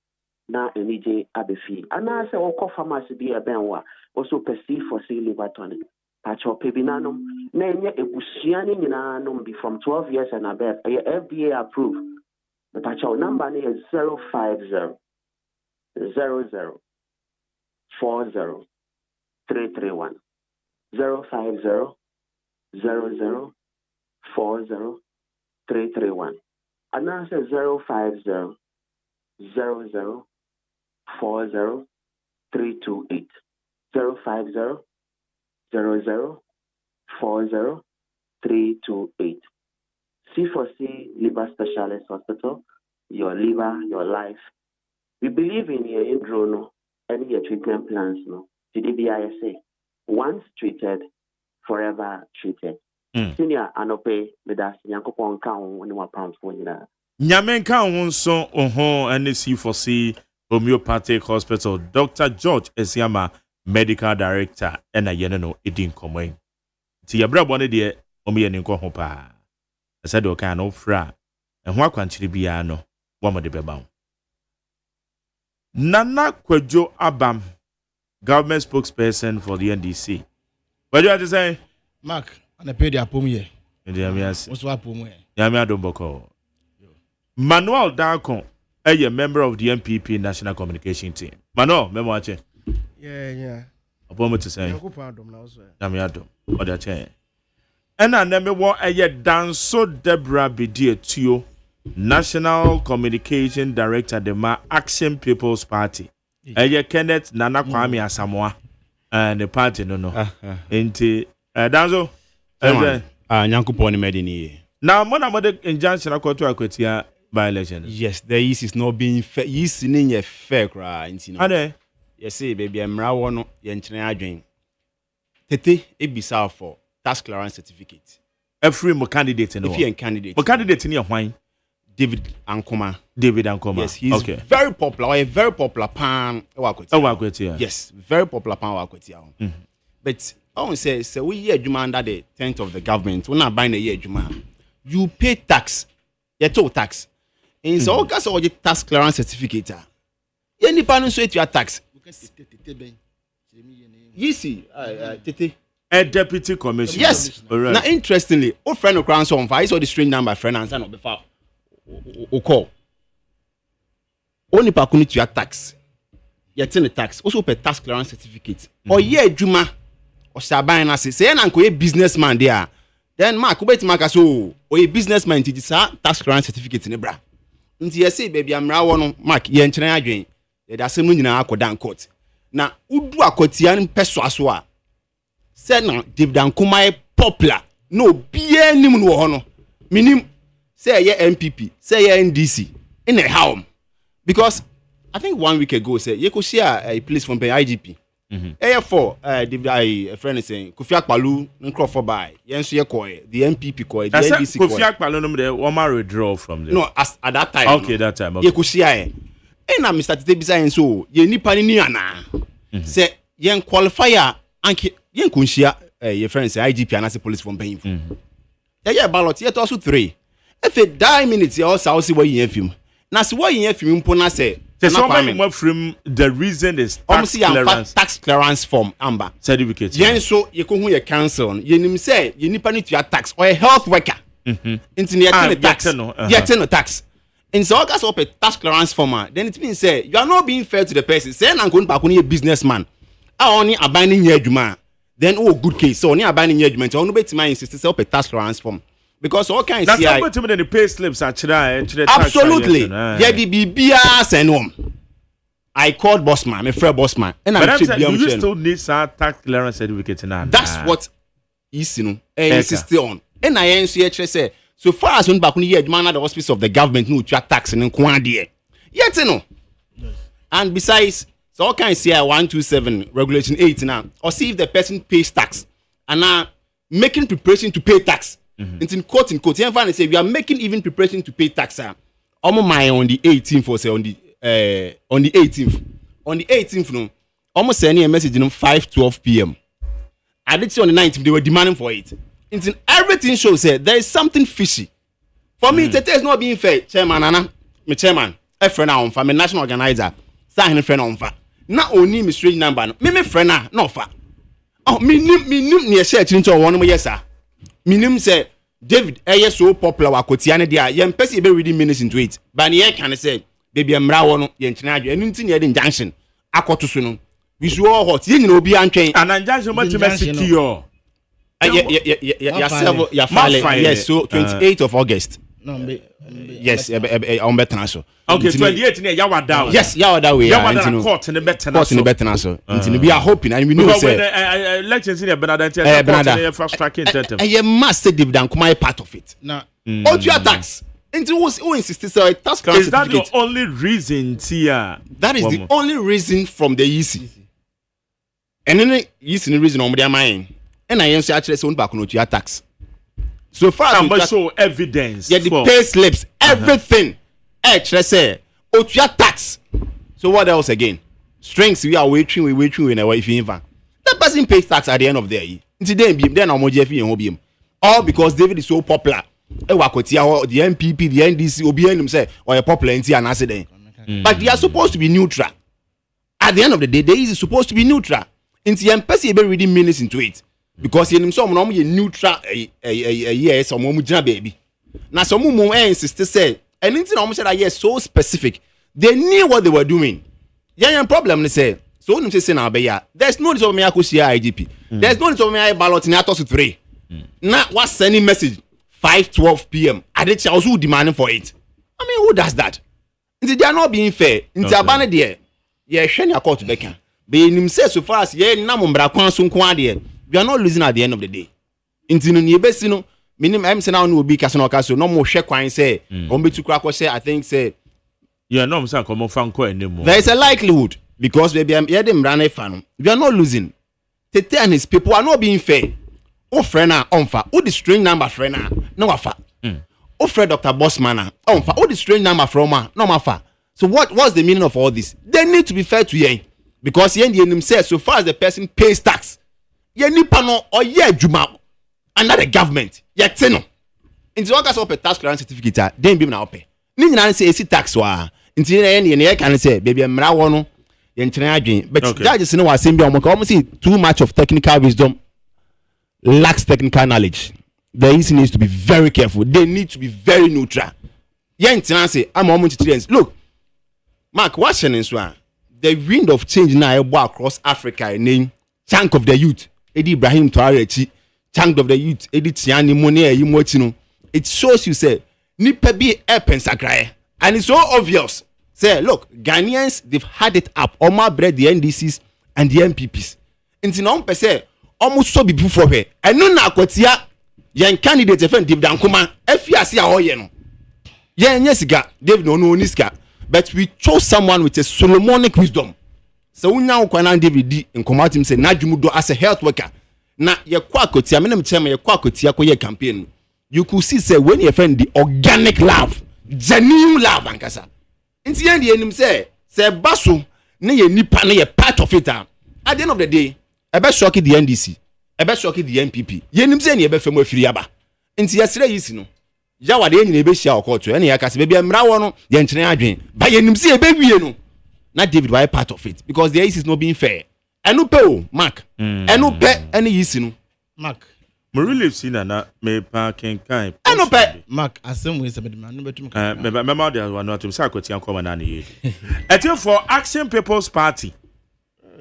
na enije abefi ana se wo pharmacy bi ebenwa also perceive for say liver tonic pacho pebinanum na enye ebusua ni nyina no be from 12 years and above FDA approved the pacho number is 050 00 40 331 050 00 40 331 and now say 050 00 40 328 050 00 40 328 C4C Liver Specialist Hospital, your liver, your life. We believe in your indrono and your treatment plans, no. TDBISA. Once treated, forever treated. Senior Anope, Medas, Yankopon Town, 1 pound for you. Nyamenka Wonson, and the C4C Homeopathic Hospital, Dr. George Esiama, Medical Director, and a Yenano, Edin Comoin. Tiabra Bonnie, dear, Omi and Incohopa. I said, okay, no fra, and what country be no, one of the bebound. Nana Kwejo Abam, government spokesperson for the NDC. What do you have to say? Mark, and I paid the apumye. What's what apumye? Yamia Domboko. Manuel Darkon, a member of the MPP National Communication Team. Manuel, memoache. Yeah. Upon to say, Yamiado, or the chain. And I never want a yet dance so Deborah Bidia Tio, National Communication Director, the Ma Action People's Party. A yet Kenneth Nana Kwame Asamoah, and the party no. Into Danzo, Nyankupon Medini. Now, one of the injunction I got to Aquatia by election. Yes, the East is not being fair. East in a fair cry. Yes, baby, I'm Rawono, Yenchina Drain. Tete, it be south for tax clearance certificate. Every candidate in a candidate. But candidate in your wine. David Ankoma. Yes, he's very popular. A very popular pan. Yes, very popular pan. But I want to say, we hear Juma under the tent of the government. We're not buying a year Juma. You pay tax. You toll tax. And so, because all the tax clearance certificate. Any pan so your tax. You see, Tete. A deputy commissioner. Yes. Right. Now, interestingly, old friend of Crown Song, I saw the string number friend and son of before. Call. Only pakuni to your tax. You're the tax. Also pay tax clearance certificate. Or yeah, Juma. Or Sabine say, and uncle a businessman there. Then Mark, wait, Markaso, or a businessman to this tax clearance certificate in the bra. Until you say, baby, I'm Rawan, Mark, you're in China again. There's some money in our court. Now, who do a cotian pessoa? Said now, David Ankoma popular. No, be any mono. Minim, say ye MPP, say ye NDC, in a home. Because I think 1 week ago, say, you could share a place from the IGP. Therefore, a friend is saying, Kofiak Palu, Crawford by, Yensu Yakoi, the MPP Koi, the NDC Koi. Kofiak Palu, the Omar withdraw from them. No, at that time. Okay, that time. Okay. You could share. And I'm Mr. Tebisa, so, ye Nipaniana. Say, yen qualifier, Anki. Yen kunshia your friends say IGP and as a police from paying for. Yeah, ballot yet also 3. If a 9 minutes you also see what you have him. Now see what you have him pona say. Somebody from the reason is tax clearance form amber certificate. Yen so you can your council. You nim say you need to your tax or a health worker. Into the tax. The tax. In so case up a tax clearance form, then it means say you are not being fair to the person. Say I'm going back on a businessman. I only abandoning your juma. Then good case. So only abandoning judgment. I want to insist to help a tax clearance form because all kinds of that's what the pay slips actually. Absolutely. Yeah, the BBS and home. I called Bossman, my friend Bossman, and I'm saying you still need some tax clearance certificate now. That's what is insisted on. And I answer say so far as on back when you man at the hospice of the government no to tax and quantity. Yet no. And besides, So what can I say 127 regulation 8 now? Or see if the person pays tax and now making preparation to pay tax. It's in quote. You say we are making even preparation to pay tax. On the 18th or say on the 18th. On the 18th, no, almost sending a message in 5:12 p.m. I did see on the 19th they were demanding for it. It's in everything shows there is something fishy. For me, it is not being fair. Chairman, my chairman, a friend on for my national organizer, sign a friend on for. Not only my strange number, me friend no for. Oh, me near search into one more yes, sir. Me say David, so popular wa kotiane dia. Yem pesi be reading minutes into it. But here can say, baby, mra wono yenchina and anything near the injunction. Akoto so no. We show hot. You know, be untrained. And injunction much secure. Yes, so 28th of August. No, yes, on better so. Okay, 28 near Yawa down. Yes, Yawa that way. Yawa court in the better court in the better so. We are hoping and we know say elections in Benada fast tracking system. And you must say dividend come part of it. Now, all your tax. Into who insisted so tax class. Is that the only reason here? That is the only reason from the EC. And then the reason on their mind. And I answer actually say back on your tax. So far as show evidence. Yeah, the pay slips, everything. Actually say your tax. So what else again? Strengths we are waiting in a way if you even. That person pays tax at the end of the year. Today then I'm him. All because David is so popular. The MPP, the NDC, OBN say or a popular NT and accident. But they are supposed to be neutral. At the end of the day, they is supposed to be neutral. Into MPC be reading minutes into it. Because you know neutral yes or baby. Now some insist say anything almost said yes so specific. They knew what they were doing. Yeah, problem they say. So when say now there's no need of me IGP. There's no need of me ballot in Atos 3. Now what's sending message 5:12 p.m. I did also demanding for it. I mean, who does that? They are not being fair. Into abandon there. Yeah, share your court to Becca. But him say so far as yeah, namumbra kwansun kwade. We are not losing at the end of the day. Into no besino, minimum I'm saying now no be casino castle, no more share coin say, be to crack say, I think say, yeah, no, sir, come on, Franco anymore. There is a likelihood because baby, I'm here, them run a fan. We are not losing. Tete and his people are not being fair. Oh, friend, onfa. Oh, the string number, friend, no afa. Oh, friend, Dr. Bossman, onfa. Oh, the string number from no afa. So what's the meaning of all this? They need to be fair to you because he himself, so far as the person pays tax. Ye nipa no or ye juma under the government ye teno into what gas up a tax clearance certificate then be na ope ni nyina say esi tax wa into ye can say baby mra wo no ye nkyene adwen but judges no wa say be almost see too much of technical wisdom lacks technical knowledge. The EC needs to be very careful. They need to be very neutral. Ye nkyene say am almost experience look Mark what's the wind of change now across Africa name chunk of the youth Edi Ibrahim Traore chunk of the youth Edi Tiani Money Yimotino. It shows you say nipa bi pensakrae and it's so obvious. Say look, Ghanaians they've had it up. Oma bread the NDCs and the MPPs. Inti na on say almost so be before her. And no na kwatia yen candidate efen dividend kuma efiase a hoye no. Yen yesiga David no niska but we chose someone with a Solomonic wisdom. So unya ukwana David di nkomatim say najumudo as a health worker na ye kwa kotia me na mchema ye kwa kotia ko ye campaign you could see say when you find the organic love genuine love ankasa nti ye enim say baso na ye nipa na ye part of it at the end of the day e be shock the NDC e be shock the MPP ye enim say na ye be fam afiri aba nti ye sere yisi no ya wade ye nyina be hia okoto ene ye kase be bia mra wo no ye nkyene adwen ba ye enim say e be wie no. Not David, why part of it? Because the IC is not being fair. And no pay, Mark. And no pay any issue. Mark. Me really seen na me parking kind. And no pay. Mark, as some ways about man, but me mouth there one not to say kwoti anko na na ye. Etin for Action People's Party.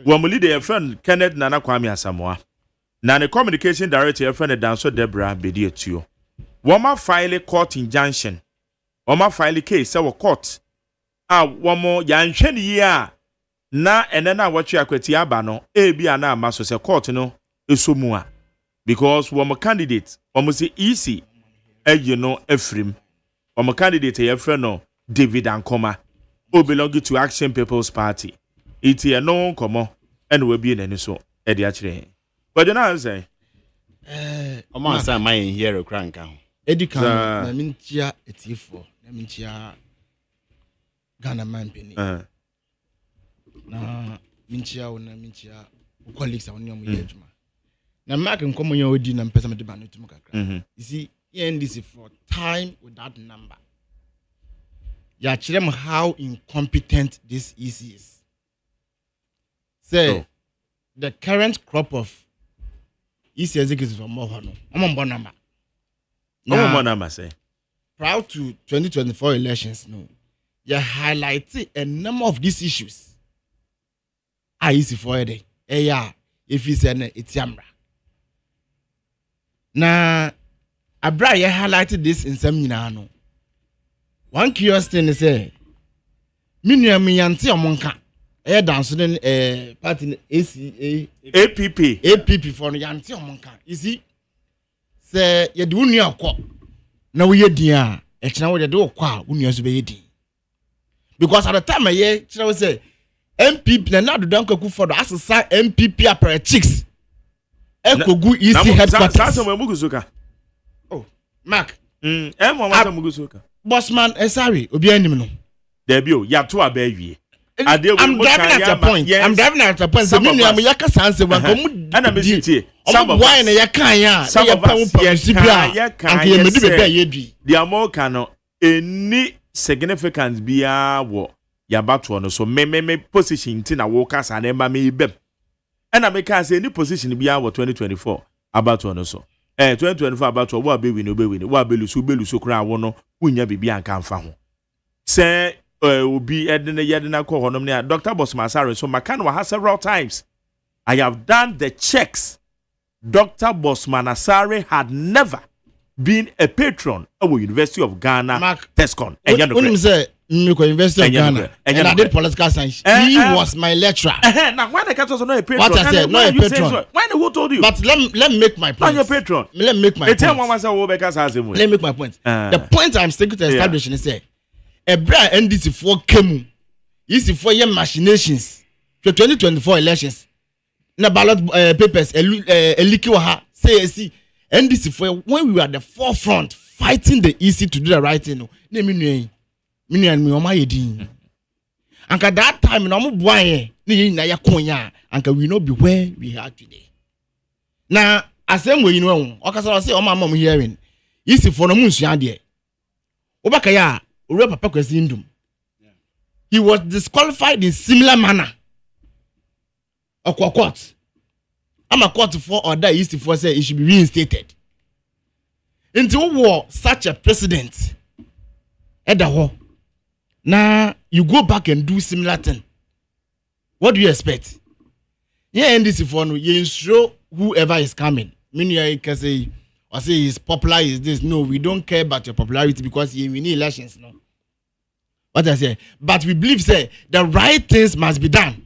When we lead the friend Kenneth Nana Kwame Asamoah. Na the communication director friend Danso Deborah Bedi Etuo. Woma file court injunction. Woma file case say court. One more yanhwe ni ya na ene na watwe akwati aba no ebi ana amaso se court no esomu a because one candidate almost easy you know Ephraim one candidate your friend no David Ankoma who belong to Action People's Party iti no komo and we be in any so e de akire but you know say o man say my here crank ahụ Edika na minchia etifo na minchia Ghana man penny na minchia na minchia colleagues awon yo mo yejuma na mark nkomo yo odi na mpesa me de ba no tum kakra you see this for time with that number ya chirem how incompetent this is say the current crop of EC executives from Mohano amon number say prior to 2024 elections no you highlighted a number of these issues easy for a day if you say it's yamra na abra you highlighted this in some no one curious thing is say minua mi yanti omonka dance then party APP for no yanti omonka you see say you do unu akọ na we yedin a e kina we de okọ a unu so be yedin because at the time I kina we say MPP na do don kwaku for do asesa MPP apara chicks e kogu EC headquarters sasa mo mugusuka oh mark mo ma mugusuka bossman sorry obi anim no there be o ya to abawie I'm driving at a point. I'm driving at a point. So me am yaka sanse wan ko mu ana me sitie some of why na yaka ya na ya pa anke ye medu be ye bi the America no any significance bia wo ya bato no so me position ti na wo kasa na ma me bem ana me ka say any position bia wo 2024 about no so 2024 about wo abewi no bewi wo abelusu kra wo no wunya bibia anka mfa ho say obi yedena ko honom ne Dr. Bosman Asare so makano ha several times I have done the checks. Dr. Bosman Asare had never been a patron of the University of Ghana TESCON when say University of Ghana and I did political science he was my lecturer now why the cat was not a patron what I said not a patron why who told you but let me make my point not your patron let me make my point let me make my point the point I'm sticking to establishing is say Ebra NDC for Kemu. EC for your machinations. The 2024 elections. Na ballot papers elikiwa say see NDC for when we were at the forefront fighting the EC to do the right thing. Ne minu and me o ma yedin. Anka that time na mo boan ne na ya konya anka we no be where we are today. Na asem we no okasa say o ma mom hearing. EC for no munsuan de. Obaka ya Papa Kwesindum. He was disqualified in similar manner. Court. I'm a court for order East for say it should be reinstated. Until war such a precedent. Now you go back and do similar thing. What do you expect? Yeah, and this for no you show whoever is coming. Meaning you can say or say he's popular is this. No, we don't care about your popularity because we need elections. No. What I say, but we believe say the right things must be done.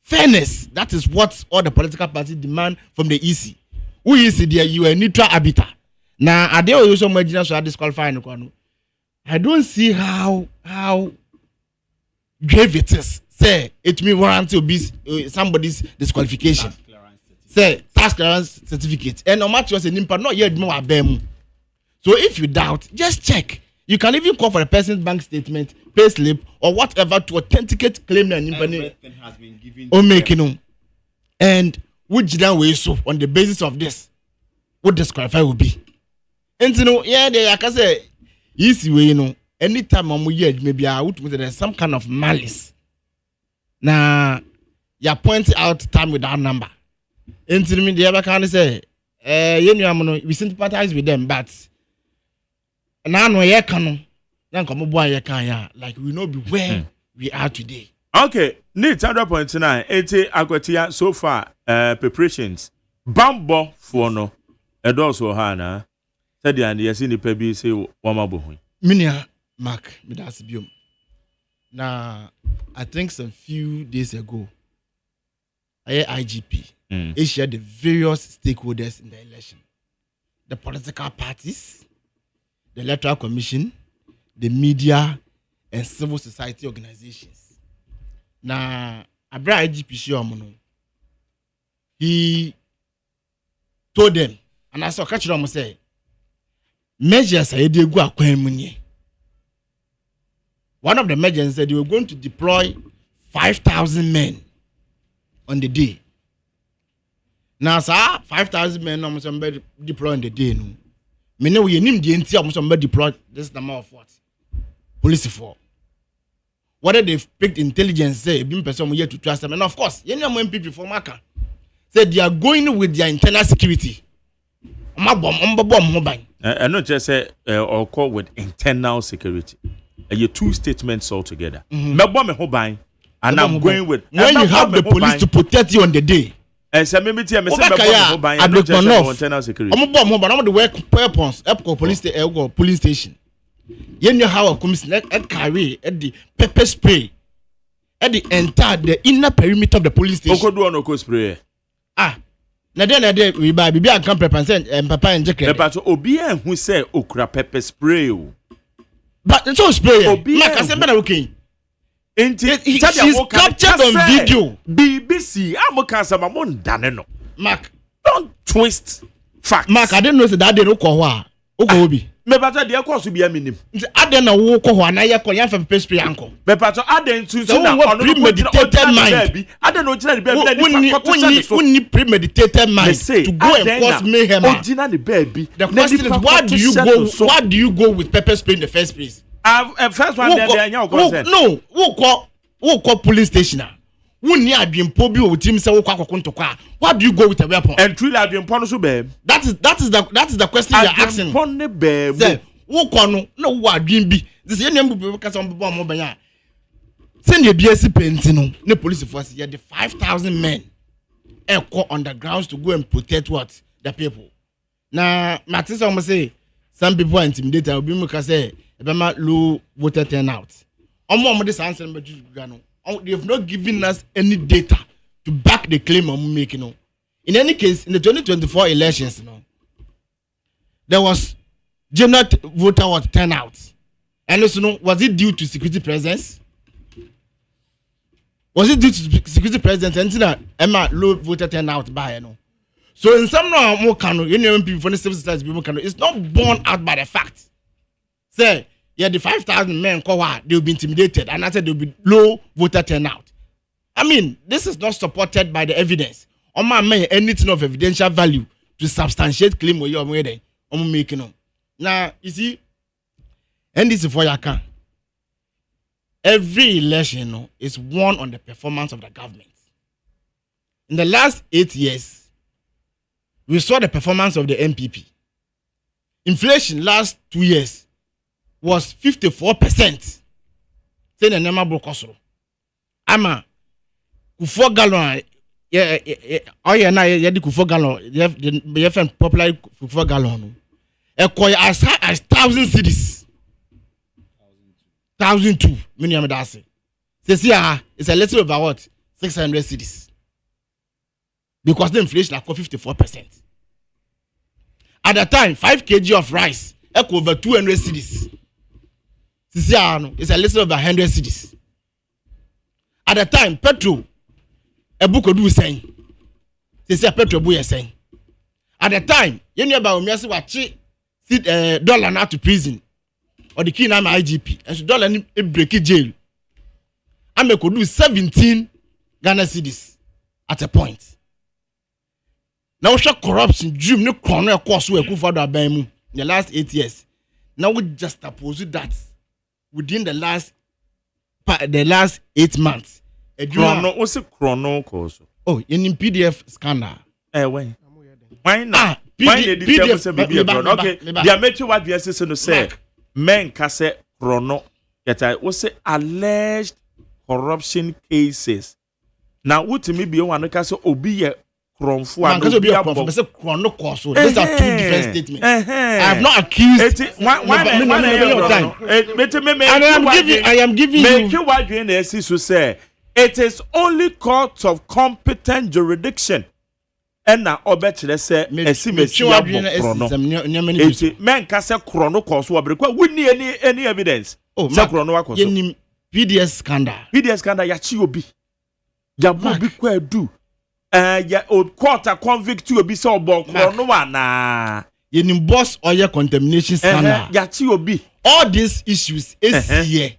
Fairness, that is what all the political parties demand from the EC. Who is there? You are a neutral arbiter. Now, are there also marginals who are disqualified? I don't see how grave it is. Say it may warrant to be somebody's disqualification. Say tax clearance certificate. And no matter what's an impact, not yet more abem. So if you doubt, just check. You can even call for a person's bank statement, pay slip, or whatever to authenticate claim that everything has been given or making. And which then way so on the basis of this, what disqualify will be. And you know, yeah, they can say easy way, you know, anytime I'm weird, maybe I would there's some kind of malice. Now you're pointing out time with that number. And to me, the other kind of say, you know, we sympathize with them, but now no ye kanu na nkomo bo aye kan ya like we know be where we are today. Okay, need 100.9 80 akwatia so far preparations bambo for no edoso ha na said and yes ni pa bi say wama bo hu minia mark me das biom na I think some few days ago IGP he shared the various stakeholders in the election, the political parties, the Electoral Commission, the media, and civil society organizations. na abra IGP shi he told them, and I saw catch them say, measures are dey go akwan mu nie. One of the measures said they were going to deploy 5,000 men on the day. Now, sir, 5,000 men almost somebody deploy on the day. No, me know we need the entire almost somebody deploy this number of what police for. Whether they've picked intelligence, say being person here to trust them, and of course, you know when people from Maka said they are going with their internal security. I not just say or call with internal security. You two statements altogether. And I'm going with when you have the police to protect you on the day. And so maybe I'm internal security. I'm the work weapons, police station. You know how a commissioner carry at the pepper spray at the entire the inner perimeter of the police station. Spray. Na then we buy bibi and come pepper and papa and jacket. Pepper to obi who say okra pepper spray. But it's all spray. Mark, I said better okay. She's captured on video. BBC, I'm okay. Some done no. Mark, don't twist facts. Mark, I didn't know that they don't call her. Obi. Me better the course will be a minimum. I don't know who call her. Now you call you for pepper spray uncle. Me better I didn't choose na premeditated mind. I don't know the baby. Who need premeditated mind to go and cause mayhem? The baby. The question is why do you go? Why do you go with pepper spray in the first place? First one there no, who call police station? Who near being pobi or team say why do you go with a weapon? And truly I've been punished, babe. That is the question you're asking. Say, who call no what dream be? This is name because some people more by send your BSc painting no police force here the 5,000 men on the grounds to go and protect what the people. Now Matisse almost say some people are intimidated. I'll be because say low voter turnout. This answer, they have not given us any data to back the claim I'm making. In any case, in the 2024 elections, there was general voter turnout. And was it due to security presence? Was it due to security presence? And Emma low voter turnout by So in some more people from the civil society people it's not borne out by the fact. Say the 5,000 men they'll be intimidated, and I said there'll be low voter turnout. I mean, this is not supported by the evidence. On my man, anything of evidential value to substantiate claim where you're making them. Now, you see, and this is for your can. Every election is won on the performance of the government. In the last 8 years, we saw the performance of the MPP. Inflation last 2 years was 54%. Say the number brokosro. Ama kufo gallon na di kufo gallon the popular kufo gallon. As high as 1,000 cities. 1,002 minimum that say. Say it's a little over what 600 cities. Because the inflation at 54%. At the time, 5 kg of rice over 200 cities. It's a little over 100 cities. At the time, petrol, a book of do saying, they say petrol boy saying. At the time, you know about me, I dollar now to prison, or the key name IGP, and so dollar break jail. I could do 17 Ghana cities at a point. Now, corruption, dream no corner course we could for in the last 8 years. Now we just oppose that. Within the last 8 months, what's a chrono course? Oh, in PDF scanner. When? Why not? PDF. Okay, they are making what we are saying to say. Men cassette chrono. That I was say alleged corruption cases. Now, what to me be one of the obi these are 2 different statements. I have not accused. I am giving you what you say. It is only court of competent jurisdiction. And now, let's say, men can say chrono course. We need any evidence. Oh, PDS scandal. PDS scandal. Yachi obi. Jabu bi kwa do. Ya quarter convict obi se obokro no wana. Yenim boss oil contamination scandal. Yachi obi. All these issues is here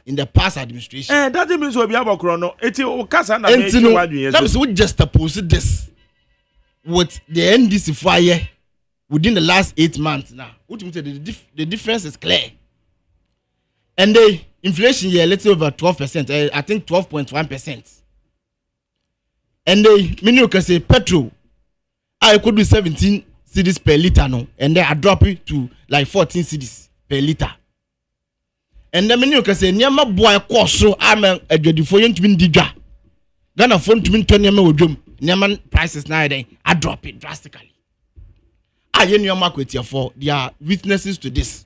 in the past administration. That means obi abokro no. Eti o kasa na make you wadun. That means we just oppose this with the NDC fire within the last 8 months now. What you say the difference is clear. And the inflation here let's say over 12%, I think 12.1%. And the menu can say petrol I could do 17 cedis per liter no, and then I drop it to like 14 cedis per liter. And the menu can say nyama boy cost so I'm a for you to be didra. Gonna phone to me 20 with nyama prices now then I drop it drastically. I your market here for they are witnesses to this.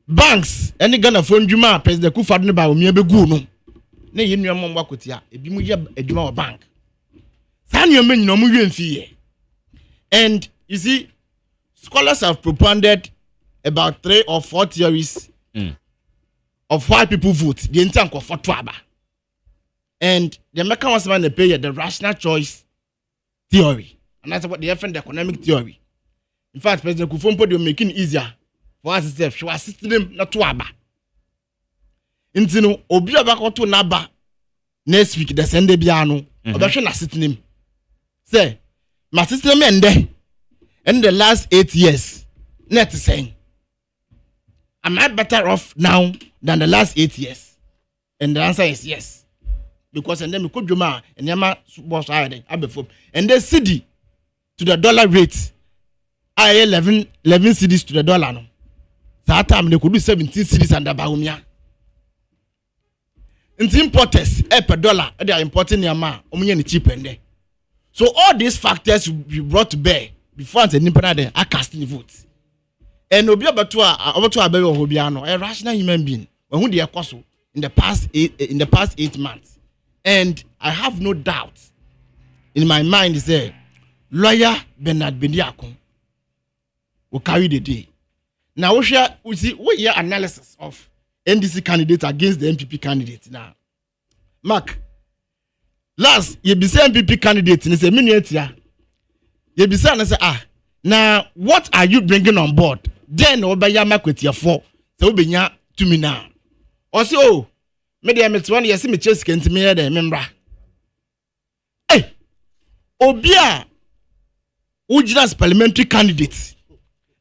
Banks any Ghana phone juma President Kufuor ba omi be gu no. Na ye nua mom wakotia ebi mu ye adwuma wa bank san you men no mu wie. And you see scholars have propounded about 3 or 4 theories of why people vote the entire for twaba. And the American was man pay the rational choice theory, and that's what the different economic theory. In fact, President Kufuor they making it easier for us to she was system not twaba. Intino obi abakoto naba next week the Sunday biano obehwe na system say my system ende in the last 8 years net saying am I better off now than the last 8 years? And the answer is yes, because and then we could do ma and yama boss higher abefo and the cedi to the dollar rate I 11 cedis to the dollar no that time they could do 17 cedis under Baumia. And the importers per dollar they are importing yama omunye cheap and there. So all these factors will be brought to bear before the independent are casting votes. And obi abatua abebe obiano a rational human being when who they are in the past 8 months. And I have no doubt in my mind is a lawyer Bernard Bediakon will carry the day. Now we see what your analysis of NDC candidates against the MPP candidates now. Mark, last you be say MPP candidate in a minute here. You be saying now what are you bringing on board? Then obaya market your for so be nya to me now. Also, media metwan yes me chase kent me there member. Hey, obia Ujinas parliamentary candidate.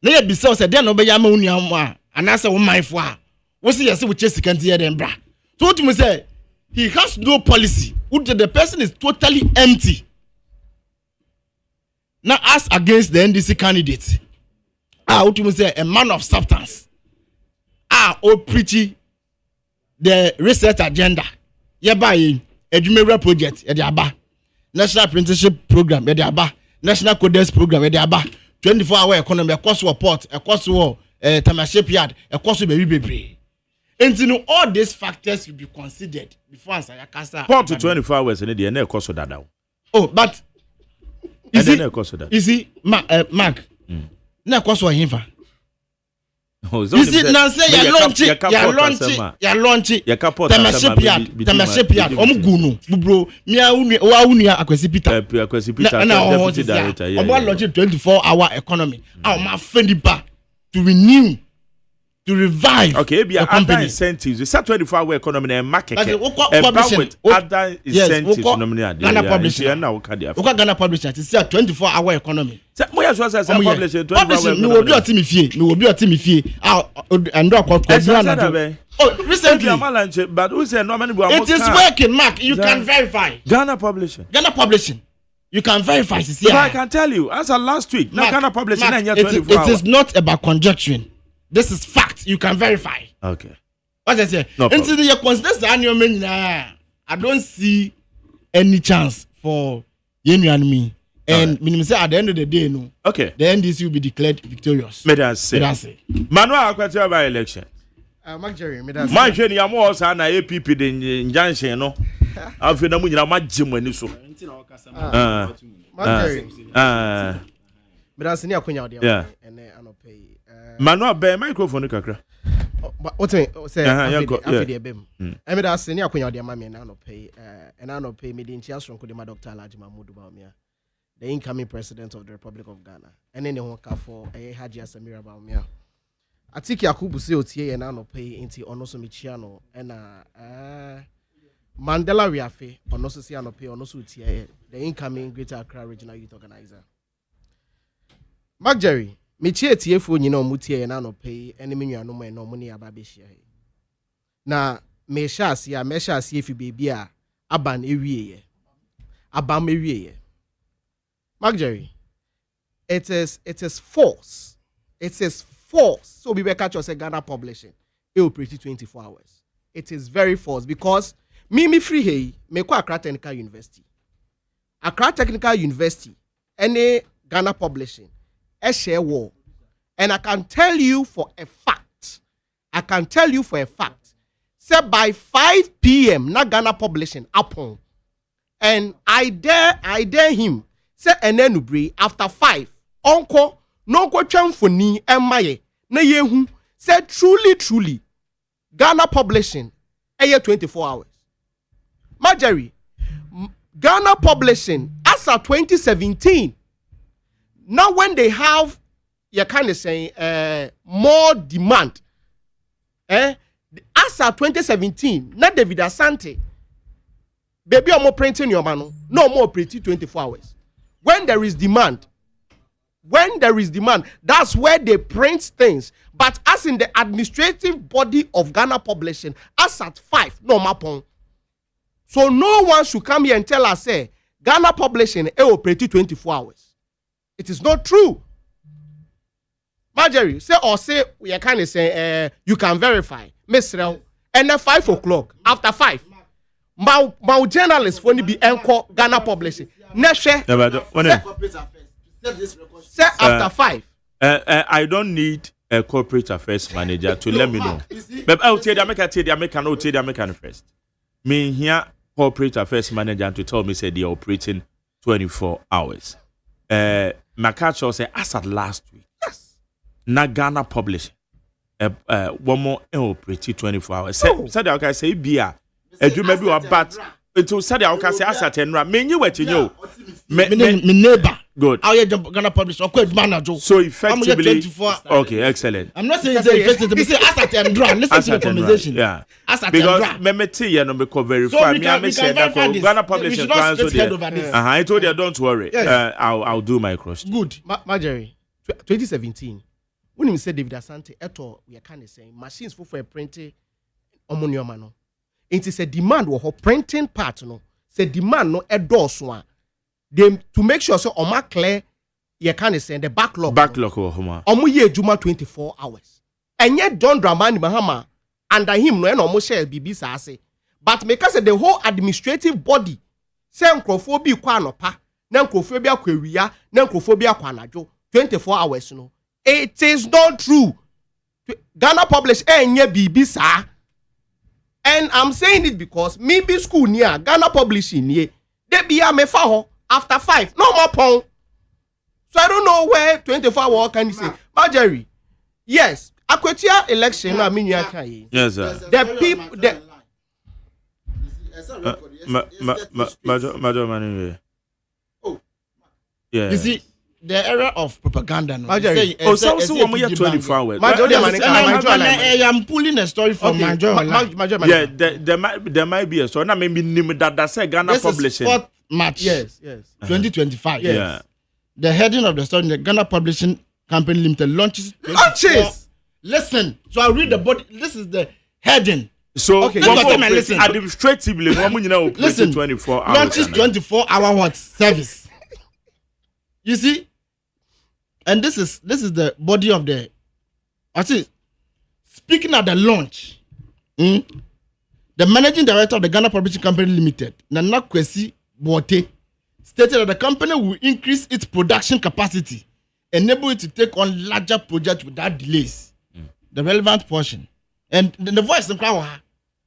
Na you be say then obaya ma unuam and answer wo man for. We see yes we chase kent here there bra. So what you say he has no policy. The person is totally empty. Now, as against the NDC candidate, what you say a man of substance. Preachy the research agenda. Yabai Edumera project at the Aba National Apprenticeship Program at the Aba National Coders Program at the Aba 24-hour economy, a cost of port, a cost of Tamaship Yard, a cost of baby. And you know all these factors will be considered before answer your casa. 4 to 24 hours in the end cost of that now. Oh, but is it Mark? Na cost of him. Is it now say you launch it. Tamaship yard. Omugunu, bubro. Mia unia akwesi Peter. Na deputy director. Omo launch 24-hour economy. My friend ba to renew. To revive be other incentives. It's a 24-hour economy and market. With other incentives. Ghana publishing. Ghana publishing. It's a 24-hour economy. Publishing. No, be a team fee. No, be a team fee. And recently, but who said no many? It is working, Mark. You can verify. Ghana publishing. You can verify. But I can tell you, as of last week, now Ghana publishing. It is not about conjecturing. This is fact. You can verify. Okay. What I say? Until you consider the annual menu, I don't see any chance for you and me. And minimum say at the end of the day, no. Okay. The NDC will be declared victorious. May I say? Manuel, question about election. Mark Jerry, my journey, I'm also an APP in Junction, no. I feel that I'm not Jim when you so. Mark Jerry. Yeah. Manuel, bear microphone, Kakra. What say? Afide bem. Emi da se ni akonya de amame na no pay. Na no pay me di ntia so nko de Dr. Alhaji Mahmoud Bawumia, the incoming president of the Republic of Ghana. Ene ne ho ka for Haji Samira Bawumia. Atiki Yakubu se otie na no pay nti ono so mechia no na Mandela Wiafe ono so se ano pay ono so otie the incoming Greater Accra Regional Youth Organizer. Mark Jerry mechie tiefo nyina omutie na no pay ene menua no na omuni aba be hia. Na me sha asie fi baby a aban ewieye. Abam ewieye. Mark Jerry, it is false. It is false. So we catch us Ghana publishing. It will pretty 24 hours. It is very false because me free hey me kwa Accra Technical University. Accra Technical University, any Ghana publishing, a share war. And I can tell you for a fact, say by 5 p.m. na Ghana publishing upon. And I dare him, say enenubri after 5, onko, no ko chamfoni emaye, na yehu, say truly, Ghana publishing, 24 hours. Marjorie, Ghana publishing, as of 2017, now when they have, you kind of saying, more demand, as of 2017, not David Asante, baby, I'm more printing your man, no more pretty 24 hours. When there is demand, that's where they print things. But as in the administrative body of Ghana publishing, as at 5, no mapon. So no one should come here and tell us, say, Ghana publishing, pretty 24 hours. It is not true. Marjorie, say, we are kind of saying, you can verify. Miss Rel, and at 5 o'clock, after 5, my journalists want to be encore Ghana publishing. Say after 5. I don't need a corporate affairs manager to let me know. But I'll tell the American first. Me here, corporate affairs manager to tell me say they are operating 24 hours. Makacho say as at last week. Yes. Na Ghana publishing. One more operating 24 hours. Say that okay say bia. Edu maybe wa bat. Into say that okay say as at enra. Me you what you know. Me neighbor. Good. How you gonna publish? So effectively, okay, excellent. I'm not saying it's effective. Say as at Endra. Listen to the conversation. Yeah. As at because Endra. Memeti ya no me ko verify. Me am say that for Ghana publishing plan so there. I told you don't worry. Yes. I'll do my cross. Good. Marjorie, 2017. When you say David Asante, eto we can say machines for printing omonio no. It is a demand wo printing part no. Say demand no endorse them to make sure so oma clear you can say the backlog omo ye juma 24 hours and yet John Dramani Mahama under him no almost share bibi say but because the whole administrative body say nkrofo bi kwa anopa na nkrofo bi akwa wiya na nkrofo bi akwa anajo 24 hours no it is not true. Ghana publish enye bibi sa, and I'm saying it because maybe school near Ghana publishing near they be a mefa after 5, no more pound. So I don't know where 24 hours can you say. Marjorie, yes, Akwetia election, I mean, yes, sir. The people, yeah. You see, the era of propaganda. No? Marjorie, so 24 hours. I am pulling a story from Marjorie. Yeah, there might be a story. Now maybe that say Ghana publishing. 4th March. Yes. 2025. Yes. Yeah. The heading of the story: the Ghana Publishing Company Limited launches. Listen, so I'll read the body. This is the heading. So okay, listen. Administratively, listen. 24 hours. Launches 24-hour what service. You see, and this is the body of the. I see. Speaking at the launch, the managing director of the Ghana Publishing Company Limited, Nana Kwesi Bote, stated that the company will increase its production capacity, enable it to take on larger projects without delays. The relevant portion. And the voice in crowd,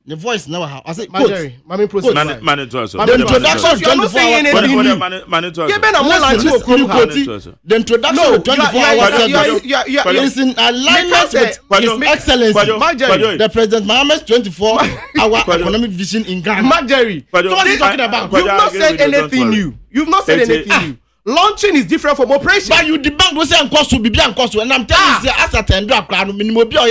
The voice never have. I said, Marjorie, Mami proceed. Man to us. The introduction You are not saying anything new. Man to us. Given a more like the introduction of 24 hours is in alignment with His Excellency, the President Mohammed's 24-hour economic vision in Ghana. Marjorie, So what are you talking about? You've not said anything new. You've not said anything new. Launching is different from operation. But you demand we say and cost to be and cost to, and I'm telling you, as a tender crowd, minimum be or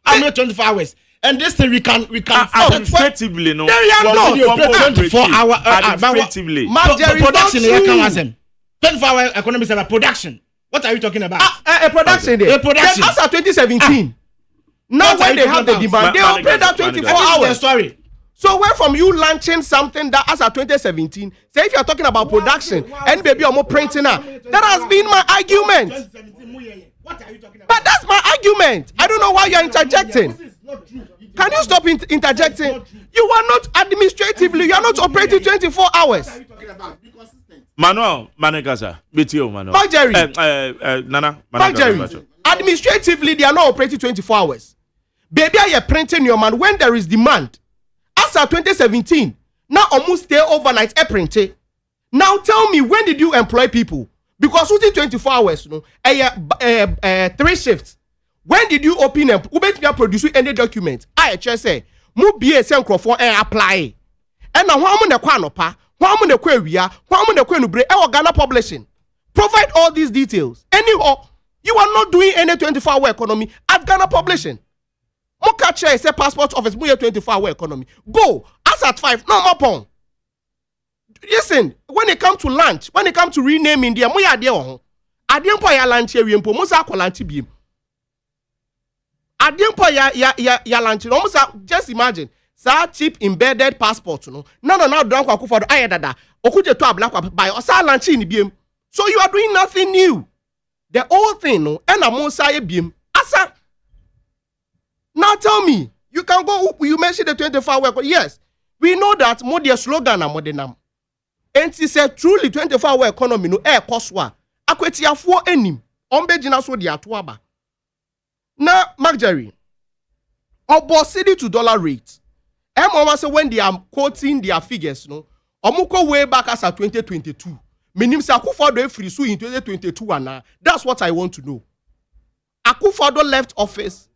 I'm not 24 hours. And this thing we can administratively no. There you go. 24-hour administratively. Production here come as them. 24-hour economics about production. What are you talking about? A production there. A production. As of 2017. Now when they have the demand, they operate that 24 hours. Sorry. So where from you launching something that as of 2017, say if you're talking about production and baby or more printing that has been my argument. But that's my argument. I don't know why you're interjecting. Can you stop interjecting? You are not administratively, you are not operating 24 hours. Manuel, Manegasa, BTO, Manuel. Marjorie. Nana, Marjorie. Administratively, they are not operating 24 hours. Baby, are you printing your man when there is demand? As of 2017, now almost stay overnight printing. Now tell me, when did you employ people? Because within 24 hours, you know, 3 shifts. When did you open and produce any document? I just say, mu be send for apply. And now how many kwanopa, how many kwewia, how many kwenubre, Ghana publishing. Provide all these details. Anyhow, you are not doing any 24-hour economy at Ghana publishing. Moka chair say passport office, we 24-hour economy. Go, as at 5, no more pong. Listen, when it comes to lunch, when it comes to renaming the moya de on. Adiempo ya lunch here, we musa ko lunch biem. Adiempo ya lunch, almost just imagine. Sa cheap embedded passport, no. No, don't kwa kufa do ayedada. Okuje to abla by osa lunch in biem. So you are doing nothing new. The old thing, no, and a musa biem. Asa. Now tell me, you can go. You mentioned the 24-hour. Yes, we know that more their slogan and more than them. And she said truly 24-hour economy no air cost akweti afo enim ombegina so dia to aba na Marjorie obo cedi to dollar rate mama say when they are quoting their figures no omuko way back as at 2022 minim say Akufo-Addo free so in 2022 and that's what I want to know. Akufo-Addo left office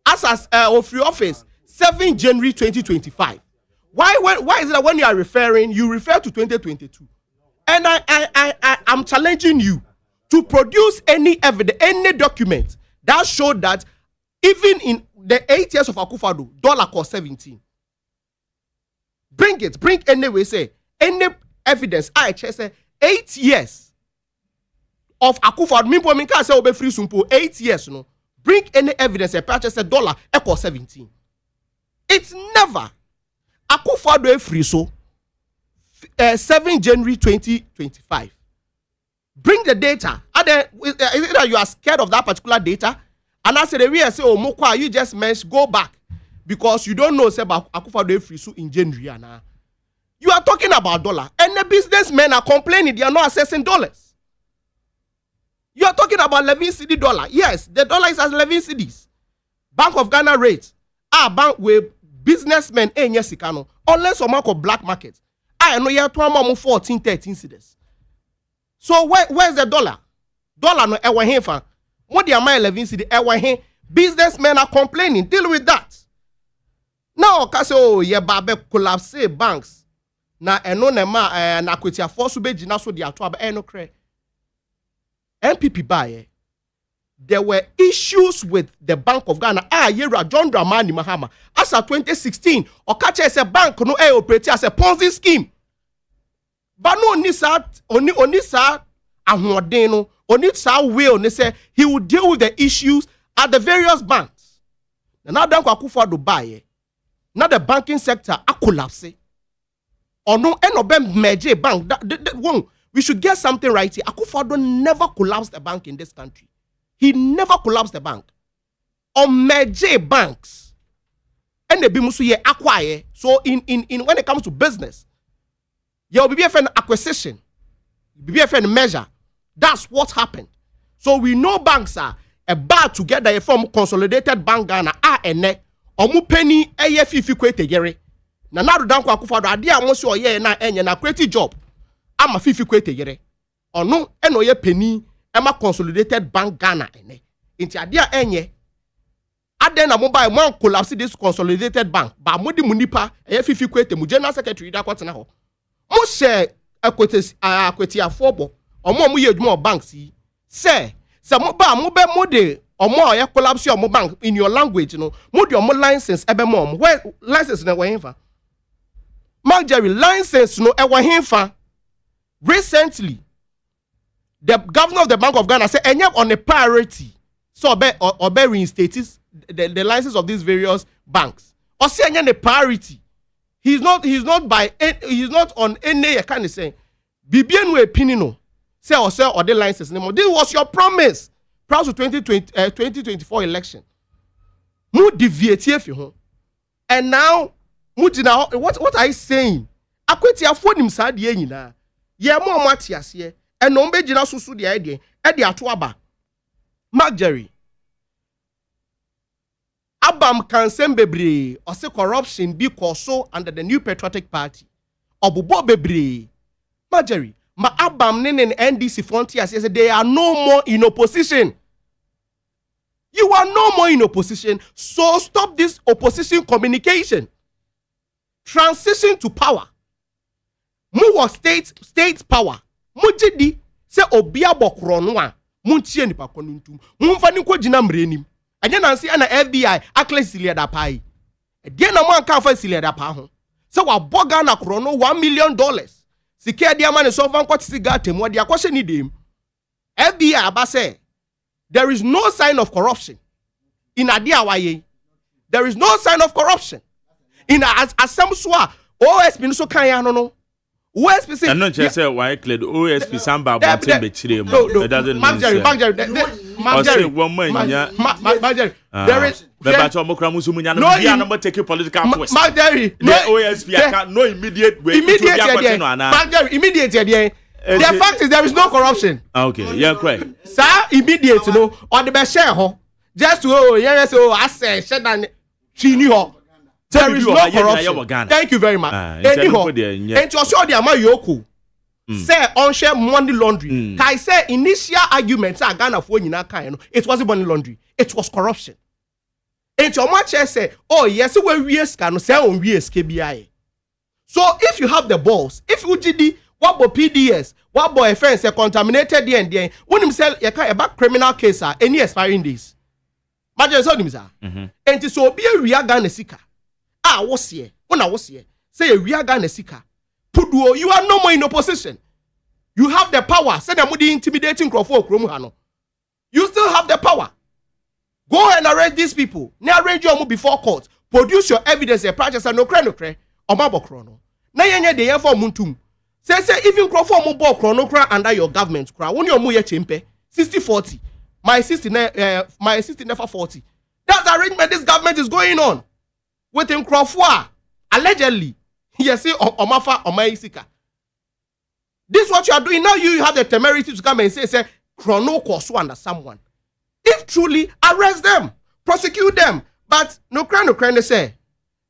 as free office 7 January 2025. Why is it that when you are referring, you refer to 2022? And I'm challenging you to produce any evidence, any document that showed that even in the 8 years of Akufo-Addo, dollar cost 17. Bring anyway, say, any evidence, I say 8 years of Akufo-Addo, me can say obe free sumpo, 8 years, no. Bring any evidence, a purchase a dollar, cost 17. It's never. Akufo-Addo free so 7 January 2025. Bring the data. Is it that you are scared of that particular data? And I said, say, oh, Mokwa, you just mentioned, go back because you don't know about Akufo-Addo free so in January. You are talking about dollar, and the businessmen are complaining they are not accessing dollars. You are talking about 11 cedi dollar. Yes, the dollar is at 11 cedis. Bank of Ghana rate. Bank with businessmen sikano unless some of black market. I know you have 14, 13 cedis. So where's the dollar? Dollar no ewa here for. What the amount 11 cedi ewa here. Businessmen are complaining. Deal with that. Now kasi oh ye babe collapse banks. Na eno nema na kwetia force be jina so dia to aba eno kre. MPP buy. There were issues with the Bank of Ghana. John Dramani Mahama. As of 2016, Okache as a bank no operate as a Ponzi scheme. But no onisa ahwodeno, onisa will ne say he would deal with the issues at the various banks. Now Danko Akufo-Addo buy. Now the banking sector a collapse. Or no major bank. We should get something right here. Akufo-Addo never collapsed the bank in this country. He never collapsed the bank. On major banks. And the bimusu ye acquire. So in when it comes to business, there will be an acquisition. Be a measure. That's what happened. So we know banks are about to get the form consolidated bank Ghana omu penny eye fifi kwete yere na nadu danko akufado ade a mo se oye na enye na create job ama fifi kwete yere ono eno ye penny ema Consolidated Bank Ghana ene nti ade a enye ade na mobile mo collapse this Consolidated Bank ba modi munipa eye fifi kwete mu general secretary da kwatena ho mo share akweti afobo omo ye adwuma banks yi se mo ba mo be mo de omo ye collapse omo bank in your language no mo de omo license ebe mo where license na we hinfa Mark Jerry license no e we hinfa recently the governor of the Bank of Ghana said enyam on a priority so obe reinstate the license of these various banks or say enyam a priority. He's not on any kind of saying Bibian opinion no say or the license anymore. This was your promise prior to 2024 election. Mu deviate if you and now what are you saying? Akweti afọ nim sa de nyina ye mo matiase and no be gina susu de idea e de ato aba Mark Jerry Abam cansem bebre or say corruption be so under the New Patriotic Party. Obubo bebre. Marjorie, ma Abam nen NDC frontiers say they are no more in opposition. You are no more in opposition, so stop this opposition communication. Transition to power. Mu was state power. Mu jidi say obia bokro no a mu ntie nipa konuntum. Mu mfa ni ko gina mrenim. Anya nansi ana FBI access leader pai. Ede na mo anka fa leader pa ho. Se wa boga na kro no $1 million. Sike dia man so fan kwati siga temu de akwhye ni dem. FBI aba say there is no sign of corruption in adia waye. There is no sign of corruption in asem so a OSP so kan ya no. OSP say no just say why clear OSP samba botin be chire mo. It doesn't mean there is no take political twist. OSP can no immediate way. Immediate the fact is there is no corruption. Okay, yeah, correct. Sir, immediate no on the best share ho just to I say shedan chini ho. There is no corruption. Thank you very much. And to assure the amount yoku say on share money laundry. Kai say initial arguments are Ghana for nyina kan. It wasn't money laundry. It was corruption. And to much say, oh yes, we can say on KBI. So if you have the balls, if you did what about PDS, what about offense contaminated the end, when himself about criminal case any expiring days. Imagine so him sir. And so be a real Ghana sika. Was here. When I was here, say we are Ghana sika. Puduo, you are no more in opposition. You have the power. Say them the intimidating Crawford Kromuhano. You still have the power. Go and arrest these people. Now arrange your before court. Produce your evidence. A practice and no cre or mabo chrono. Na yenye de yen for muntum. Say even Crawford mo chrono under your government. When your muye chimpe 60-40. My 60 never 40. That's the arrangement this government is going on. With him Crawford, allegedly, he say Omafa Omaisika. This is what you are doing now. You have the temerity to come and say chrono koso under someone. If truly, arrest them, prosecute them. But no crane say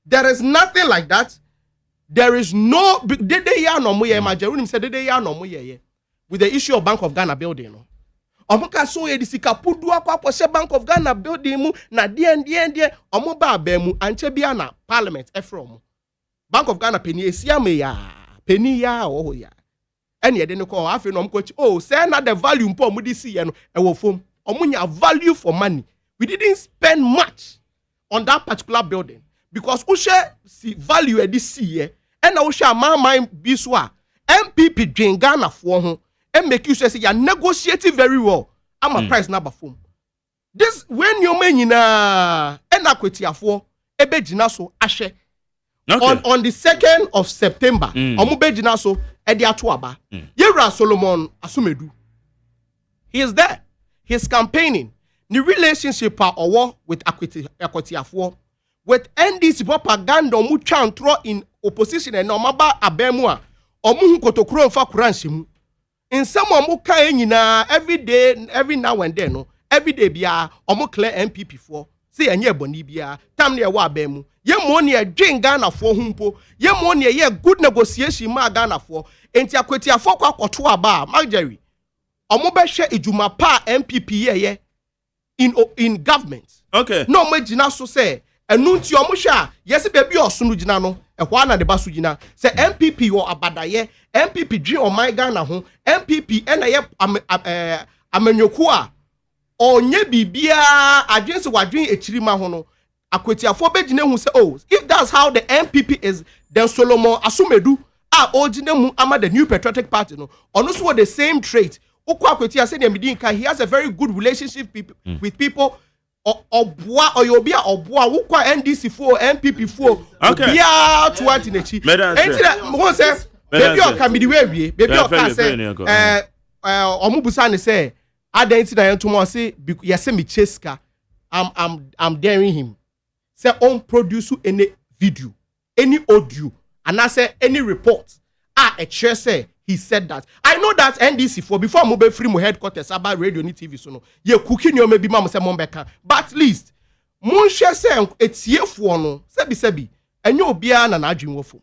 there is nothing like that. There is no with the issue of Bank of Ghana building. No? Omuka so ye disika pudu akwa Bank of Ghana building mu na die omo ba mu anche bia na parliament efrom Bank of Ghana penny esia me ya penny ya wo ya ene ye de no ko afi no mkochi oh say na the value mpo omo di si ye no e wo fom omo nya value for money. We didn't spend much on that particular building because we share see value e di si ye and we share man bi so a MPP dwen Ghana for ho and make you say you are negotiating very well. I'm a price number phone. This when you mean na enakweti afo ebe gina so ahwe. On the 2nd of September, omo be gina so e de ato aba. Yewra Solomon Asumedu. He is there. He's campaigning. The relationship or with akweti afo with NDC propaganda omo twa ntro in opposition and omaba abemu a omo hu kotokuro mfa kuranhyimu. In some omuka nyina every day, every now and then, no, every day bia omu clear MPP for say enye boni bia tam ne wa ba mu ye mo ne adwen Ghana fo humpo ye mo ne ye good negotiation ma Ghana fo enti akwati afo kwa kwoto aba Marjorie omo be hwe ejuma pa MPP ye in government okay no mo gina so say enu nti omo hwe a yesi baby osunu gina no ehwa na de ba so gina say MPP wo abadaye MPP dwi o my Ghana ho MPP ena ye amanyoku a onye bibia adwense wadwen echirima ho no akwetiafo begina hu say oh if that's how the MPP is then Solomon Asumedu ojinemu ama the New Patriotic Party no ono so the same trait ukwa akwetia say he has a very good relationship with people obua oyobia obua ukwa NDC for MPP for bia to what in echi enti mo say baby o kamidi we baby o ka say omubusa ne say identity na yentomo say yese me cheska I'm daring him say on produce any video any audio and I say any report a chair say he said that I know that NDC for before mo be free mo headquarters about radio ni TV so no ye cooking you maybe mam say mo beka but at least mo share say etiefo no sebi enye obia na adwen wofom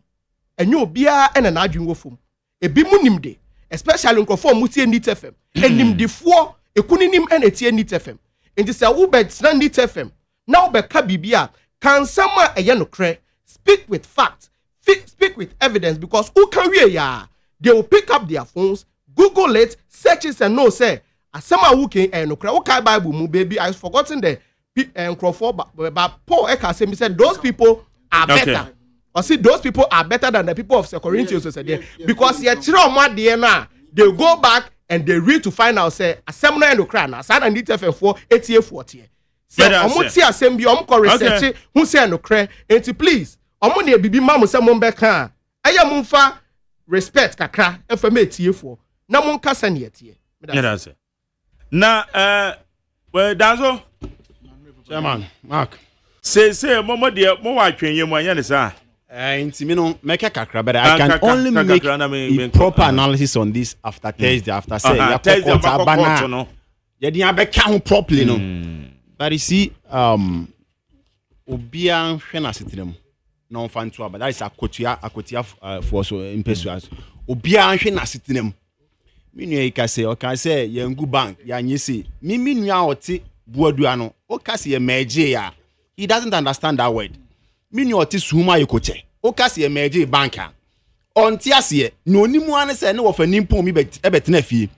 enye obia na adwen wofom ebi mu nimde especially nkofo mo tie NIT FM enimdefo ekuninim na tie NIT FM enti say wo bet na NIT FM na wo beka bibia kan sama eye no kre speak with facts speak with evidence because who can we ya they will pick up their phones Google it search it and know say asema who can no kra okay Bible mu baby I forgotten the but Paul Eka say me said those people are better or see those people are better than the people of Corinthians because ye chira omo de na they go back and they read to find out say asema no kra na sa na NIT FM for 8840 say omo ti asem bi omo ko research who say no kra enti please omo ne bibi mamu se mo mbeka aya mo mfa respect kakra efema etiefo na mo nkasa ne etie na well danzo chairman mark say mo de mo wa twenye mo anya ne sa enti me no make kakra but I can only make a proper analysis on this after Thursday after say ya court abana no ye dia abeka ho properly no but you see obia hwe na setrem no fanto but that is akotia for so impetuous obia hwe na setrem minu e ka say yengu bank ya nyese minu a oti buadua no o ka say emerge ya he doesn't understand that word minu oti suhuma yekoche o ka say emerge banker onti ase no nimu an say ne wo fa nimpon mi ebetena fie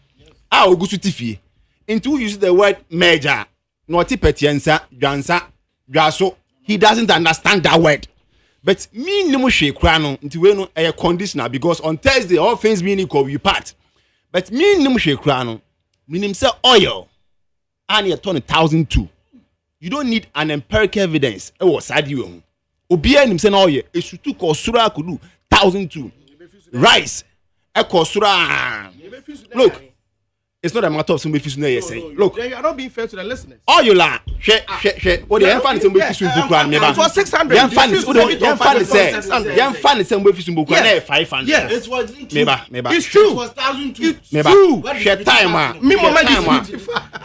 a ogusu ti fie into use the word merger no oti petiensa dwansa dwaso he doesn't understand that word. But me nimu hwe kura no nti we no a conditional because on Thursday all things being equal you part. But me nimu hwe kura no minim say oil and you turn 1,002. You don't need an empirical evidence. E wo sadi we hu. Obi anim say na oil esutu ko sura akudu 1,002. Rice e ko sura. Look, it's not a matter of somebody fishing there say. Look, you are not being fair to the listeners. Oh, you la. She. What the fan is somebody fishing book one. It was 600. Yan fan is somebody fishing book one. 500. Yes, it was. Meba. It's true. It was 1,002. Meba. She timer. Me mama.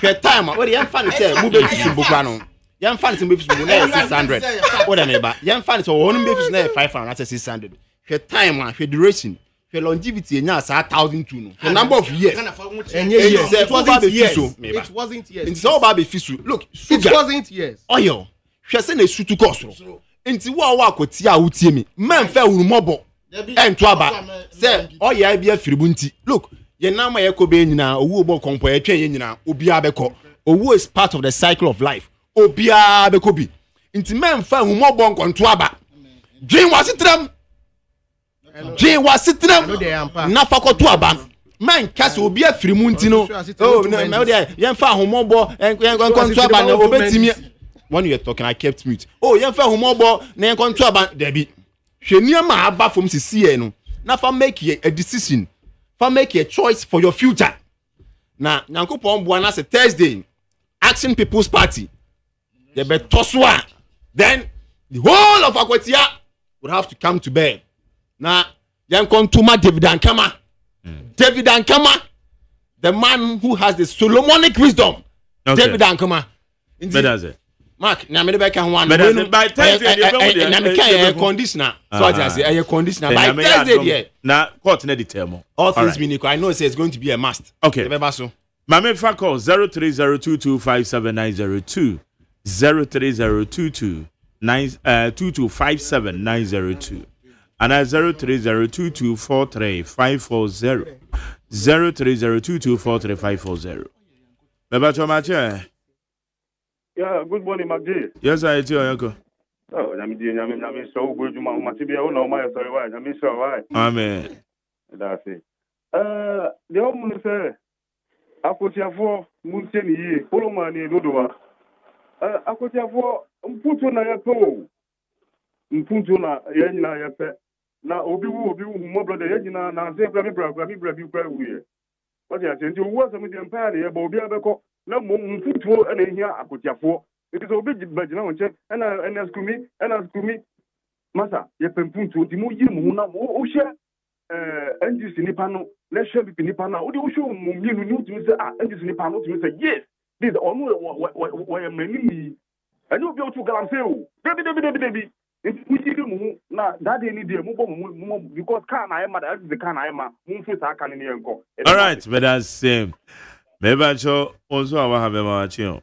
She timer. What the yan fan is say? Somebody fishing book one. Yan fan is somebody fishing book 600. What the meba? Yan fan is one fishing 500. That's 600. She timer. She duration. The longevity nya sa 1,002 no. The number of years. It wasn't years. It wasn't years. It's all about the fisu. Look, it wasn't years. Oyo. Hwe se na sutu kosoro. Enti wo awa akoti a wotie mi. Man fa hurumobo. Ento aba. Say oya bia firibu nti. Look, ye na ma ye ko be nyina owu obo kompo ye twen ye nyina obi abeko. Owu is part of the cycle of life. Obi abeko bi. Enti man fa hurumobo nkonto aba. Dwen wasitram. Je wasitram na fakoto aba man kase obi afiri mu ntino oh na dey yen fa homobo enkonto aba na obetimi when you are talking I kept mute oh yen fa homobo na enkonto aba dabi hwenia ma aba from sisi no na fa make a decision fa make a choice for your future na nyankopon bo na say Thursday Action People's Party they be toswa then the whole of Akwatia would have to come to bed. Na Yankontuma David Ankama. David Ankama, the man who has the Solomonic wisdom. Okay. David Ankama. Mark, na me be kan one. But by Thursday na me kan conditioner. So what I say, a conditioner by Thursday there. Na court na determine. All things being equal, I know say it's going to be a must. Okay. So. Mame fa call 0302257902 03022525790 and 03022435540 03022435540. Baba Chomache. Yeah, good morning, Magdi. Yes, I do, Uncle. Oh, I'm so good. You might be able to my sorry, why? I'm so right. Amen. That's it. The home say, Akotiafo, Munteni, Polomani, Ludoa. Akotiafo, Mputuna Yapo. Mputuna, Yena Yape. Now, Obi, my brother, Yena, now say, Grammy, what I said, you was a medium party, Bobby Abeko. No more Mputu and here, Akotiafo. It is a big budget now, and ask me, Massa, Yapempuntu, Timu, Osha, and you see Nipano, let's show Nipana. What do you show me? You need to say, and you see Nipano to say, yes, this is almost what I'm meaning. And you'll be able to go and say, baby. We did now that they need the move because can I am the can I am can in go. All right, but that's same. Maybe I show also I have a match. I'm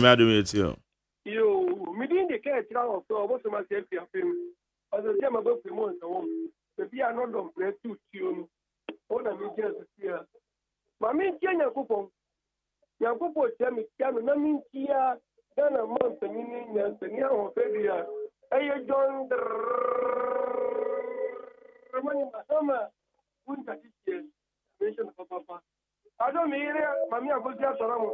not doing it here. You, within the care of what's my safety of him. As a gem above the month, the are not on play to tune. All I mean, just here. Mammy, Yakupo, tell me, Yamin, here, then a month, and the near of February. I joined the summer, winter this year. Papa. I don't mean it, Mammy, I put just around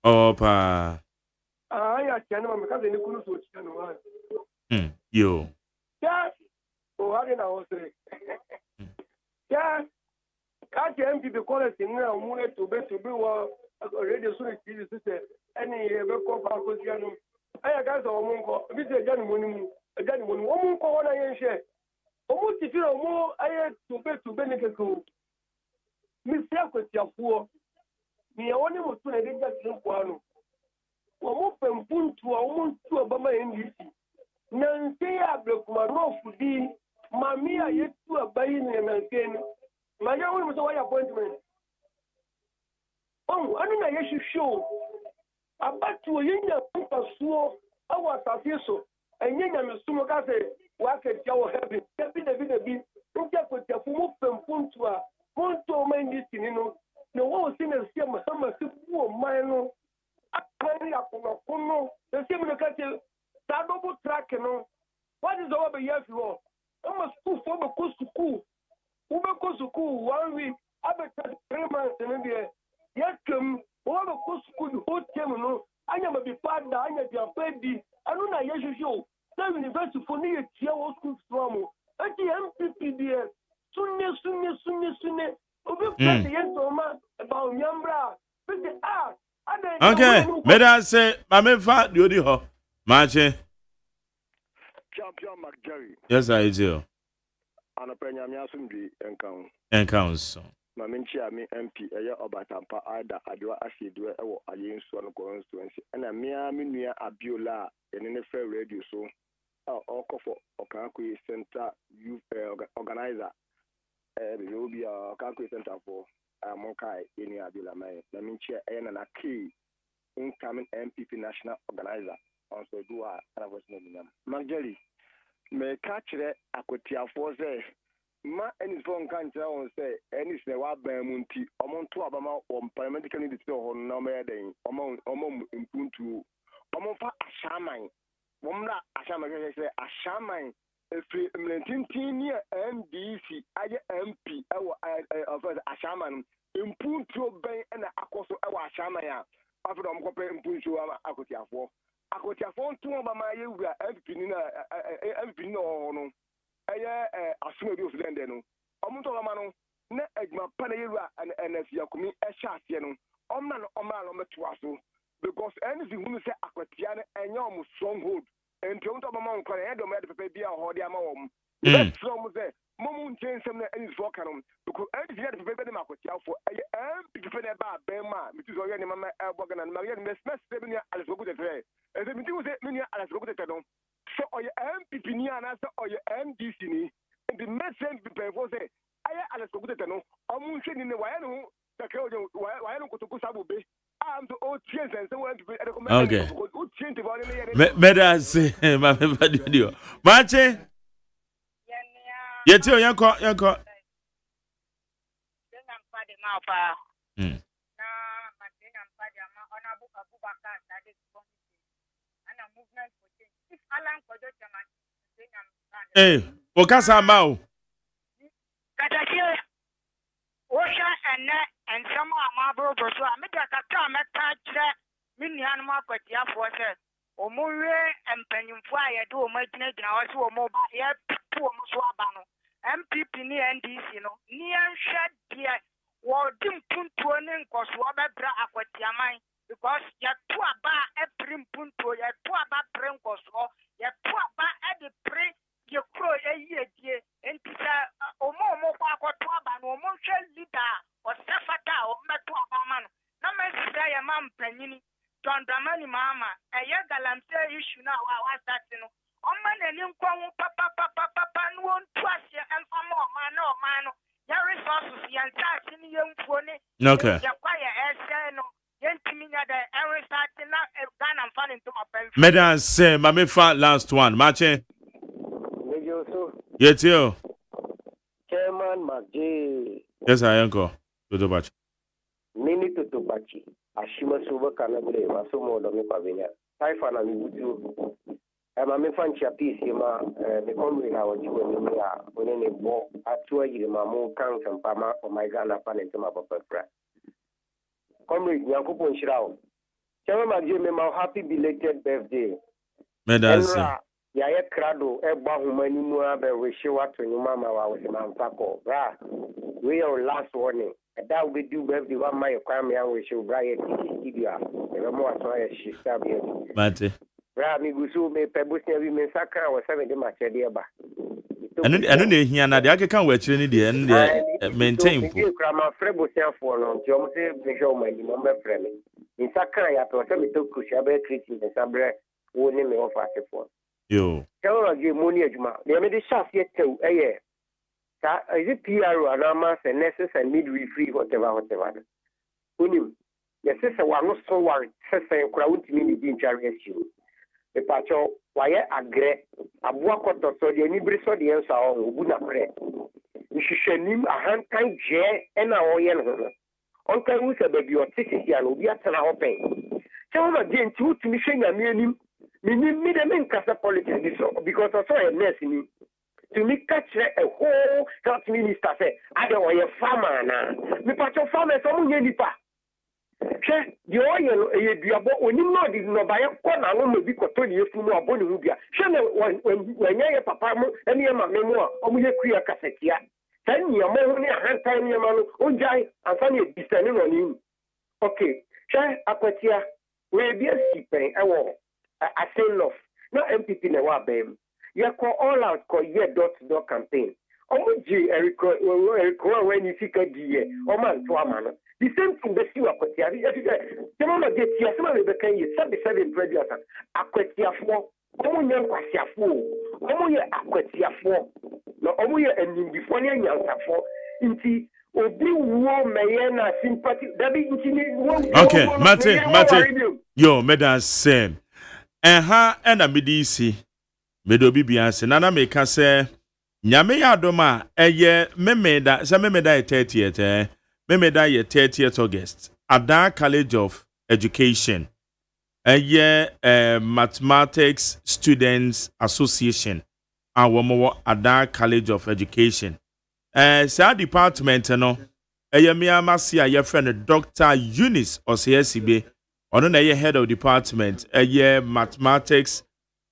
Oh, pa. I can't because they couldn't switch. You. Yeah. Oh, I didn't know. Yeah. I can't be the quality now. I'm going to be radio soon. Any record for Cosiano. I got a monko. This is a gentleman. A gentleman. One more I share. Almost if you know more, I had to benefit. Miss Yakutia. Ni aone mtu anaenda kwano wamupe mpuntu wa umuntu wa bama ndisi na ntia abekuma rofu di mamia yetu abaini na nkeni maja woni mtu wa appointment anu na yesu show abatu yenya mpasuo awa safiso enyenya mesumo kase wake jawo heaven bi ntia kwetia fumu mpuntu wa muntu wa ndisi nino no one thing is here, Mahama, Sipu, Mino, Akari, Akuno, the same in the country, that double track, what is over the year for? Almost 2 for the school. Uber goes to school 1 week, I've 3 months in India. Yet, come over the school, whole terminal. I never be part of the baby. I don't know, yes, you show. 7 university for near Tiawa school from the MPP there. Soon. Okay, may I say, I'm fat, you do her. Marche. Champion McJerry. Yes, I do. And a penny Encounters. Maminchi, me MP, Obatampa, Ada, Adua, Asidua, or Ayin Swan constituency, and a mere Minia Abiola, and in a fair radio so. Or for Okaku Center Youth Organizer. There will be a calculation center for Monkai in Abila May. The Minchia and a key incoming MPP national organizer. Also, do I was naming them. Mageli may catch it. Akotia for say, Ma any phone can't tell say, any say what by Montie, among 2 Abama or paramedical need to store on no more day, among Impuntu, among Ashamai. Womla Ashamai say, Ashamai. If you near NDC, I MP, of Ashaman, Impunto Bay and Akoso Ashamaya, after I'm comparing Impunto Akotiafo. Akotiafo, 2 of my MP no, I assume you then. Omuto Lamano, ne Egma Panera and as Yakumi, a Shasiano, Oman Oman because anything who say Akotiana and your stronghold. And don't have a monk, I had a medical baby or the amount. Let's from there. Momun change some and is walking on because everything had to be better. For people about Bema, which is already Mamma Elbogan and Marian Messmess, 7 years as good as they. As the meeting was 8 million as good as I don't. So, or your MPP or your MDC, and the message people was say, I as good as I know. I'm in the Wayano, the Kodo, why I don't go to Kusabu Bay. I'm the old chance and so on to be okay. Medas, my video. Marche? Yet, yanko. Hey, Okasa Mao. And some of my brothers, I made a catch million market for us. Or more and penny fire do my teenage now, so mobile, yeah, poor Muswabano. MPP near NDC, near shed dear, or dim puntuaning, cause Wababra Aquatiamai, because you're too about a prim punto, you're too about prencos, or you're too about at the pre, you crow a year, and or more Aquatuaban, or more leader, or Safata, or Matuaman. No man say a man penny, John Dramani Mama, a young galamsey issue now, I was that, on man and you come, papa, and won't trust you, and for more man, no man, your resources, and touch in young phone, okay. Quiet as no, young Timina, the every starting up a gun and fun into my pen. Medan say, Mammy Fat last one, Marche. Yet you. Chairman Maggi. Yes, I uncle. To the batch. Nini to Tobachi. Ashima Suba Canabre, Masumo Domi Pavina. Typhon and Wudu. I'm a fancy piece, the comrade I was when in a ball at 2 years, my more counts and Pama or my Ghana pan into my papa. Comrade Yankupon Shroud. Chairman Maggi, happy belated birthday. Medan Yaya Crado, Eba Humani Muabe, Rishiwa to your mamma was a man taco. Bra, we are last warning. And that will do birthday one my crime young with you, Brian Tibia. And more so as she stabbed you. Mate. Bra, me gusu me pebus never me sacra or 70 much a dear. I don't know here now. I can't wait any day and maintain. Grandma Frebo self for long, Jomse, Michel, my number friend. In Sacra, I thought me took Kushabe treating the Sabre, who name me off as a phone. Yo. Tell us your money, Juma. They made the shaft yet too, a year. Is it PRO and Amas and nurses and midwifery, whatever. Who knew? Your sister was not so worried, sister and crowd to me in charity. The patcho, why I agree. A walk or so the anybody saw the answer on Buna bread. You should name a hand kind jay and a oil. Uncle who's a baby or tissy and will be at an open. Tell them again to me saying a meaning. Me the main casa politics because I saw a mess in me. To me catch a whole health minister say, I don't want a farmer now. Me patch of farmers on your nipa. Che, the oil you are when you know this no buy a corner, I won't be cotton you from more bonny rubia. She when you're papa and your memoir, or we create a cassetia. 10 years more than a hand time your man, Unjai, and Fanny descending on you. Okay, Che, Apatia, we'll be a sipping a war. I say enough. No MPP na wa bem. You call all out call year door campaign. Omuji Erico when you see die. Man to man. The same thing that you akwatia. The mama get here. Some of the can you 77 previous. Akwatia for. Omuye akwatia for. Omuye akwatia for. No omuye enim before nya nyansa for. Inti obi wo meyena sympathy. Dabi inti okay, Mate. Yo, medan same. And a midisi, Medobi Bianse, Nana make us say, Yamea Doma, a year, Memeda, Samemeda 30th, Memeda 30th August, Ada College of Education, a year, Mathematics Students Association, our more Ada College of Education. Sa department, no, a Yamia Masia, your friend, Dr. Eunice or CSCB. On a head of department, a year mathematics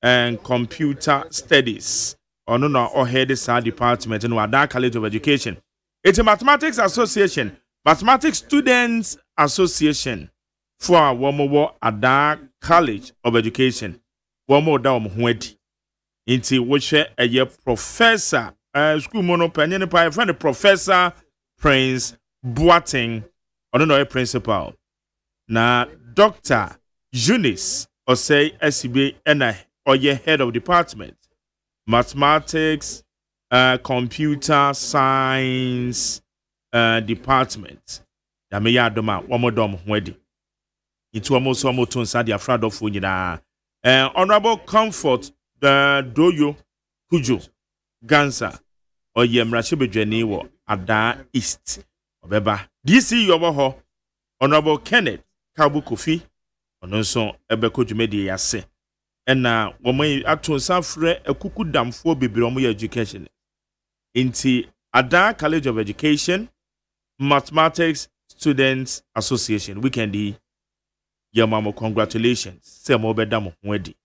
and computer studies. On or head of department in Wada College of Education. It's a mathematics association, mathematics students association for Womo Ada College of Education. Womo Dom Hueti. Into which a year professor school mono penny pa friend Professor Prince Boateng ono no principal na Dr. Eunice OSEI AGYEMAN ena oye head of department mathematics computer science department ya me ya doma omodom hwedi itu omoso omoto nsa dia fradofo nyina honorable comfort doyo kujo gansa oye mrachebedwani wo ada east obeba DC yobo ho honorable Kenneth Kabu Kofi ono nso ebeko dwumedi yase ena woman ato safre akuku damfo bebre omo education inti ada College of Education Mathematics Students Association weekendi yamamo congratulations se mo beda mo hwedi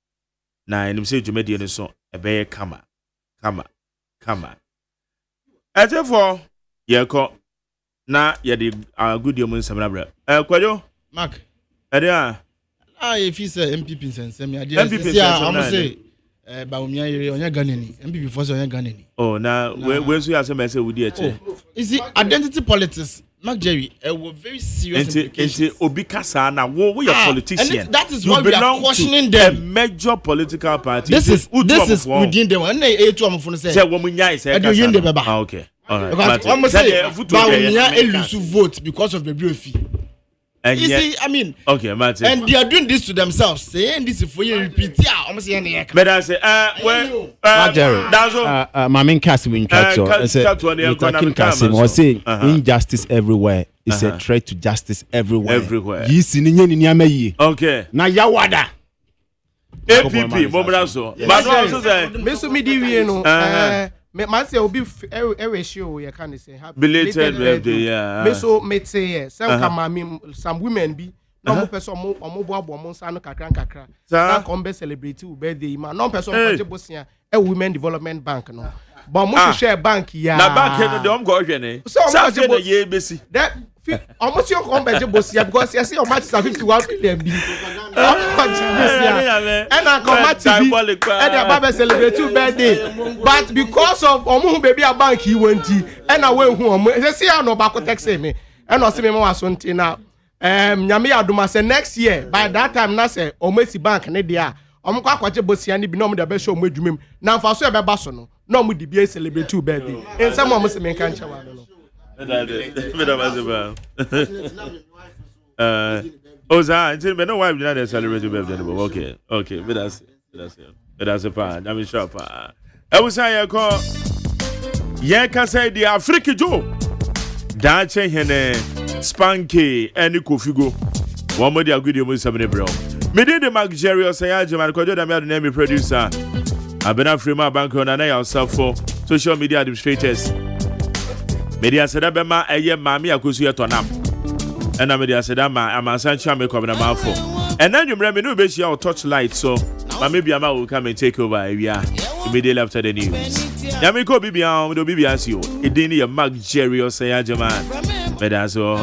na enim se dwumedi no so ebeye kama etefo yeko na yedi good yom nsam bra kwajo mark edia if he say MPP nsensem ya dia I'm say ba umia yire onya ganani MPP for say onya ganani na we so ya say me say wudi eche is the identity politics Mark Jerry were very serious implications obi kasa na wo your politician and that is why we are cautioning them a major political party this is within them and to am for say wo munya say okay all right because I'm say ba umia elusu vote because of the bureaucracy. And you see, I mean, okay, Martin. And they are doing this to themselves. Saying this for you repeat. But I say, my main Kasim in Kato, Kasim was saying injustice everywhere is a threat to justice everywhere. Okay. Na yawada. APP, Mobrazo. But also say, Mr. Midi, no. Man say obi every show you can say happy belated birthday yeah me so me say some women be no mo person mo boabo mo nsa no kakra na come be celebrate birthday man no person go bosia a women development bank no but mo share bank ya na bank no dey go hwe ne so na ye besi that almost you come be bosia because you see your match 51 million bi and I come at TV and the baba celebrate birthday but because of omu baby a bank he went and I went home say see no back text me and I see me was something now nyame adoma say next year by that time na say omesi bank ne dia omu kwa kwaje bosia ni bi no mo da be show mo adwumem na mfa so e be ba so no no mo di bi celebrate birthday in some mo se me kan chawa no Oza, until me no wife did not celebrate your birthday. Okay, but that's a pan. I'm sure. I was saying, call Yanka say the Africa Joe. Dache hene Spanky and Kofigo. One more good you must have bro. Me did the Mark Jerry OSEI AGYEMAN Kojo da me name producer. I've been a free my bank on and I yourself for social media administrators. Media said abema eye mami akosu yetonam. Ena media said ama amansancha me kwabena mafo. Ena nwumre me no be share touch light so mami biama will come and take over area immediately after the news. Yami ko bibia do bibia si o. Edin ye Mark Jerry OSEI AGYEMAN. Media so